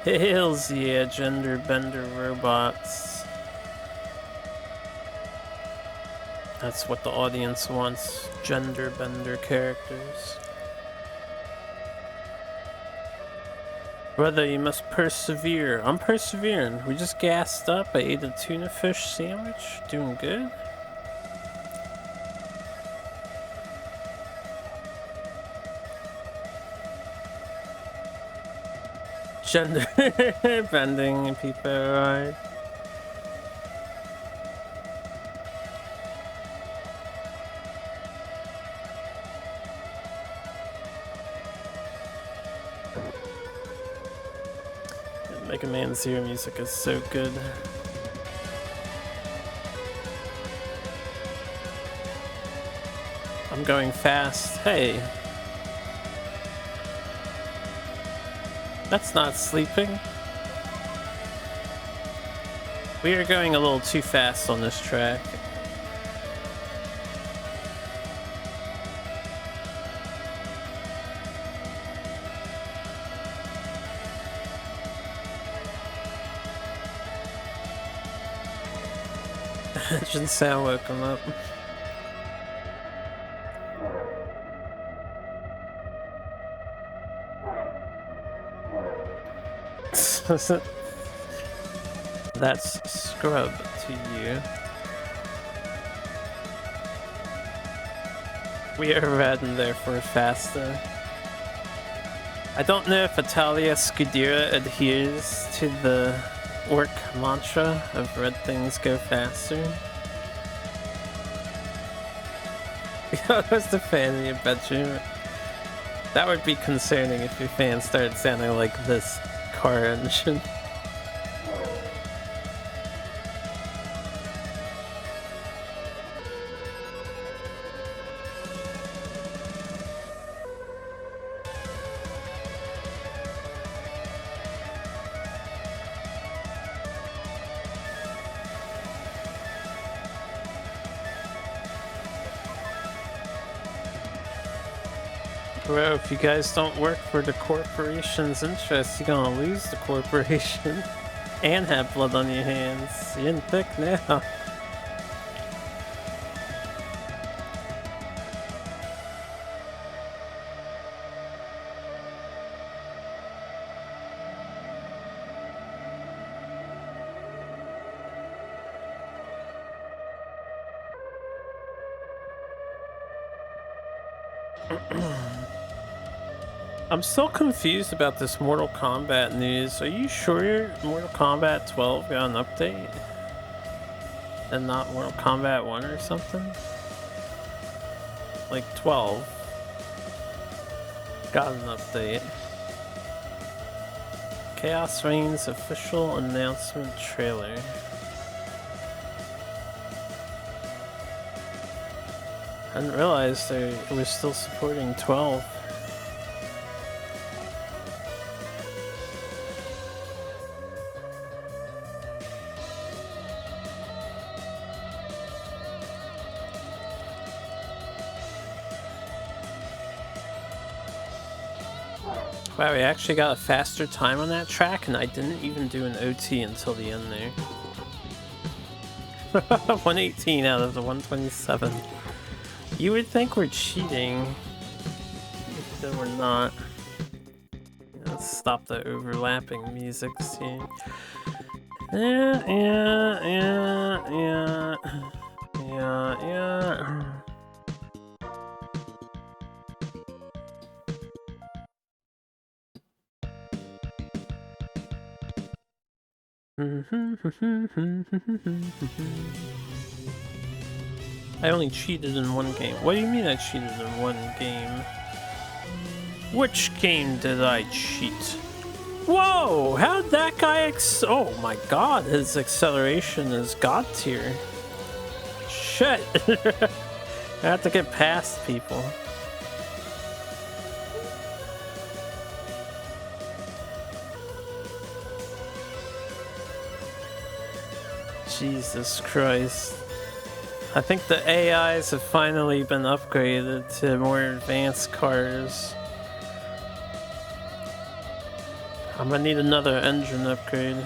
Hells yeah, gender bender robots. That's what the audience wants, gender bender characters. Brother, you must persevere. I'm persevering. We just gassed up. I ate a tuna fish sandwich. Doing good. Gender bending people, right? Mega Man Zero music is so good. I'm going fast. Hey. That's not sleeping. We are going a little too fast on this track. Engine sound woke him up. That's scrub to you. We are riding there for faster. I don't know if Italia Scudera adheres to the orc mantra of red things go faster. What's the fan in your bedroom? That would be concerning if your fan started sounding like this car engine. Bro, if you guys don't work for the corporation's interests, you're gonna lose the corporation and have blood on your hands. You're in thick now. I'm still confused about this Mortal Kombat news. Are you sure Mortal Kombat 12 got an update? And not Mortal Kombat 1 or something? Like 12 got an update. Chaos Reigns official announcement trailer. I didn't realize they were still supporting 12. Wow, we actually got a faster time on that track, and I didn't even do an OT until the end there. 118 out of the 127. You would think we're cheating, but we're not. Let's stop the overlapping musics here. Yeah. I only cheated in one game. What do you mean I cheated in one game? Which game did I cheat? Whoa! How'd that guy oh my god, his acceleration is god tier. Shit! I have to get past people. Jesus Christ. I think the AIs have finally been upgraded to more advanced cars. I'm gonna need another engine upgrade.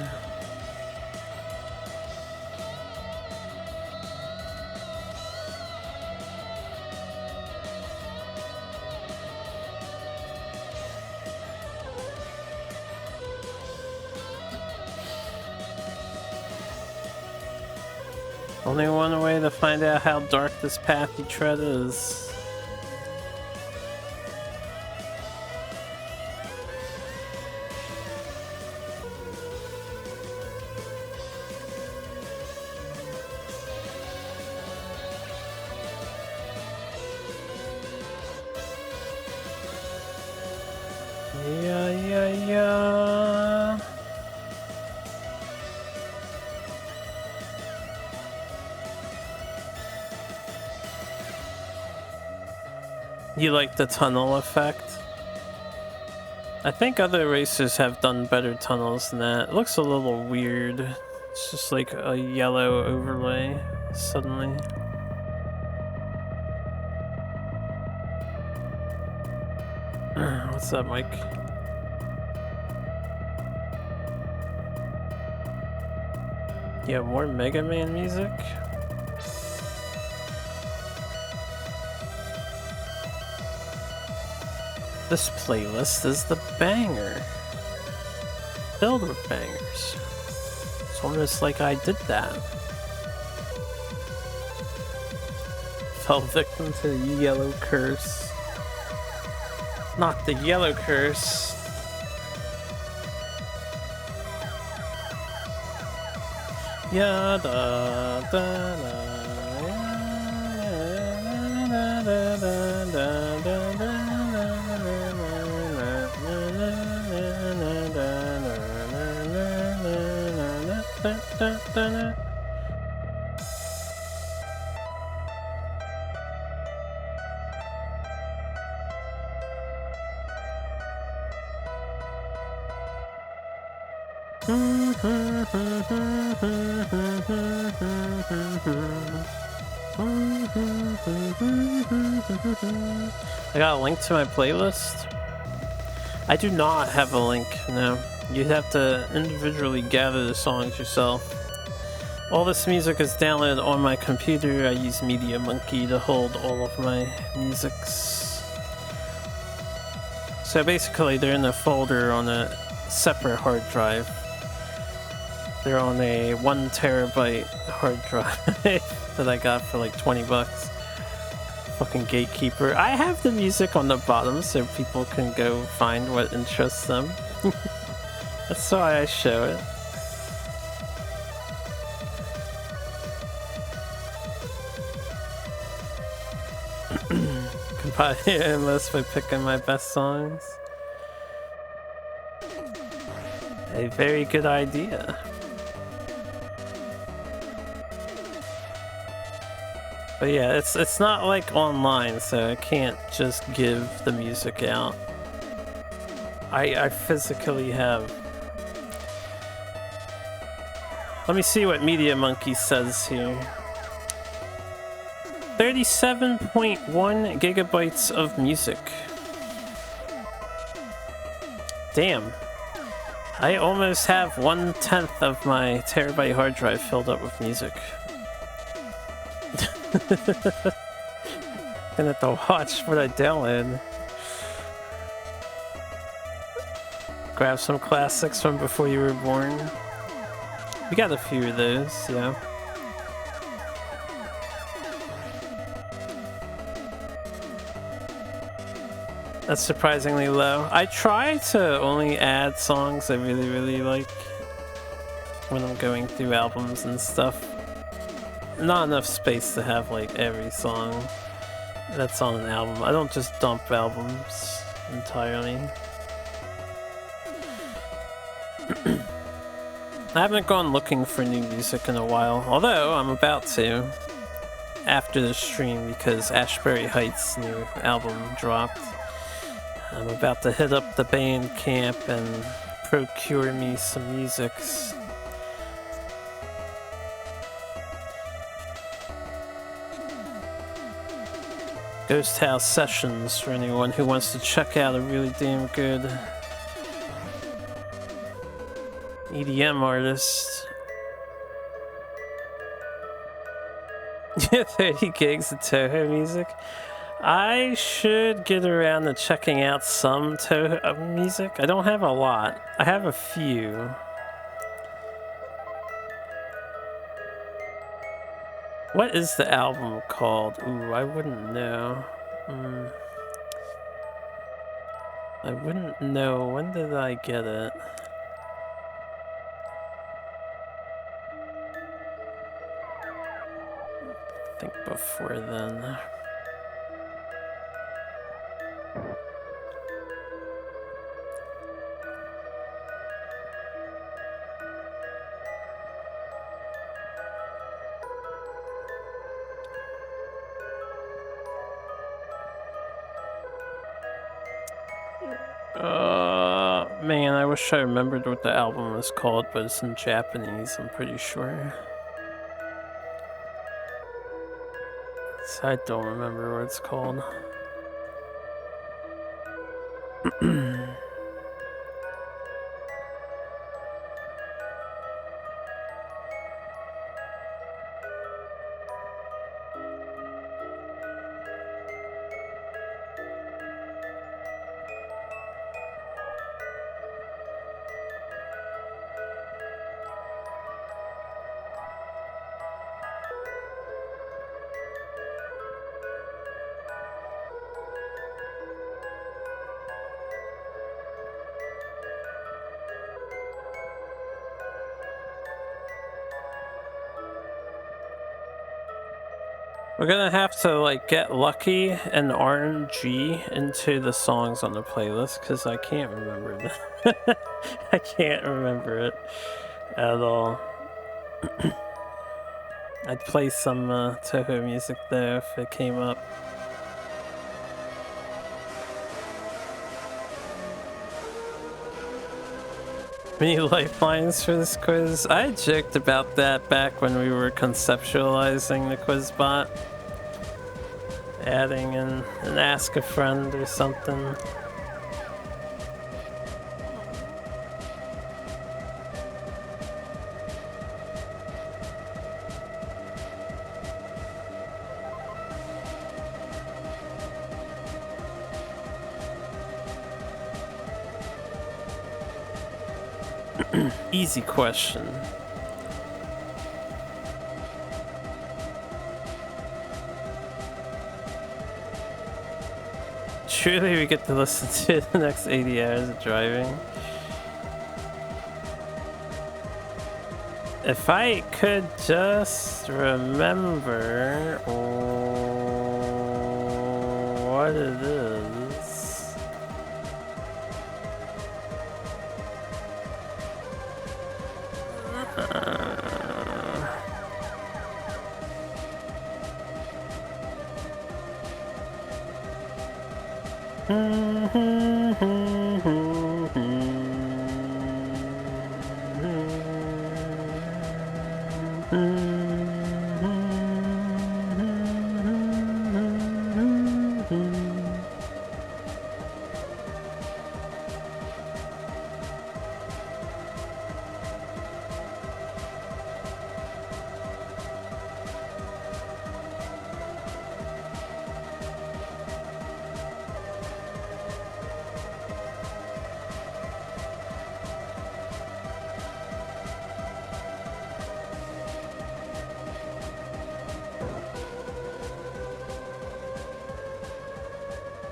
Only one way to find out how dark this path you tread is. Yeah. You like the tunnel effect? I think other racers have done better tunnels than that. It looks a little weird. It's just like a yellow overlay suddenly. What's up, Mike? Yeah, more Mega Man music? This playlist is the banger. Filled with bangers. It's almost like I did that. Fell victim to the yellow curse. Not the yellow curse. Ya da da da. Ya da da da da da. I got a link to my playlist. I do not have a link, no. You'd have to individually gather the songs yourself. All this music is downloaded on my computer. I use Media Monkey to hold all of my musics. So basically they're in a folder on a separate hard drive. They're on a 1 terabyte hard drive that I got for like 20 bucks. Fucking gatekeeper. I have the music on the bottom so people can go find what interests them. That's why I show it. Can buy a list by picking my best songs. A very good idea. But yeah, it's not like online, so I can't just give the music out. I physically have. Let me see what Media Monkey says here. 37.1 gigabytes of music. Damn. I almost have 1/10 of my terabyte hard drive filled up with music. Gonna have to watch what I download. Grab some classics from before you were born. We got a few of those, yeah. That's surprisingly low. I try to only add songs I really, really like when I'm going through albums and stuff. Not enough space to have like every song that's on an album. I don't just dump albums entirely. I haven't gone looking for new music in a while, although I'm about to after the stream because Ashbury Heights' new album dropped. I'm about to hit up the Bandcamp and procure me some musics. Ghost House Sessions for anyone who wants to check out a really damn good EDM artist. Yeah, 30 gigs of Toho music. I should get around to checking out some Toho music. I don't have a lot. I have a few. What is the album called? Ooh, I wouldn't know. I wouldn't know. When did I get it? I think before then. Man, I wish I remembered what the album was called, but it's in Japanese, I'm pretty sure. So I don't remember what it's called. We're gonna have to like get lucky and RNG into the songs on the playlist because I can't remember that. I can't remember it at all. I'd play some Toho music though if it came up. Any lifelines for this quiz? I joked about that back when we were conceptualizing the quiz bot. Adding an ask a friend or something. Easy question. Surely we get to listen to the next 80 hours of driving. If I could just remember what it is.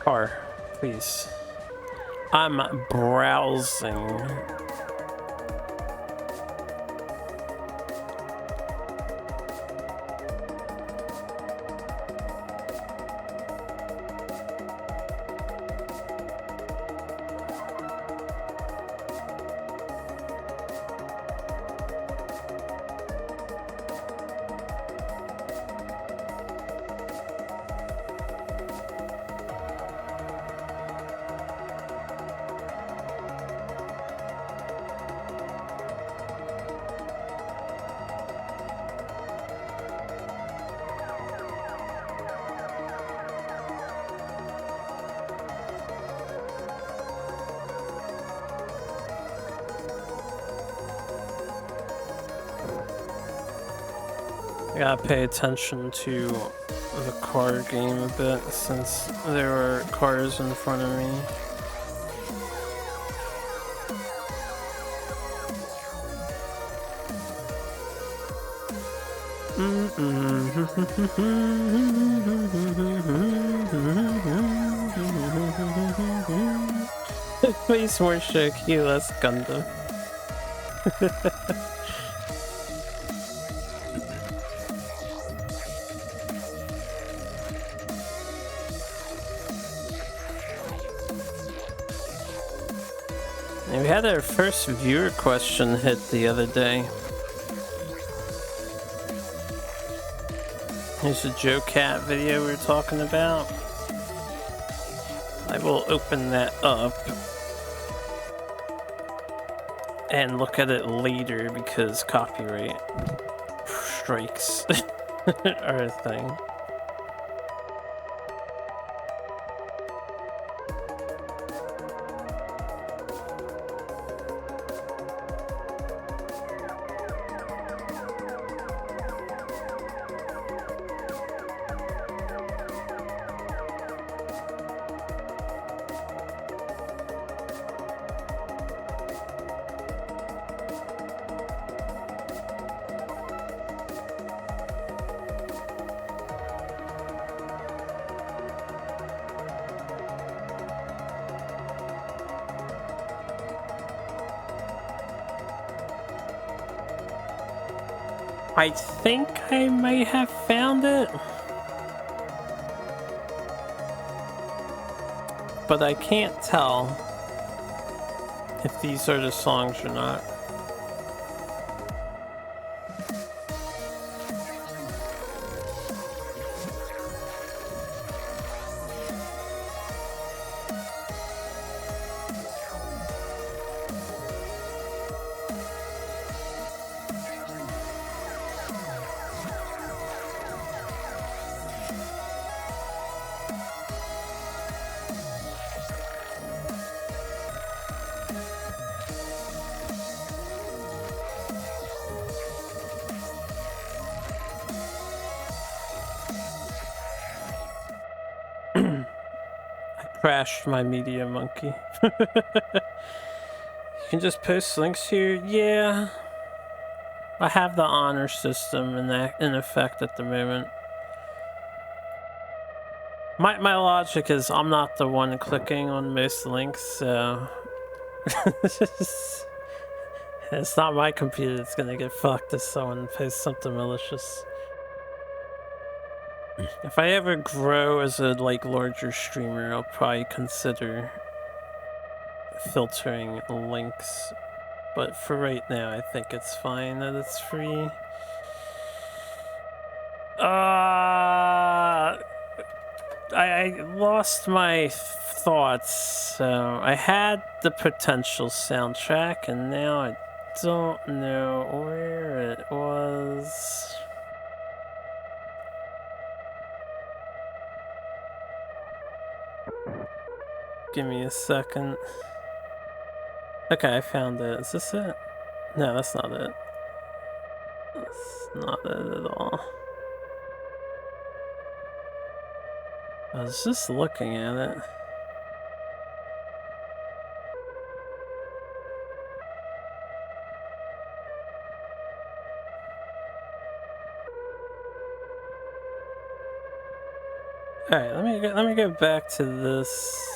Car, please. I'm browsing. I gotta pay attention to the car game a bit since there were cars in front of me. Please more Shoki, less Gundam. We had our first viewer question hit the other day. Here's the Joe Cat video we were talking about. I will open that up and look at it later because copyright strikes are a thing. I think I may have found it, but I can't tell if these are the songs or not. Crashed my Media Monkey. You can just post links here. Yeah, I have the honor system in effect at the moment. My logic is I'm not the one clicking on most links, so it's not my computer that's gonna get fucked if someone posts something malicious. If I ever grow as a larger streamer, I'll probably consider filtering links. But for right now, I think it's fine that it's free. I lost my thoughts. So I had the potential soundtrack, and now I don't know where it was. Give me a second. Okay, I found it. Is this it? No, that's not it. That's not it at all. I was just looking at it. All right, let me go back to this.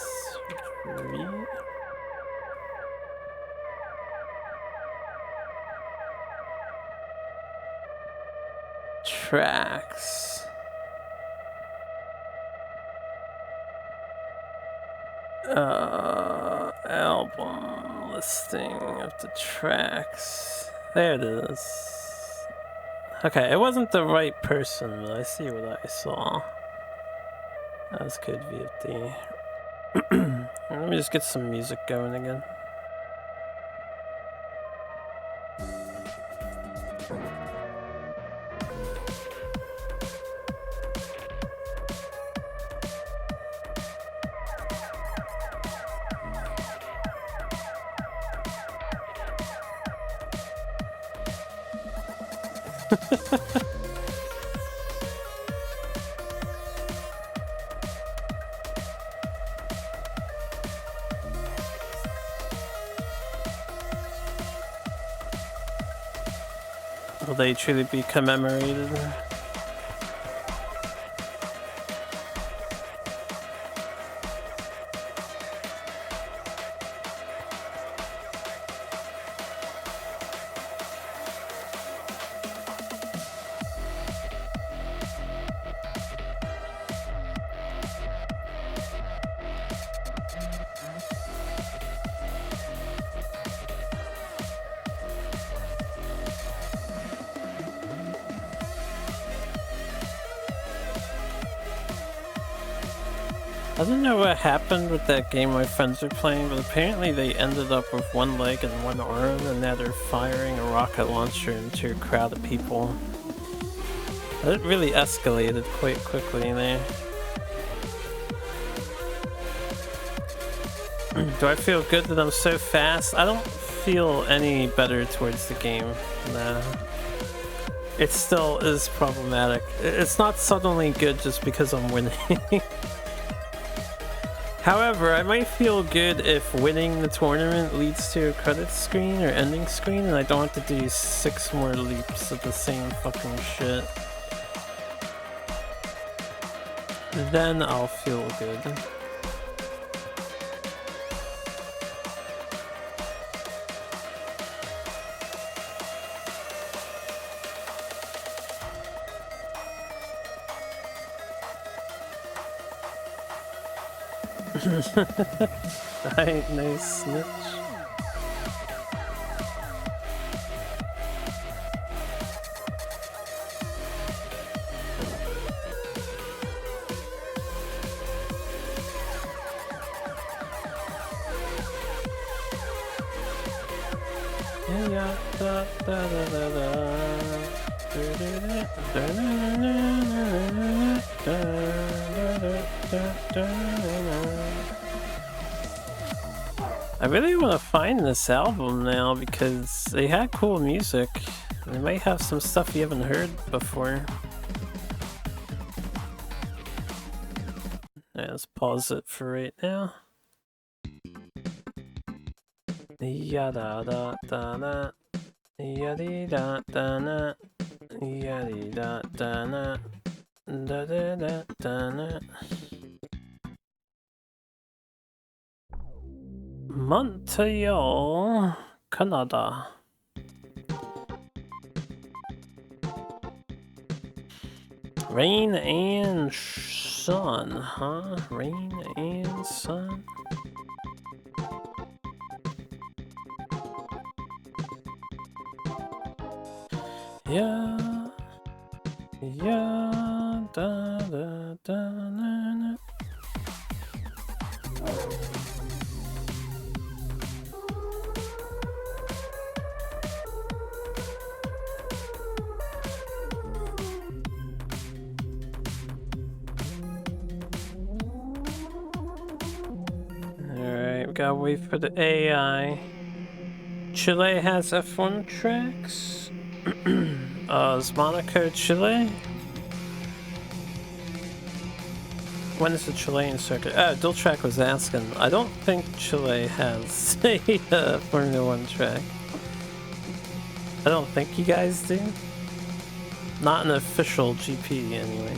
Tracks. Album listing of the tracks. There it is. Okay, it wasn't the right person, but I see what I saw. That was Code VFD. Let me just get some music going again. Will they truly be commemorated? I don't know what happened with that game my friends are playing, but apparently they ended up with one leg and one arm, and now they're firing a rocket launcher into a crowd of people. It really escalated quite quickly there. Do I feel good that I'm so fast? I don't feel any better towards the game. Nah. It still is problematic. It's not suddenly good just because I'm winning. However, I might feel good if winning the tournament leads to a credits screen or ending screen and I don't have to do 6 more leaps of the same fucking shit. Then I'll feel good. I ain't no snitch. Yeah, da da da da da. I really want to find this album now because they had cool music. They might have some stuff you haven't heard before. Yeah, let's pause it for right now. Yada da da da. Yadi da da da. Yadi da da da. Da da da da da. Montreal, Canada. Rain and sun, huh? Rain and sun. Yeah, yeah, da da da na na. Alright, we gotta wait for the AI. Chile has F1 tracks. Is Monaco Chile? When is the Chilean circuit? Oh, Diltrack was asking. I don't think Chile has a Formula 1 track. I don't think you guys do. Not an official GP anyway.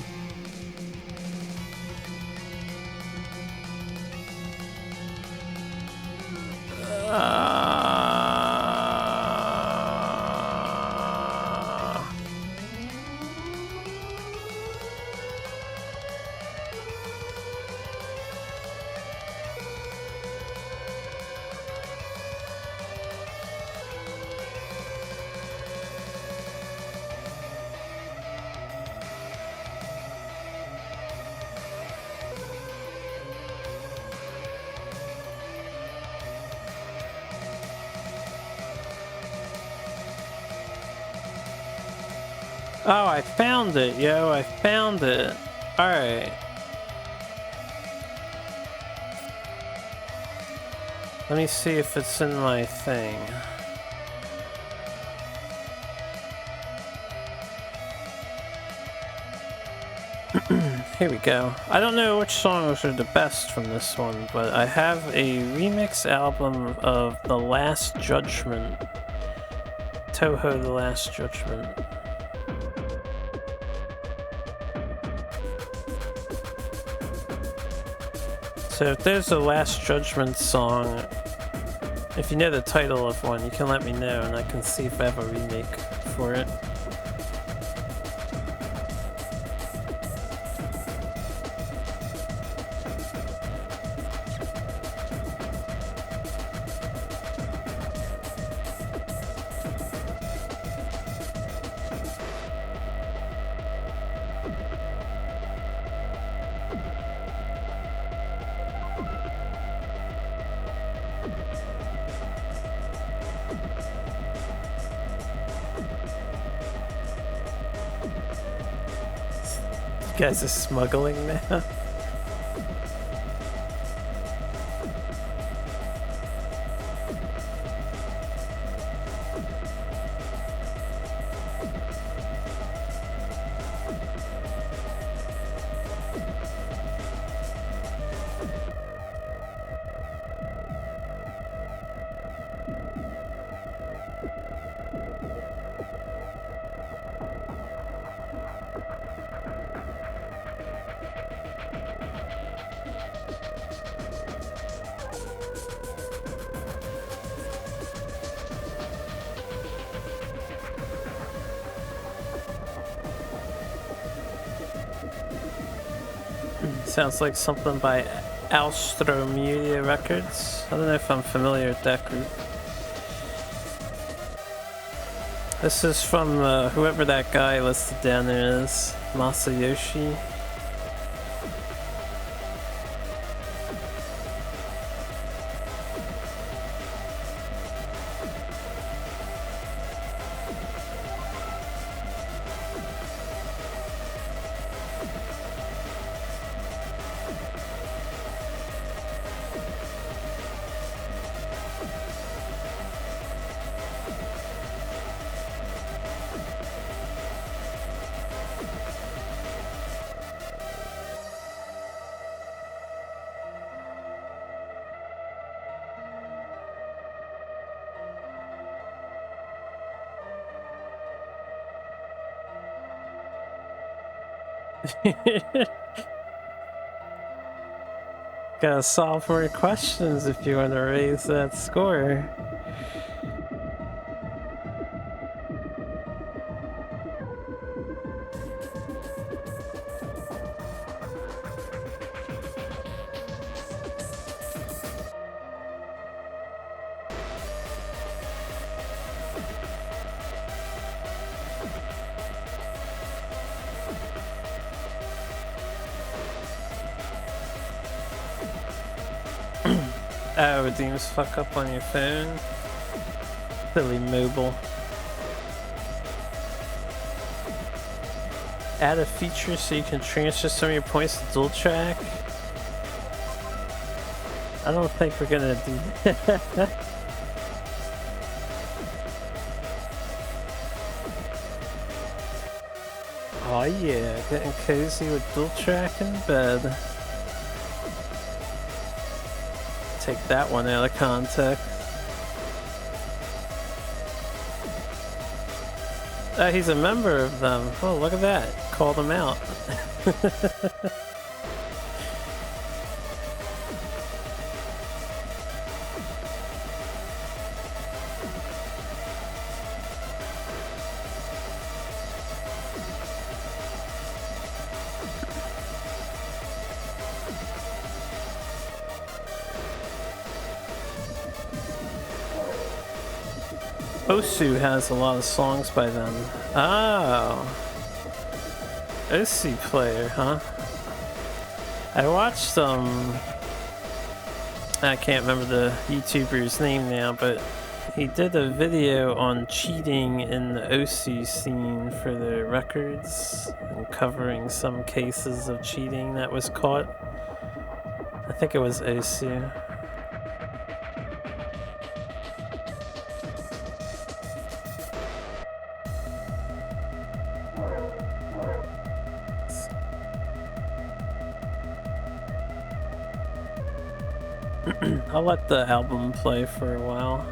Oh, I found it, yo, I found it. Alright. Let me see if it's in my thing. Here we go. I don't know which songs are the best from this one, but I have a remix album of The Last Judgment. Toho The Last Judgment. So if there's a Last Judgment song, if you know the title of one, you can let me know and I can see if I have a remake for it. guys are smuggling now. Sounds like something by Alstro Media Records. I don't know if I'm familiar with that group. This is from whoever that guy listed down there is, Masayoshi. Gotta solve more questions if you want to raise that score. Oh, Deems fuck up on your phone. Silly mobile. Add a feature so you can transfer some of your points to dual track. I don't think we're gonna do that. Oh yeah, getting cozy with dual track in bed. Take that one out of context. He's a member of them. Oh, look at that. Called him out. Osu has a lot of songs by them. Oh. Osu player, huh? I watched I can't remember the YouTuber's name now, but he did a video on cheating in the Osu scene for the records and covering some cases of cheating that was caught. I think it was Osu. I'll let the album play for a while.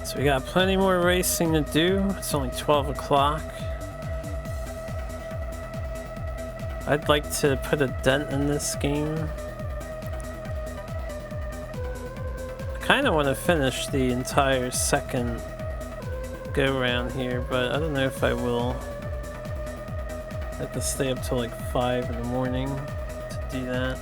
So we got plenty more racing to do. It's only 12 o'clock. I'd like to put a dent in this game. I kind of want to finish the entire second go around here, but I don't know if I will. I have to stay up till like 5 in the morning to do that.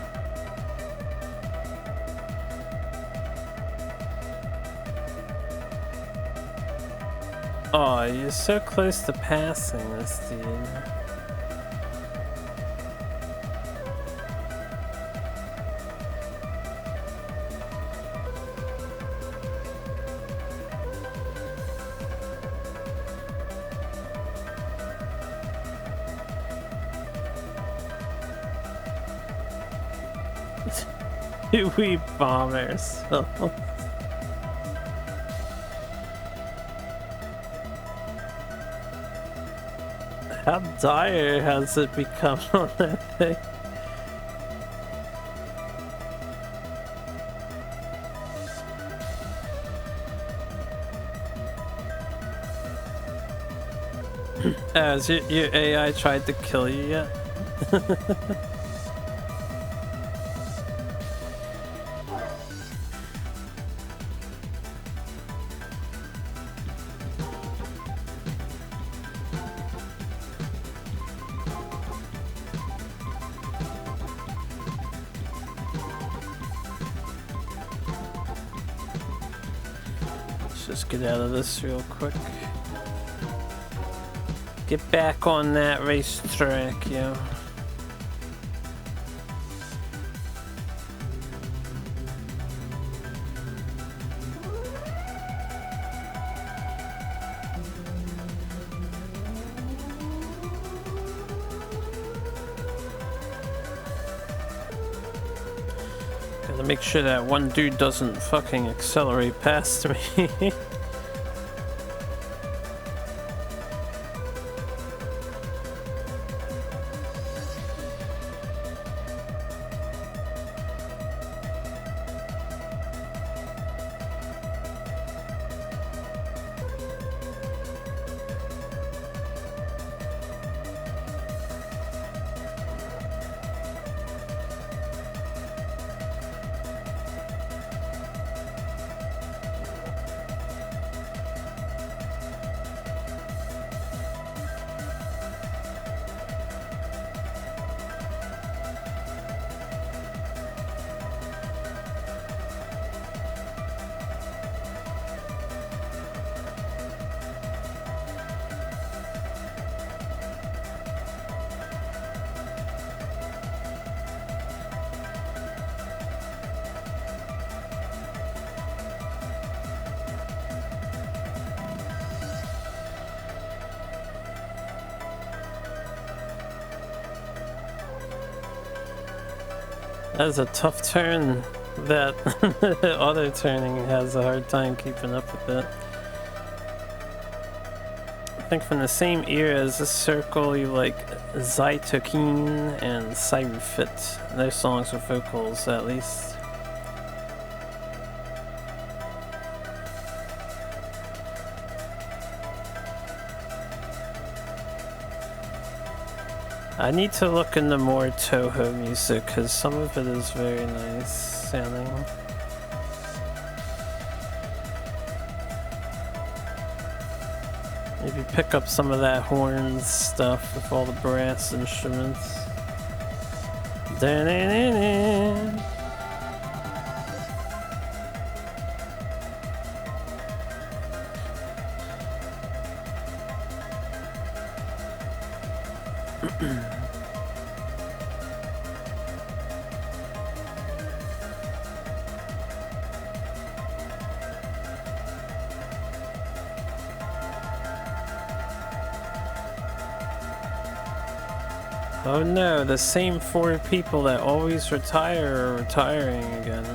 Oh, you're so close to passing this dude. Do we bomb ourselves? How dire has it become on that thing? Has your AI tried to kill you yet? Let's just get out of this real quick. Get back on that racetrack, yo. Gotta make sure that one dude doesn't fucking accelerate past me. That is a tough turn. That auto turning has a hard time keeping up with it. I think from the same era as this circle, you like Zytokine and Cyrufit. Their songs with vocals, at least. I need to look into more Toho music because some of it is very nice sounding. Maybe pick up some of that horns stuff with all the brass instruments. Da-na-na-na. Oh no, the same 4 people that always retire are retiring again.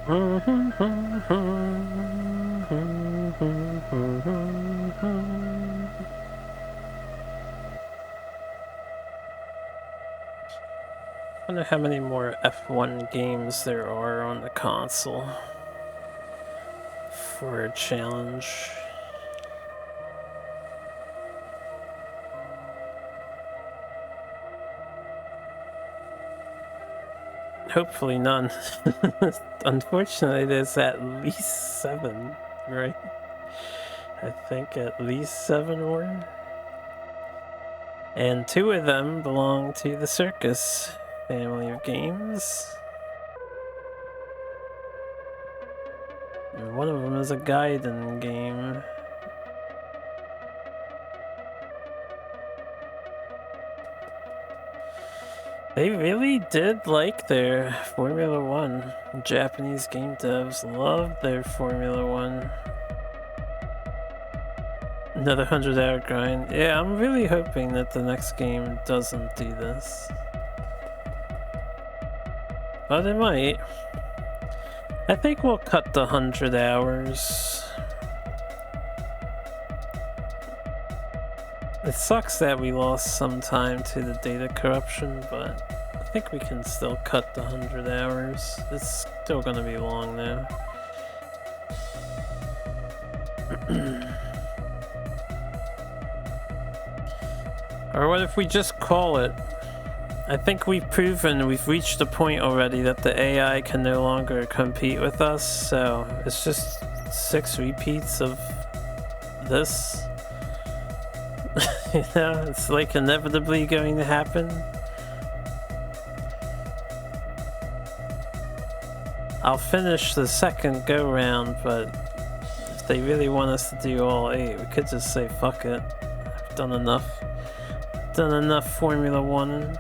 Wonder how many more F1 games there are on the console for a challenge. Hopefully none. Unfortunately, there's at least 7, right? I think at least 7 more. And 2 of them belong to the Circus family of games. And one of them is a Gaiden game. They really did like their Formula 1. Japanese game devs loved their Formula 1. Another 100-hour grind. Yeah, I'm really hoping that the next game doesn't do this. But it might. I think we'll cut the 100 hours. It sucks that we lost some time to the data corruption, but I think we can still cut the 100 hours. It's still gonna be long now. Or what if we just call it? I think we've reached the point already that the AI can no longer compete with us, so it's just 6 repeats of this. You know, it's like inevitably going to happen. I'll finish the second go round, but if they really want us to do all 8, we could just say fuck it. I've done enough. Done enough Formula 1.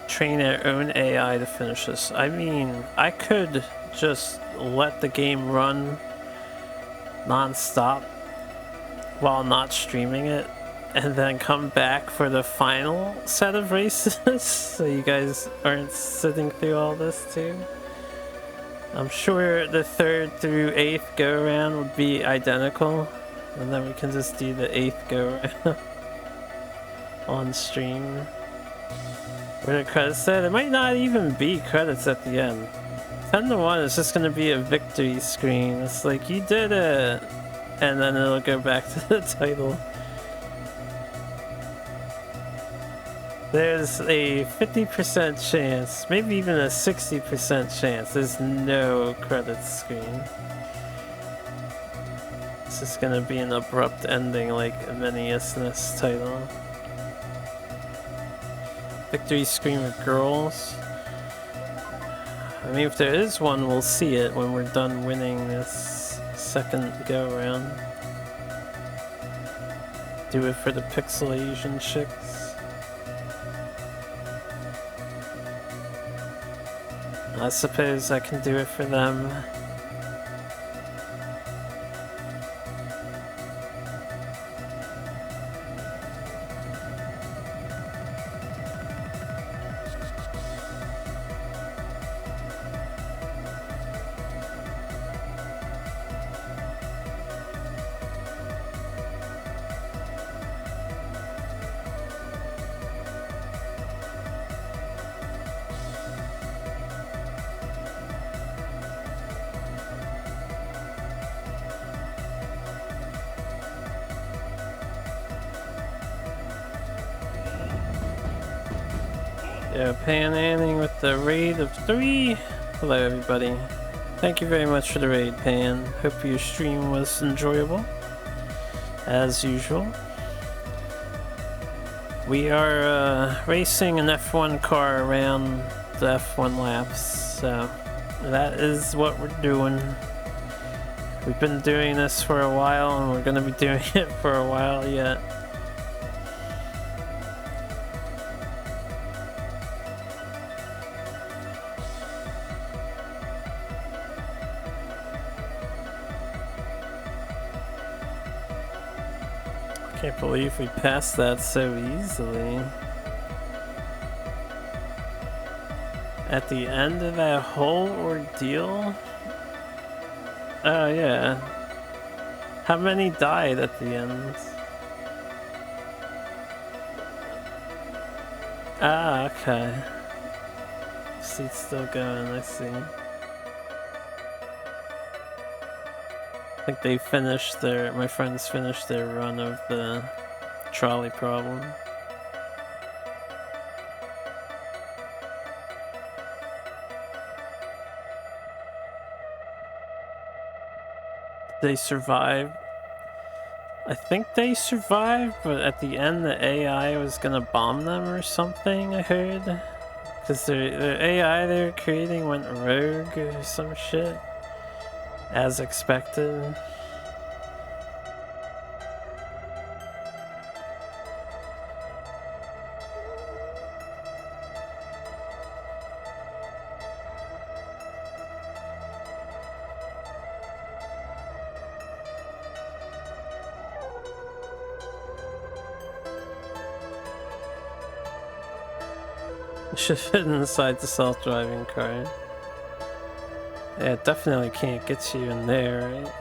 Train our own AI to finish this. I mean, I could just let the game run non-stop while not streaming it and then come back for the final set of races so you guys aren't sitting through all this too. I'm sure the 3rd through 8th go around would be identical, and then we can just do the 8th go around on stream. Where the credits said, it might not even be credits at the end. 10-1 is just gonna be a victory screen. It's like, you did it! And then it'll go back to the title. There's a 50% chance, maybe even a 60% chance, there's no credits screen. It's just gonna be an abrupt ending like many SNES title. Victory screen with girls. I mean, if there is one, we'll see it when we're done winning this second go round. Do it for the Pixel Asian chicks. I suppose I can do it for them. Yeah, Pan Anning with the raid of 3. Hello everybody. Thank you very much for the raid, Pan. Hope your stream was enjoyable. As usual. We are racing an F1 car around the F1 laps, so that is what we're doing. We've been doing this for a while and we're going to be doing it for a while yet. Can't believe we passed that so easily. At the end of that whole ordeal? Oh yeah. How many died at the end? Ah, okay. Seat's still going, I see. I think they finished my friends finished their run of the trolley problem. They survived. I think they survived, but at the end the AI was gonna bomb them or something, I heard. Because the AI they were creating went rogue or some shit. As expected. Should fit inside the self-driving car. Yeah, it definitely can't get you in there, right?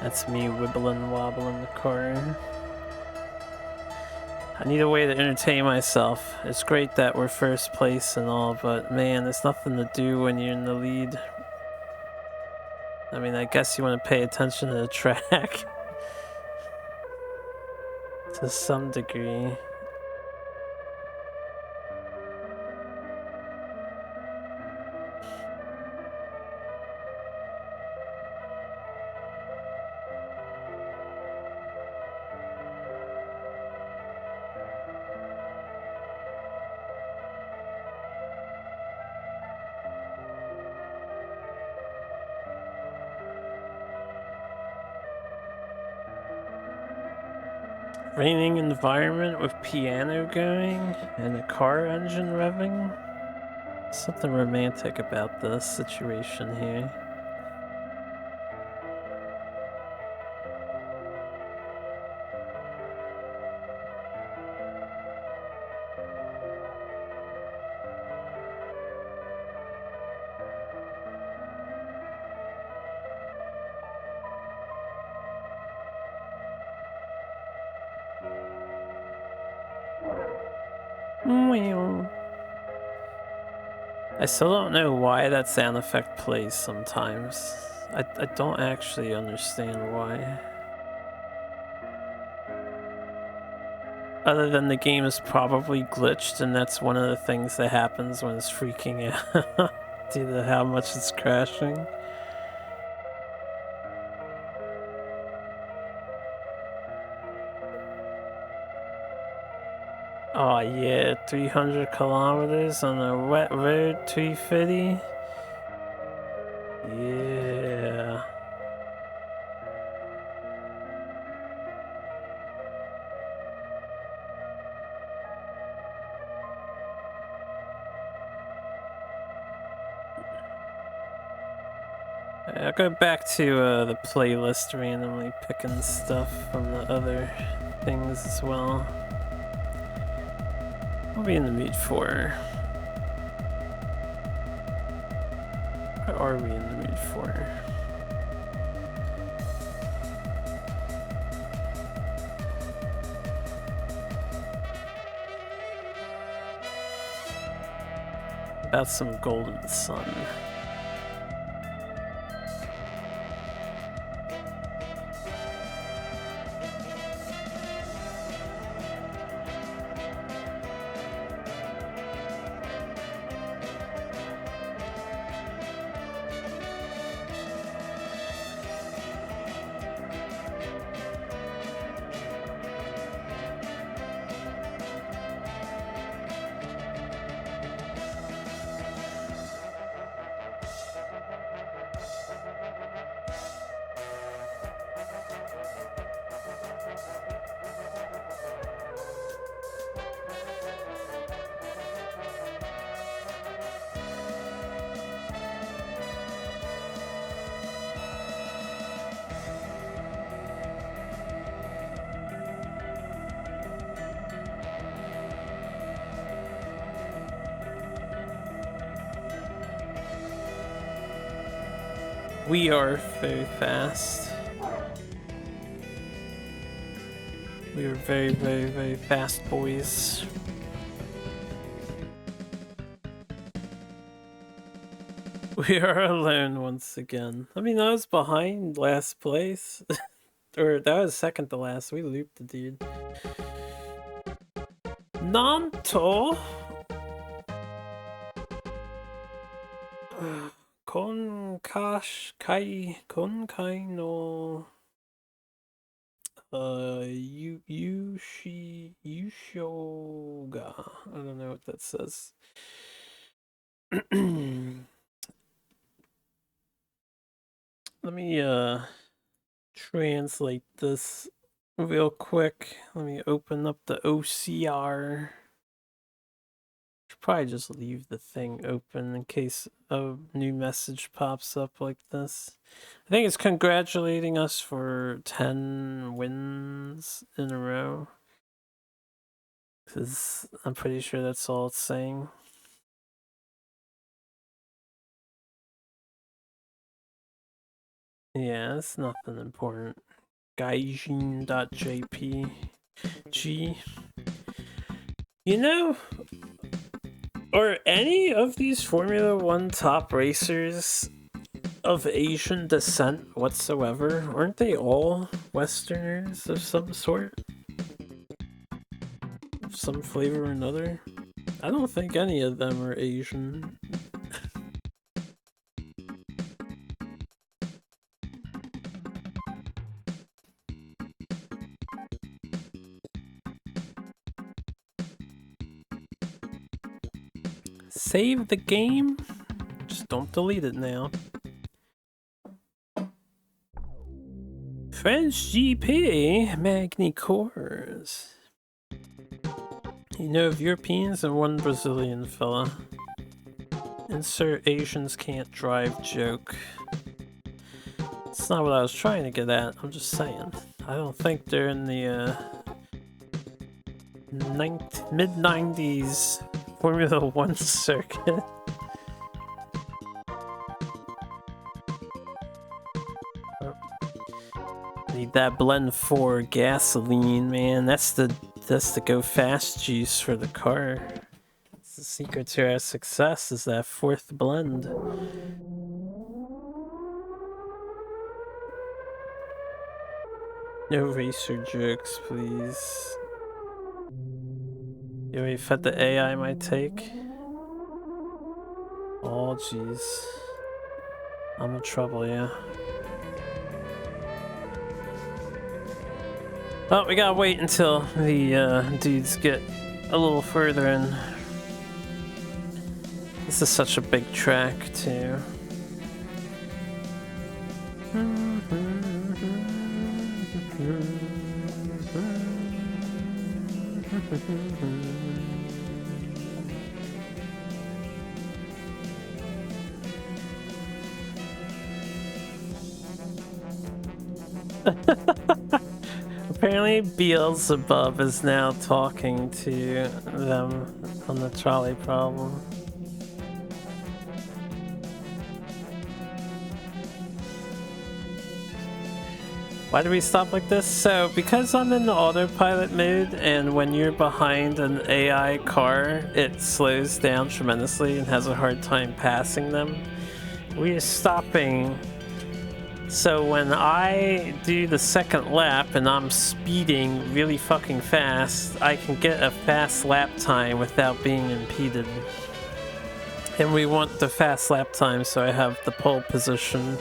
That's me wibbling wobbling the car. I need a way to entertain myself. It's great that we're first place and all, but man, there's nothing to do when you're in the lead. I mean, I guess you want to pay attention to the track to some degree. Raining environment with piano going and a car engine revving. Something romantic about this situation here. I still don't know why that sound effect plays sometimes. I don't actually understand why. Other than the game is probably glitched, and that's one of the things that happens when it's freaking out due to how much it's crashing. Oh yeah, 300 kilometers on a wet road, 350. Yeah. I'll go back to the playlist, randomly picking stuff from the other things as well. What are we in the mood for? What are we in the mood for? About some Golden Sun. We are very fast. We are very, very, very fast boys. We are alone once again. I mean, I was behind last place. Or that was second to last. We looped the dude. Nanto! Konkai no Yushoga. I don't know what that says. Let me translate this real quick. Let me open up the OCR. Should probably just leave the thing open in case a new message pops up like this. I think it's congratulating us for 10 wins in a row. Because I'm pretty sure that's all it's saying. Yeah, it's nothing important. Gaijin.jpg. You know, are any of these Formula One top racers of Asian descent whatsoever? Aren't they all Westerners of some sort? Of some flavor or another? I don't think any of them are Asian. Save the game? Just don't delete it now. French GP Magny Cores. You know of Europeans and one Brazilian fella. Insert Asians can't drive joke. It's not what I was trying to get at, I'm just saying. I don't think they're in the mid-90s Formula One circuit. Need that blend 4 gasoline, man. That's the go fast juice for the car. It's the secret to our success is that 4th blend. No racer jokes, please. You already fed the AI my take? Oh, jeez. I'm in trouble, yeah. Well, we gotta wait until the dudes get a little further in. This is such a big track, too. Apparently Beelzebub is now talking to them on the trolley problem. Why do we stop like this? So, because I'm in the autopilot mode, and when you're behind an AI car, it slows down tremendously and has a hard time passing them. We are stopping. So when I do the second lap and I'm speeding really fucking fast, I can get a fast lap time without being impeded. And we want the fast lap time, so I have the pole position,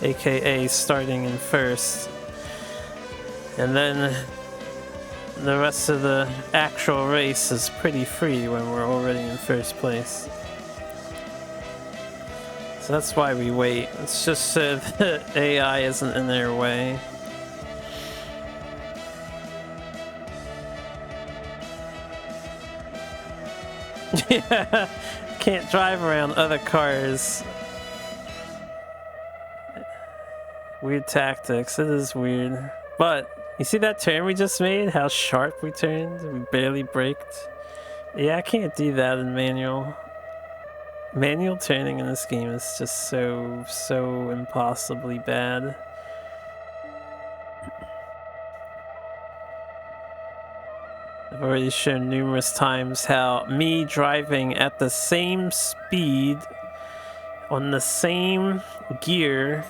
aka starting in first. And then the rest of the actual race is pretty free when we're already in first place. So that's why we wait. It's just so the AI isn't in their way. Yeah, can't drive around other cars. Weird tactics, it is weird. But, you see that turn we just made? How sharp we turned? We barely braked. Yeah, I can't do that in manual. Manual turning in this game is just so impossibly bad. I've already shown numerous times how me driving at the same speed on the same gear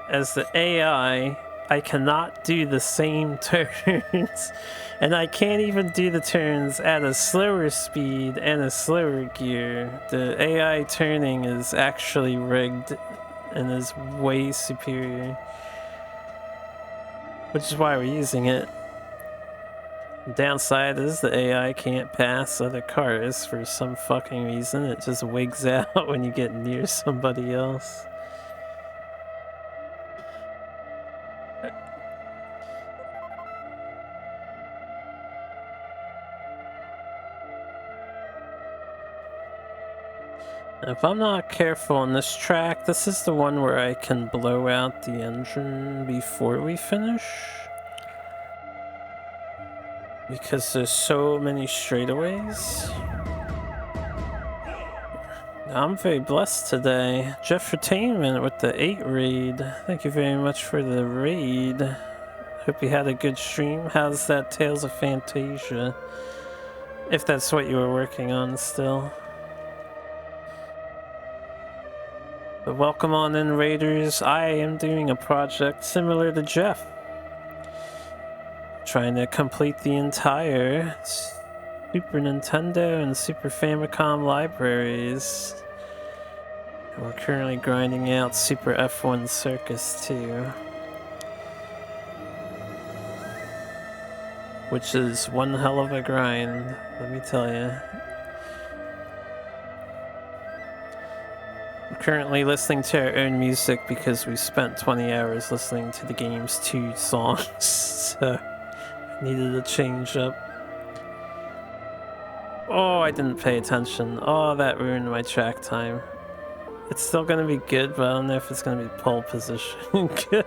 as the AI, I cannot do the same turns. And I can't even do the turns at a slower speed and a slower gear. The AI turning is actually rigged and is way superior. Which is why we're using it. Downside is the AI can't pass other cars for some fucking reason. It just wigs out when you get near somebody else. If I'm not careful on this track, this is the one where I can blow out the engine before we finish. Because there's so many straightaways. I'm very blessed today. Jeff Retainment with the 8 raid. Thank you very much for the raid. Hope you had a good stream. How's that Tales of Fantasia? If that's what you were working on still. But welcome on in, Raiders. I am doing a project similar to Jeff. Trying to complete the entire Super Nintendo and Super Famicom libraries. And we're currently grinding out Super F1 Circus 2. Which is one hell of a grind, let me tell you. I'm currently listening to our own music because we spent 20 hours listening to the game's 2 songs, so I needed a change up. Oh, I didn't pay attention. Oh, that ruined my track time. It's still gonna be good, but I don't know if it's gonna be pole position good.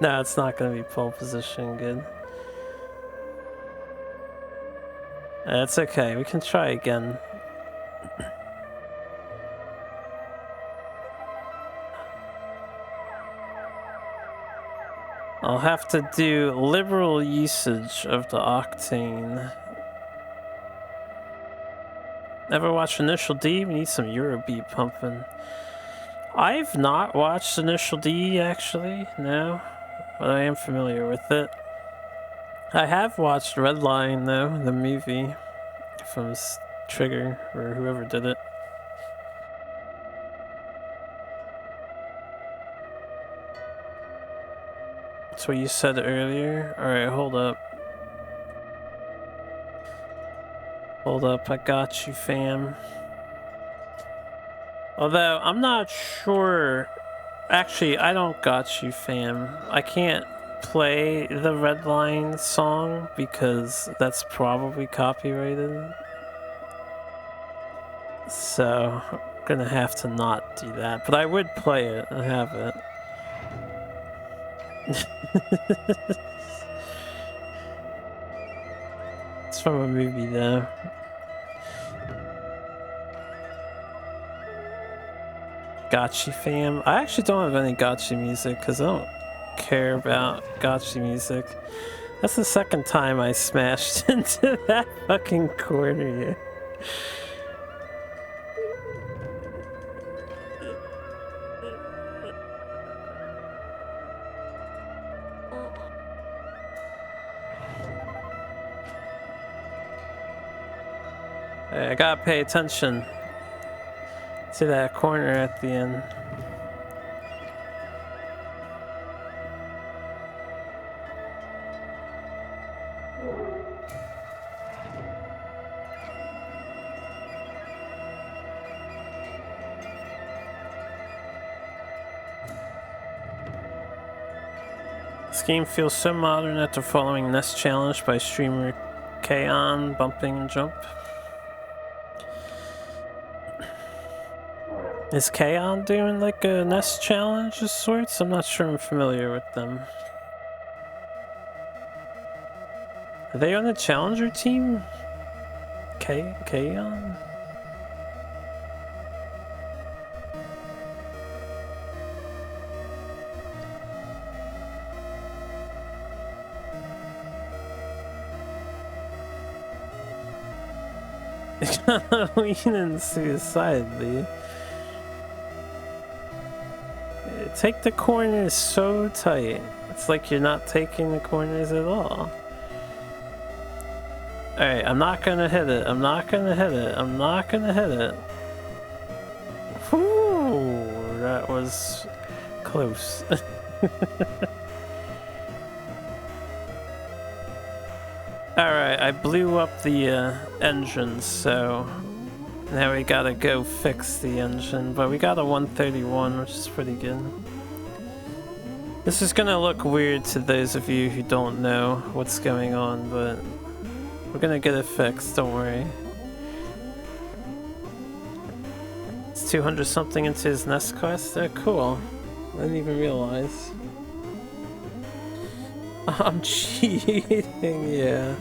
No, it's not gonna be pole position good. That's okay, we can try again. I'll have to do liberal usage of the octane. Ever watch Initial D? We need some Eurobeat pumping. I've not watched Initial D actually, no, but I am familiar with it. I have watched Redline though, the movie from Trigger or whoever did it. That's what you said earlier. Alright, hold up. Hold up, I got you, fam. Although, I'm not sure... Actually, I don't got you, fam. I can't play the Redline song because that's probably copyrighted. So, I'm gonna have to not do that. But I would play it. I have it. It's from a movie though. Gotchi fam. I actually don't have any Gotchi music because I don't care about Gotchi music. That's the second time I smashed into that fucking corner here. Hey, I gotta pay attention to that corner at the end. This game feels so modern after following NES challenge by streamer K-On! Bumping and Jump. Is K-On! Doing like a NES challenge of sorts? I'm not sure I'm familiar with them. Are they on the challenger team? K-On? Leaning suicidally. Take the corners so tight. It's like you're not taking the corners at all. Alright, I'm not gonna hit it. I'm not gonna hit it. I'm not gonna hit it. Whew, that was close. Alright, I blew up the engine, so now we gotta go fix the engine, but we got a 131, which is pretty good. This is gonna look weird to those of you who don't know what's going on, but we're gonna get it fixed, don't worry. It's 200 something into his SNES quest? Oh, cool. I didn't even realize. I'm cheating, yeah.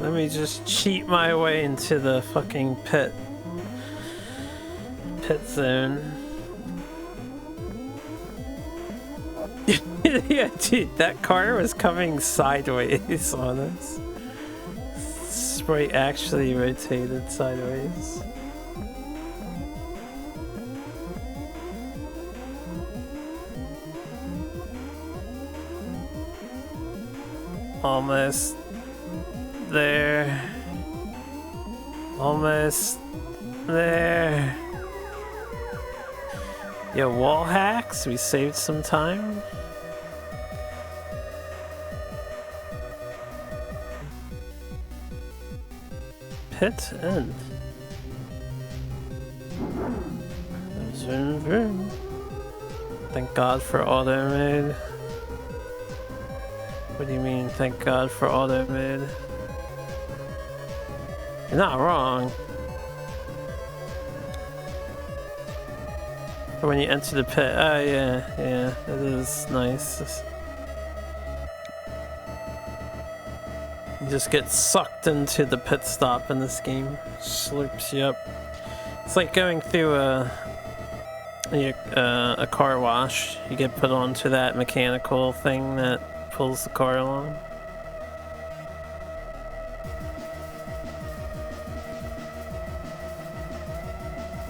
Let me just cheat my way into the fucking pit zone. Yeah, dude, that car was coming sideways on us. Sprite actually rotated sideways. Almost there. Almost there. Yeah, wall hacks. We saved some time. Pit end. Vroom, vroom. Thank God for auto mode. What do you mean, thank God for auto mode? You're not wrong. For when you enter the pit, oh yeah, it is nice. You just get sucked into the pit stop in this game. Slurps you up. It's like going through a car wash. You get put onto that mechanical thing that pulls the car along.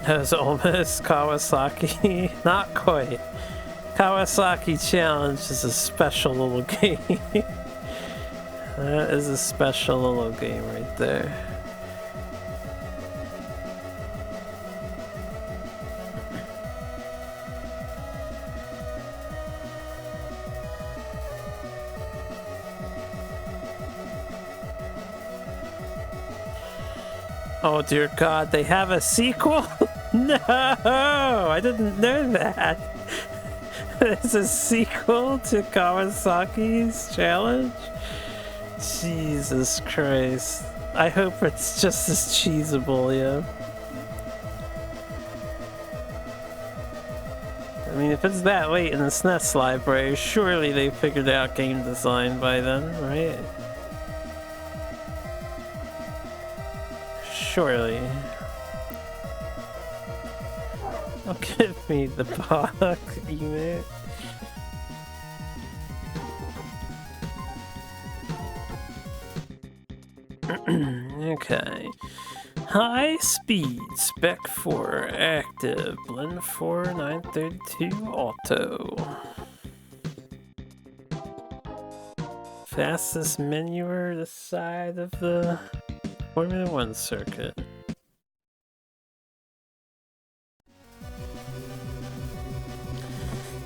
That was almost Kawasaki. Not quite. Kawasaki Challenge is a special little game. That is a special little game right there. Oh dear God, they have a sequel? No, I didn't know that. There's a sequel to Kawasaki's Challenge? Jesus Christ. I hope it's just as cheesable, yeah. I mean, if it's that late in the SNES library, surely they figured out game design by then, right? Surely. Oh, give me the box, emote. Okay. High speed, spec 4, active, blend 4, 932, auto. Fastest menuer this side of the Formula 1 circuit.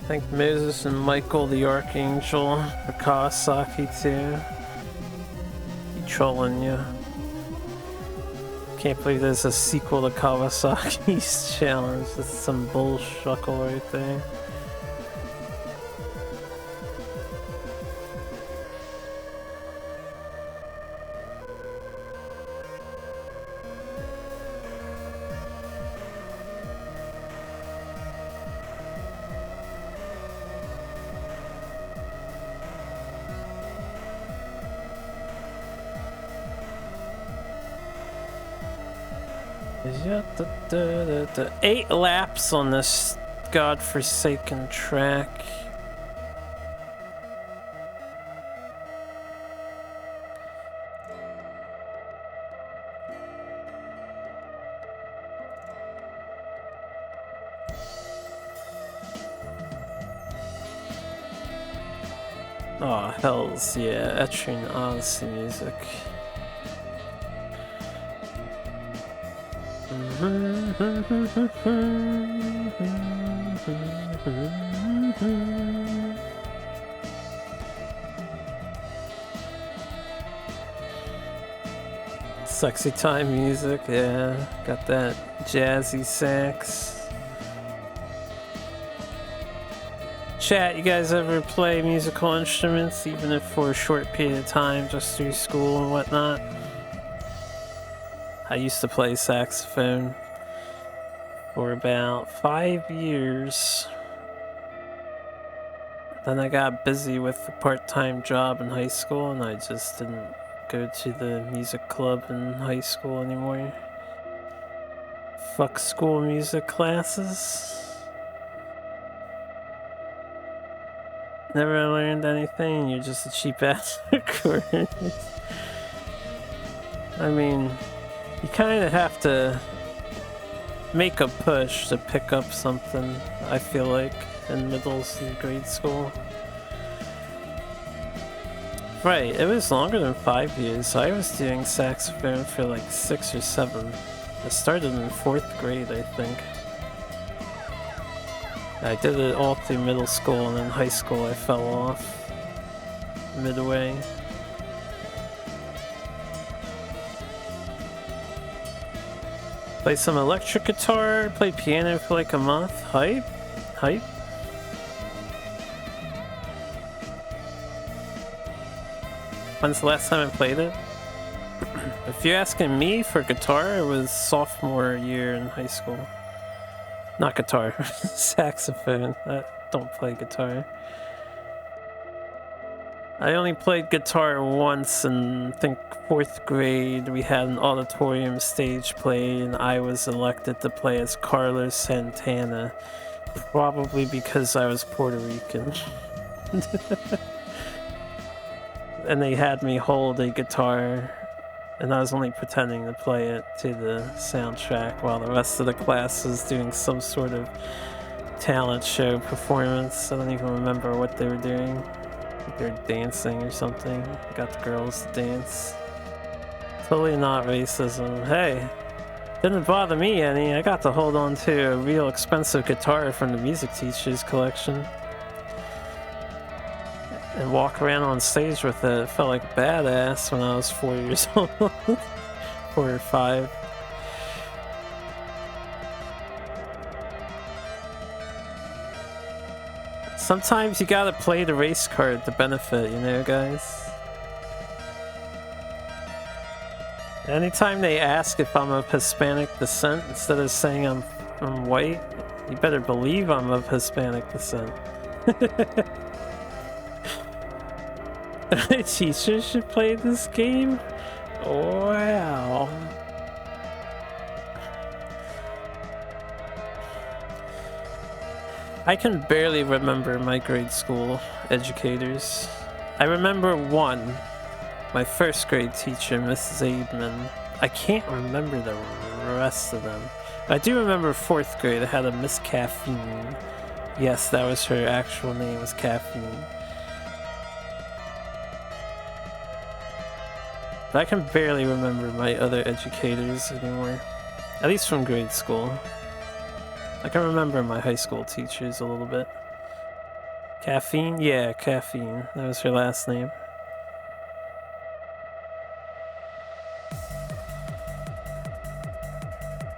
Thank Moses and Michael the Archangel for Kawasaki too. He trolling you. Can't believe there's a sequel to Kawasaki's Challenge. That's some bullshuckle right there. Yeah, 8 laps on this godforsaken track. Oh, hells yeah, Etrian Odyssey music. Sexy time music, yeah. Got that jazzy sax. Chat, you guys ever play musical instruments, even if for a short period of time, just through school and whatnot? I used to play saxophone for about 5 years. Then I got busy with a part-time job in high school and I just didn't go to the music club in high school anymore. Fuck school music classes. Never learned anything, you're just a cheap ass recording. I mean, you kind of have to make a push to pick up something, I feel like, in middle and grade school. Right, it was longer than 5 years. I was doing saxophone for like 6 or 7. I started in 4th grade, I think. I did it all through middle school, and then high school I fell off midway. Play some electric guitar, play piano for like a month. Hype? Hype? When's the last time I played it? If you're asking me for guitar, it was sophomore year in high school. Not guitar, saxophone. I don't play guitar. I only played guitar once in, I think, 4th grade. We had an auditorium stage play and I was elected to play as Carlos Santana. Probably because I was Puerto Rican. And they had me hold a guitar and I was only pretending to play it to the soundtrack while the rest of the class was doing some sort of talent show performance. I don't even remember what they were doing. I think they were dancing or something. Got the girls to dance. Totally not racism. Hey, didn't bother me any. I got to hold on to a real expensive guitar from the music teacher's collection and walk around on stage with it. It felt like badass when I was 4 years old. 4 or 5. Sometimes you gotta play the race card to benefit, you know, guys? Anytime they ask if I'm of Hispanic descent, instead of saying I'm white, you better believe I'm of Hispanic descent. Teachers should play this game? Wow. I can barely remember my grade school educators. I remember one, my 1st grade teacher, Mrs. Aidman. I can't remember the rest of them. I do remember 4th grade, I had a Miss Caffeine. Yes, that was her actual name, was Caffeine. But I can barely remember my other educators anymore. At least from grade school. I can remember my high school teachers a little bit. Caffeine? Yeah, Caffeine. That was her last name.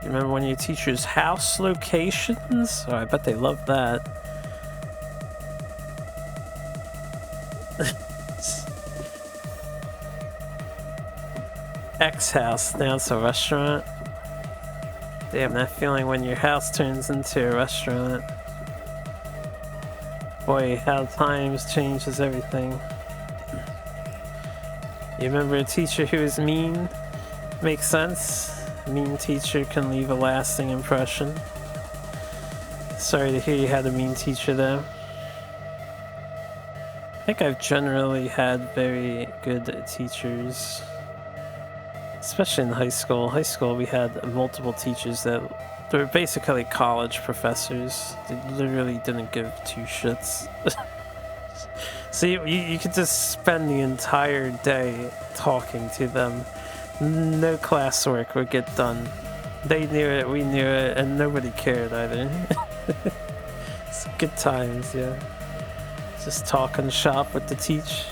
You remember when your teacher's house locations? Oh, I bet they love that. X house, now it's a restaurant. Damn, that feeling when your house turns into a restaurant. Boy, how times changes everything. You remember a teacher who was mean? Makes sense. A mean teacher can leave a lasting impression. Sorry to hear you had a mean teacher though. I think I've generally had very good teachers. Especially in high school. High school we had multiple teachers that they were basically college professors. They literally didn't give two shits. So you could just spend the entire day talking to them. No classwork would get done. They knew it, we knew it, and nobody cared either. It's good times, yeah. Just talk and shop with the teach.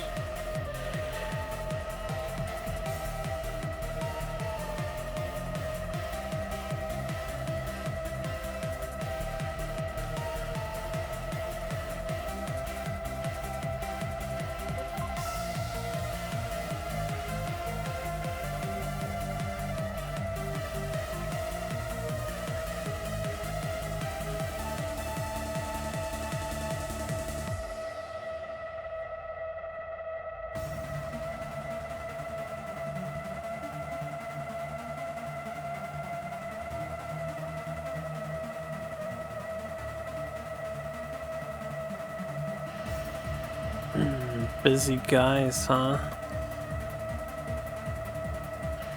Busy guys, huh?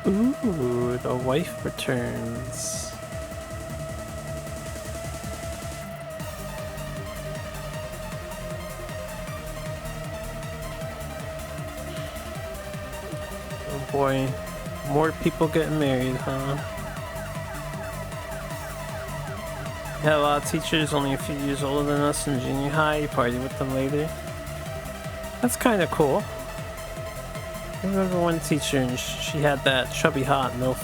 Ooh, the wife returns. Oh boy, more people getting married, huh? Yeah, a lot of teachers only a few years older than us in junior high. You party with them later. That's kind of cool. I remember one teacher and she had that chubby hot milf.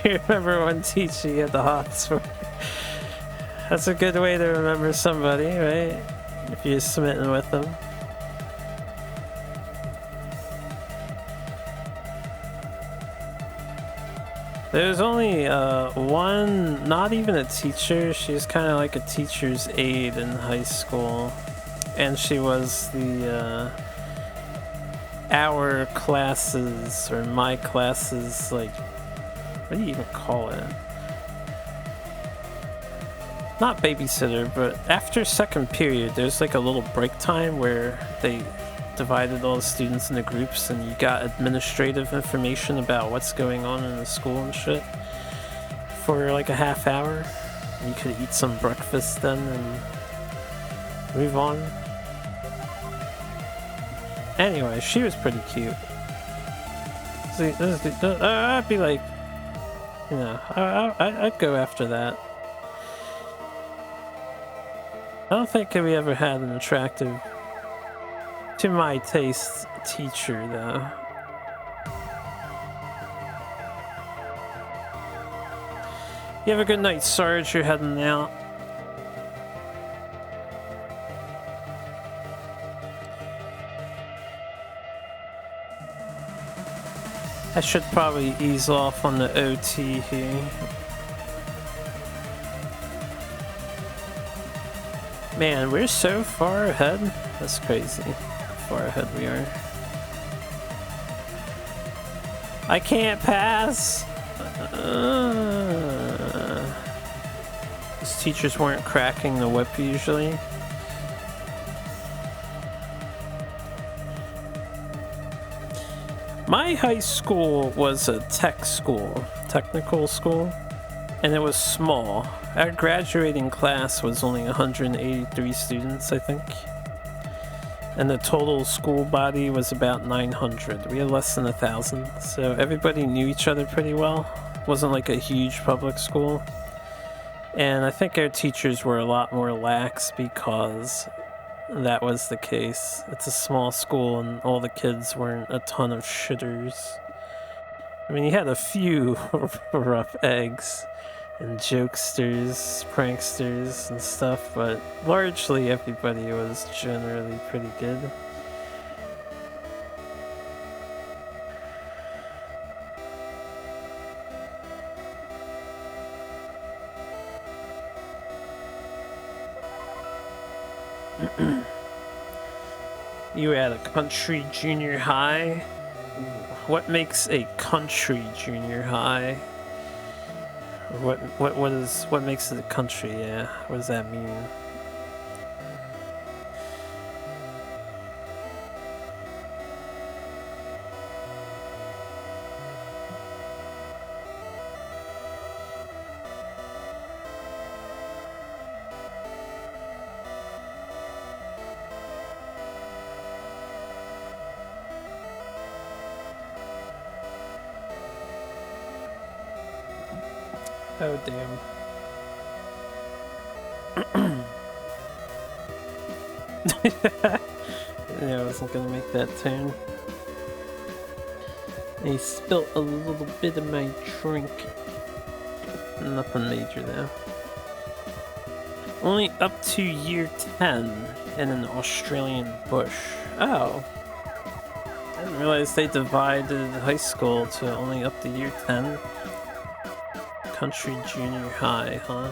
You remember one teacher, she had the hots for. That's a good way to remember somebody, right? If you're smitten with them. There's only one, not even a teacher, she's kind of like a teacher's aide in high school. And she was the, our classes, or my classes, like, what do you even call it? Not babysitter, but after second period, there's like a little break time where they divided all the students into groups and you got administrative information about what's going on in the school and shit for like a half hour. You could eat some breakfast then and move on. Anyway, she was pretty cute. See, I'd be like, you know, I'd go after that. I don't think we ever had an attractive, to my taste, teacher though. You have a good night, Sarge. You're heading out. I should probably ease off on the OT here. Man, we're so far ahead. That's crazy how far ahead we are. I can't pass! These teachers weren't cracking the whip usually. My high school was a tech school, technical school, and it was small. Our graduating class was only 183 students, I think. And the total school body was about 900. We had less than 1,000, so everybody knew each other pretty well. It wasn't like a huge public school. And I think our teachers were a lot more lax because that was the case. It's a small school and all the kids weren't a ton of shitters. I mean, you had a few rough eggs and jokesters, pranksters and stuff, but largely everybody was generally pretty good. You were at a country junior high? What makes a country junior high? What makes it a country? Yeah, what does that mean? Oh, damn. Yeah, I wasn't gonna make that turn. I spilled a little bit of my drink. Nothing major though. Only up to year 10 in an Australian bush. Oh. I didn't realize they divided high school to only up to year 10. Country junior high, huh?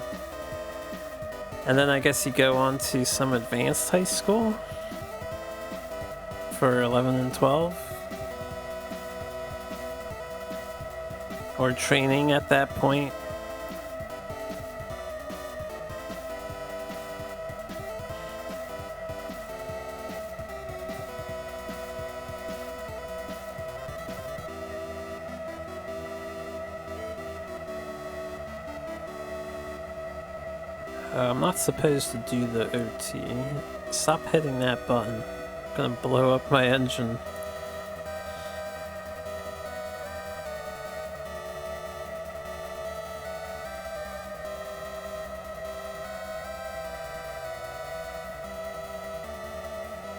And then I guess you go on to some advanced high school for 11 and 12. Or training at that point. I'm not supposed to do the OT. Stop hitting that button. I'm gonna blow up my engine.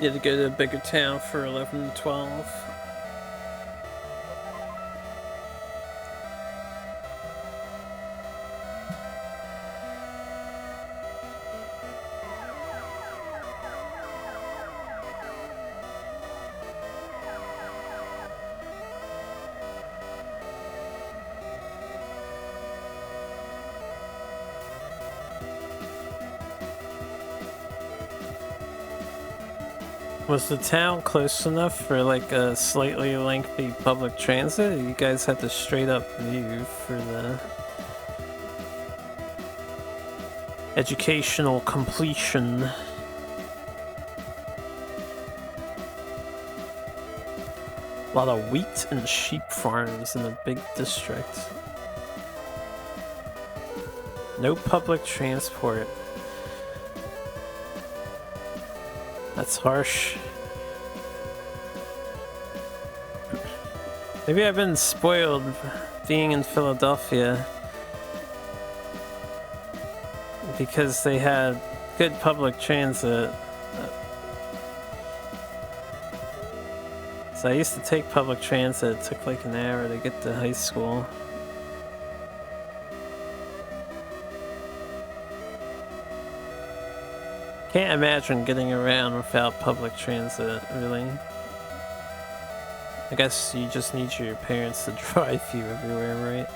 You had to go to a bigger town for 11 and 12. Was the town close enough for like a slightly lengthy public transit? You guys had to straight up move for the educational completion. A lot of wheat and sheep farms in a big district. No public transport. That's harsh. Maybe I've been spoiled being in Philadelphia because they had good public transit. So I used to take public transit. It took like an hour to get to high school. Can't imagine getting around without public transit, really. I guess you just need your parents to drive you everywhere, right?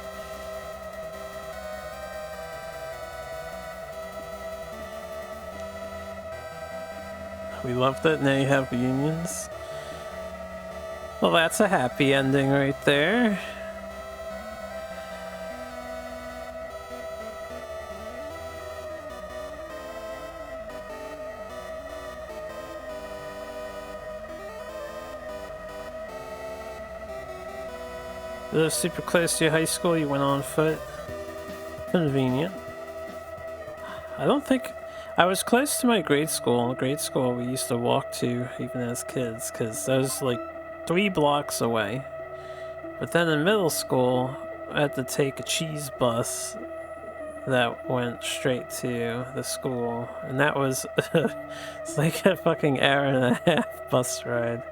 We loved it, now you have unions. Well, that's a happy ending right there. Super close to your high school, you went on foot. Convenient. I don't think... I was close to my grade school. Grade school we used to walk to even as kids, because that was like 3 blocks away. But then in middle school, I had to take a cheese bus that went straight to the school. And that was... it's like a fucking hour and a half bus ride.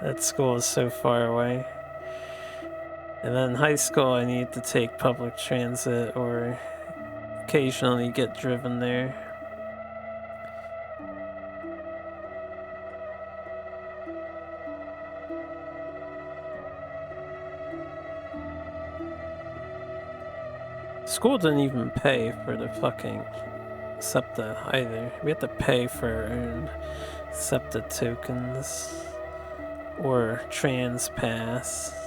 That school is so far away. And then in high school I needed to take public transit or occasionally get driven there. School didn't even pay for the fucking SEPTA either. We had to pay for our own SEPTA tokens or trans pass.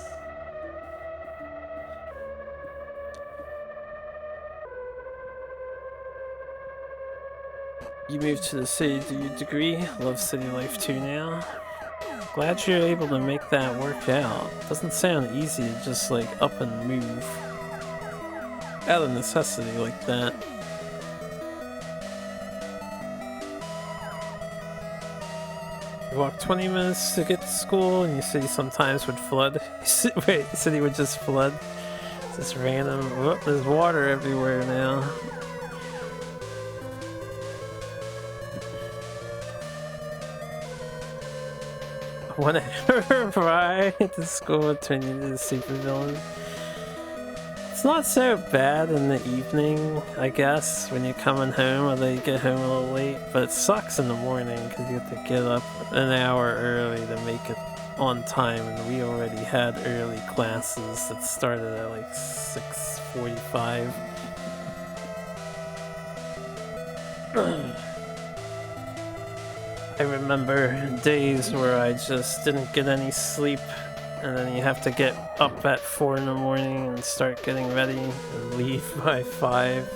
You moved to the city to do your degree. Love city life too now. Glad you're able to make that work out. Doesn't sound easy to just like up and move. Out of necessity like that. You walk 20 minutes to get to school and you said you sometimes would flood. Wait, you said you would just flood? Just random. Oh, there's water everywhere now. Whenever ride to school turn into the supervillain. It's not so bad in the evening, I guess, when you're coming home, although you get home a little late, but it sucks in the morning because you have to get up an hour early to make it on time, and we already had early classes that started at like 6:45. I remember days where I just didn't get any sleep, and then you have to get up at 4 in the morning and start getting ready and leave by 5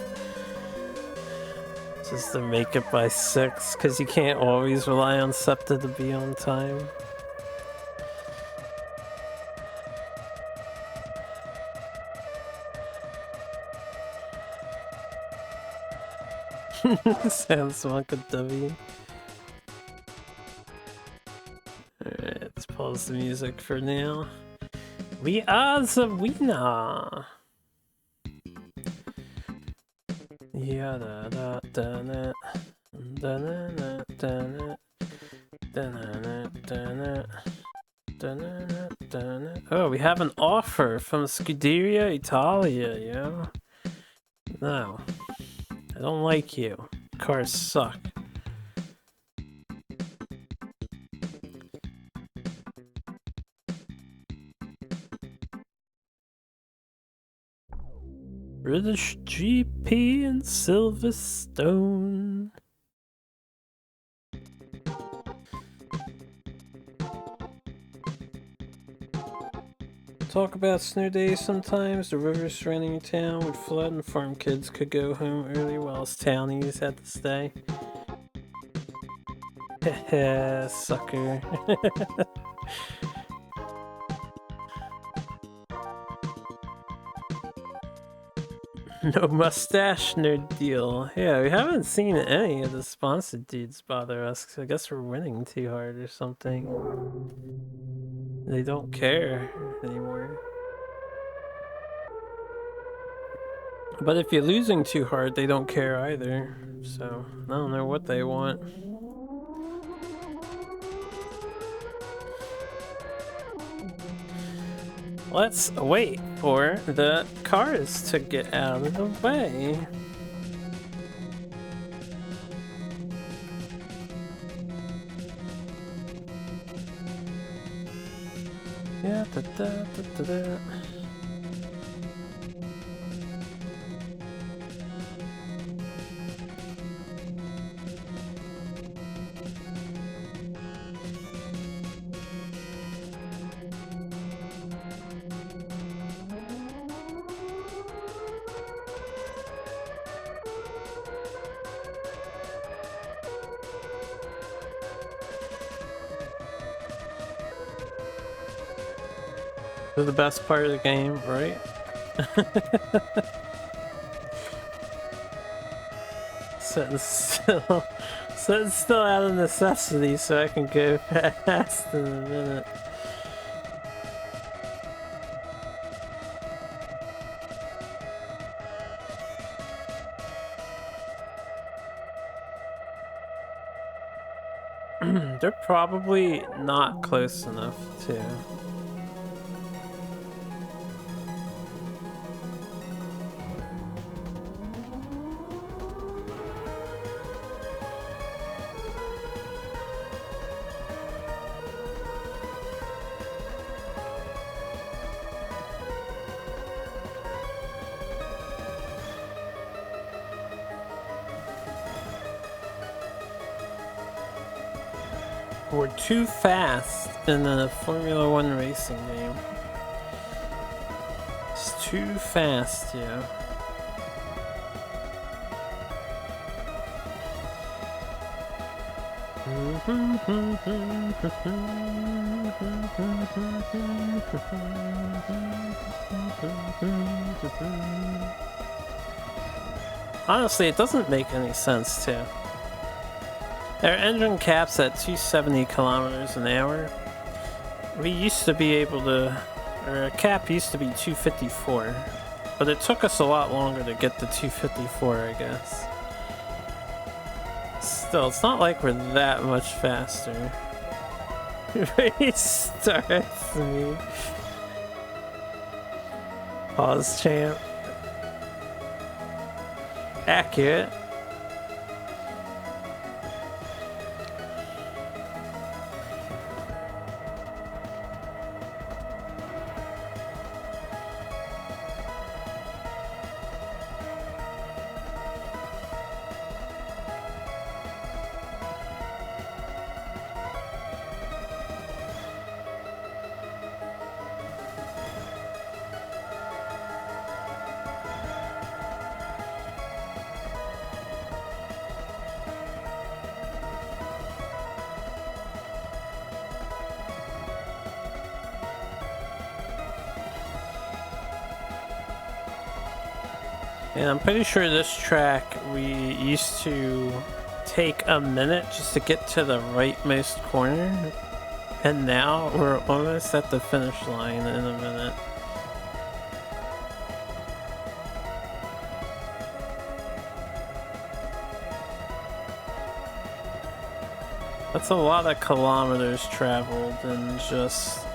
just to make it by 6, because you can't always rely on SEPTA to be on time. Sounds like a W. Alright, let's pause the music for now. We are the winner! Yeah, da da da da da da da da da da. Oh, we have an offer from Scuderia Italia, yo. No. I don't like you. Cars suck. British GP in Silverstone. Talk about snow days sometimes. The rivers surrounding your town would flood and farm kids could go home early whilst townies had to stay. Heh, sucker. No mustache, no deal. Yeah, we haven't seen any of the sponsored dudes bother us, 'cause I guess we're winning too hard or something. They don't care anymore. But if you're losing too hard, they don't care either. So, I don't know what they want. Let's wait for the cars to get out of the way. Yeah, da da da da da. This is the best part of the game, right? Sitting still out of necessity so I can go fast in a minute. They're probably not close enough to. We're too fast in a Formula 1 racing game. It's too fast, yeah. Honestly, it doesn't make any sense to. Our engine cap's at 270 kilometers an hour. We used to be able to, or our cap used to be 254. But it took us a lot longer to get to 254, I guess. Still, it's not like we're that much faster. Restarts me. Pause champ. Accurate. And I'm pretty sure this track we used to take a minute just to get to the rightmost corner, and now we're almost at the finish line in a minute. That's a lot of kilometers traveled in just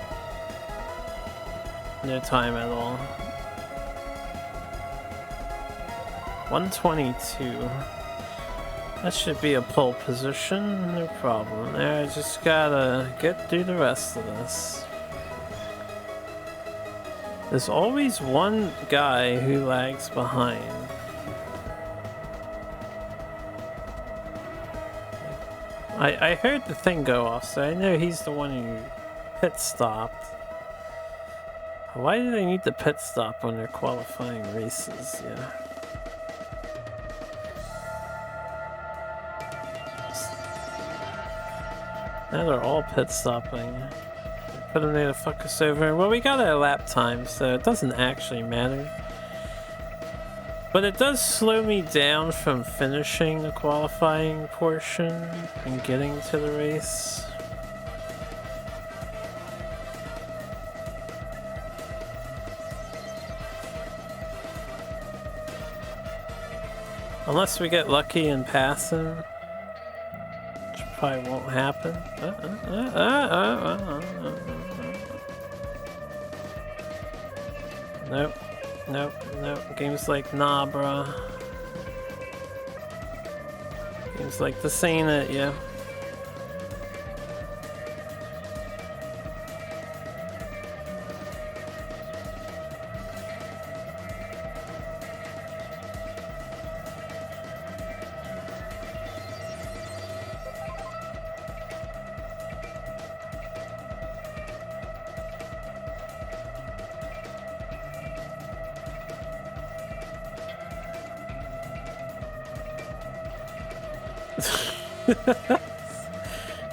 no time at all. 122. That should be a pole position, no problem. There, I just gotta get through the rest of this. There's always one guy who lags behind. I heard the thing go off, so I know he's the one who pit stopped. Why do they need the pit stop when they're qualifying races? Yeah. Now they're all pit stopping. Put them there to fuck us over. Well, we got our lap time, so it doesn't actually matter. But it does slow me down from finishing the qualifying portion and getting to the race. Unless we get lucky and pass him. Which probably won't happen. Nope. Nope, nope. Games like, nah, bruh. Games like, this ain't it, yeah.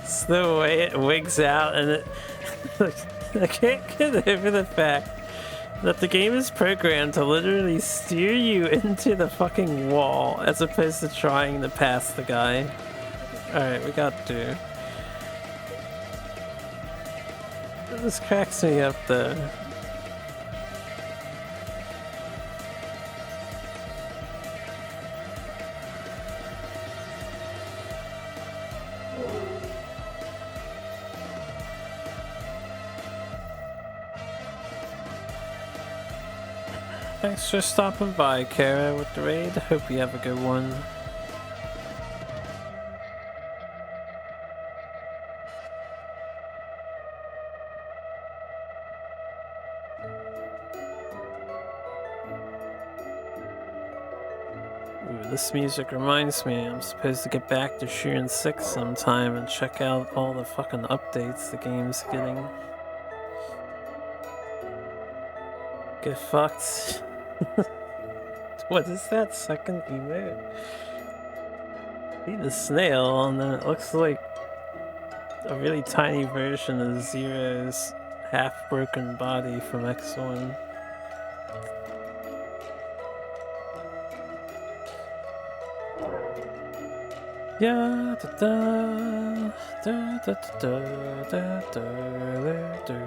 It's the way it wigs out, and it I can't get over the fact that the game is programmed to literally steer you into the fucking wall as opposed to trying to pass the guy. Alright, we got to. This cracks me up though. Thanks for stopping by, Kara, with the raid. Hope you have a good one. Ooh, this music reminds me I'm supposed to get back to Sheeran 6 sometime and check out all the fucking updates the game's getting. Get fucked. What is that second emote? See the snail, and then it looks like a really tiny version of Zero's half-broken body from X1. Yeah, da da da da da da da da da.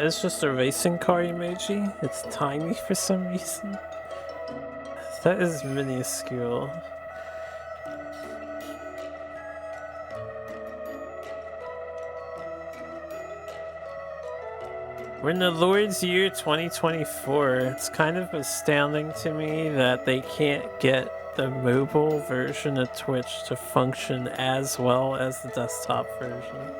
It's just a racing car emoji. It's tiny for some reason. That is minuscule. We're in the Lord's year 2024. It's kind of astounding to me that they can't get the mobile version of Twitch to function as well as the desktop version.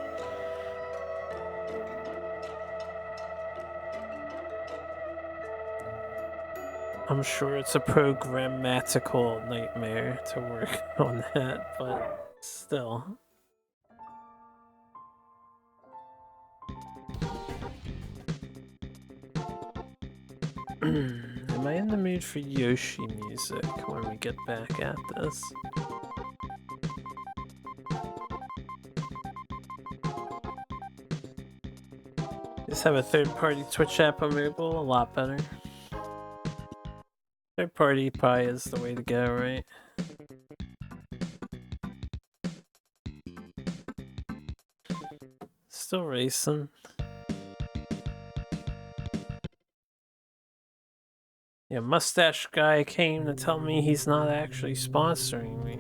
I'm sure it's a programmatical nightmare to work on that, but still. Am I in the mood for Yoshi music when we get back at this? Just have a third-party Twitch app on mobile, a lot better. Third-party probably is the way to go, right? Still racing. Yeah, mustache guy came to tell me he's not actually sponsoring me.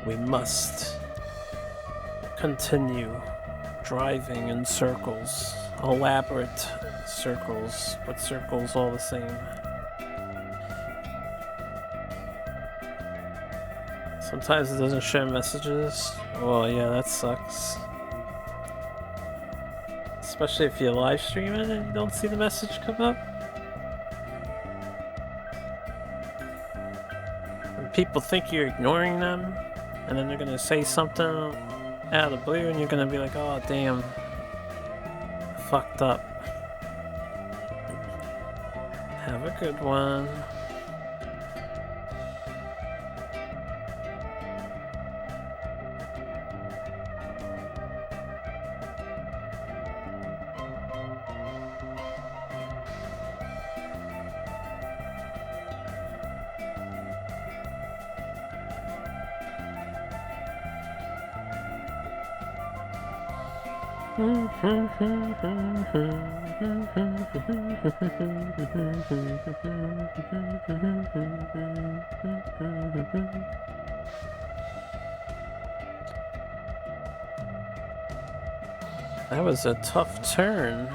We must continue driving in circles, elaborate circles, but circles all the same. Sometimes it doesn't show messages. Well, yeah, that sucks. Especially if you live stream it and you don't see the message come up. And people think you're ignoring them, and then they're gonna say something out of the blue, and you're gonna be like, oh damn, fucked up. Have a good one. That was a tough turn.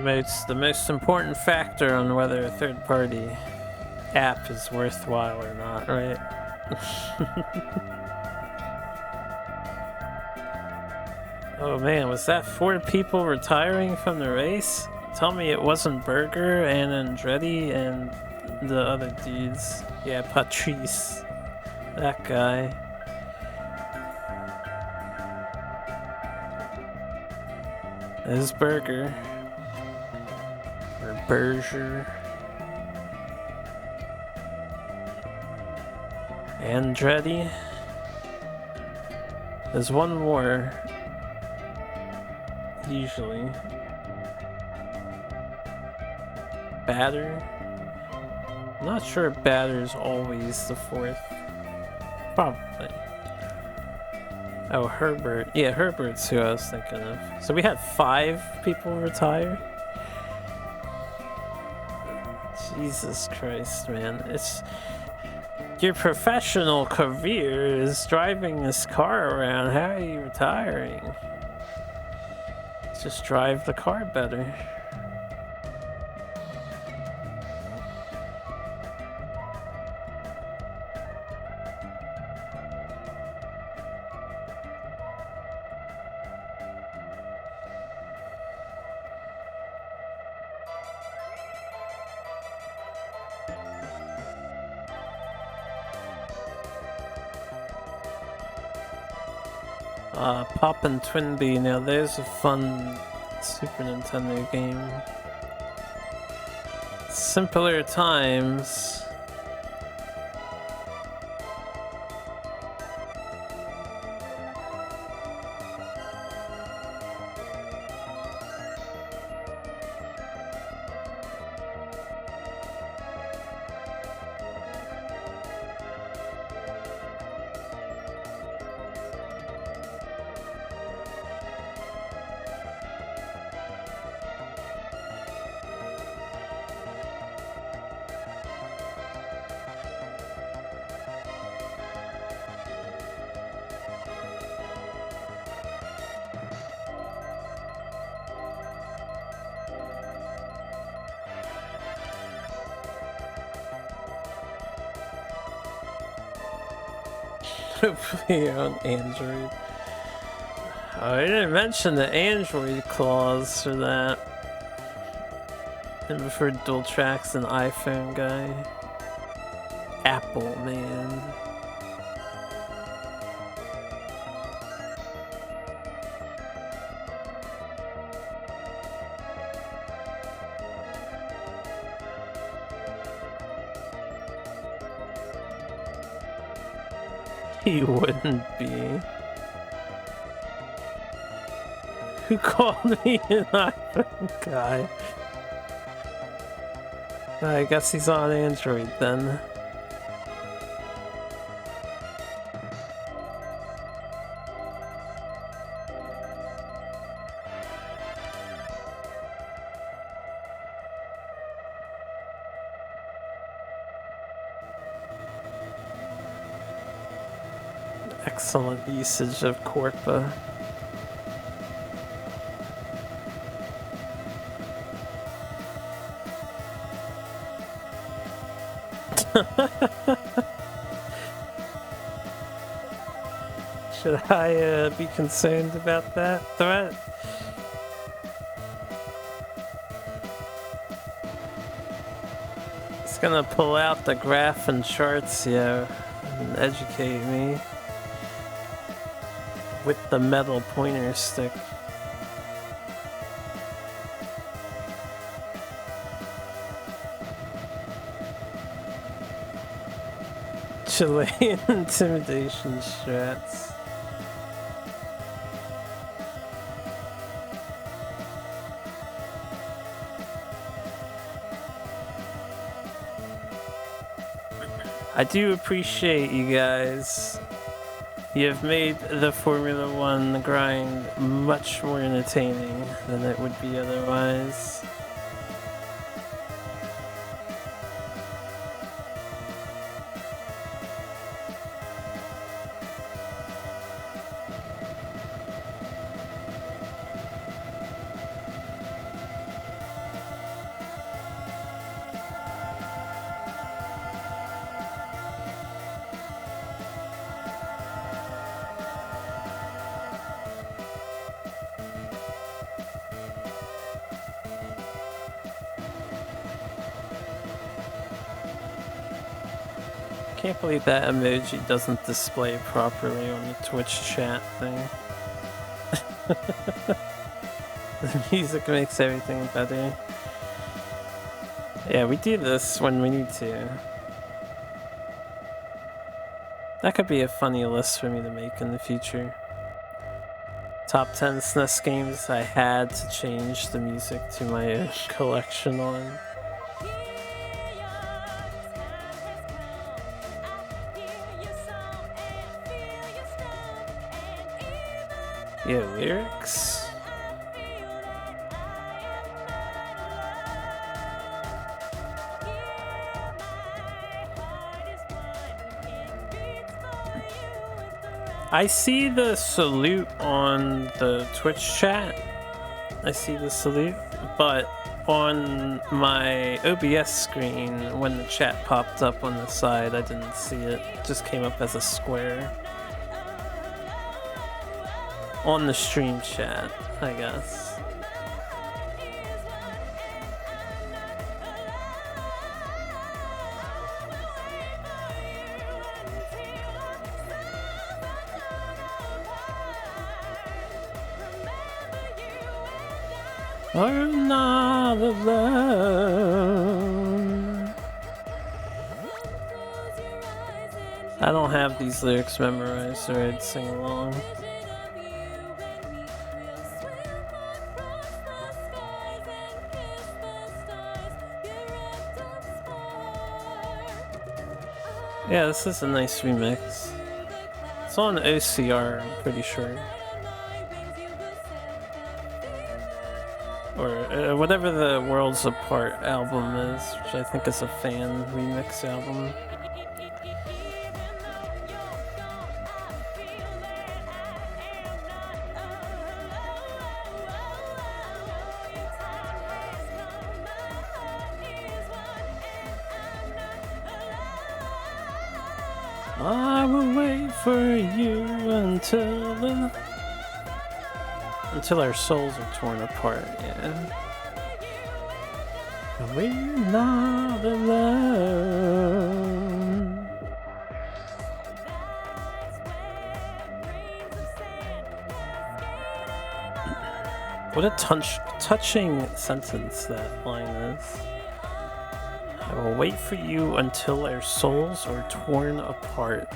It's the most important factor on whether a third-party app is worthwhile or not, right? Oh man, was that 4 people retiring from the race? Tell me it wasn't Berger and Andretti and the other dudes. Yeah, Patrice. That guy. There's Berger. Or Berger. Andretti. There's one more. Usually. Batter. I'm not sure if Batter's always the 4th. Probably. Oh, Herbert. Yeah, Herbert's who I was thinking of. So we had 5 people retire? Jesus Christ, man. It's... Your professional career is driving this car around. How are you retiring? Just drive the car better. Poppin' Twinbee, now there's a fun Super Nintendo game. Simpler times. Hopefully on Android. Oh, I didn't mention the Android clause for that. And before dual tracks, an iPhone guy. Apple, man. He wouldn't be. Who called me an iPhone guy? I guess he's on Android then. Excellent usage of Corpa. Should I be concerned about that threat? It's gonna pull out the graph and charts, yeah, and educate me with the metal pointer stick. Chilean intimidation strats. I do appreciate you guys. You have made the Formula One grind much more entertaining than it would be otherwise. Can't believe that emoji doesn't display properly on the Twitch chat thing. The music makes everything better. Yeah, we do this when we need to. That could be a funny list for me to make in the future. Top 10 SNES games I had to change the music to my own collection on. Yeah, lyrics. I see the salute on the Twitch chat. I see the salute, but on my OBS screen, when the chat popped up on the side, I didn't see it. It just came up as a square. On the stream chat, I guess. Are not alone. I don't have these lyrics memorized, or I'd sing along. Yeah, this is a nice remix. It's on OCR, I'm pretty sure. Or whatever the Worlds Apart album is, which I think is a fan remix album. I will wait for you until our souls are torn apart, yeah. We're not alone. What a touching sentence that line is. I will wait for you until our souls are torn apart.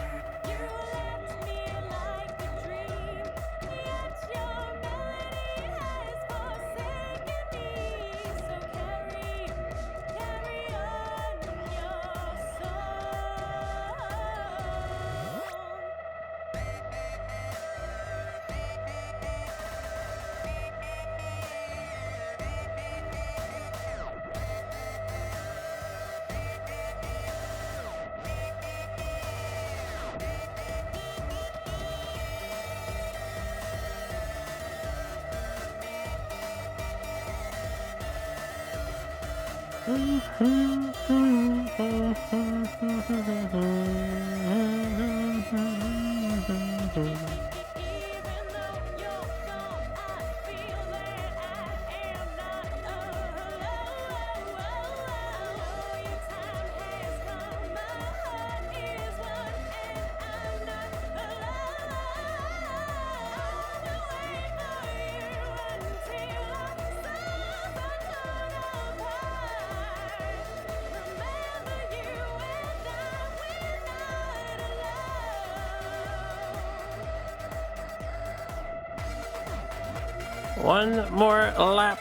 One more lap.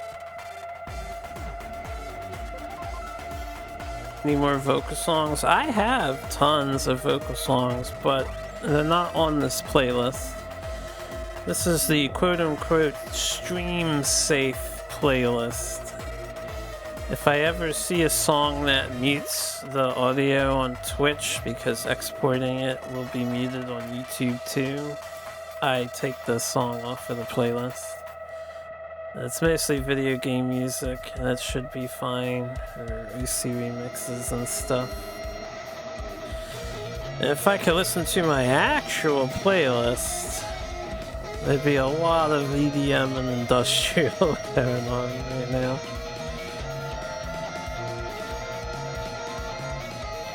Need more vocal songs? I have tons of vocal songs, but they're not on this playlist. This is the quote-unquote stream-safe playlist. If I ever see a song that mutes the audio on Twitch because exporting it will be muted on YouTube too, I take the song off of the playlist. It's mostly video game music, and that should be fine, or OC remixes and stuff. And if I could listen to my actual playlist, there'd be a lot of EDM and industrial going on right now.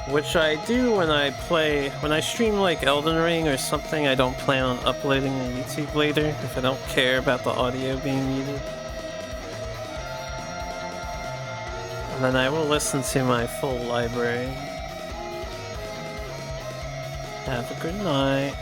Which I do when I stream like Elden Ring or something. I don't plan on uploading to YouTube later if I don't care about the audio being muted. And then I will listen to my full library. Have a good night.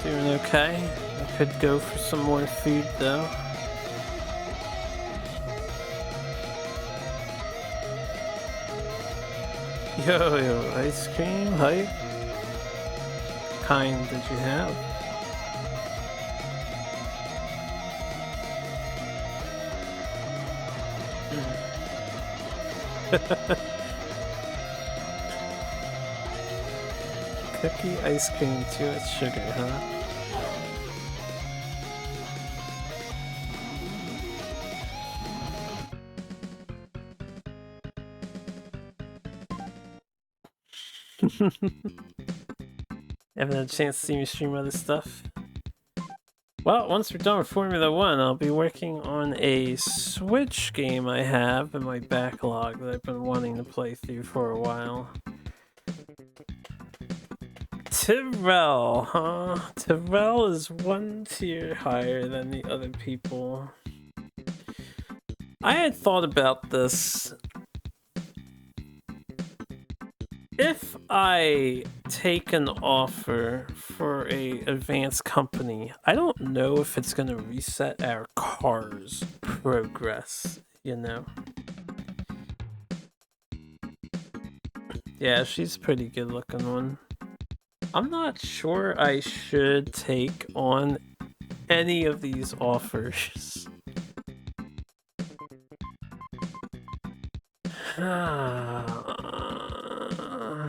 Doing okay. I could go for some more food though. Yo, ice cream, hype. Kind did you have? Cookie, ice cream, too much sugar, huh? Haven't had a chance to see me stream other stuff. Well, once we're done with Formula 1, I'll be working on a Switch game I have in my backlog that I've been wanting to play through for a while. Tyrell, huh? Tyrell is one tier higher than the other people. I had thought about this. If I take an offer for a advanced company, I don't know if it's gonna reset our car's progress, you know? Yeah, she's a pretty good looking one. I'm not sure I should take on any of these offers.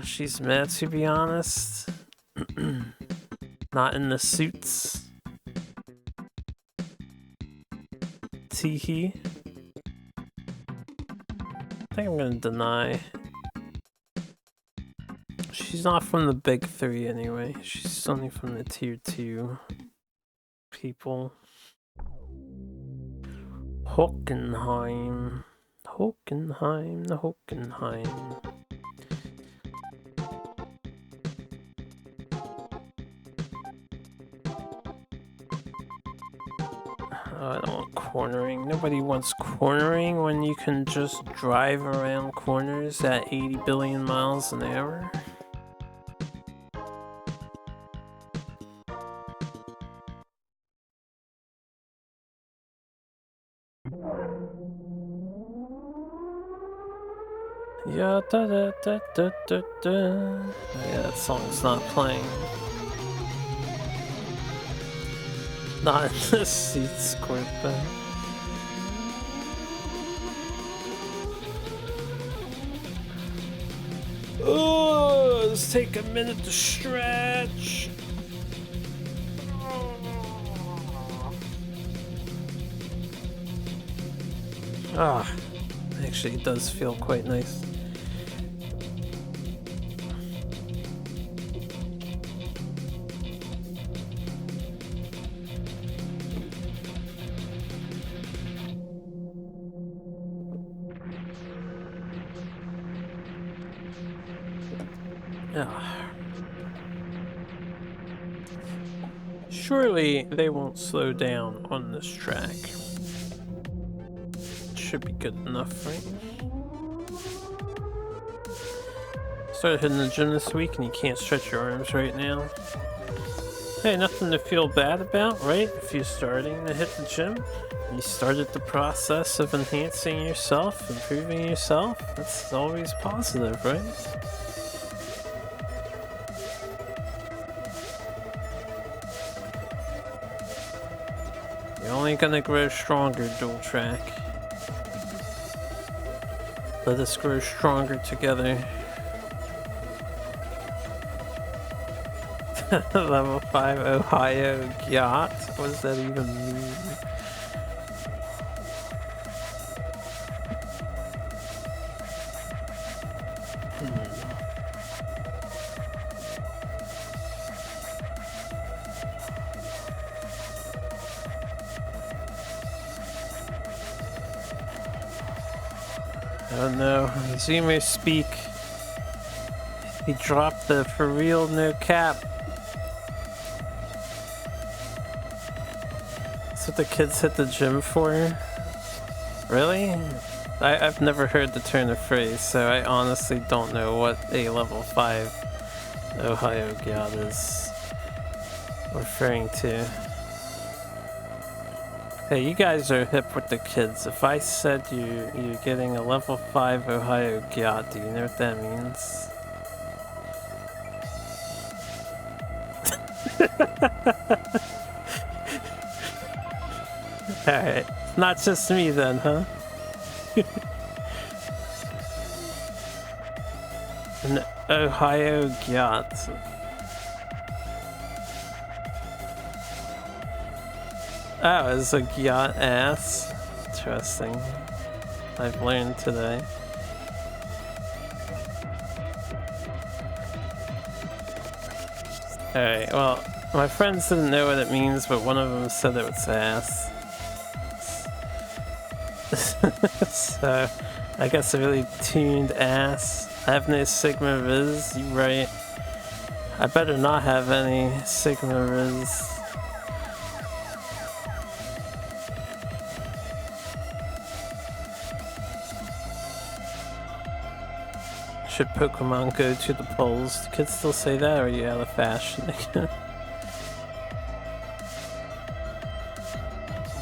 She's mad, to be honest. Not in the suits. Teehee. I think I'm gonna deny. She's not from the big three anyway. She's only from the tier 2 people. Hockenheim. Hockenheim, the Hockenheim. I don't want cornering. Nobody wants cornering when you can just drive around corners at 80 billion miles an hour. Yeah, da da da da da da. Oh, yeah, that song's not playing. Not in the seats, Corpa. Oh, let's take a minute to stretch. Ah, actually, it does feel quite nice. Surely they won't slow down on this track. Should be good enough, right? Started hitting the gym this week and you can't stretch your arms right now. Hey, nothing to feel bad about, right? If you're starting to hit the gym, you started the process of enhancing yourself, improving yourself, that's always positive, right? You're only gonna grow stronger, dual track. Let us grow stronger together. Level 5 Ohio yacht? What does that even mean? I don't know. Zoomer speak. He dropped the for real no cap. That's what the kids hit the gym for? Really? I've never heard the turn of phrase, so I honestly don't know what a level 5 Ohio yacht is referring to. Hey, you guys are hip with the kids. If I said you're getting a level 5 Ohio Gyat, do you know what that means? Alright, not just me then, huh? An Ohio Gyat. Oh, it's a Gyat ass. Interesting. I've learned today. Alright, well, my friends didn't know what it means, but one of them said it was ass. So, I guess a really tuned ass. I have no Sigma Riz, you right. I better not have any Sigma Riz. Should Pokemon go to the polls? Do kids still say that, or are you out of fashion again?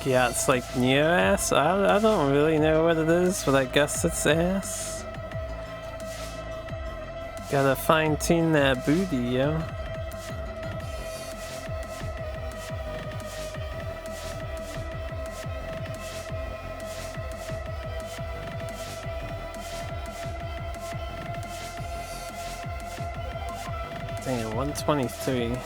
Yeah, it's like Neo ass? I don't really know what it is, but I guess it's ass. Gotta fine tune that booty, yo. Damn, 123.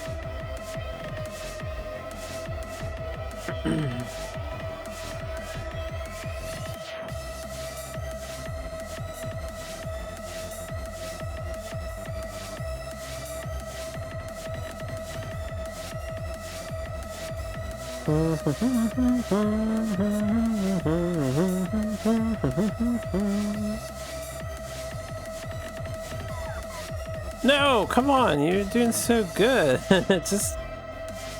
No, come on, you're doing so good. Just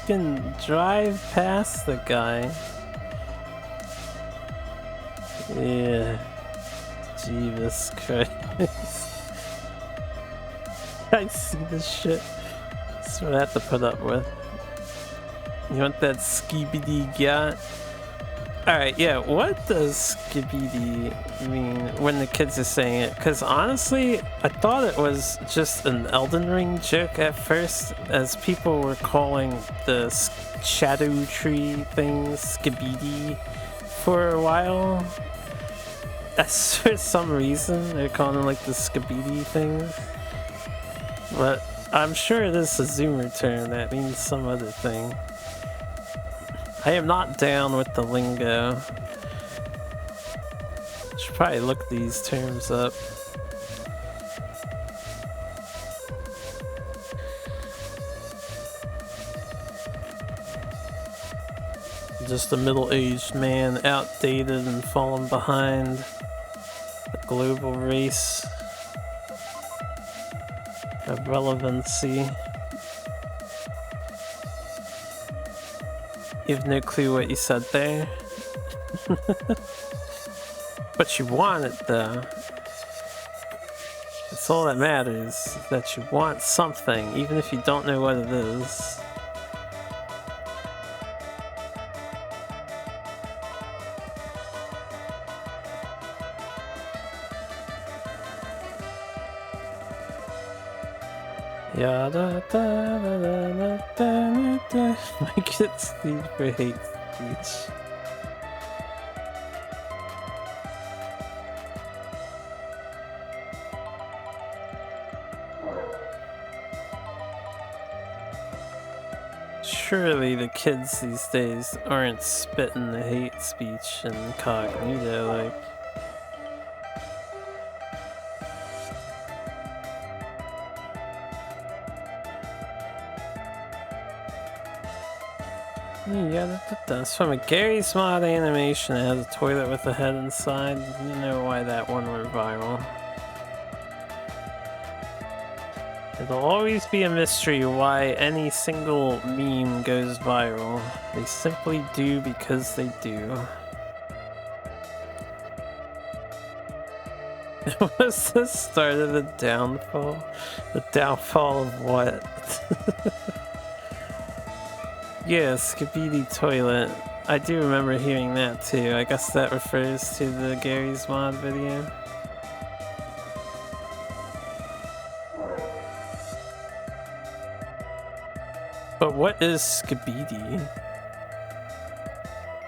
can drive past the guy. Yeah. Jesus Christ. I see this shit. That's what I have to put up with. You want that skibidi gyat? Alright, yeah, what does skibidi mean when the kids are saying it? Because honestly, I thought it was just an Elden Ring joke at first, as people were calling the shadow tree thing skibidi for a while. As for some reason, they're calling it like the skibidi thing. But I'm sure it is a Zoomer term that means some other thing. I am not down with the lingo. Should probably look these terms up. Just a middle-aged man, outdated and fallen behind the global race of relevancy. You have no clue what you said there. But you want it though. It's all that matters, that you want something, even if you don't know what it is. Yeah, da da da da da da. My kids need for hate speech. Surely the kids these days aren't spitting the hate speech incognito like. Yeah, that's from a Gary's Mod animation. It has a toilet with a head inside. You know why that one went viral. It'll always be a mystery why any single meme goes viral. They simply do because they do. Was the start of the downfall? The downfall of what? Yeah, Skibidi toilet. I do remember hearing that too. I guess that refers to the Gary's Mod video. But what is Skibidi?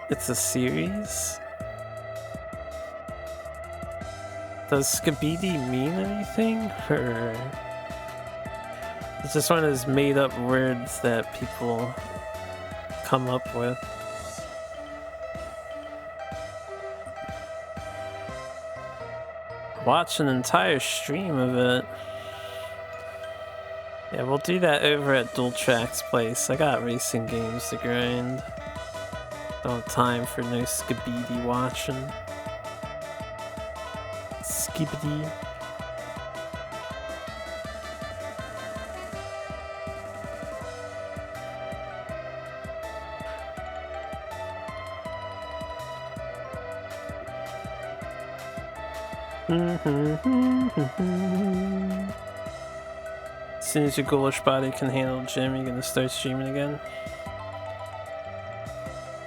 It's a series? Does Skibidi mean anything? Or it's just one of those made up words that people come up with? Watch an entire stream of it. Yeah, we'll do that over at Dual Track's place. I got racing games to grind. Don't have time for no Skibidi watching. Skibidi. As soon as your ghoulish body can handle gym, you're gonna start streaming again.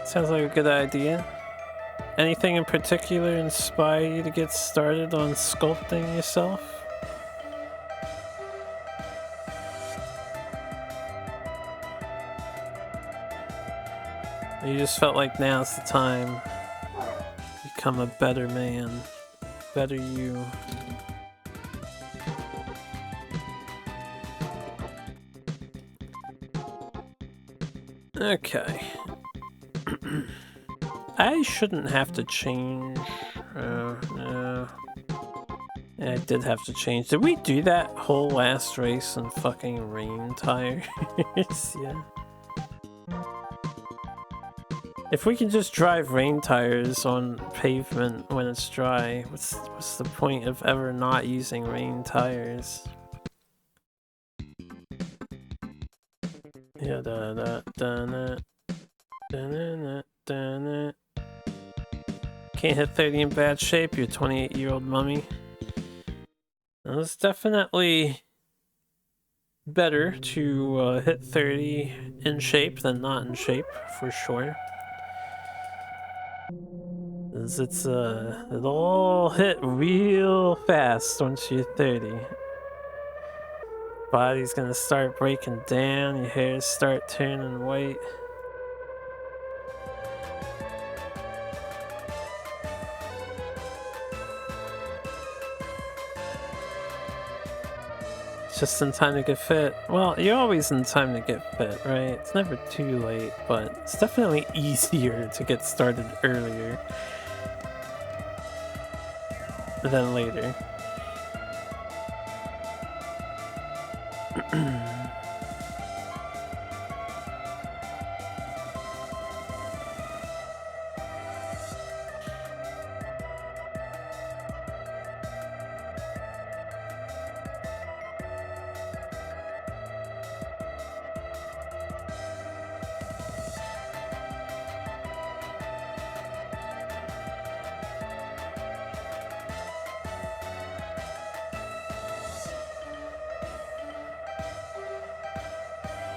Sounds like a good idea. Anything in particular inspire you to get started on sculpting yourself? Or you just felt like now's the time to become a better man, better you. Okay. I shouldn't have to change. No. Yeah, I did have to change. Did we do that whole last race in fucking rain tires? Yeah. If we can just drive rain tires on pavement when it's dry, what's the point of ever not using rain tires? Yeah, da da da da da da da. Can't hit 30 in bad shape, you're a 28-year-old mummy. Well, it's definitely better to hit 30 in shape than not in shape, for sure. It'll all hit real fast once you're 30. Body's gonna start breaking down, your hairs start turning white. It's just in time to get fit. Well, you're always in time to get fit, right? It's never too late, but it's definitely easier to get started earlier than later.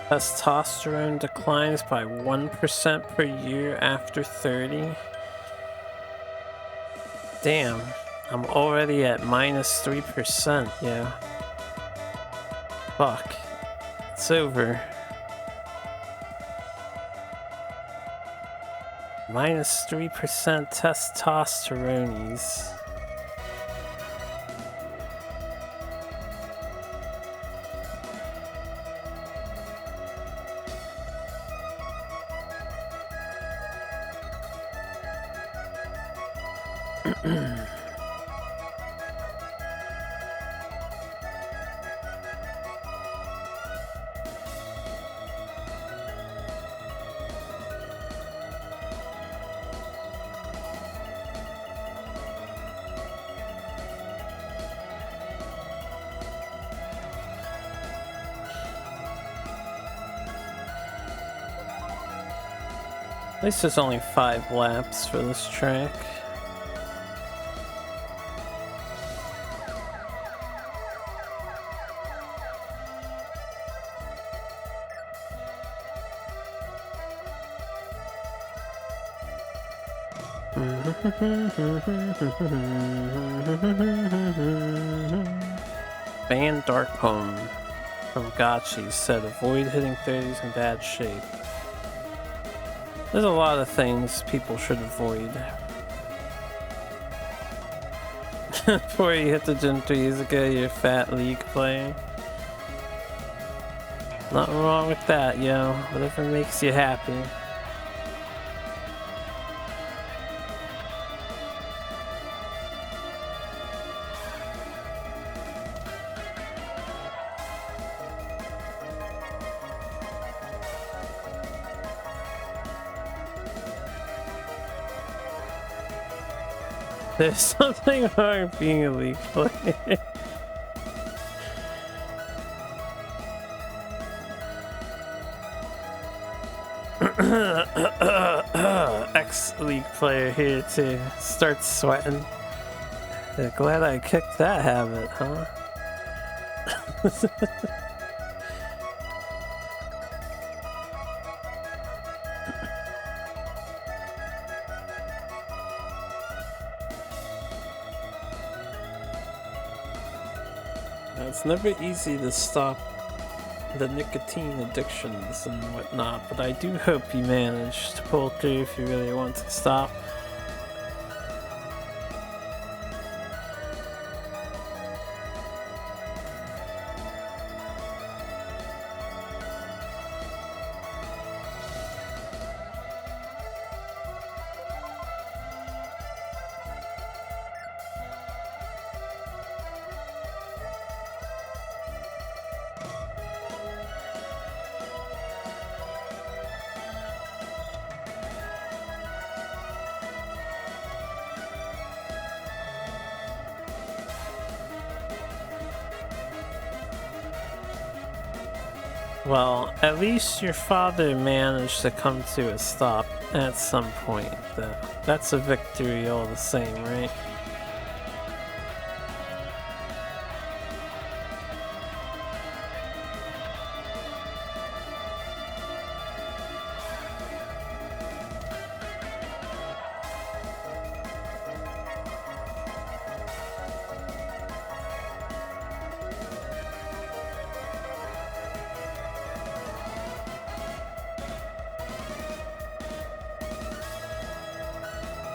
Testosterone declines by 1% per year after 30. Damn, I'm already at -3%, yeah. Fuck. It's over. -3% testosterones. At least there's only 5 laps for this track. Banned Dark Home from Gotchi said avoid hitting 30s in bad shape. There's a lot of things people should avoid. Before you hit the gym 3 years ago, you're a fat league player. Nothing wrong with that, yo. Whatever makes you happy. There's something wrong with being a league player. Ex-league player here to start sweating. Glad I kicked that habit, huh? It's never easy to stop the nicotine addictions and whatnot, but I do hope you manage to pull through if you really want to stop. Well, at least your father managed to come to a stop at some point, though. That's a victory all the same, right?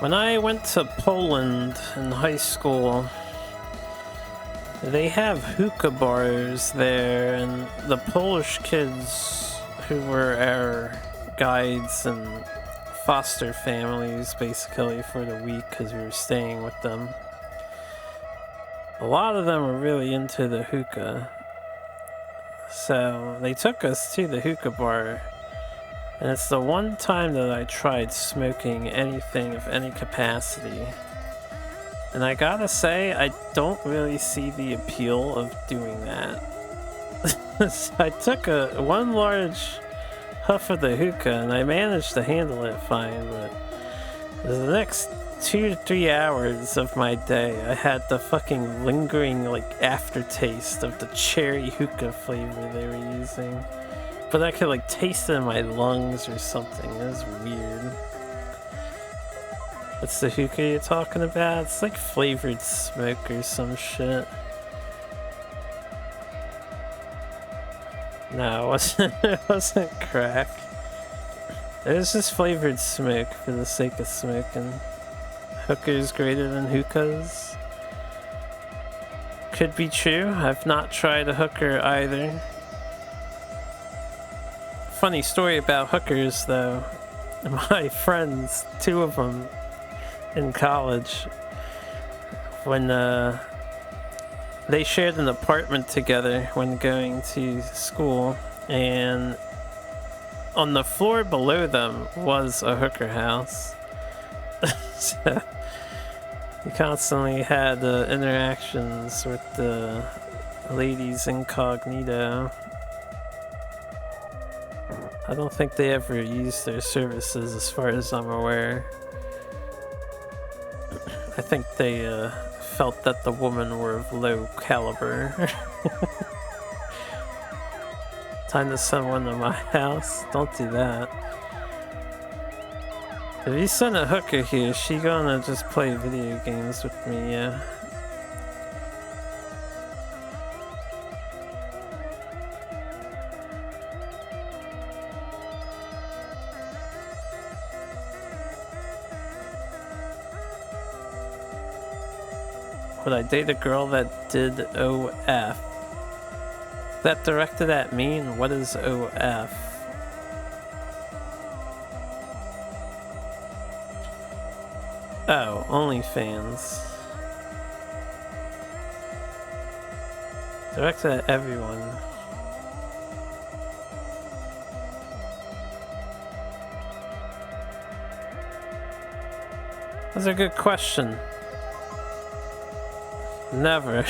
When I went to Poland in high school, they have hookah bars there, and the Polish kids who were our guides and foster families basically for the week because we were staying with them. A lot of them were really into the hookah. So they took us to the hookah bar. And it's the one time that I tried smoking anything of any capacity. And I gotta say, I don't really see the appeal of doing that. So I took one large huff of the hookah and I managed to handle it fine, but the next 2 to 3 hours of my day, I had the fucking lingering aftertaste of the cherry hookah flavor they were using. But I could taste it in my lungs or something. It was weird. What's the hookah you're talking about? It's like flavored smoke or some shit. No, it wasn't crack. It was just flavored smoke for the sake of smoking. Hookahs greater than hookahs? Could be true. I've not tried a hooker either. Funny story about hookers though. My friends, 2 of them in college, when they shared an apartment together when going to school, and on the floor below them was a hooker house. So we constantly had interactions with the ladies incognito. I don't think they ever used their services as far as I'm aware. I think they felt that the women were of low caliber. Time to send one to my house? Don't do that. If you send a hooker here, she gonna just play video games with me, yeah. Would I date a girl that did OF? That directed at me, and what is OF? Oh, OnlyFans. Directed at everyone. That's a good question. Never.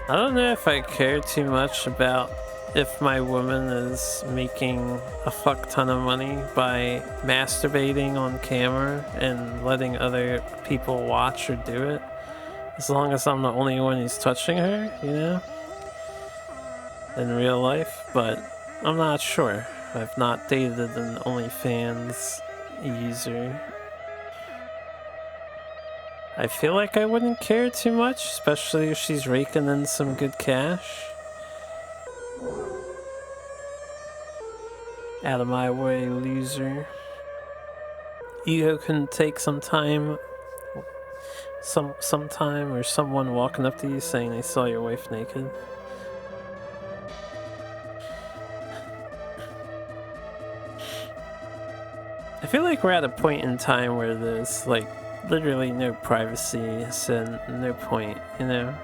I don't know if I care too much about if my woman is making a fuck ton of money by masturbating on camera and letting other people watch her do it. As long as I'm the only one who's touching her, you know? In real life, but I'm not sure. I've not dated an OnlyFans user. I feel like I wouldn't care too much, especially if she's raking in some good cash. Out of my way, loser. Ego can take some time, sometime, or someone walking up to you saying they saw your wife naked. I feel like we're at a point in time where there's like literally no privacy, so no point, you know?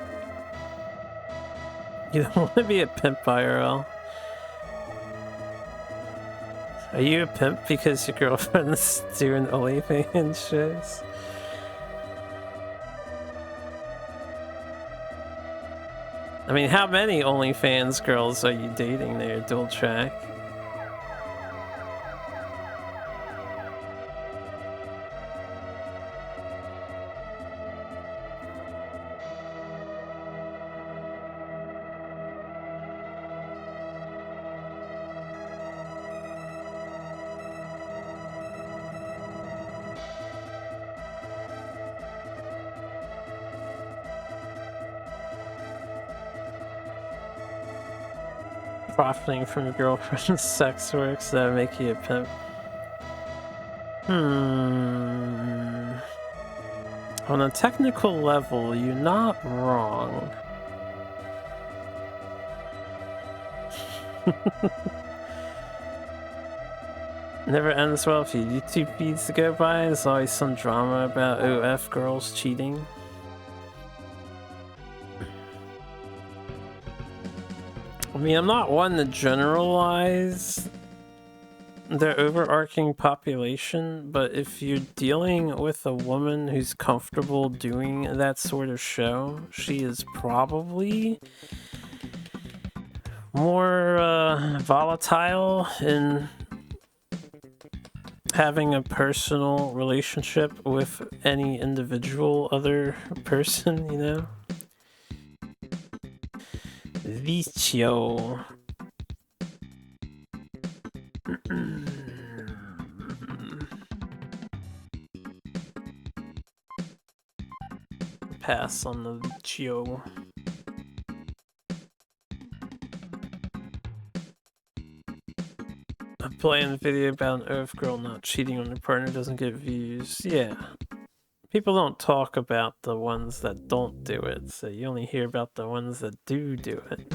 You don't want to be a pimp IRL. Are you a pimp because your girlfriend's doing OnlyFans shows? I mean, how many OnlyFans girls are you dating there, dual track? Profiting from your girlfriend's sex works that make you a pimp. On a technical level, you're not wrong. Never ends well for you. YouTube feeds to go by. There's always some drama about OF girls cheating. I mean, I'm not one to generalize the overarching population, but if you're dealing with a woman who's comfortable doing that sort of show, she is probably more volatile in having a personal relationship with any individual other person, you know? Vicio. Pass on the Vicio. I'm playing a video about an Earth girl not cheating on her partner doesn't get views. Yeah. People don't talk about the ones that don't do it, so you only hear about the ones that do it.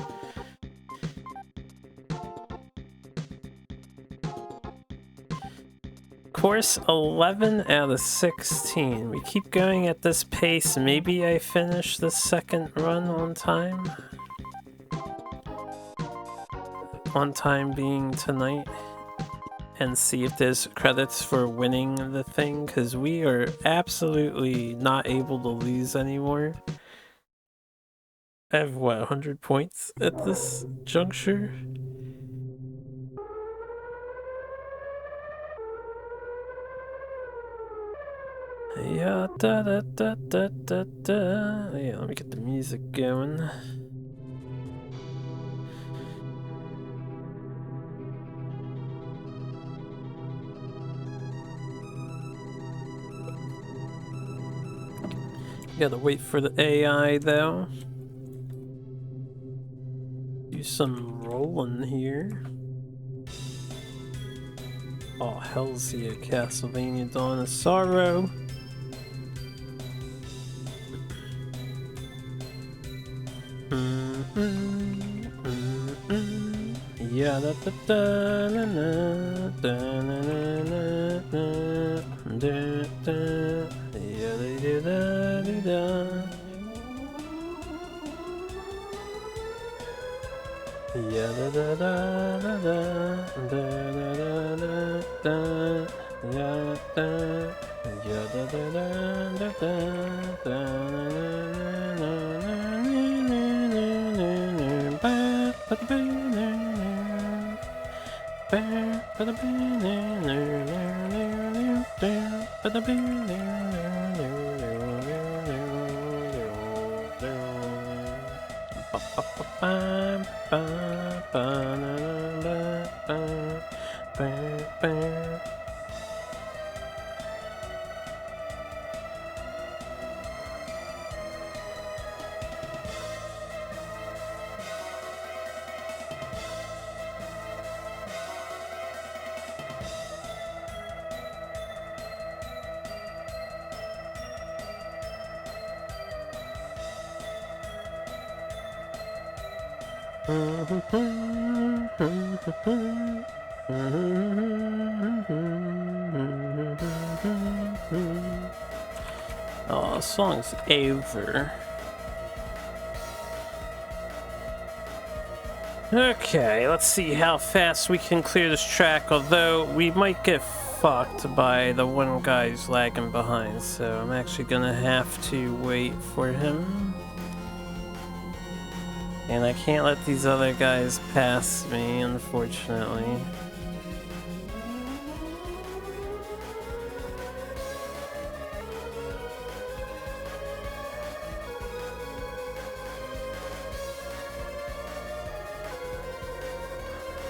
Course 11 out of 16. We keep going at this pace. Maybe I finish the second run on time. On time being tonight. And see if there's credits for winning the thing, because we are absolutely not able to lose anymore. I have, what, 100 points at this juncture? Yeah, da da da da da da. Yeah, let me get the music going. Gotta wait for the AI though. Do some rolling here. Oh, hell's yeah, Castlevania Dawn of Sorrow. Yeah, da da da na na da na na na na da da yeah da da da da. Yeah da da da da da da da da da yeah da yeah da da da da da Oh, song's over. Okay, let's see how fast we can clear this track, although we might get fucked by the one guy who's lagging behind, so I'm actually gonna have to wait for him. And I can't let these other guys pass me, unfortunately.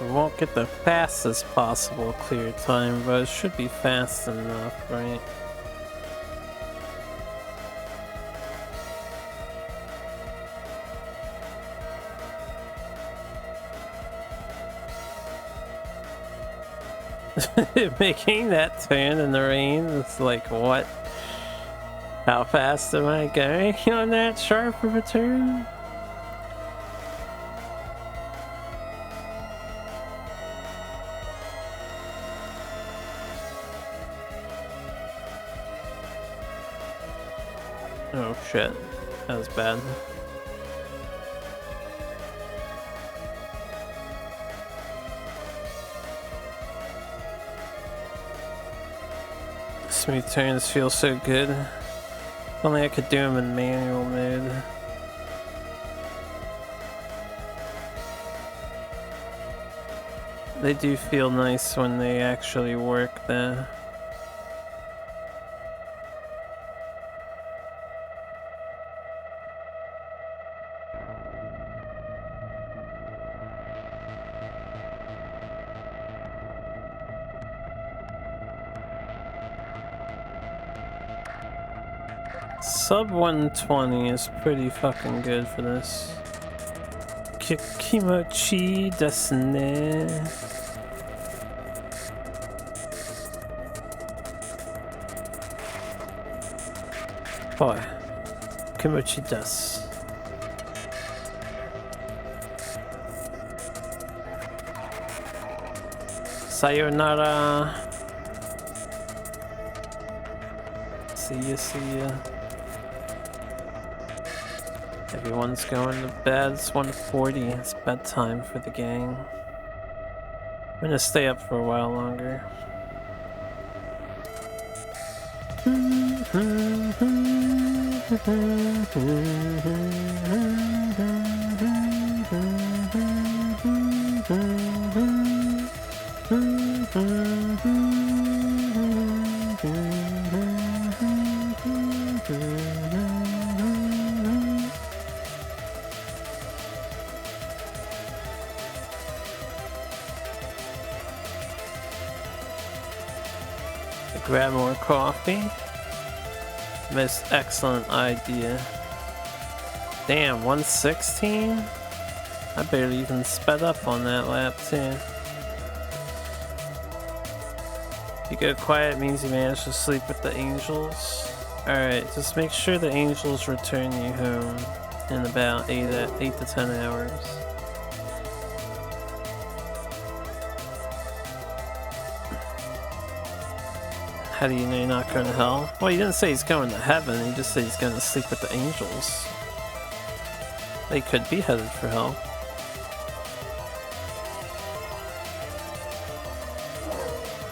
We won't get the fastest possible clear time, but it should be fast enough, right? Making that turn in the rain, it's like, what? How fast am I going on that sharp of a turn? Oh shit, that was bad. Smooth turns feel so good. If only I could do them in manual mode. They do feel nice when they actually work though. Sub 120 is pretty fucking good for this. Kimochi desu ne. Boy, Kimochi desu. Sayonara. See ya, see ya. Everyone's going to bed. It's 1:40. It's bedtime for the gang. I'm gonna stay up for a while longer. Grab more coffee. most excellent idea. Damn, 116? I barely even sped up on that lap too. You go quiet means you manage to sleep with the angels. Alright, just make sure the angels return you home in about 8 to 10 hours. How do you know you're not going to hell? Well, he didn't say he's going to heaven, he just said he's going to sleep with the angels. They could be headed for hell.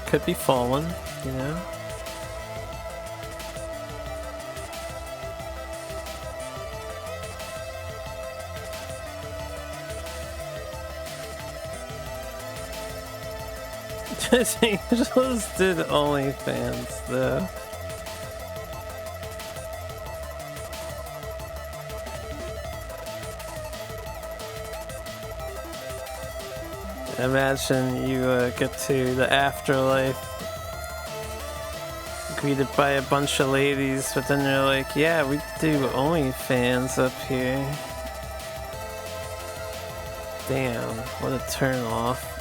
Could be fallen, you know? Angels did OnlyFans though. Imagine you get to the afterlife greeted by a bunch of ladies, but then you're like, yeah, we do OnlyFans up here. Damn, what a turn off.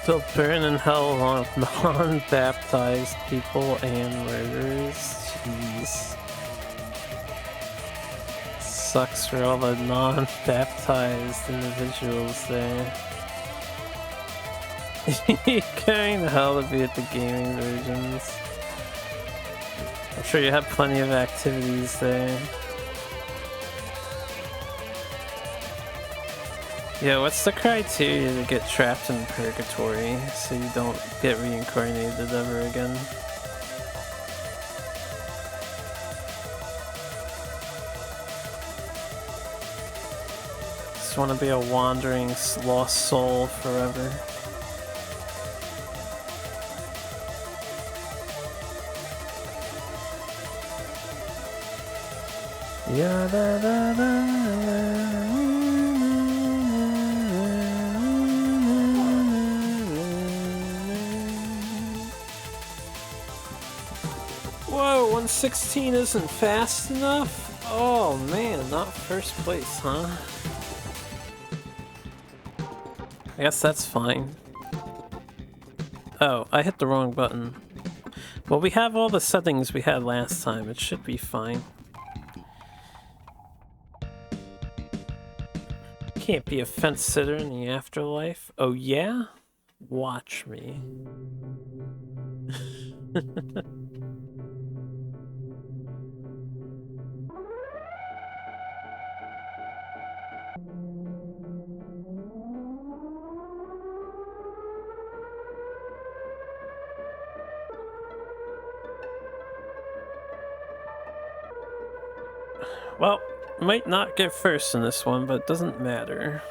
They'll burn in hell on non-baptized people and murderers. Jeez. Sucks for all the non-baptized individuals there. You're going to hell to be at the gaming versions. I'm sure you have plenty of activities there. Yeah, what's the criteria to get trapped in purgatory so you don't get reincarnated ever again? Just want to be a wandering lost soul forever. Yeah, da da da. Whoa, 116 isn't fast enough? Oh man, not first place, huh? I guess that's fine. Oh, I hit the wrong button. Well, we have all the settings we had last time. It should be fine. Can't be a fence sitter in the afterlife. Oh yeah? Watch me. Well, might not get first in this one, but it doesn't matter.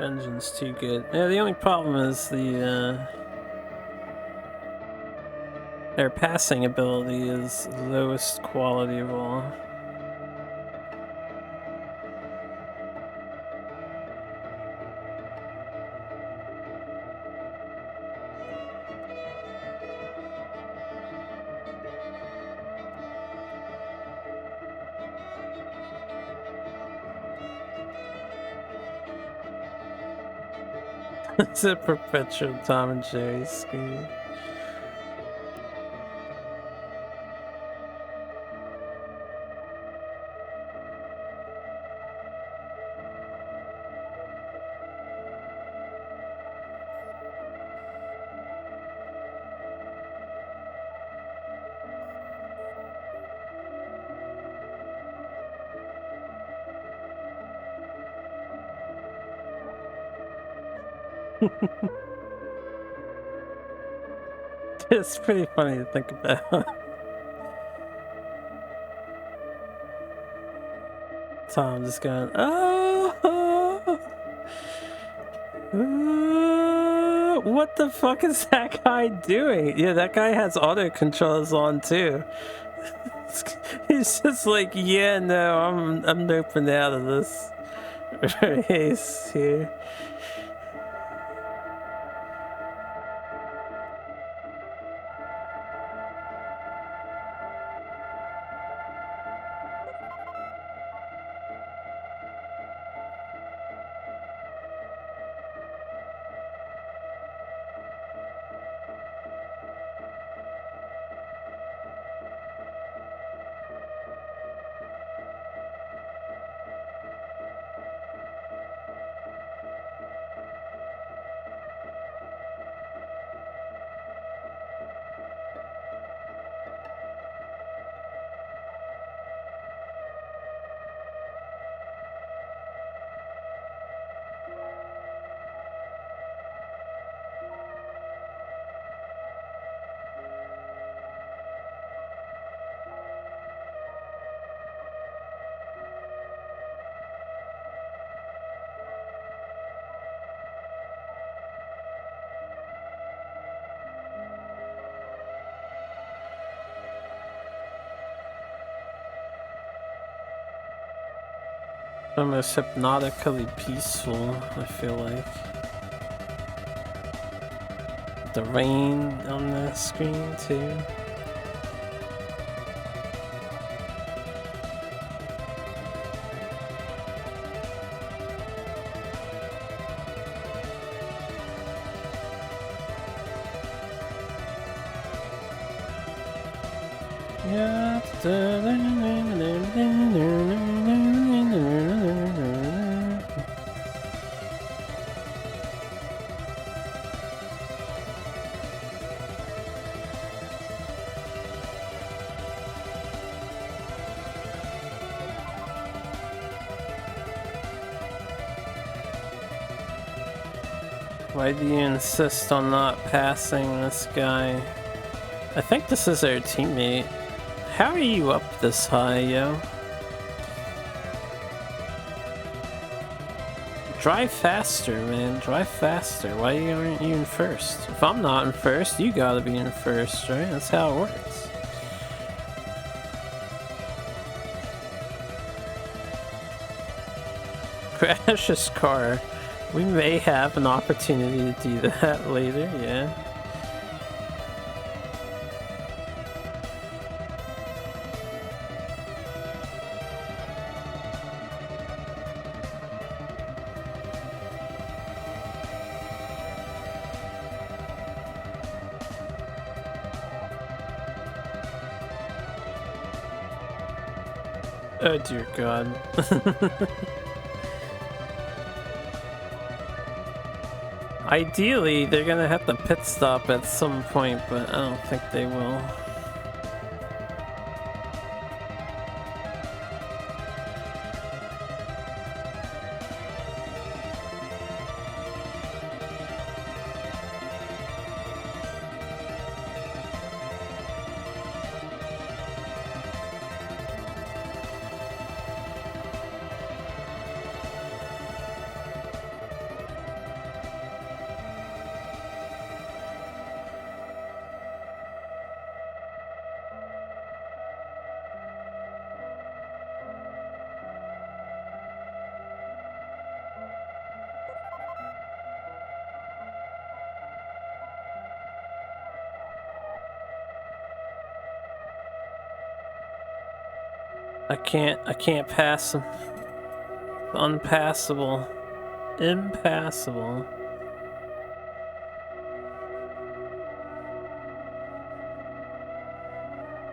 Engine's too good. Yeah, the only problem is their passing ability is lowest quality of all. It's a perpetual Tom and Jerry scheme. It's pretty funny to think about. Tom just going, oh, what the fuck is that guy doing? Yeah, that guy has auto controls on too. He's just like, yeah, no, I'm noping out of this race here. Almost hypnotically peaceful, I feel like. The rain on the screen too. Yeah. Why do you insist on not passing this guy? I think this is our teammate. How are you up this high, yo? Drive faster, man. Drive faster. Why aren't you in first? If I'm not in first, you gotta be in first, right? That's how it works. Crash this car. We may have an opportunity to do that later, yeah. Oh dear God. Ideally, they're gonna have to pit stop at some point, but I don't think they will. I can't pass him. Unpassable. Impassable.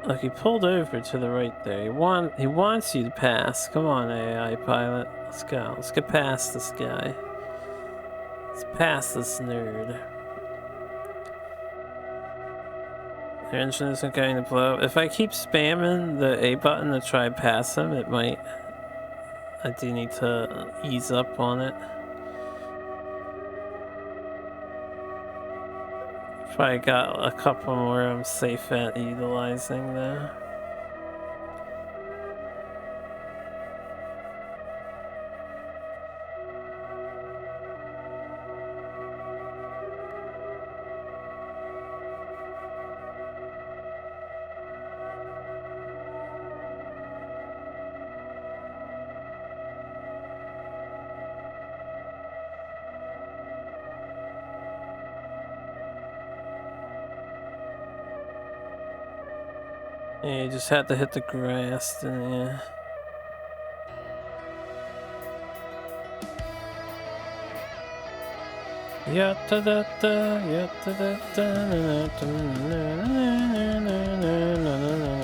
Look, he pulled over to the right there. He wants you to pass. Come on, AI pilot. Let's go. Let's get past this guy. Let's pass this nerd. The engine isn't going to blow up. If I keep spamming the A button to try pass him, it might. I do need to ease up on it. Probably got a couple more I'm safe at utilizing though. Yeah, you just had to hit the grass, didn't you? Ya da da da, ya da da da, na na na na na na na na.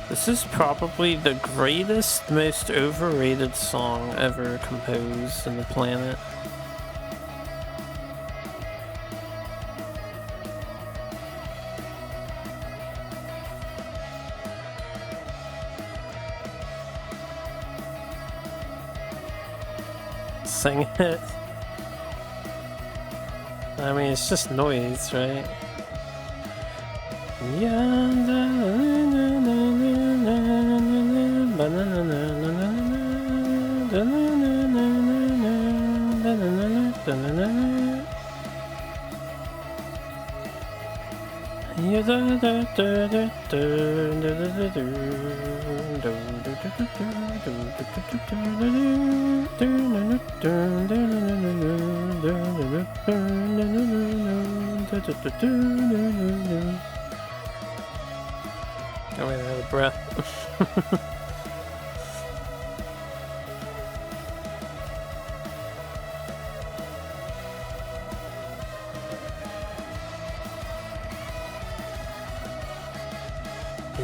This is probably the greatest, most overrated song ever composed in the planet. Sing it. I mean, it's just noise, right? I ran out of breath.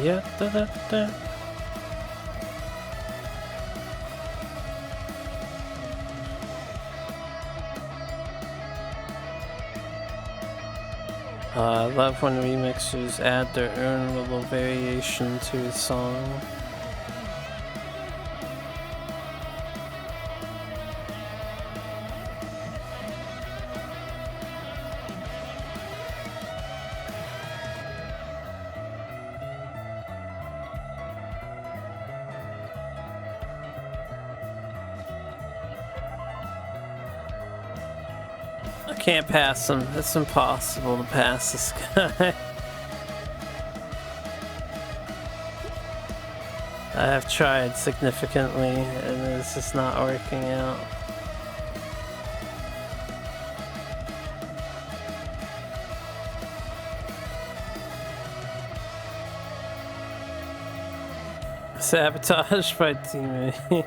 Yeah, da da da. I love when remixers add their own little variation to a song. I can't pass him. It's impossible to pass this guy. I have tried significantly and it's just not working out. Sabotage by teammate.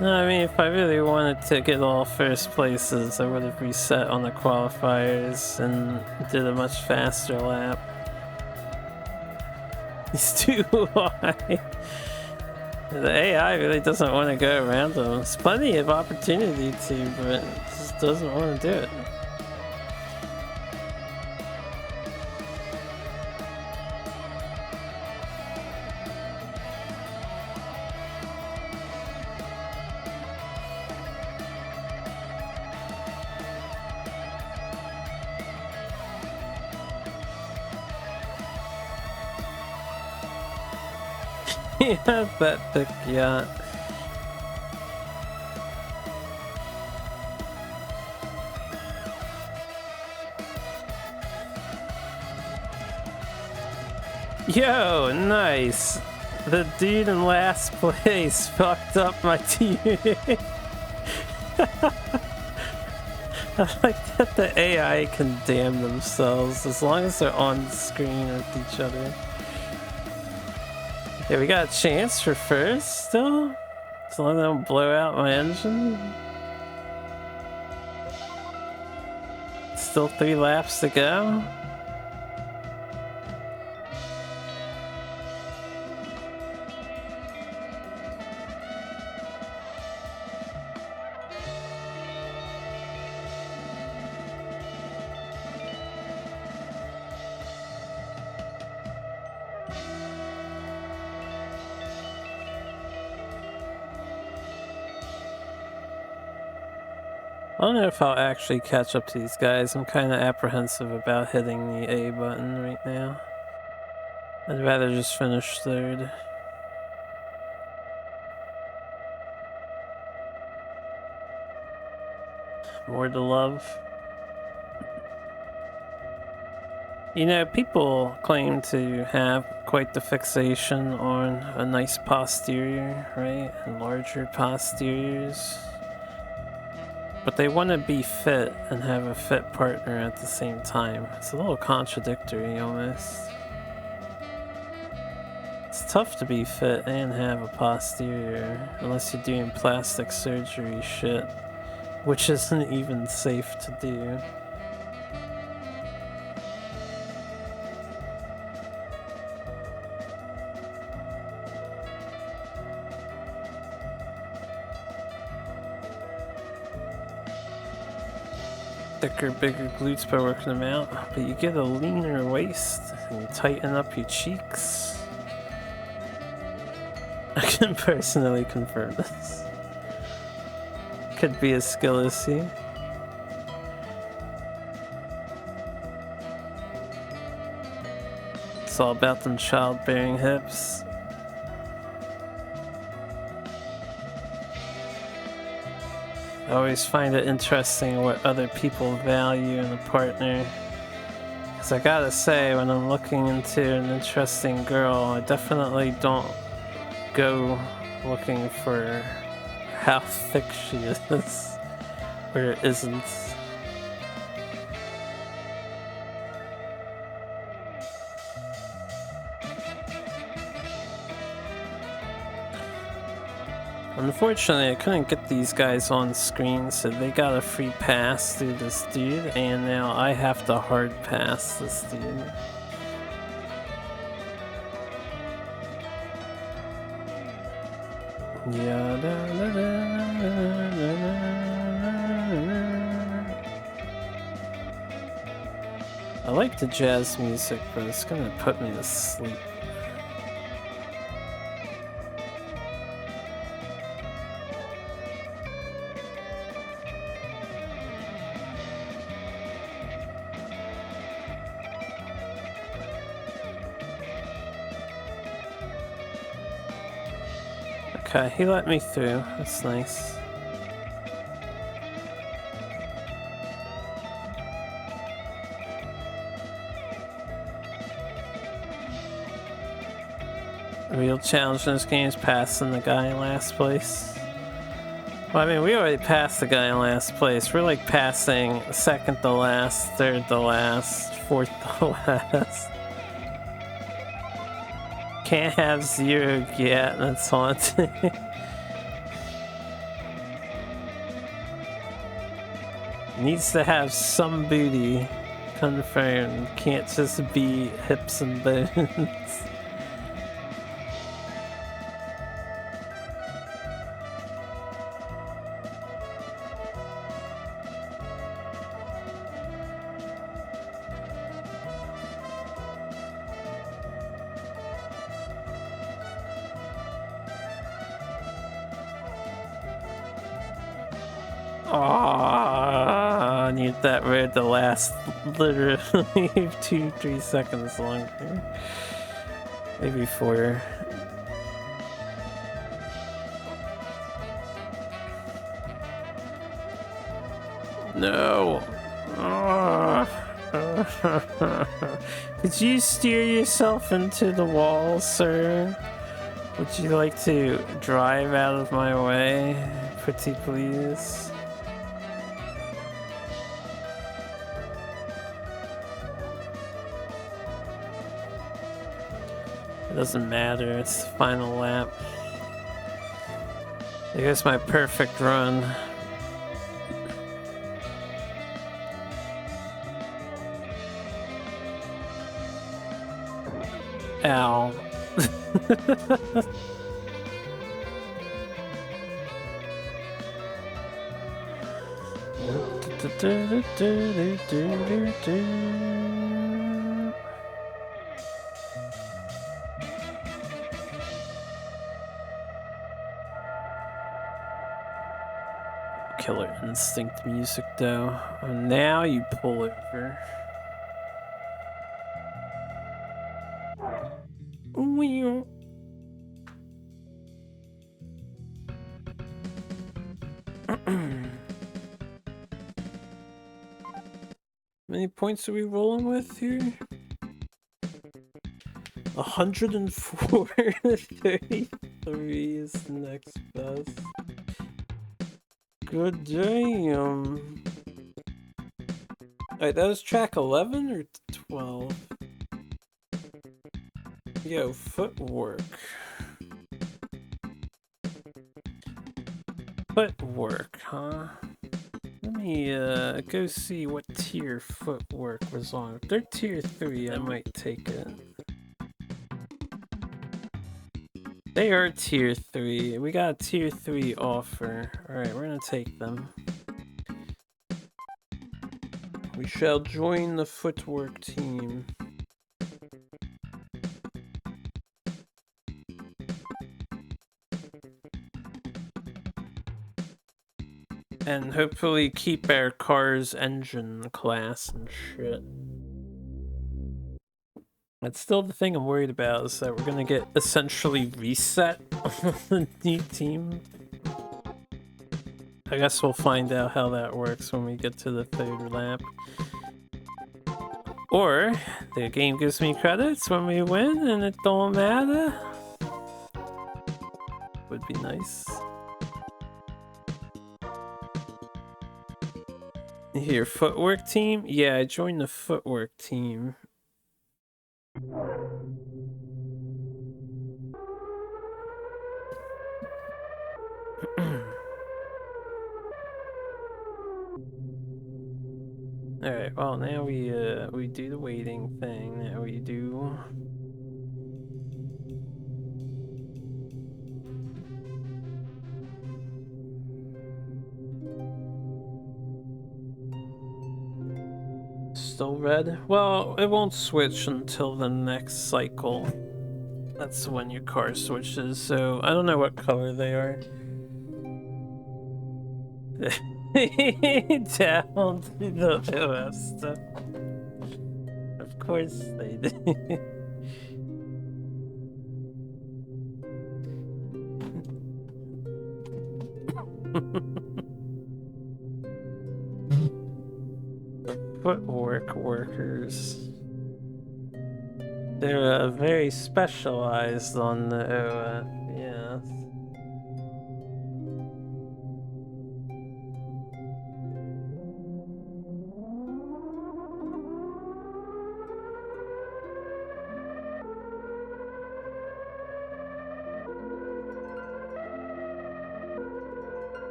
No, I mean, if I really wanted to get all first places, I would have reset on the qualifiers and did a much faster lap. He's too high. The AI really doesn't want to go around him. There's plenty of opportunity to, but it just doesn't want to do it. Yeah, that big yacht. Yo, nice. The dude in last place fucked up my team. I like that the AI can damn themselves as long as they're on the screen with each other. Yeah, we got a chance for first still? As long as I don't blow out my engine. Still 3 laps to go. I don't know if I'll actually catch up to these guys. I'm kind of apprehensive about hitting the A button right now. I'd rather just finish third. More to love. You know, people claim to have quite the fixation on a nice posterior, right? And larger posteriors. But they want to be fit and have a fit partner at the same time. It's a little contradictory, almost. It's tough to be fit and have a posterior, unless you're doing plastic surgery shit, which isn't even safe to do. Thicker, bigger glutes by working them out, but you get a leaner waist and you tighten up your cheeks. I can personally confirm this. Could be a skill issue. It's all about them childbearing hips. I always find it interesting what other people value in a partner. Because I gotta say, when I'm looking into an interesting girl, I definitely don't go looking for how thick she is, or isn't. Unfortunately, I couldn't get these guys on screen, so they got a free pass through this dude, and now I have to hard pass this dude. I like the jazz music, but it's gonna put me to sleep. Okay, he let me through. That's nice. The real challenge in this game is passing the guy in last place. Well, I mean, we already passed the guy in last place. We're like passing second to last, third to last, fourth to last. Can't have zero yet, that's haunting. Needs to have some booty, confirmed. Can't just be hips and bones. I need that road to last literally 2-3 seconds longer. Maybe 4. No. Did you steer yourself into the wall, sir? Would you like to drive out of my way, pretty please? It doesn't matter, it's the final lap. Here's my perfect run. Ow. Killer Instinct music though. And now you pull over. Wee. How many points are we rolling with here? 104 to 33 is the next best. Good damn. Alright, that was track 11 or 12? Yo, footwork. Footwork, huh? Let me go see what tier footwork was on. If they're tier 3, I might take it. They are tier 3. We got a tier 3 offer. Alright, we're gonna take them. We shall join the footwork team. And hopefully keep our car's engine class and shit. That's still the thing I'm worried about, is that we're gonna get essentially reset on the new team. I guess we'll find out how that works when we get to the 3rd lap. Or, the game gives me credits when we win and it don't matter. Would be nice. Here, footwork team? Yeah, I joined the footwork team. Alright, well now we do the waiting thing. Now we do still red? Well, it won't switch until the next cycle. That's when your car switches, so I don't know what color they are. Down to the OS stuff. Of course they do. Footwork workers. They're very specialized on the OS, yes.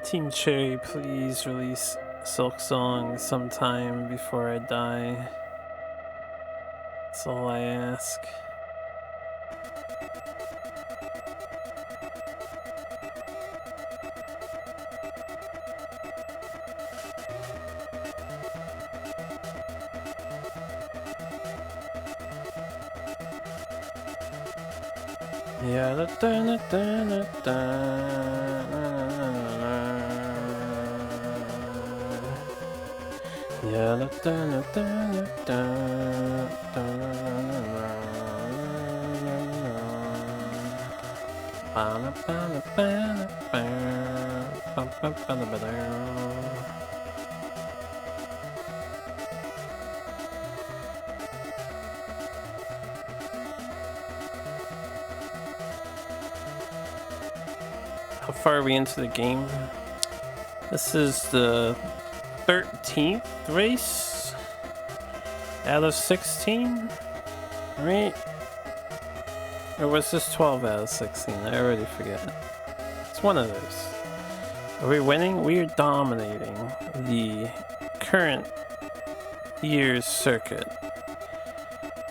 Team Cherry, please release Silk Song sometime before I die. That's all I ask. Yeah, da da da da da. Yeah, da da da da da. How far are we into the game? This is the 13th race out of 16, right? Or was this 12 out of 16? I already forget. It's one of those. Are we winning? We are dominating the current year's circuit.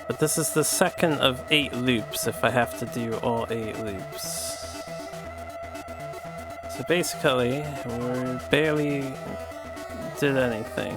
But this is the second of 8 loops if I have to do all 8 loops. So basically, we barely did anything.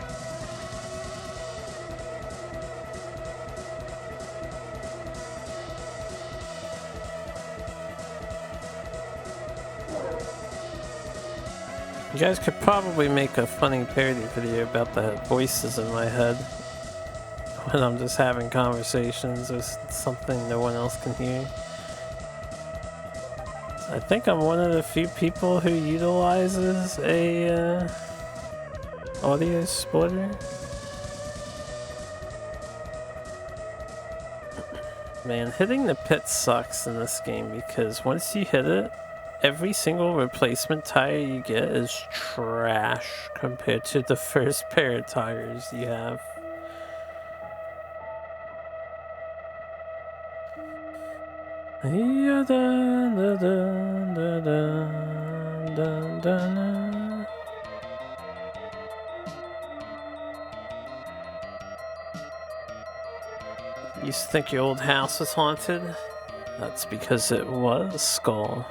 You guys could probably make a funny parody video about the voices in my head when I'm just having conversations with something no one else can hear. I think I'm one of the few people who utilizes a audio splitter. Man, hitting the pit sucks in this game because once you hit it, every single replacement tire you get is trash compared to the first pair of tires you have. You used to think your old house was haunted? That's because it was Skull.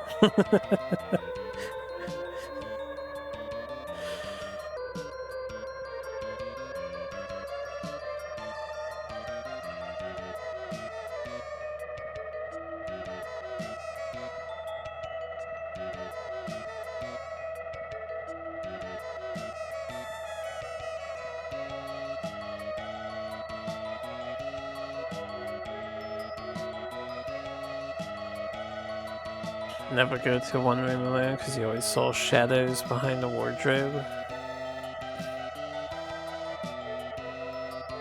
Never go to one room alone because you always saw shadows behind the wardrobe.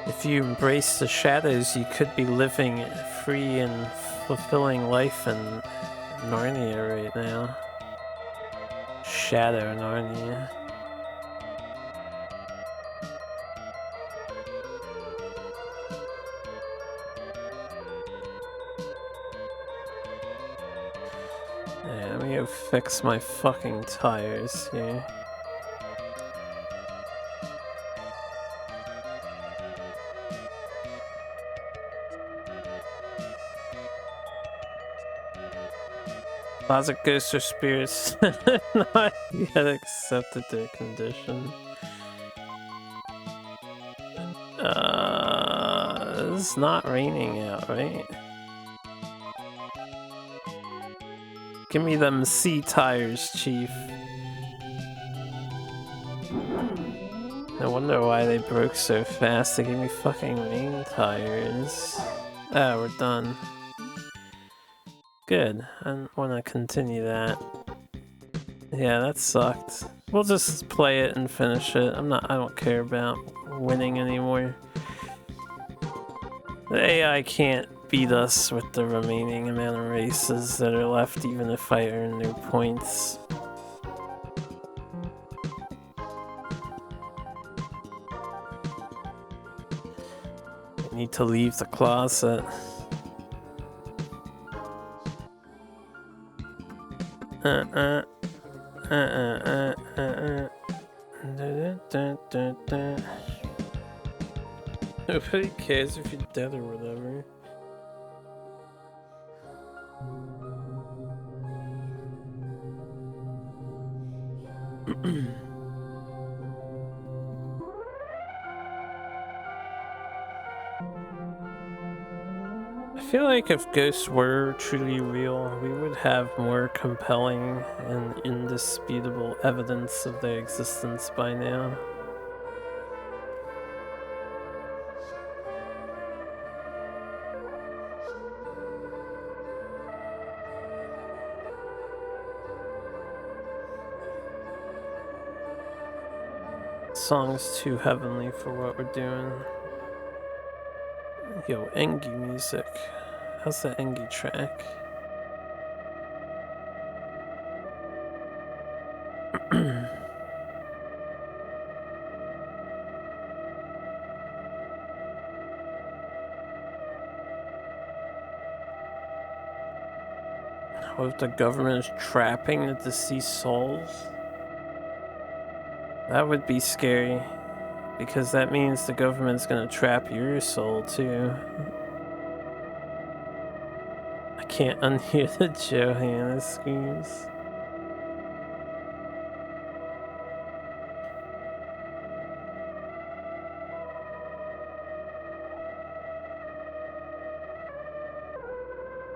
If you embrace the shadows, you could be living free and fulfilling life in Narnia right now. Shadow Narnia. Yeah, let me go fix my fucking tires here. Closet ghosts or spirits not yet accepted their condition. It's not raining out, right? Give me them C tires, Chief. No wonder why they broke so fast. They gave me fucking rain tires. Ah, we're done. Good. I want to continue that. Yeah, that sucked. We'll just play it and finish it. I don't care about winning anymore. The AI can't beat us with the remaining amount of races that are left, even if I earn new points. I need to leave the closet. Nobody cares if you're dead or whatever. I feel like if ghosts were truly real, we would have more compelling and indisputable evidence of their existence by now. Song's too heavenly for what we're doing. Yo, Engie music. How's the Engie track? What if the government is trapping the deceased souls? That would be scary. Because that means the government's gonna trap your soul too. I can't unhear the Johanna screams.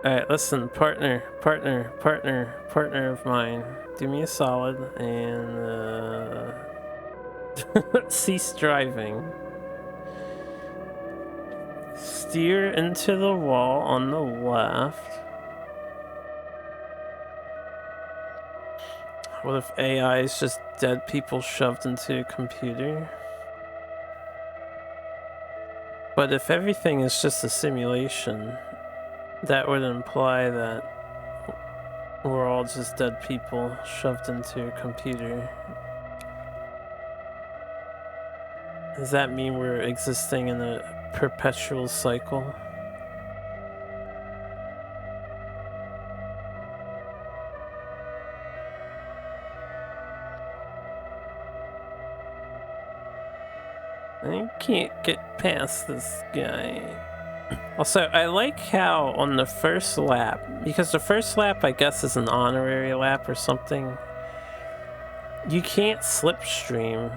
Alright, listen, partner of mine. Do me a solid and cease driving. Steer into the wall on the left. What if AI is just dead people shoved into a computer? But if everything is just a simulation, that would imply that we're all just dead people shoved into a computer. Does that mean we're existing in a perpetual cycle? I can't get past this guy. Also, I like how on the first lap, because the first lap I guess is an honorary lap or something, you can't slipstream.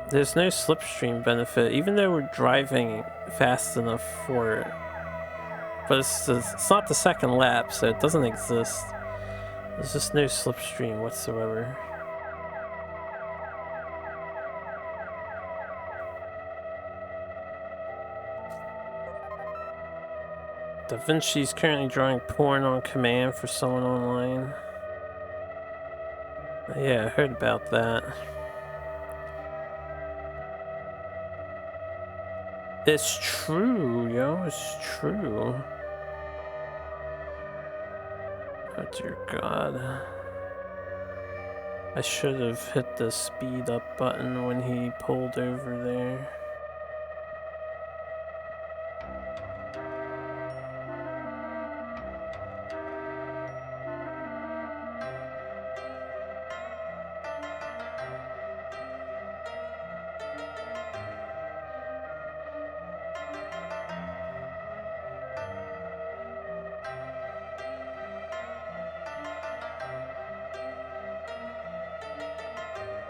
There's no slipstream benefit, even though we're driving fast enough for it. But it's not the second lap, so it doesn't exist. There's just no slipstream whatsoever. Da Vinci's currently drawing porn on command for someone online. Yeah, I heard about that. It's true, yo, it's true. Oh dear God. I should have hit the speed up button when he pulled over there.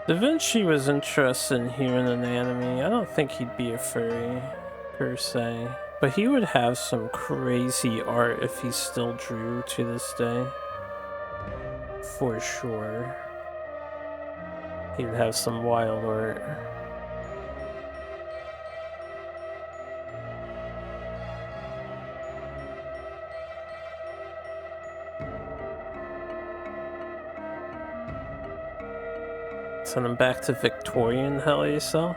Da Vinci was interested in human anatomy. I don't think he'd be a furry, per se. But he would have some crazy art if he still drew to this day. For sure. He'd have some wild art. Send him back to Victorian, hell yourself.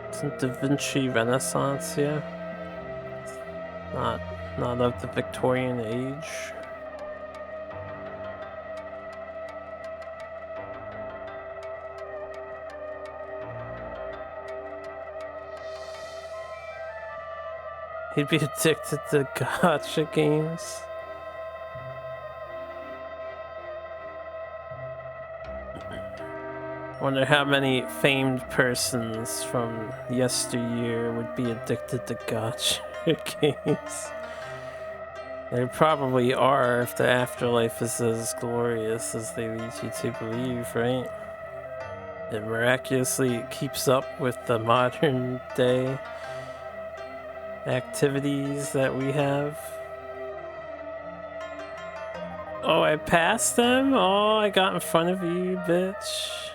Isn't Da Vinci Renaissance, yeah? Not of the Victorian age. He'd be addicted to gacha games. Wonder how many famed persons from yesteryear would be addicted to gacha games. There probably are if the afterlife is as glorious as they lead you to believe, right? It miraculously keeps up with the modern day activities that we have. Oh, I passed them? Oh, I got in front of you, bitch.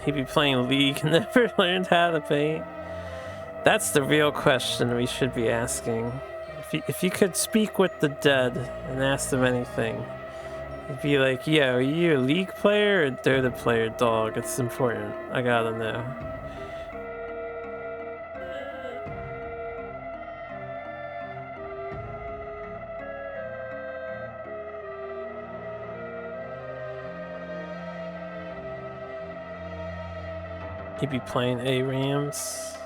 He'd be playing League and never learned how to paint. That's the real question we should be asking. If you could speak with the dead and ask them anything, you'd be like, yo, are you a League player or a Dota player, dog? It's important. I gotta know. He'd be playing ARAMs.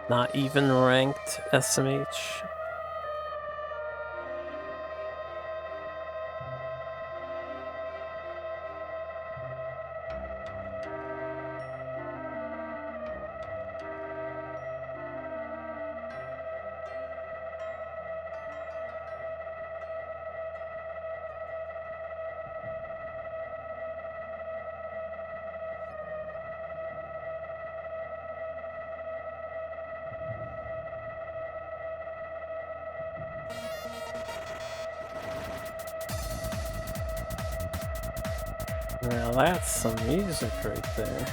Not even ranked SMH. Now that's some music right there.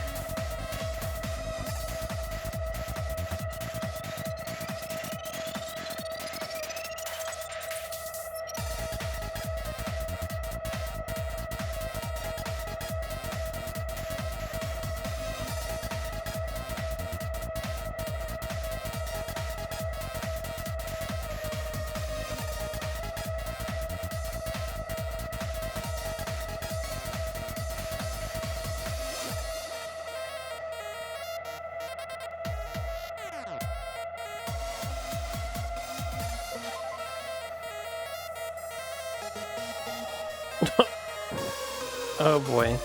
Oh boy.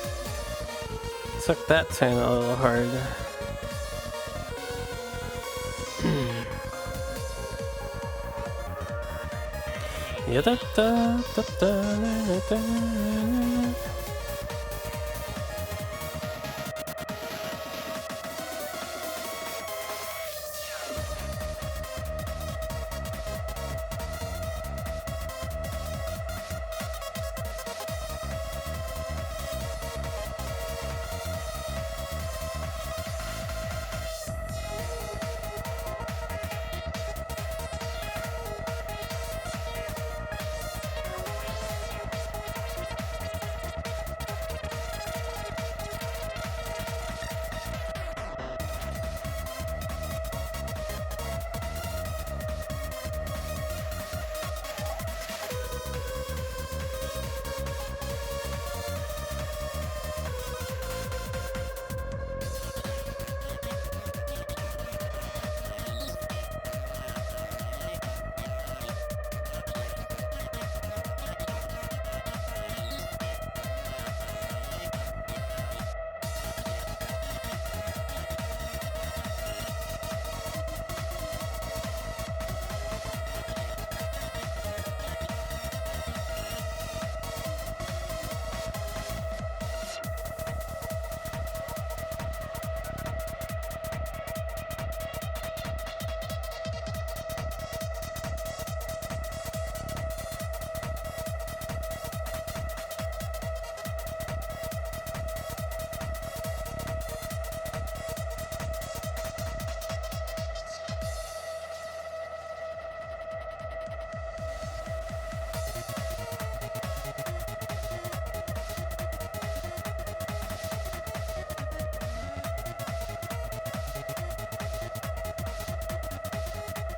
Took that turn a little hard. Yeah, da, da, da, da, da, da.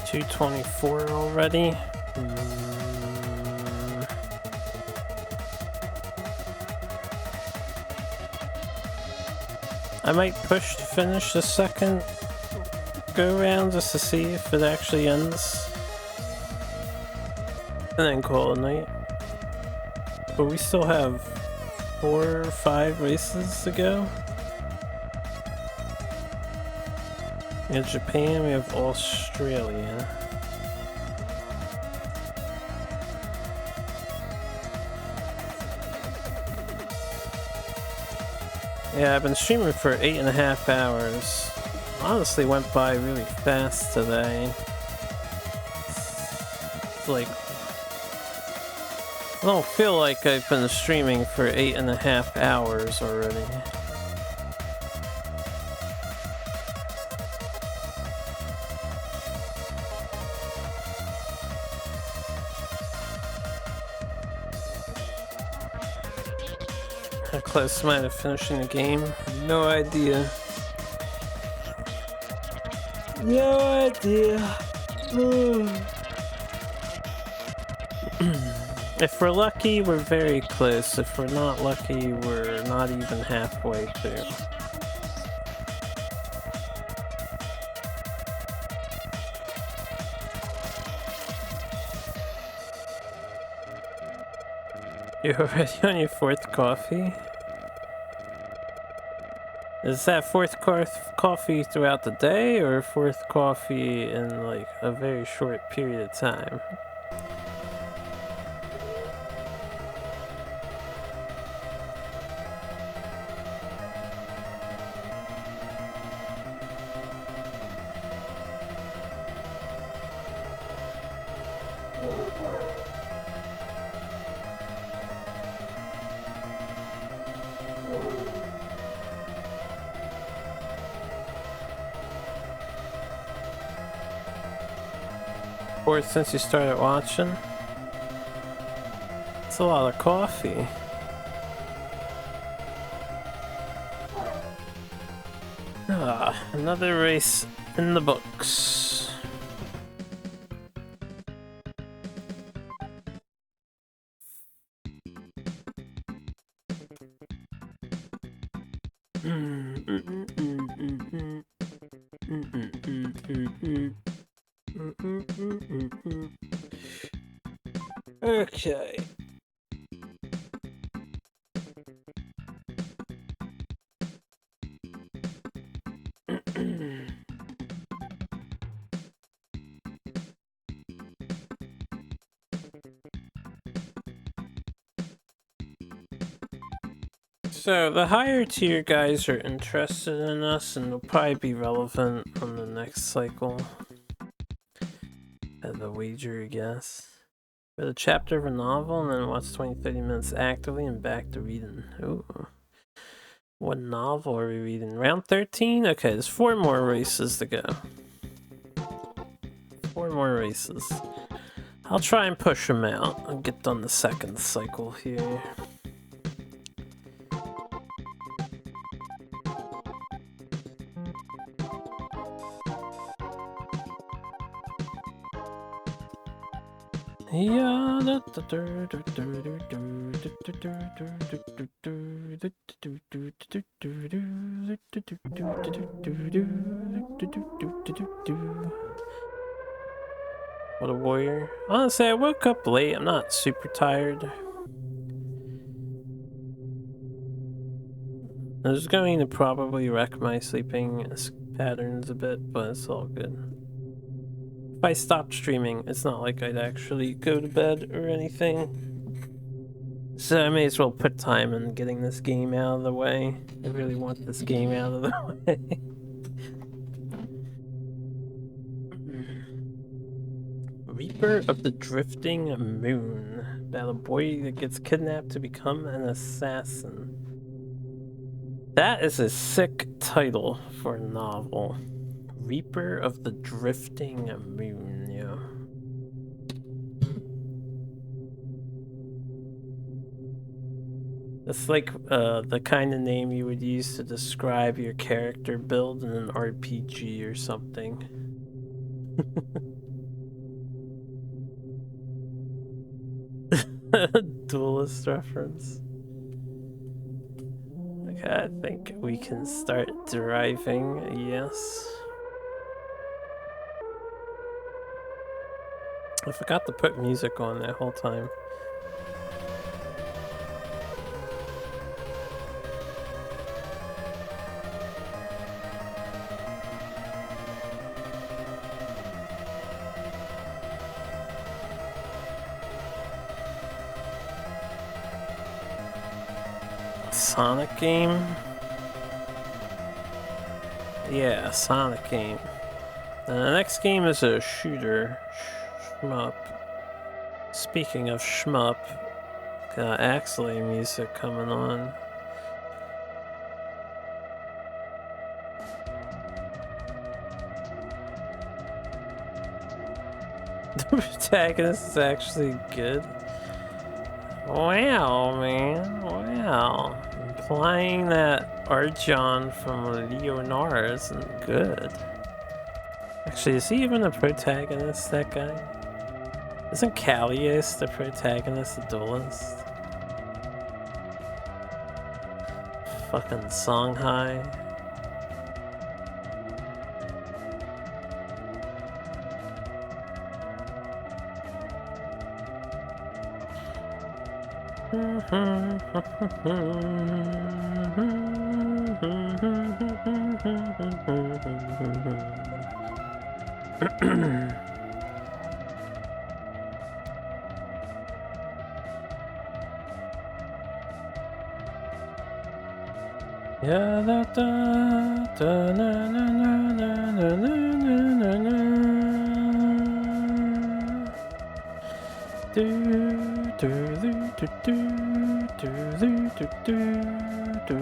$224 already. I might push to finish the second go round just to see if it actually ends. And then call it a night. But we still have 4 or 5 races to go. We have Japan, we have Australia. Yeah, I've been streaming for 8.5 hours. Honestly, went by really fast today. It's like, I don't feel like I've been streaming for 8.5 hours already. How close am I to finishing the game? No idea. No idea. If we're lucky, we're very close. If we're not lucky, we're not even halfway through. You're already on your 4th coffee? Is that 4th coffee throughout the day, or 4th coffee in like a very short period of time? Or since you started watching? It's a lot of coffee. Ah, another race in the books. Okay. So the higher tier guys are interested in us and will probably be relevant on the next cycle. As a wager, I guess. Read a chapter of a novel and then watch 20-30 minutes actively and back to reading. Ooh. What novel are we reading? Round 13? Okay, there's 4 more races to go. 4 more races. I'll try and push them out. I'll get done the second cycle here. What a warrior. Honestly, I woke up late. I'm not super tired. I was going to probably wreck my sleeping patterns a bit, but it's all good. If I stopped streaming, it's not like I'd actually go to bed or anything. So I may as well put time in getting this game out of the way. I really want this game out of the way. Reaper of the Drifting Moon. About a boy that gets kidnapped to become an assassin. That is a sick title for a novel. Reaper of the Drifting Moon, yeah. It's like the kind of name you would use to describe your character build in an RPG or something. Duelist reference. Okay, I think we can start driving, yes. I forgot to put music on that whole time. Sonic game? Yeah, Sonic game. And the next game is a shooter. Shmup. Speaking of shmup, got Axley music coming on. The protagonist is actually good. Wow, man. Wow. Implying that Arjan from Leonard isn't good. Actually, is he even a protagonist, that guy? Isn't Callius the protagonist, the duelist? Fucking Songhai. Yeah, da da da na na na na na na na na. Do do do do do do do do Would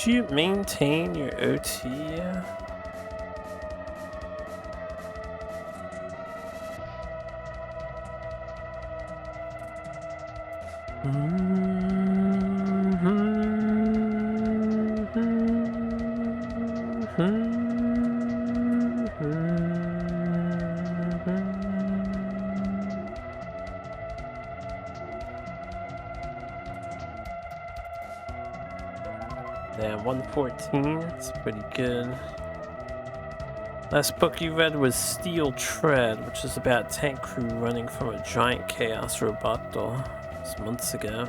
you maintain your OT? Yeah, 114. It's pretty good. Last book you read was Steel Tread, which is about tank crew running from a giant chaos roboto. It was months ago.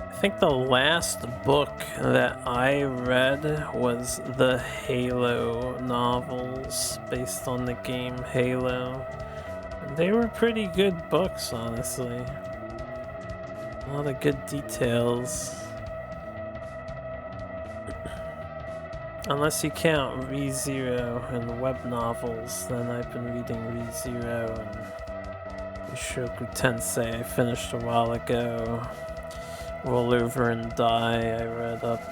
I think the last book that I read was the Halo novels based on the game Halo. They were pretty good books, honestly. A lot of good details. Unless you count ReZero and the web novels, then I've been reading ReZero and Yoshoku Tensei I finished a while ago. Roll Over and Die I read up.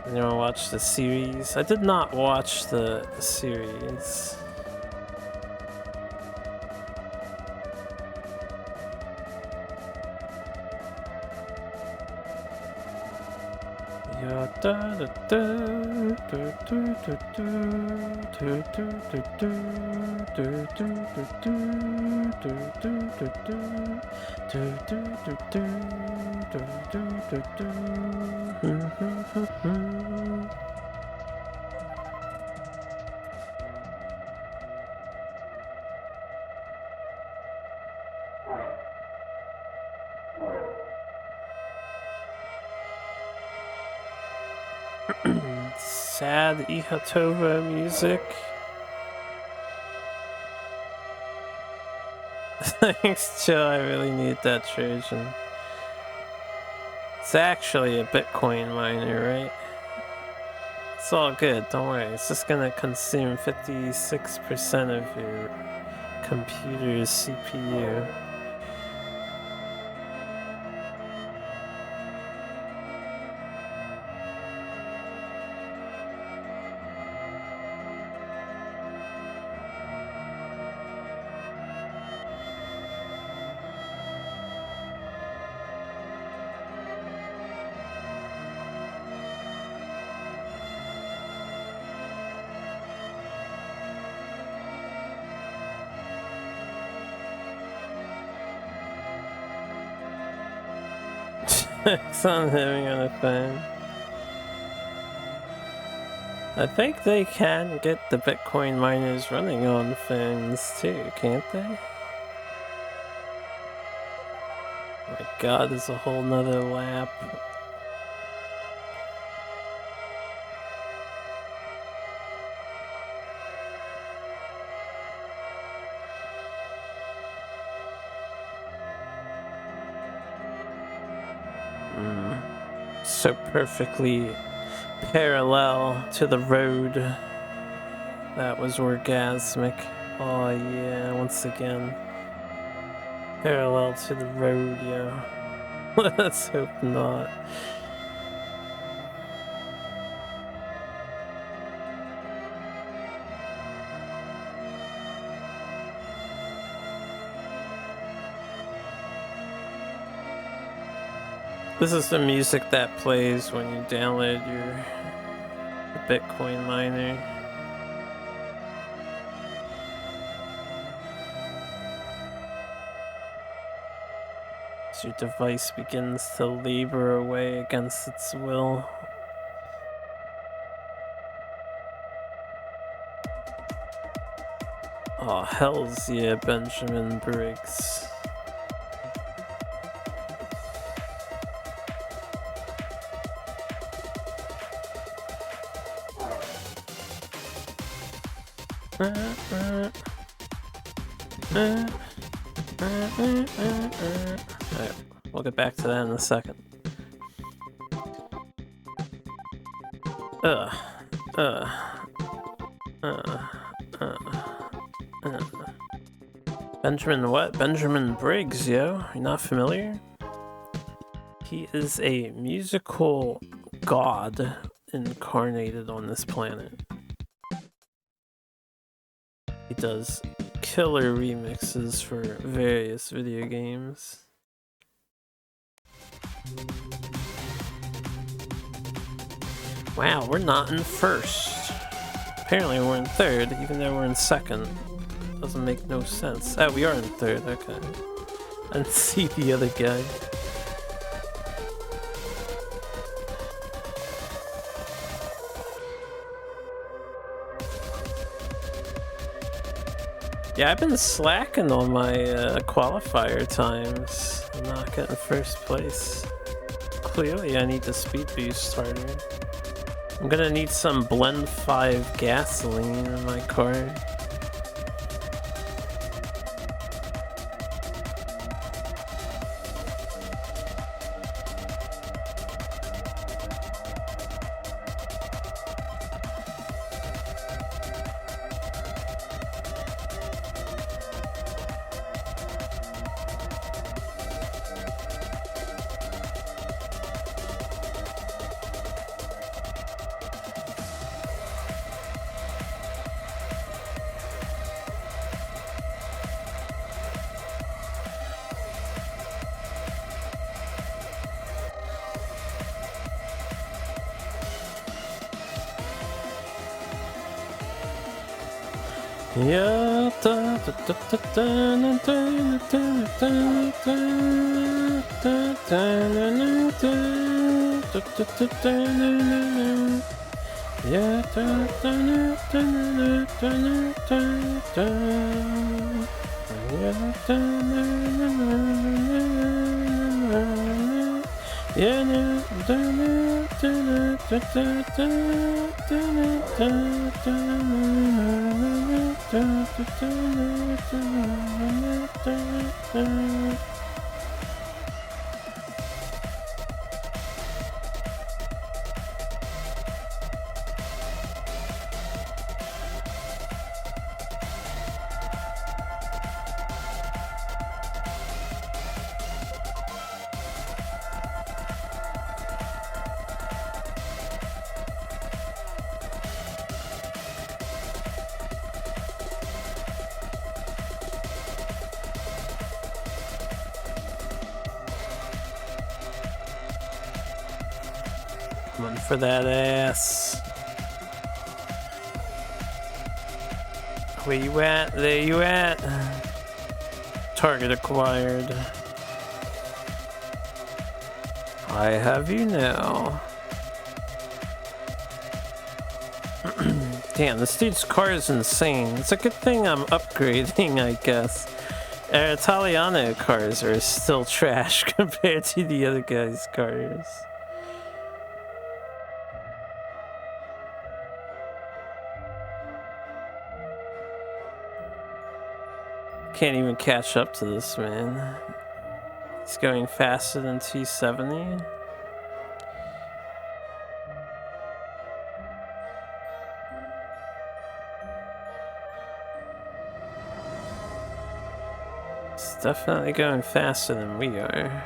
You wanna watch the series? I did not watch the series. Sad Ihatova music. Thanks, Joe. I really need that Trojan. It's actually a Bitcoin miner, right? It's all good, don't worry. It's just gonna consume 56% of your computer's CPU. It's on having on a phone. I think they can get the Bitcoin miners running on phones too, can't they? Oh my god, there's a whole nother lap. So perfectly parallel to the road. That was orgasmic. Oh yeah, once again. Parallel to the road, yo. Let's hope not. This is the music that plays when you download your Bitcoin miner. As your device begins to labor away against its will. Oh, hells yeah, Benjamin Briggs. Alright, we'll get back to that in a second. Benjamin what? Benjamin Briggs, yo? You're not familiar? He is a musical god incarnated on this planet. He does killer remixes for various video games. Wow, we're not in first. Apparently we're in third, even though we're in second. Doesn't make no sense. Oh, we are in third, okay. I didn't see the other guy. Yeah, I've been slacking on my qualifier times. I'm not getting first place. Clearly I need to speed boost harder. I'm gonna need some Blend 5 gasoline in my car. Yeah, da, da, da, da, da, da, da, da, da, da, yeah, da, da, da, da, da, da, da, yeah, da, yeah, da, da, da. Coming for that ass. Where you at? There you at. Target acquired. I have you now. Damn, this dude's car is insane. It's a good thing I'm upgrading, I guess. Italiano cars are still trash compared to the other guy's cars. Can't even catch up to this man. He's going faster than 270. It's definitely going faster than we are.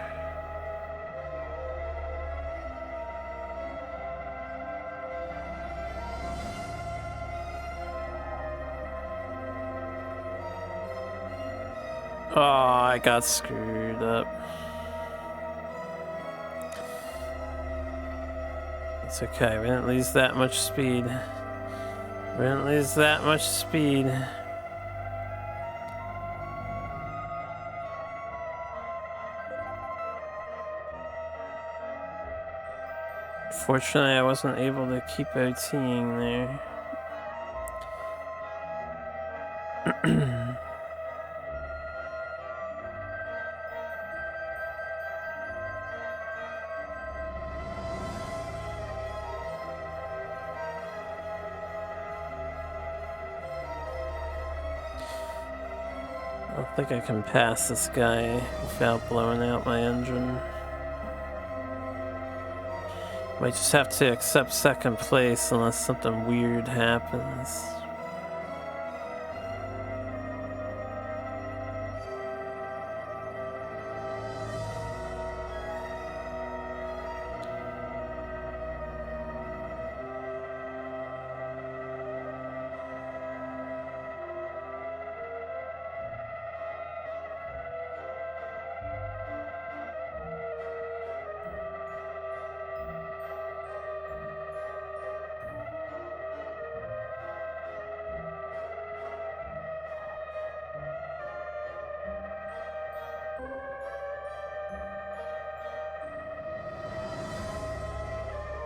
Oh, I got screwed up. It's okay, we didn't lose that much speed. We didn't lose that much speed. Fortunately, I wasn't able to keep OTing there. I don't think I can pass this guy without blowing out my engine. Might just have to accept second place unless something weird happens.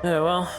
Yeah, well.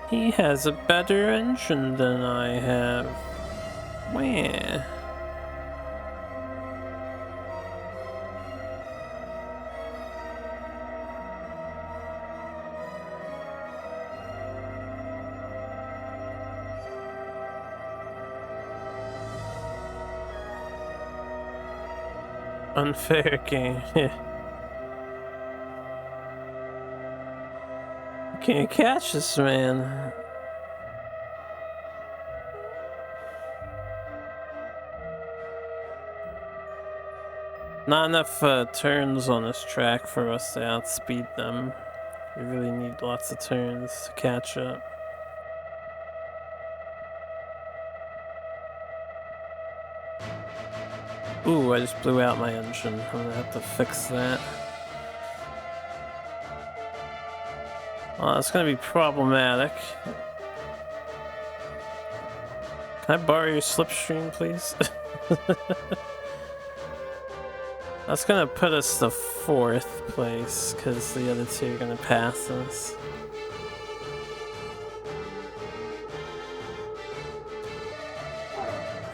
He has a better engine than I have. Wah. Unfair game. Can't catch this man. Not enough turns on this track for us to outspeed them. We really need lots of turns to catch up. Ooh, I just blew out my engine. I'm gonna have to fix that. Well, that's gonna be problematic. Can I borrow your slipstream, please? That's gonna put us to 4th place, because the other two are gonna pass us.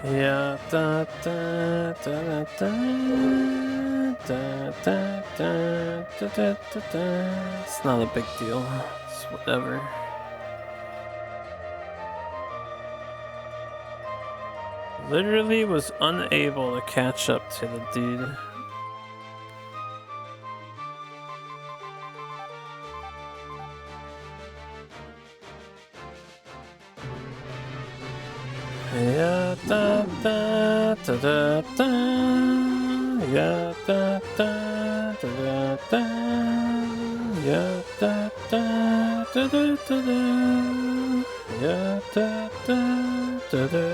Yeah, da da da da da da da da da da. It's not a big deal. It's whatever. Literally was unable to catch up to the dude. Yeah, da da da da da. Yeah, da da da da da. Yeah, da da da da da da. Yeah, da da da da.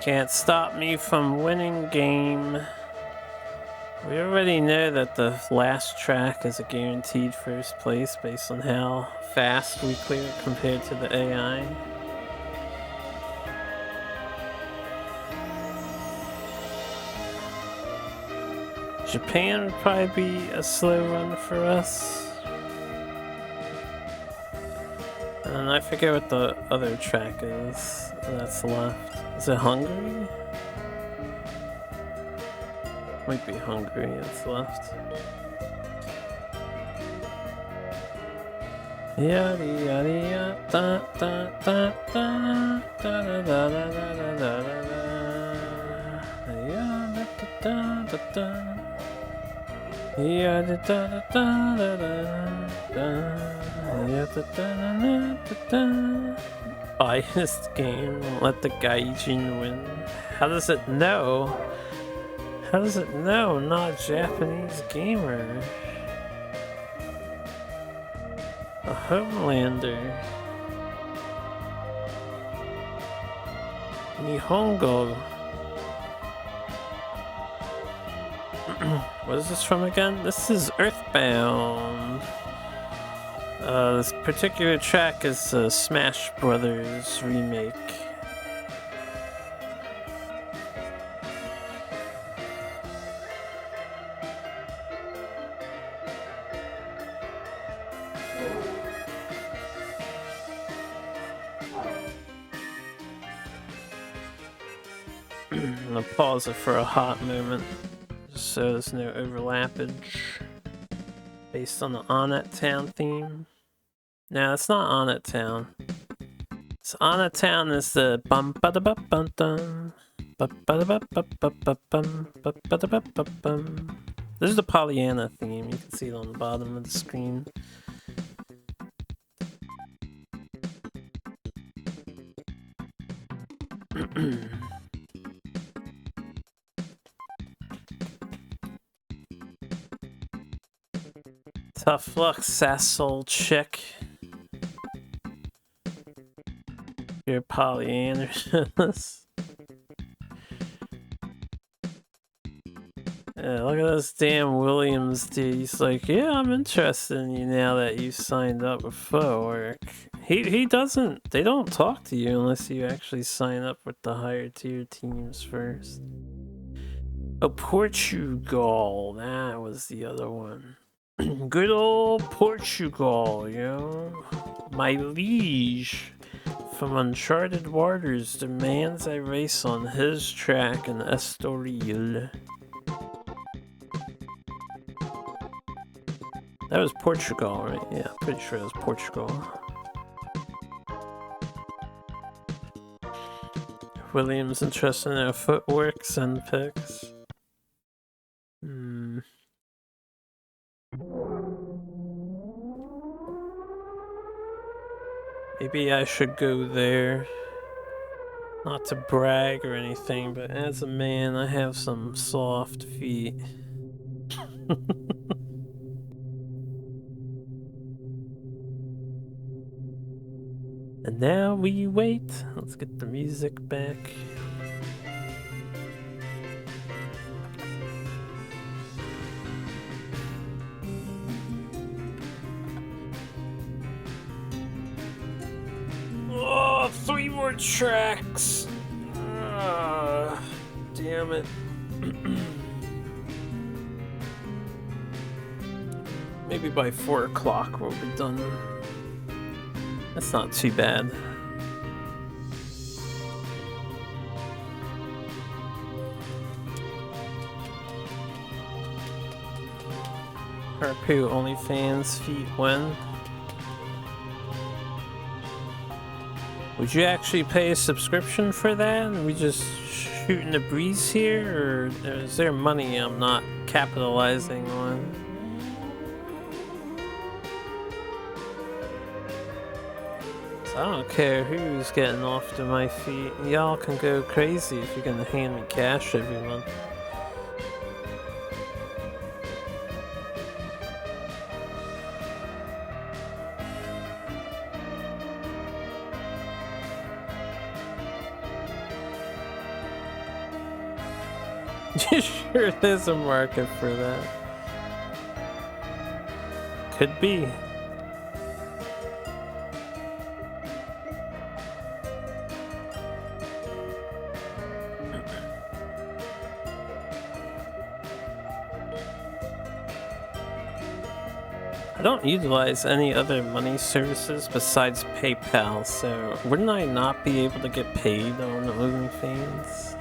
Can't stop me from winning game. We already know that the last track is a guaranteed first place based on how fast we clear it compared to the AI. Japan would probably be a slow run for us. And I forget what the other track is that's left. Is it Hungary? Might be Hungary that's left. Yada yada yada da da da da da da da da da da da da da. Yeah, da da da da da da. Yeah, da da da da da. Biased game. Let the gaijin win. How does it know? How does it know? I'm not a Japanese gamer. A Homelander. Nihongo. What is this from again? This is Earthbound. This particular track is a Smash Brothers remake. I'm gonna pause it for a hot moment, just so there's no overlappage. Based on the Onett Town theme. No, it's not Onett Town. It's Onett Town is the bum ba da ba bum dum. Ba ba da ba ba ba ba bum ba ba da ba ba bum. This is the Pollyanna theme. You can see it on the bottom of the screen. Tough luck, sass old chick. You're Pollyanna. Yeah, look at this damn Williams dude. He's like, yeah, I'm interested in you now that you signed up with Footwork. He doesn't, they don't talk to you unless you actually sign up with the higher tier teams first. Oh, Portugal, that was the other one. Good old Portugal, you know? My liege from Uncharted Waters demands I race on his track in Estoril. That was Portugal, right? Yeah, pretty sure it was Portugal. Williams interested in our footwork, send pics. Maybe I should go there. Not to brag or anything, but as a man, I have some soft feet. And now we wait. Let's get the music back. Oh, 3 more tracks. Damn it. Maybe by 4 o'clock we'll be done. That's not too bad. Harpoo OnlyFans feat when? Would you actually pay a subscription for that? Are we just shooting the breeze here? Or is there money I'm not capitalizing on? So I don't care who's getting off to my feet. Y'all can go crazy if you're gonna hand me cash every month. Sure, there's a market for that. Could be. I don't utilize any other money services besides PayPal, so wouldn't I not be able to get paid on OnlyFans?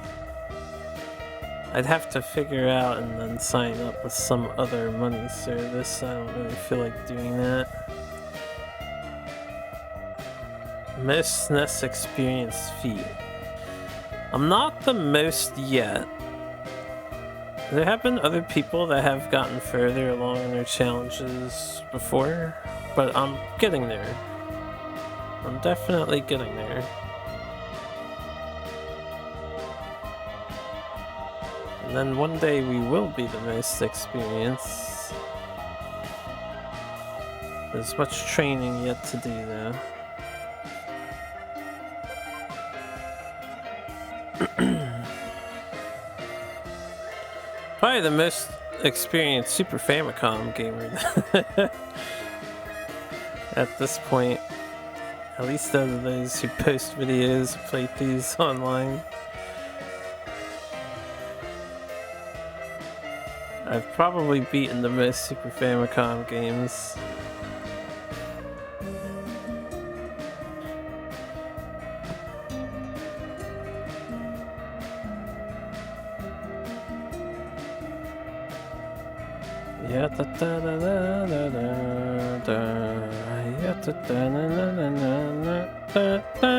I'd have to figure out and then sign up with some other money service. I don't really feel like doing that. Most SNES experience feat. I'm not the most yet. There have been other people that have gotten further along in their challenges before, but I'm getting there. I'm definitely getting there. And then one day we will be the most experienced. There's much training yet to do though. Probably the most experienced Super Famicom gamer at this point. At least out of those who post videos, play these online. I've probably beaten the most Super Famicom games. Yeah, da da da da da da da. Yeah, da da na na na na da da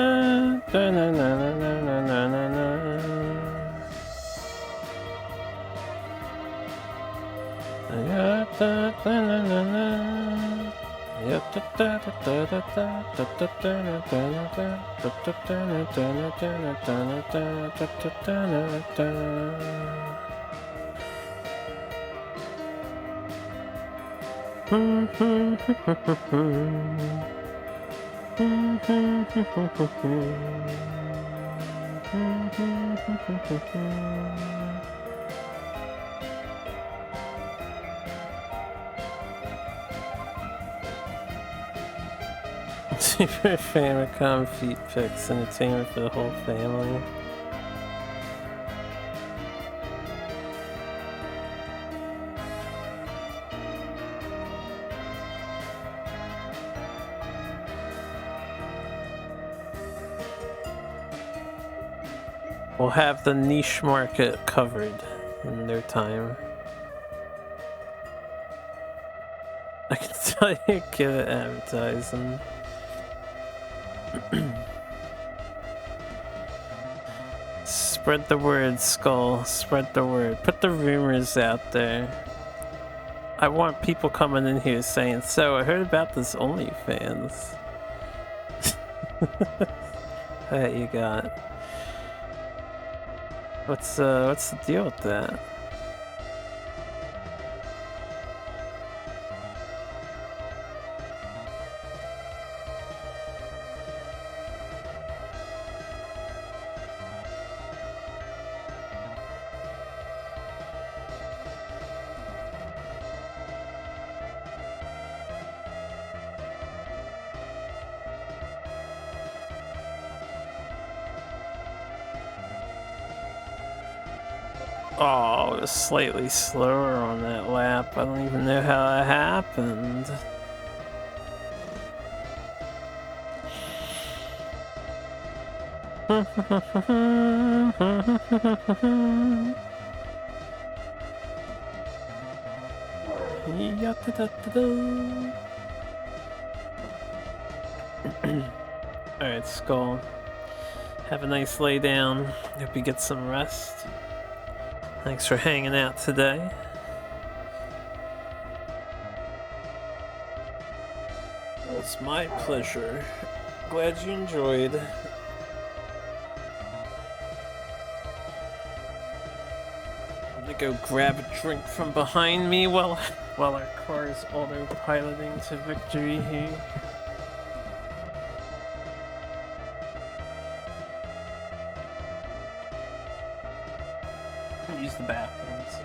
da na na na na na na. Yeah, da da na na na. Yeah, da da da da da da da da da da da da da da da da. Super Famicom feat pics, entertainment for the whole family. We'll have the niche market covered in their time. I can tell you, give it advertising. Spread the word, Skull. Spread the word. Put the rumors out there. I want people coming in here saying, so I heard about this OnlyFans. That you got. What's the deal with that? Oh, it was slightly slower on that lap. I don't even know how that happened. Ya-da-da-da-da. Alright, Skull. Have a nice lay down. Hope you get some rest. Thanks for hanging out today. It's my pleasure. Glad you enjoyed. I'm gonna go grab a drink from behind me while our car is autopiloting to victory here. Use the bathroom. So.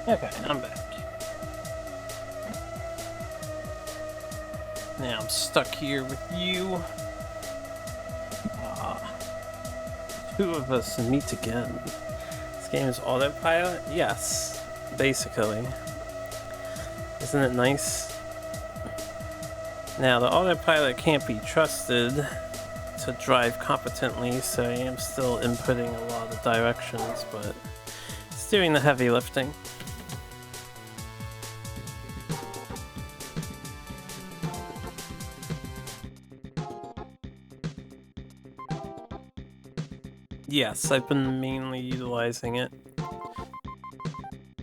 Okay, I'm back. Now I'm stuck here with you. Two of us meet again. This game is autopilot? Yes, basically. Isn't it nice? Now, the autopilot can't be trusted to drive competently, so I am still inputting a lot of directions, but it's doing the heavy lifting. Yes, I've been mainly utilizing it.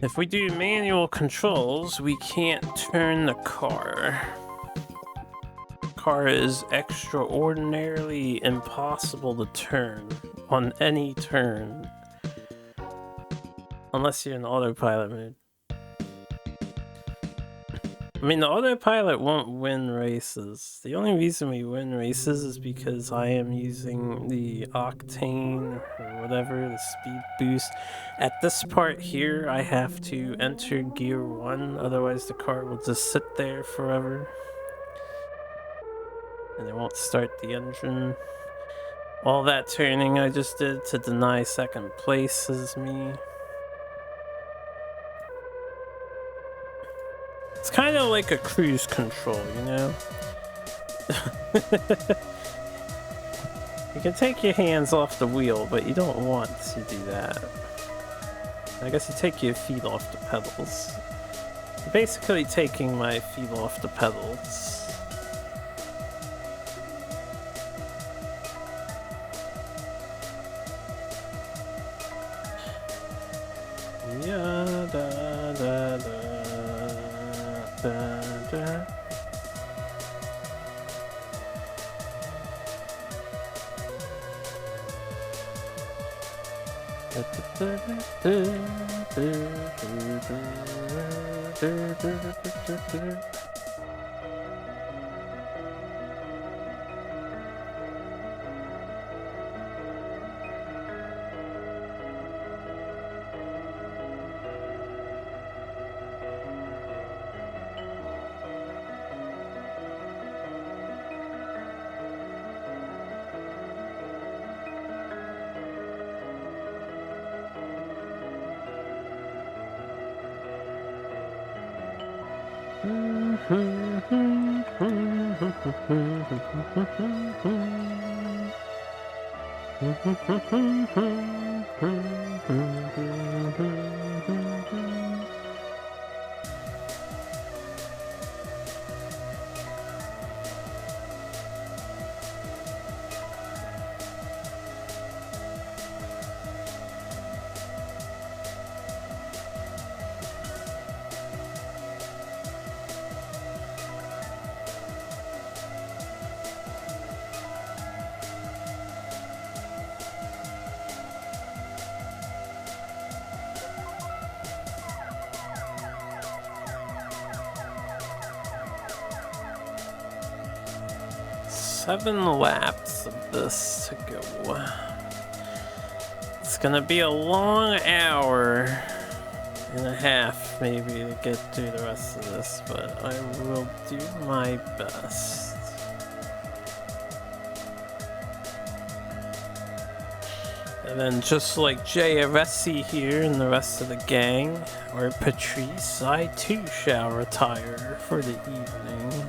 If we do manual controls, we can't turn the car. Car is extraordinarily impossible to turn on any turn. Unless you're in autopilot mode. I mean, the autopilot won't win races. The only reason we win races is because I am using the octane or whatever, the speed boost. At this part here, I have to enter gear 1, otherwise the car will just sit there forever. And it won't start the engine. All that turning I just did to deny second place is me. It's kind of like a cruise control, you know? You can take your hands off the wheel, but you don't want to do that. I guess you take your feet off the pedals. You're basically taking my feet off the pedals. Yeah, da da da. Da, da. Seven laps of this to go. It's gonna be a long hour and a half, maybe, to get through the rest of this, but I will do my best. And then, just like JRSC here and the rest of the gang, or Patrice, I too shall retire for the evening.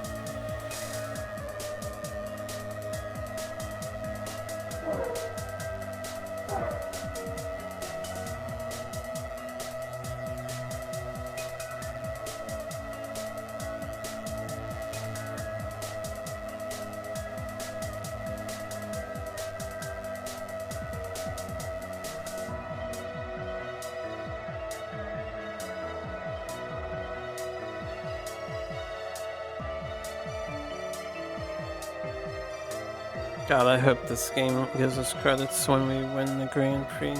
God, I hope this game gives us credits when we win the Grand Prix.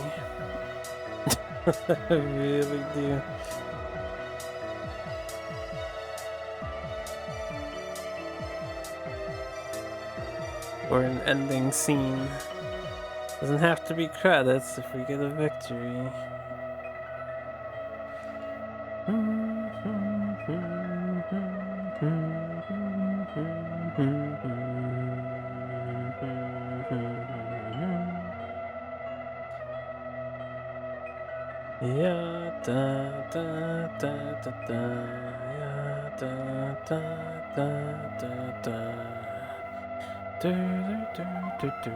I really do. Or an ending scene. Doesn't have to be credits if we get a victory. Yeah, da da da da da. Yeah, da da da da da. Do do do do do.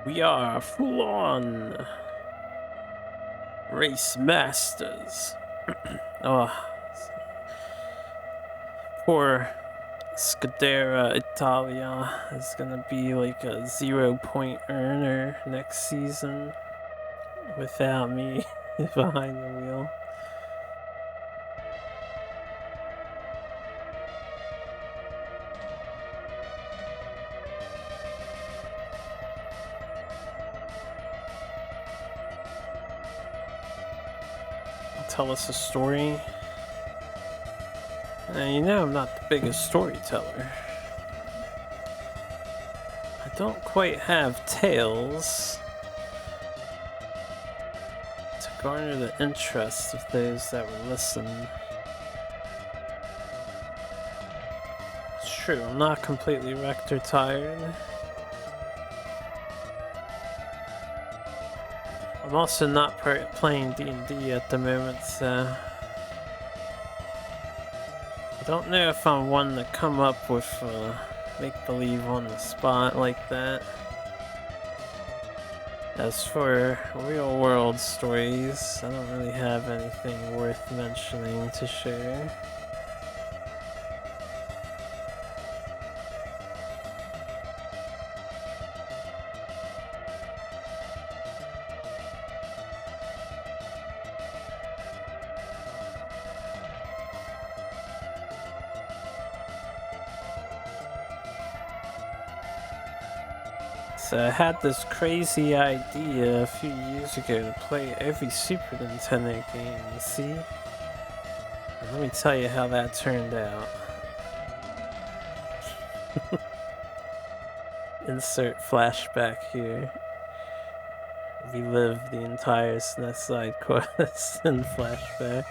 We are full on race masters. Oh, poor Scudera Italia is gonna be like a 0-point earner next season without me behind the wheel. Tell us a story. You know I'm not the biggest storyteller. I don't quite have tales to garner the interest of those that would listen. It's true, I'm not completely wrecked or tired. I'm also not playing D&D at the moment, so I don't know if I'm one to come up with make-believe on the spot like that. As for real-world stories, I don't really have anything worth mentioning to share. So I had this crazy idea a few years ago to play every Super Nintendo game, you see? And let me tell you how that turned out. Insert flashback here. Relive the entire SNES side quest in flashback.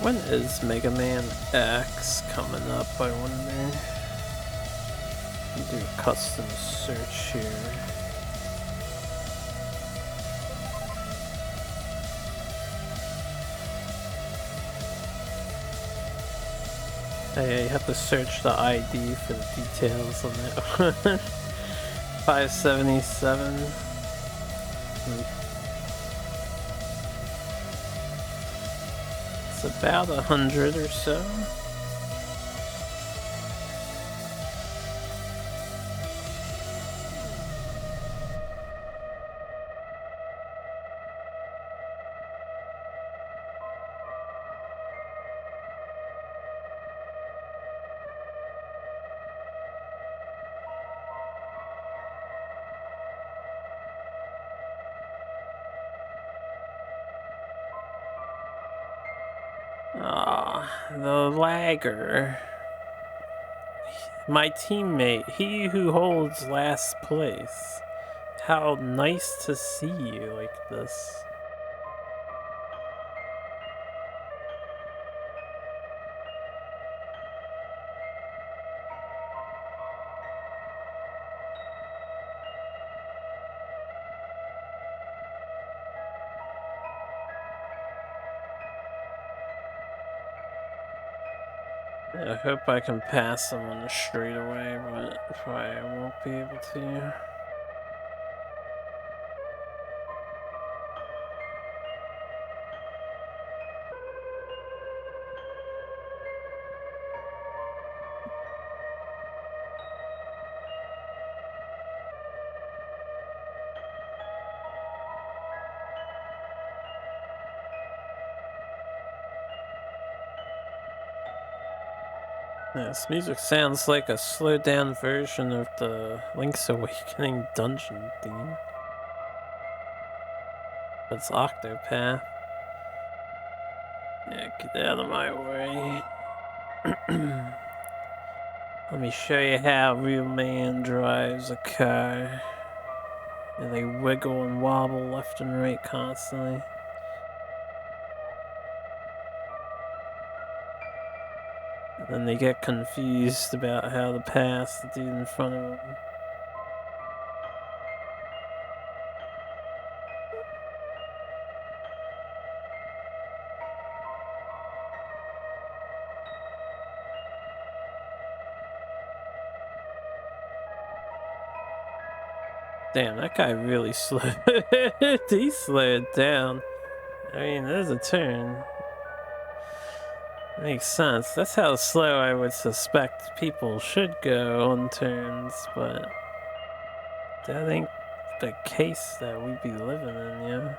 When is Mega Man X coming up, I wonder? Do a custom search here. Oh yeah, you have to search the ID for the details on that one. 577. It's about 100 or so. Ah, the lagger. My teammate, he who holds last place. How nice to see you like this. I hope I can pass him on the straightaway, but probably won't be able to. This music sounds like a slowed down version of the Link's Awakening dungeon theme. It's Octopath. Yeah, get out of my way. Let me show you how a real man drives a car. And they wiggle and wobble left and right constantly. And then they get confused about how to pass the dude in front of them. Damn, that guy really slowed. He slowed down. I mean, there's a turn. Makes sense. That's how slow I would suspect people should go on turns, but that ain't the case that we be living in, yeah.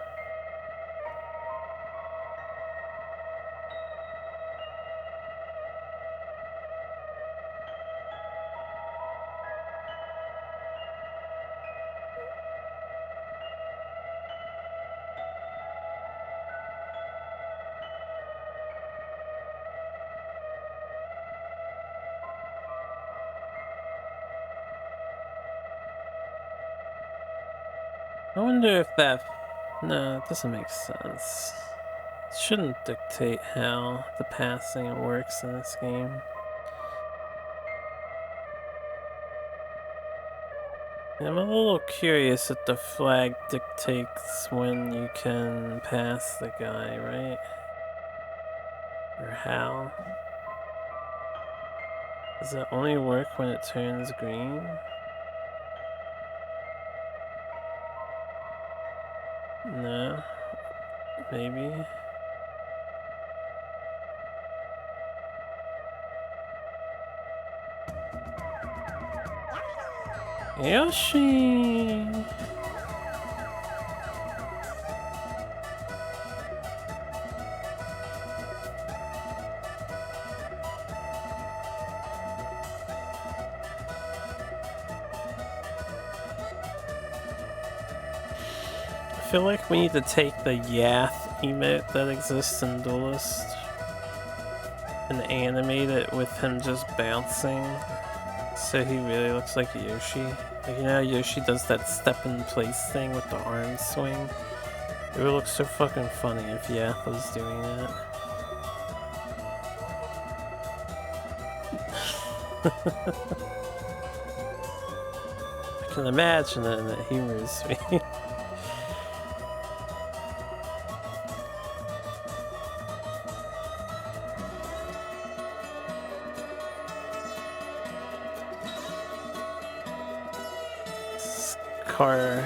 I wonder if that... No, it doesn't make sense. Shouldn't dictate how the passing works in this game. I'm a little curious if the flag dictates when you can pass the guy, right? Or how? Does it only work when it turns green? No. Maybe. Yoshi! I feel like we need to take the Yath emote that exists in Duelist and animate it with him just bouncing so he really looks like Yoshi. Like, you know how Yoshi does that step in place thing with the arm swing? It would look so fucking funny if Yath was doing that. I can imagine it and it humors me. Car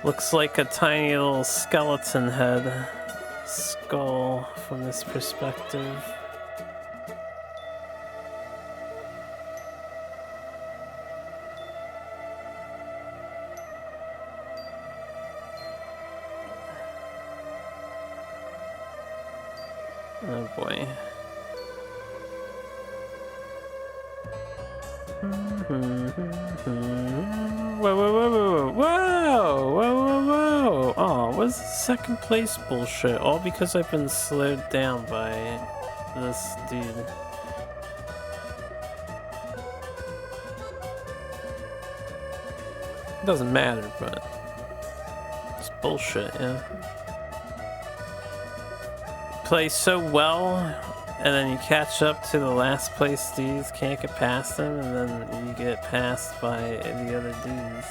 looks like a tiny little skeleton head skull from this perspective. Oh boy. Whoa, whoa, whoa, whoa, whoa, whoa, whoa, whoa! Oh, what's the second place bullshit? All because I've been slowed down by this dude. It doesn't matter, but it's bullshit, yeah. Play so well, and then you catch up to the last place dudes, can't get past them, and then you get passed by the other dudes.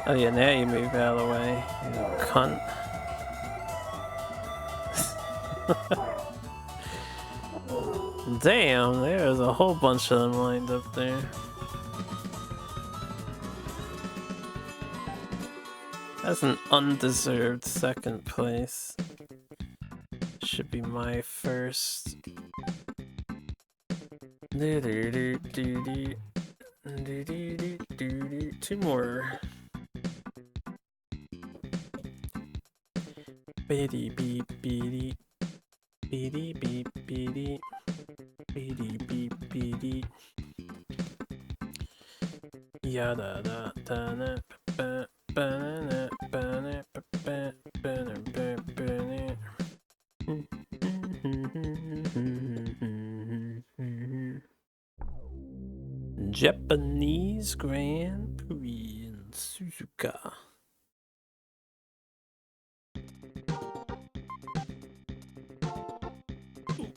Oh yeah, now you move out of the way, you cunt. Damn, there's a whole bunch of them lined up there. That's an undeserved second place. Should be my first. Two more. Beady beep beady. Beady beep beady. Beady beep beady. Yada da da da ba ba ba ba ba. Japanese Grand Prix in Suzuka.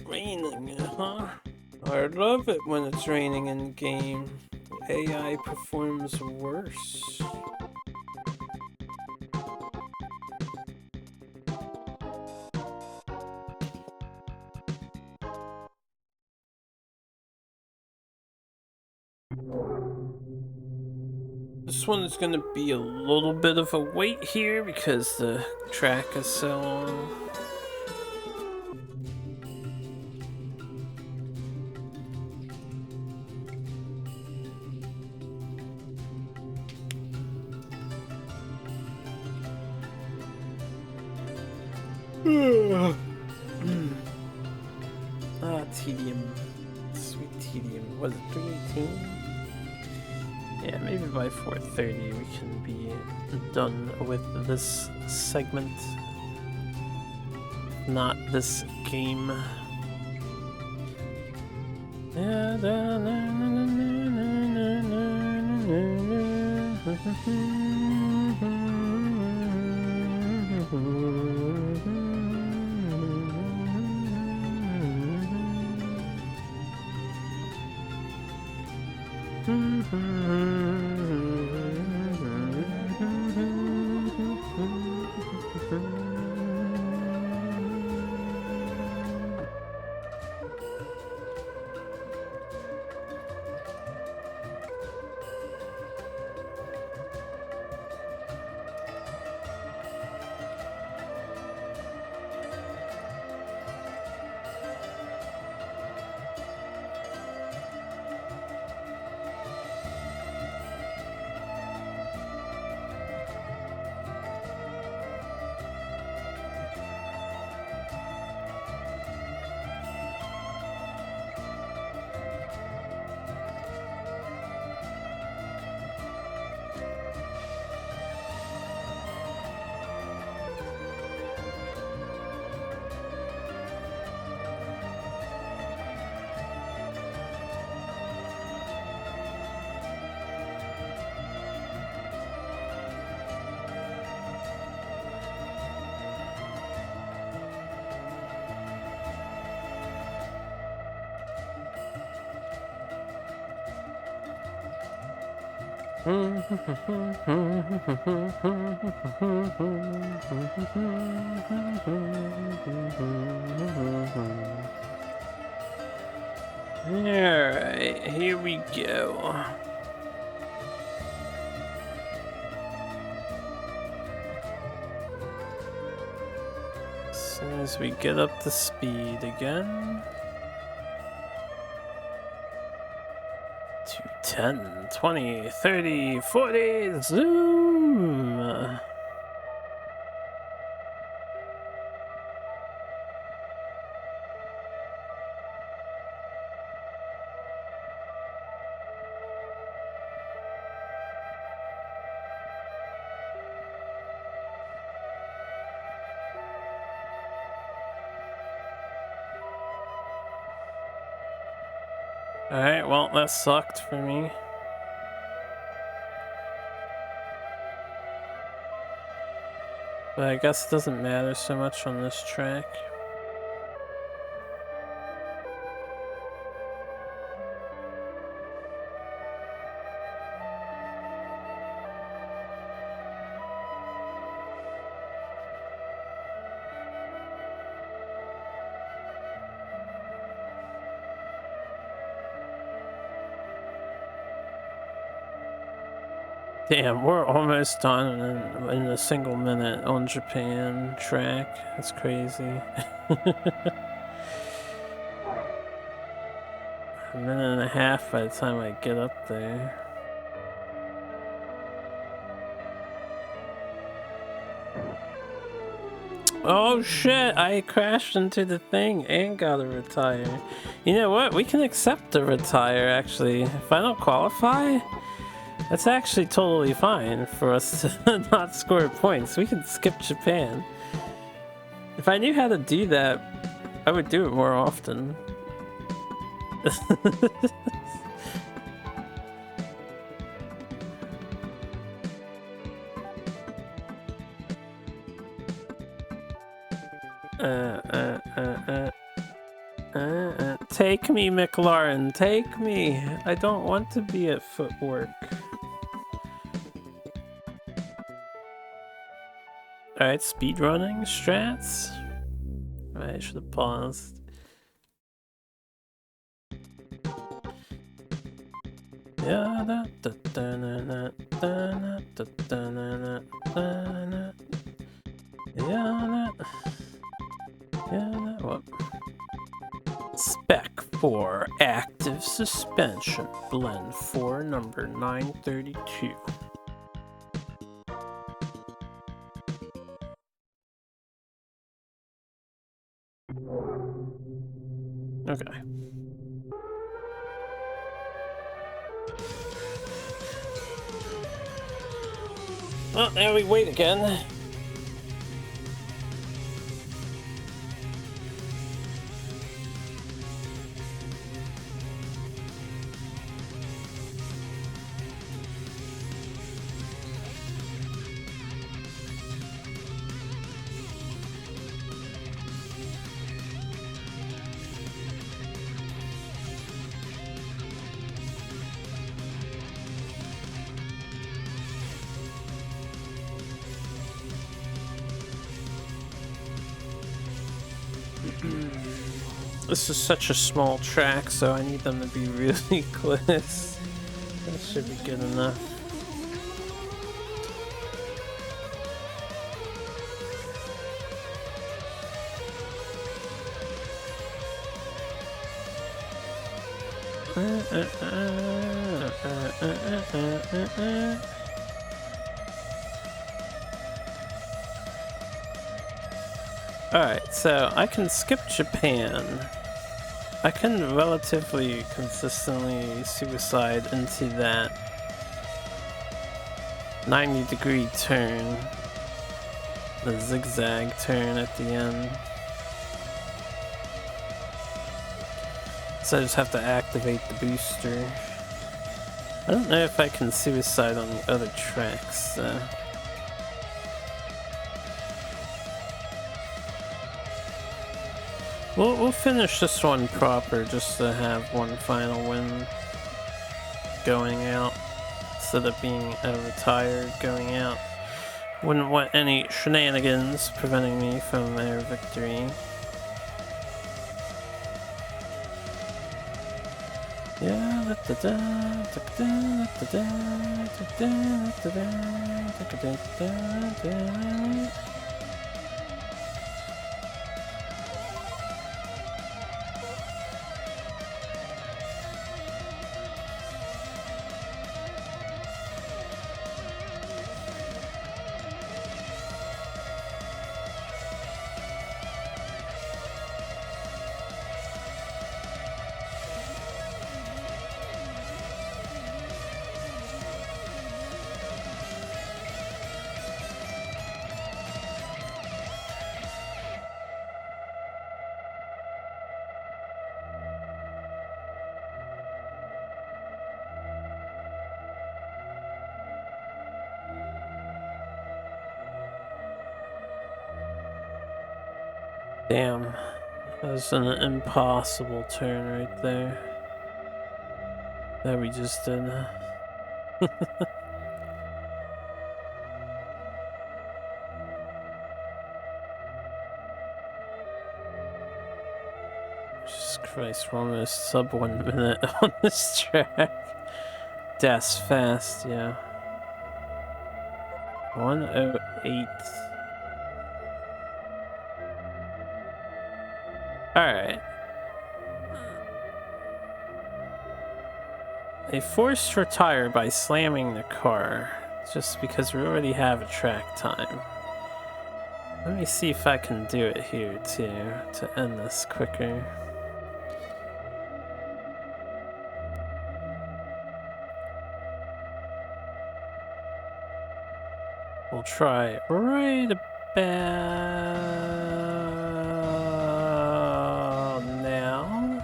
Raining, huh? I love it when it's raining in the game. AI performs worse. This one is gonna be a little bit of a wait here because the track is so long. Tedium. Sweet tedium. Was it 318? Yeah, maybe by 4:30 we can be done with this segment. Not this game. Alright, here we go. As soon as we get up to speed again. 10, 20, 30, 40, zoom! Alright, well, that sucked for me. But I guess it doesn't matter so much on this track. Damn, we're almost done in a single minute on Japan track. That's crazy. A minute and a half by the time I get up there. Oh shit, I crashed into the thing and gotta retire. You know what? We can accept the retire actually. If I don't qualify, that's actually totally fine for us to not score points. We can skip Japan. If I knew how to do that, I would do it more often. Take me, McLaurin, take me. I don't want to be at footwork. Alright, speedrunning strats. I should have paused. Yeah, what? Spec 4 active suspension blend 4 number 932. Okay. Well, now we wait again. This is such a small track, so I need them to be really close. That should be good enough. Alright, so I can skip Japan. I can relatively consistently suicide into that 90-degree turn. The zigzag turn at the end. So I just have to activate the booster. I don't know if I can suicide on the other tracks, though. We'll finish this one proper just to have one final win going out instead of being retired going out. Wouldn't want any shenanigans preventing me from their victory. Yeah, damn, that was an impossible turn right there. That we just did. Jesus Christ, we're almost sub 1 minute on this track. That's fast, yeah. 108. Alright. A forced retire by slamming the car, just because we already have a track time. Let me see if I can do it here too, to end this quicker. We'll try right about now.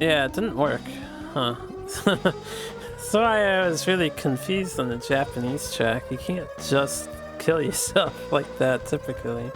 Yeah, it didn't work, huh? That's why I was really confused on the Japanese track. You can't just kill yourself like that typically.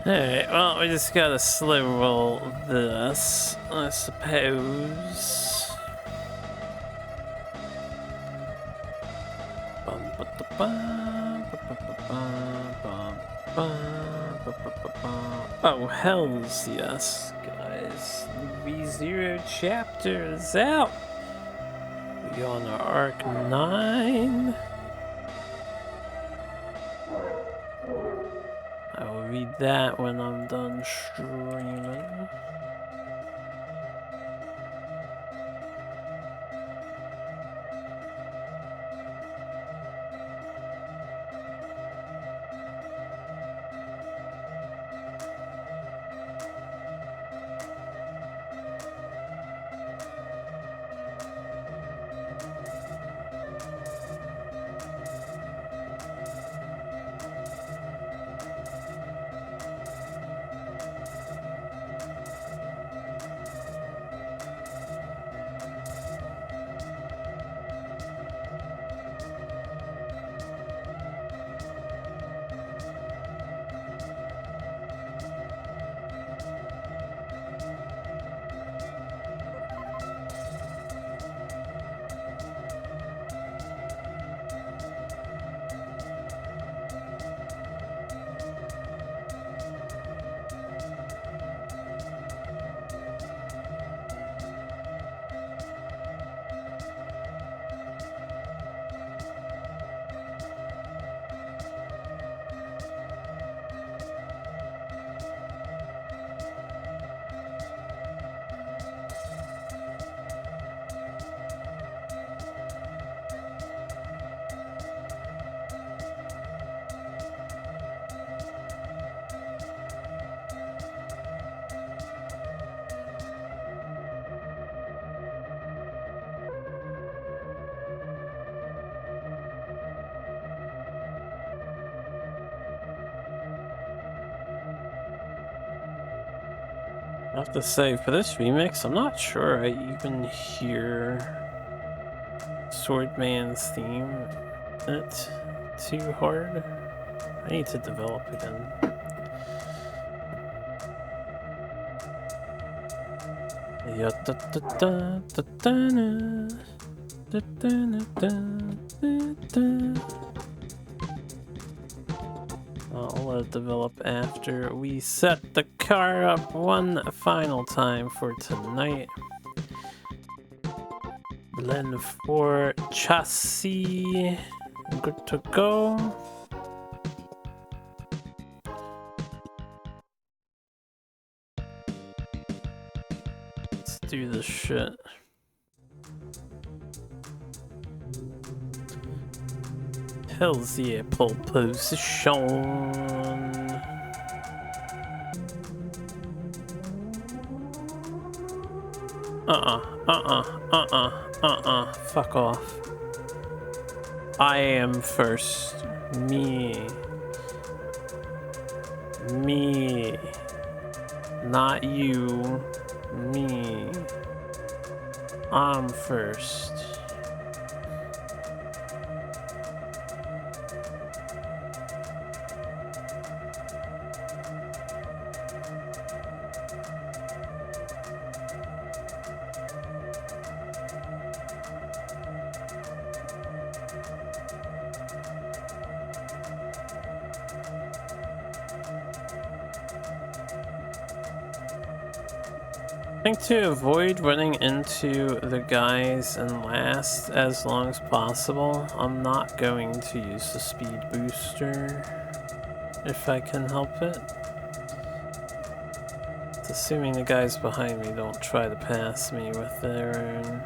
Alright, well, we just gotta slow roll this, I suppose. Oh, hells yes, guys. The V0 chapter is out. We on our Arc 9. I will read that when I'm done streaming. I have to say, for this remix, I'm not sure I even hear Swordman's theme in it too hard. I need to develop again. Yeah, da, da, da, da, da, da, da, da, da. I'll let it develop after we set the car up one final time for tonight. Blend for chassis. Good to go. Let's do this shit. Hells yeah, pole position. Fuck off. I am first. Me. Me. Not you. Me. I'm first. I think to avoid running into the guys in last as long as possible, I'm not going to use the speed booster if I can help it. It's assuming the guys behind me don't try to pass me with their own.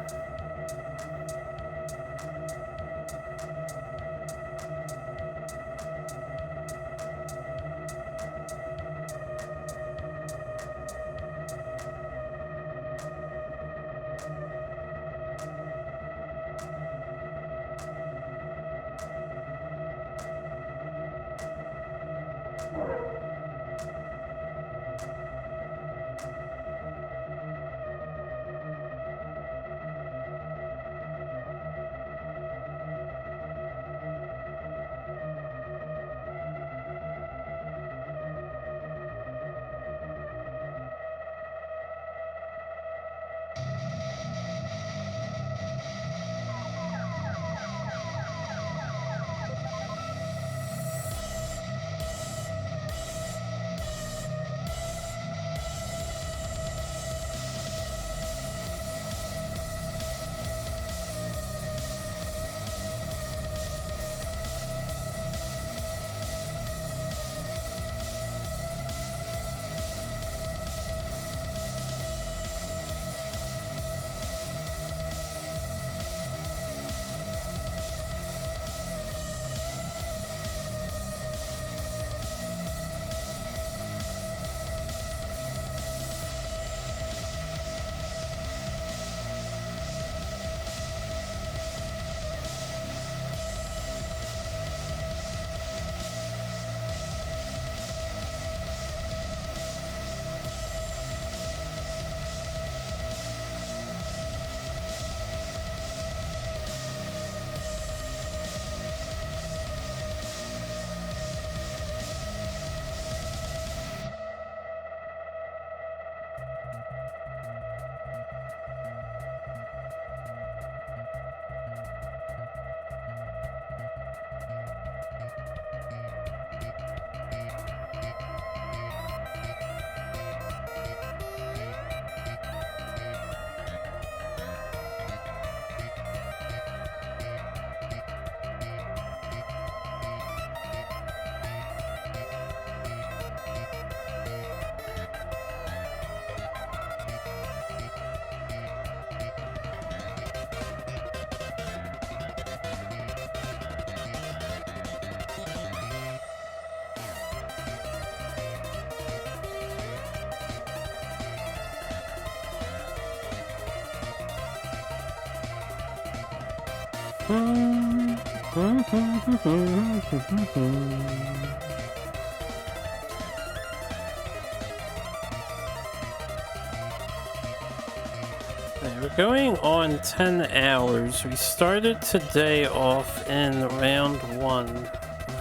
Okay, we're going on 10 hours. We started today off in round 1.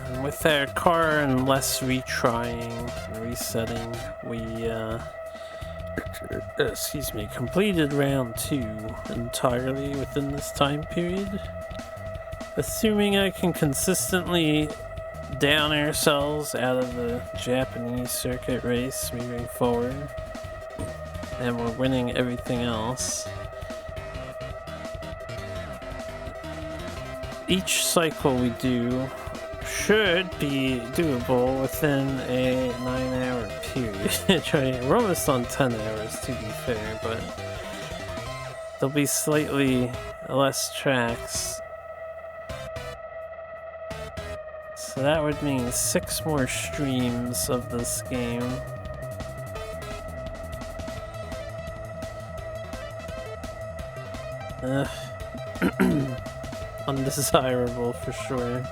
And with our car and less retrying, resetting, we, excuse me, completed round 2 entirely within this time period. Assuming I can consistently down ourselves out of the Japanese circuit race moving forward, and we're winning everything else. Each cycle we do should be doable within a 9-hour period. We're almost on 10 hours to be fair, but there'll be slightly less tracks. So that would mean 6 more streams of this game. Undesirable for sure.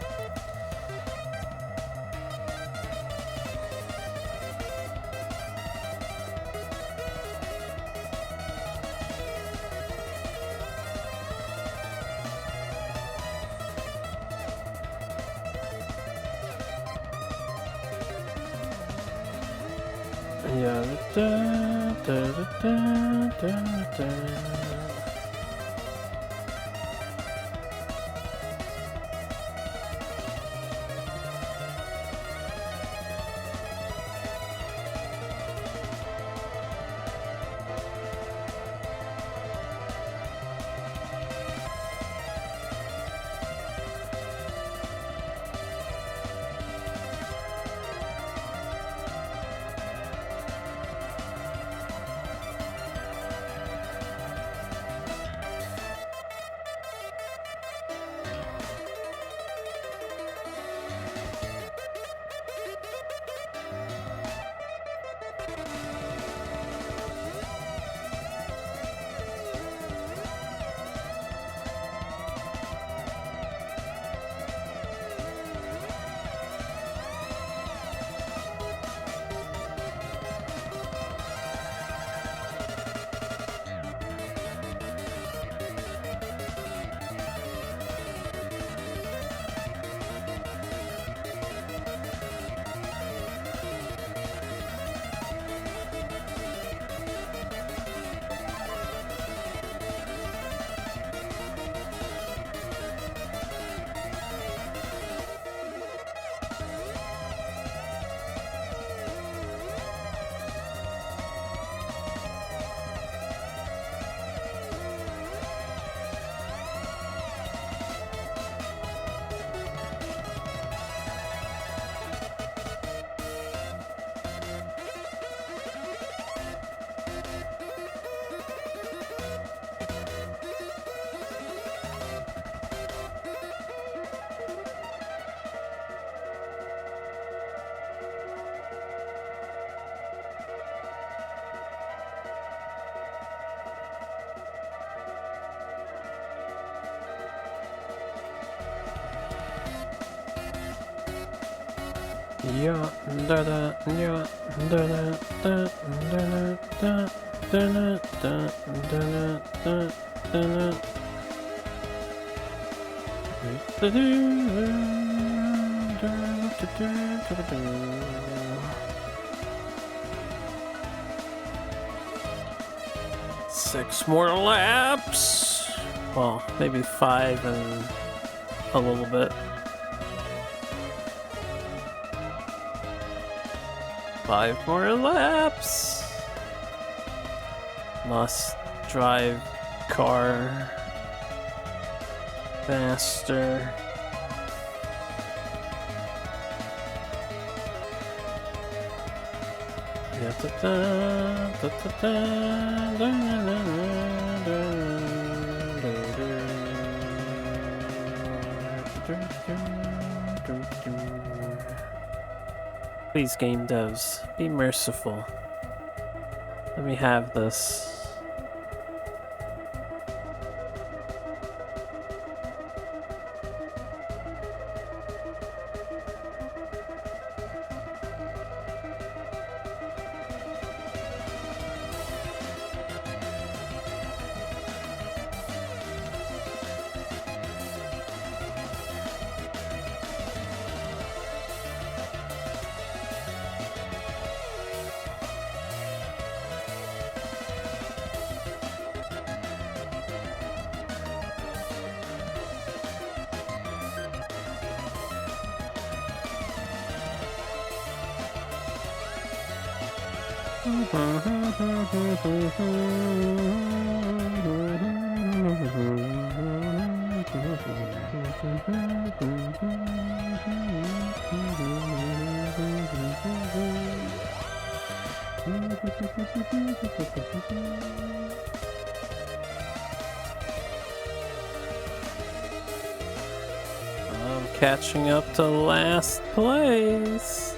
Yeah. Yeah, da da, yeah, da da, da da da da da da da da da. 6 more laps. Well, maybe 5 and a little bit. 5 more laps. Must drive car faster. Please, game devs, be merciful. Let me have this. I'm catching up to last place.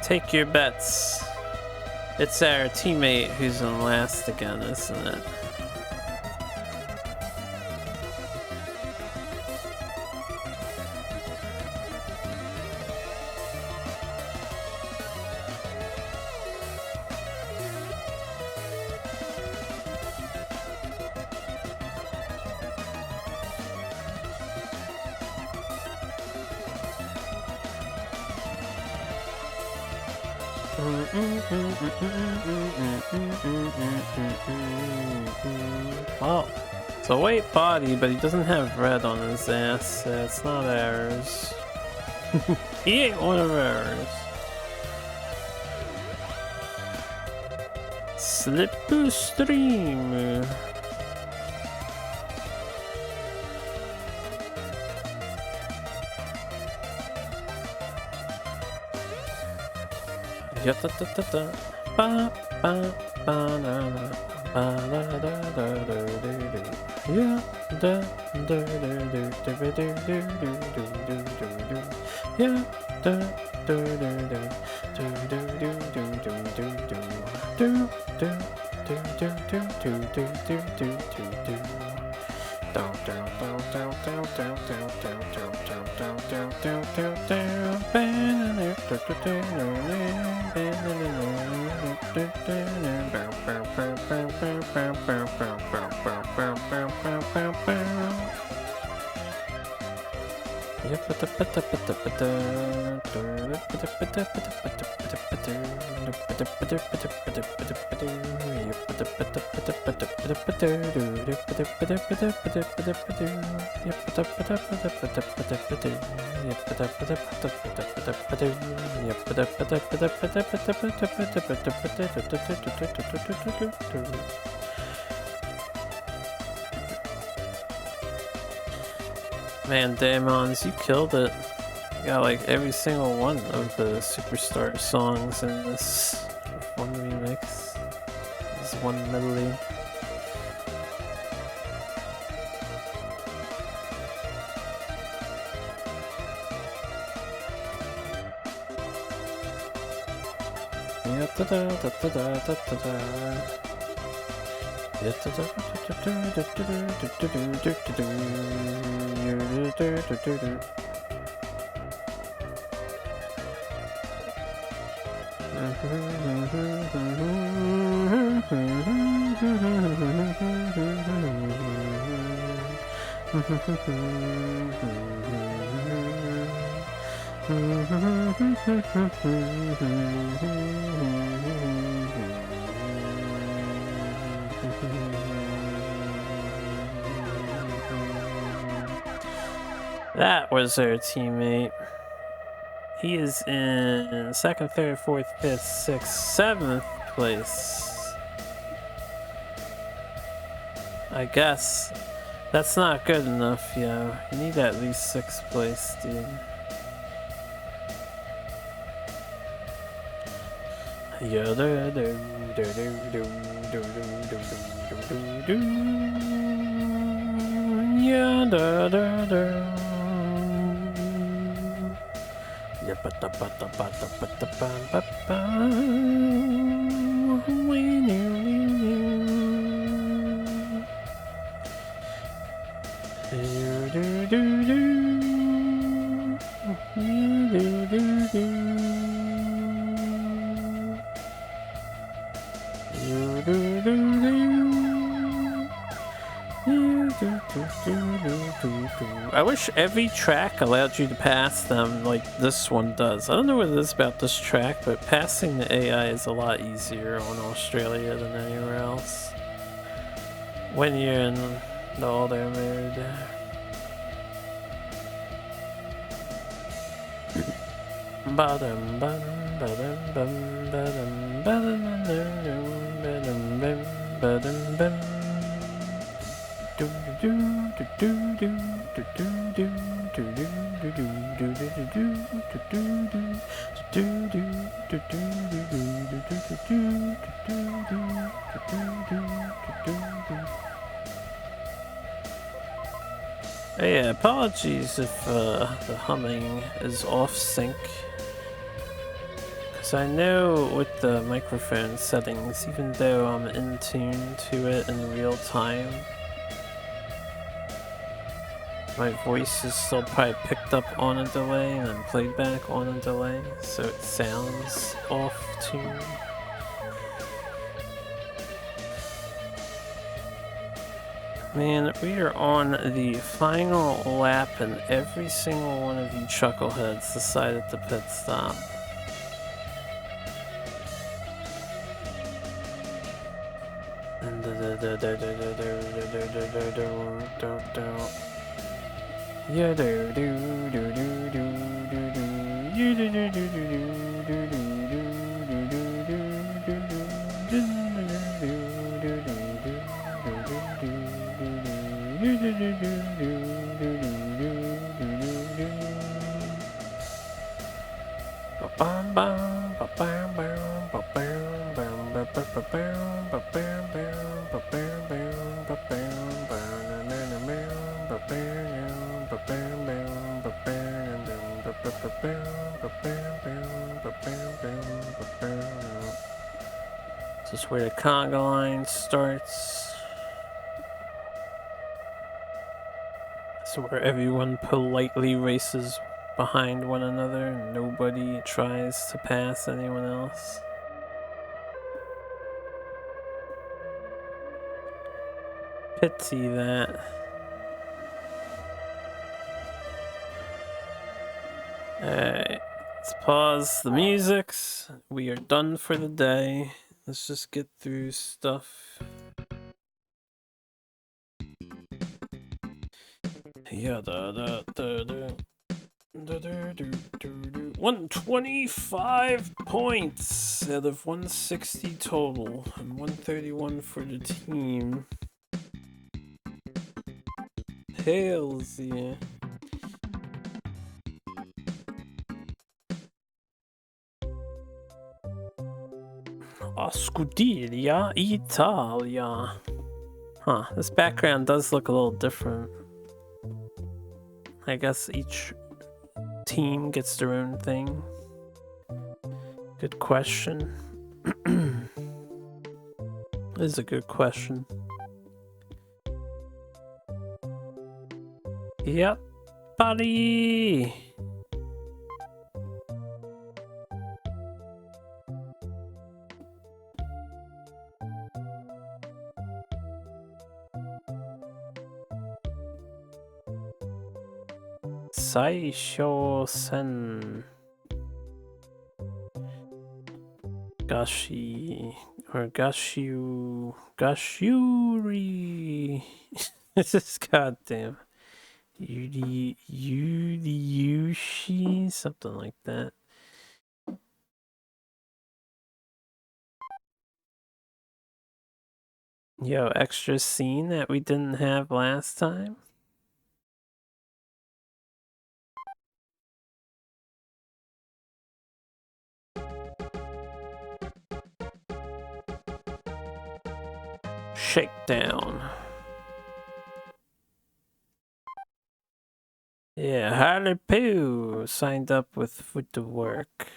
Take your bets. It's our teammate who's in last again, isn't it? Well, it's a white body, but he doesn't have red on his ass. It's not ours. He ain't one of ours. Slipstream. Ya-da-da-da-da. Ba, ba, ba-na-na. Ba-da-da-da-da-da-da. Yeah, da, da-da-da-da-da-da-da-da-da-da-da-da. Yeah, da, da-da-da. Man, Damons, you killed it. You got like every single one of the Superstar songs in this one remix. This one medley. That was our teammate. He is in 2nd, 3rd, 4th, 5th, 6th, 7th place. I guess that's not good enough, yo. You need at least 6th place, dude. Yeah, I wish every track allowed you to pass them like this one does. I don't know what it is about this track, but passing the AI is a lot easier on Australia than anywhere else. When you're in the older mode. Bottom. Yeah, apologies if the humming is off sync. Because I know with the microphone settings, even though I'm in tune to it in real time, my voice is still probably picked up on a delay and then played back on a delay, so it sounds off tune. Man, we are on the final lap and every single one of you chuckleheads decided to pit stop. This is where the conga line starts. This is where everyone politely races behind one another and nobody tries to pass anyone else. Pity that. Alright, let's pause the musics. We are done for the day. Let's just get through stuff. Yeah, 125 points out of 160 total, and 131 for the team. Hells yeah. Scuderia Italia. Huh, this background does look a little different. I guess each team gets their own thing. Good question. This is a good question. Yep, buddy! Saisho-sen. Gashi. Or Gashiu. Gashiuri. This is goddamn. Yushi? Something like that. Yo, extra scene that we didn't have last time? Shakedown. Yeah, Harley Poo signed up with the work.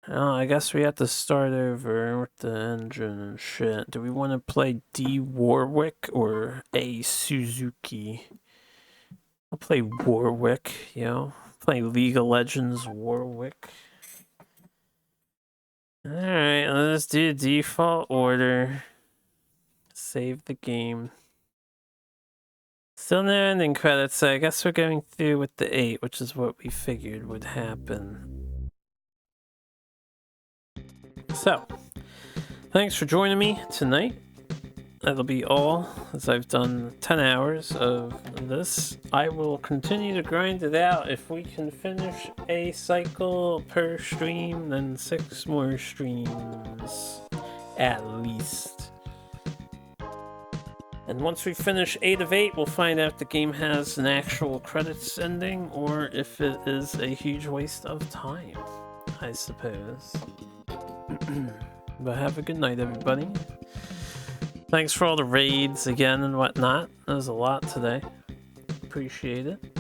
Oh, I guess we have to start over with the engine and shit. Do we want to play D. Warwick or A. Suzuki? I'll play Warwick, yo. Play League of Legends Warwick. Alright, let's do default order. Save the game. Still no ending credits, so I guess we're going through with the 8, which is what we figured would happen. So, thanks for joining me tonight. that'll be all, as I've done 10 hours of this. I will continue to grind it out. If we can finish a cycle per stream, then 6 more streams. At least. And once we finish 8 of 8, we'll find out if the game has an actual credits ending, or if it is a huge waste of time, I suppose. But have a good night, everybody. Thanks for all the raids again and whatnot. That was a lot today. Appreciate it.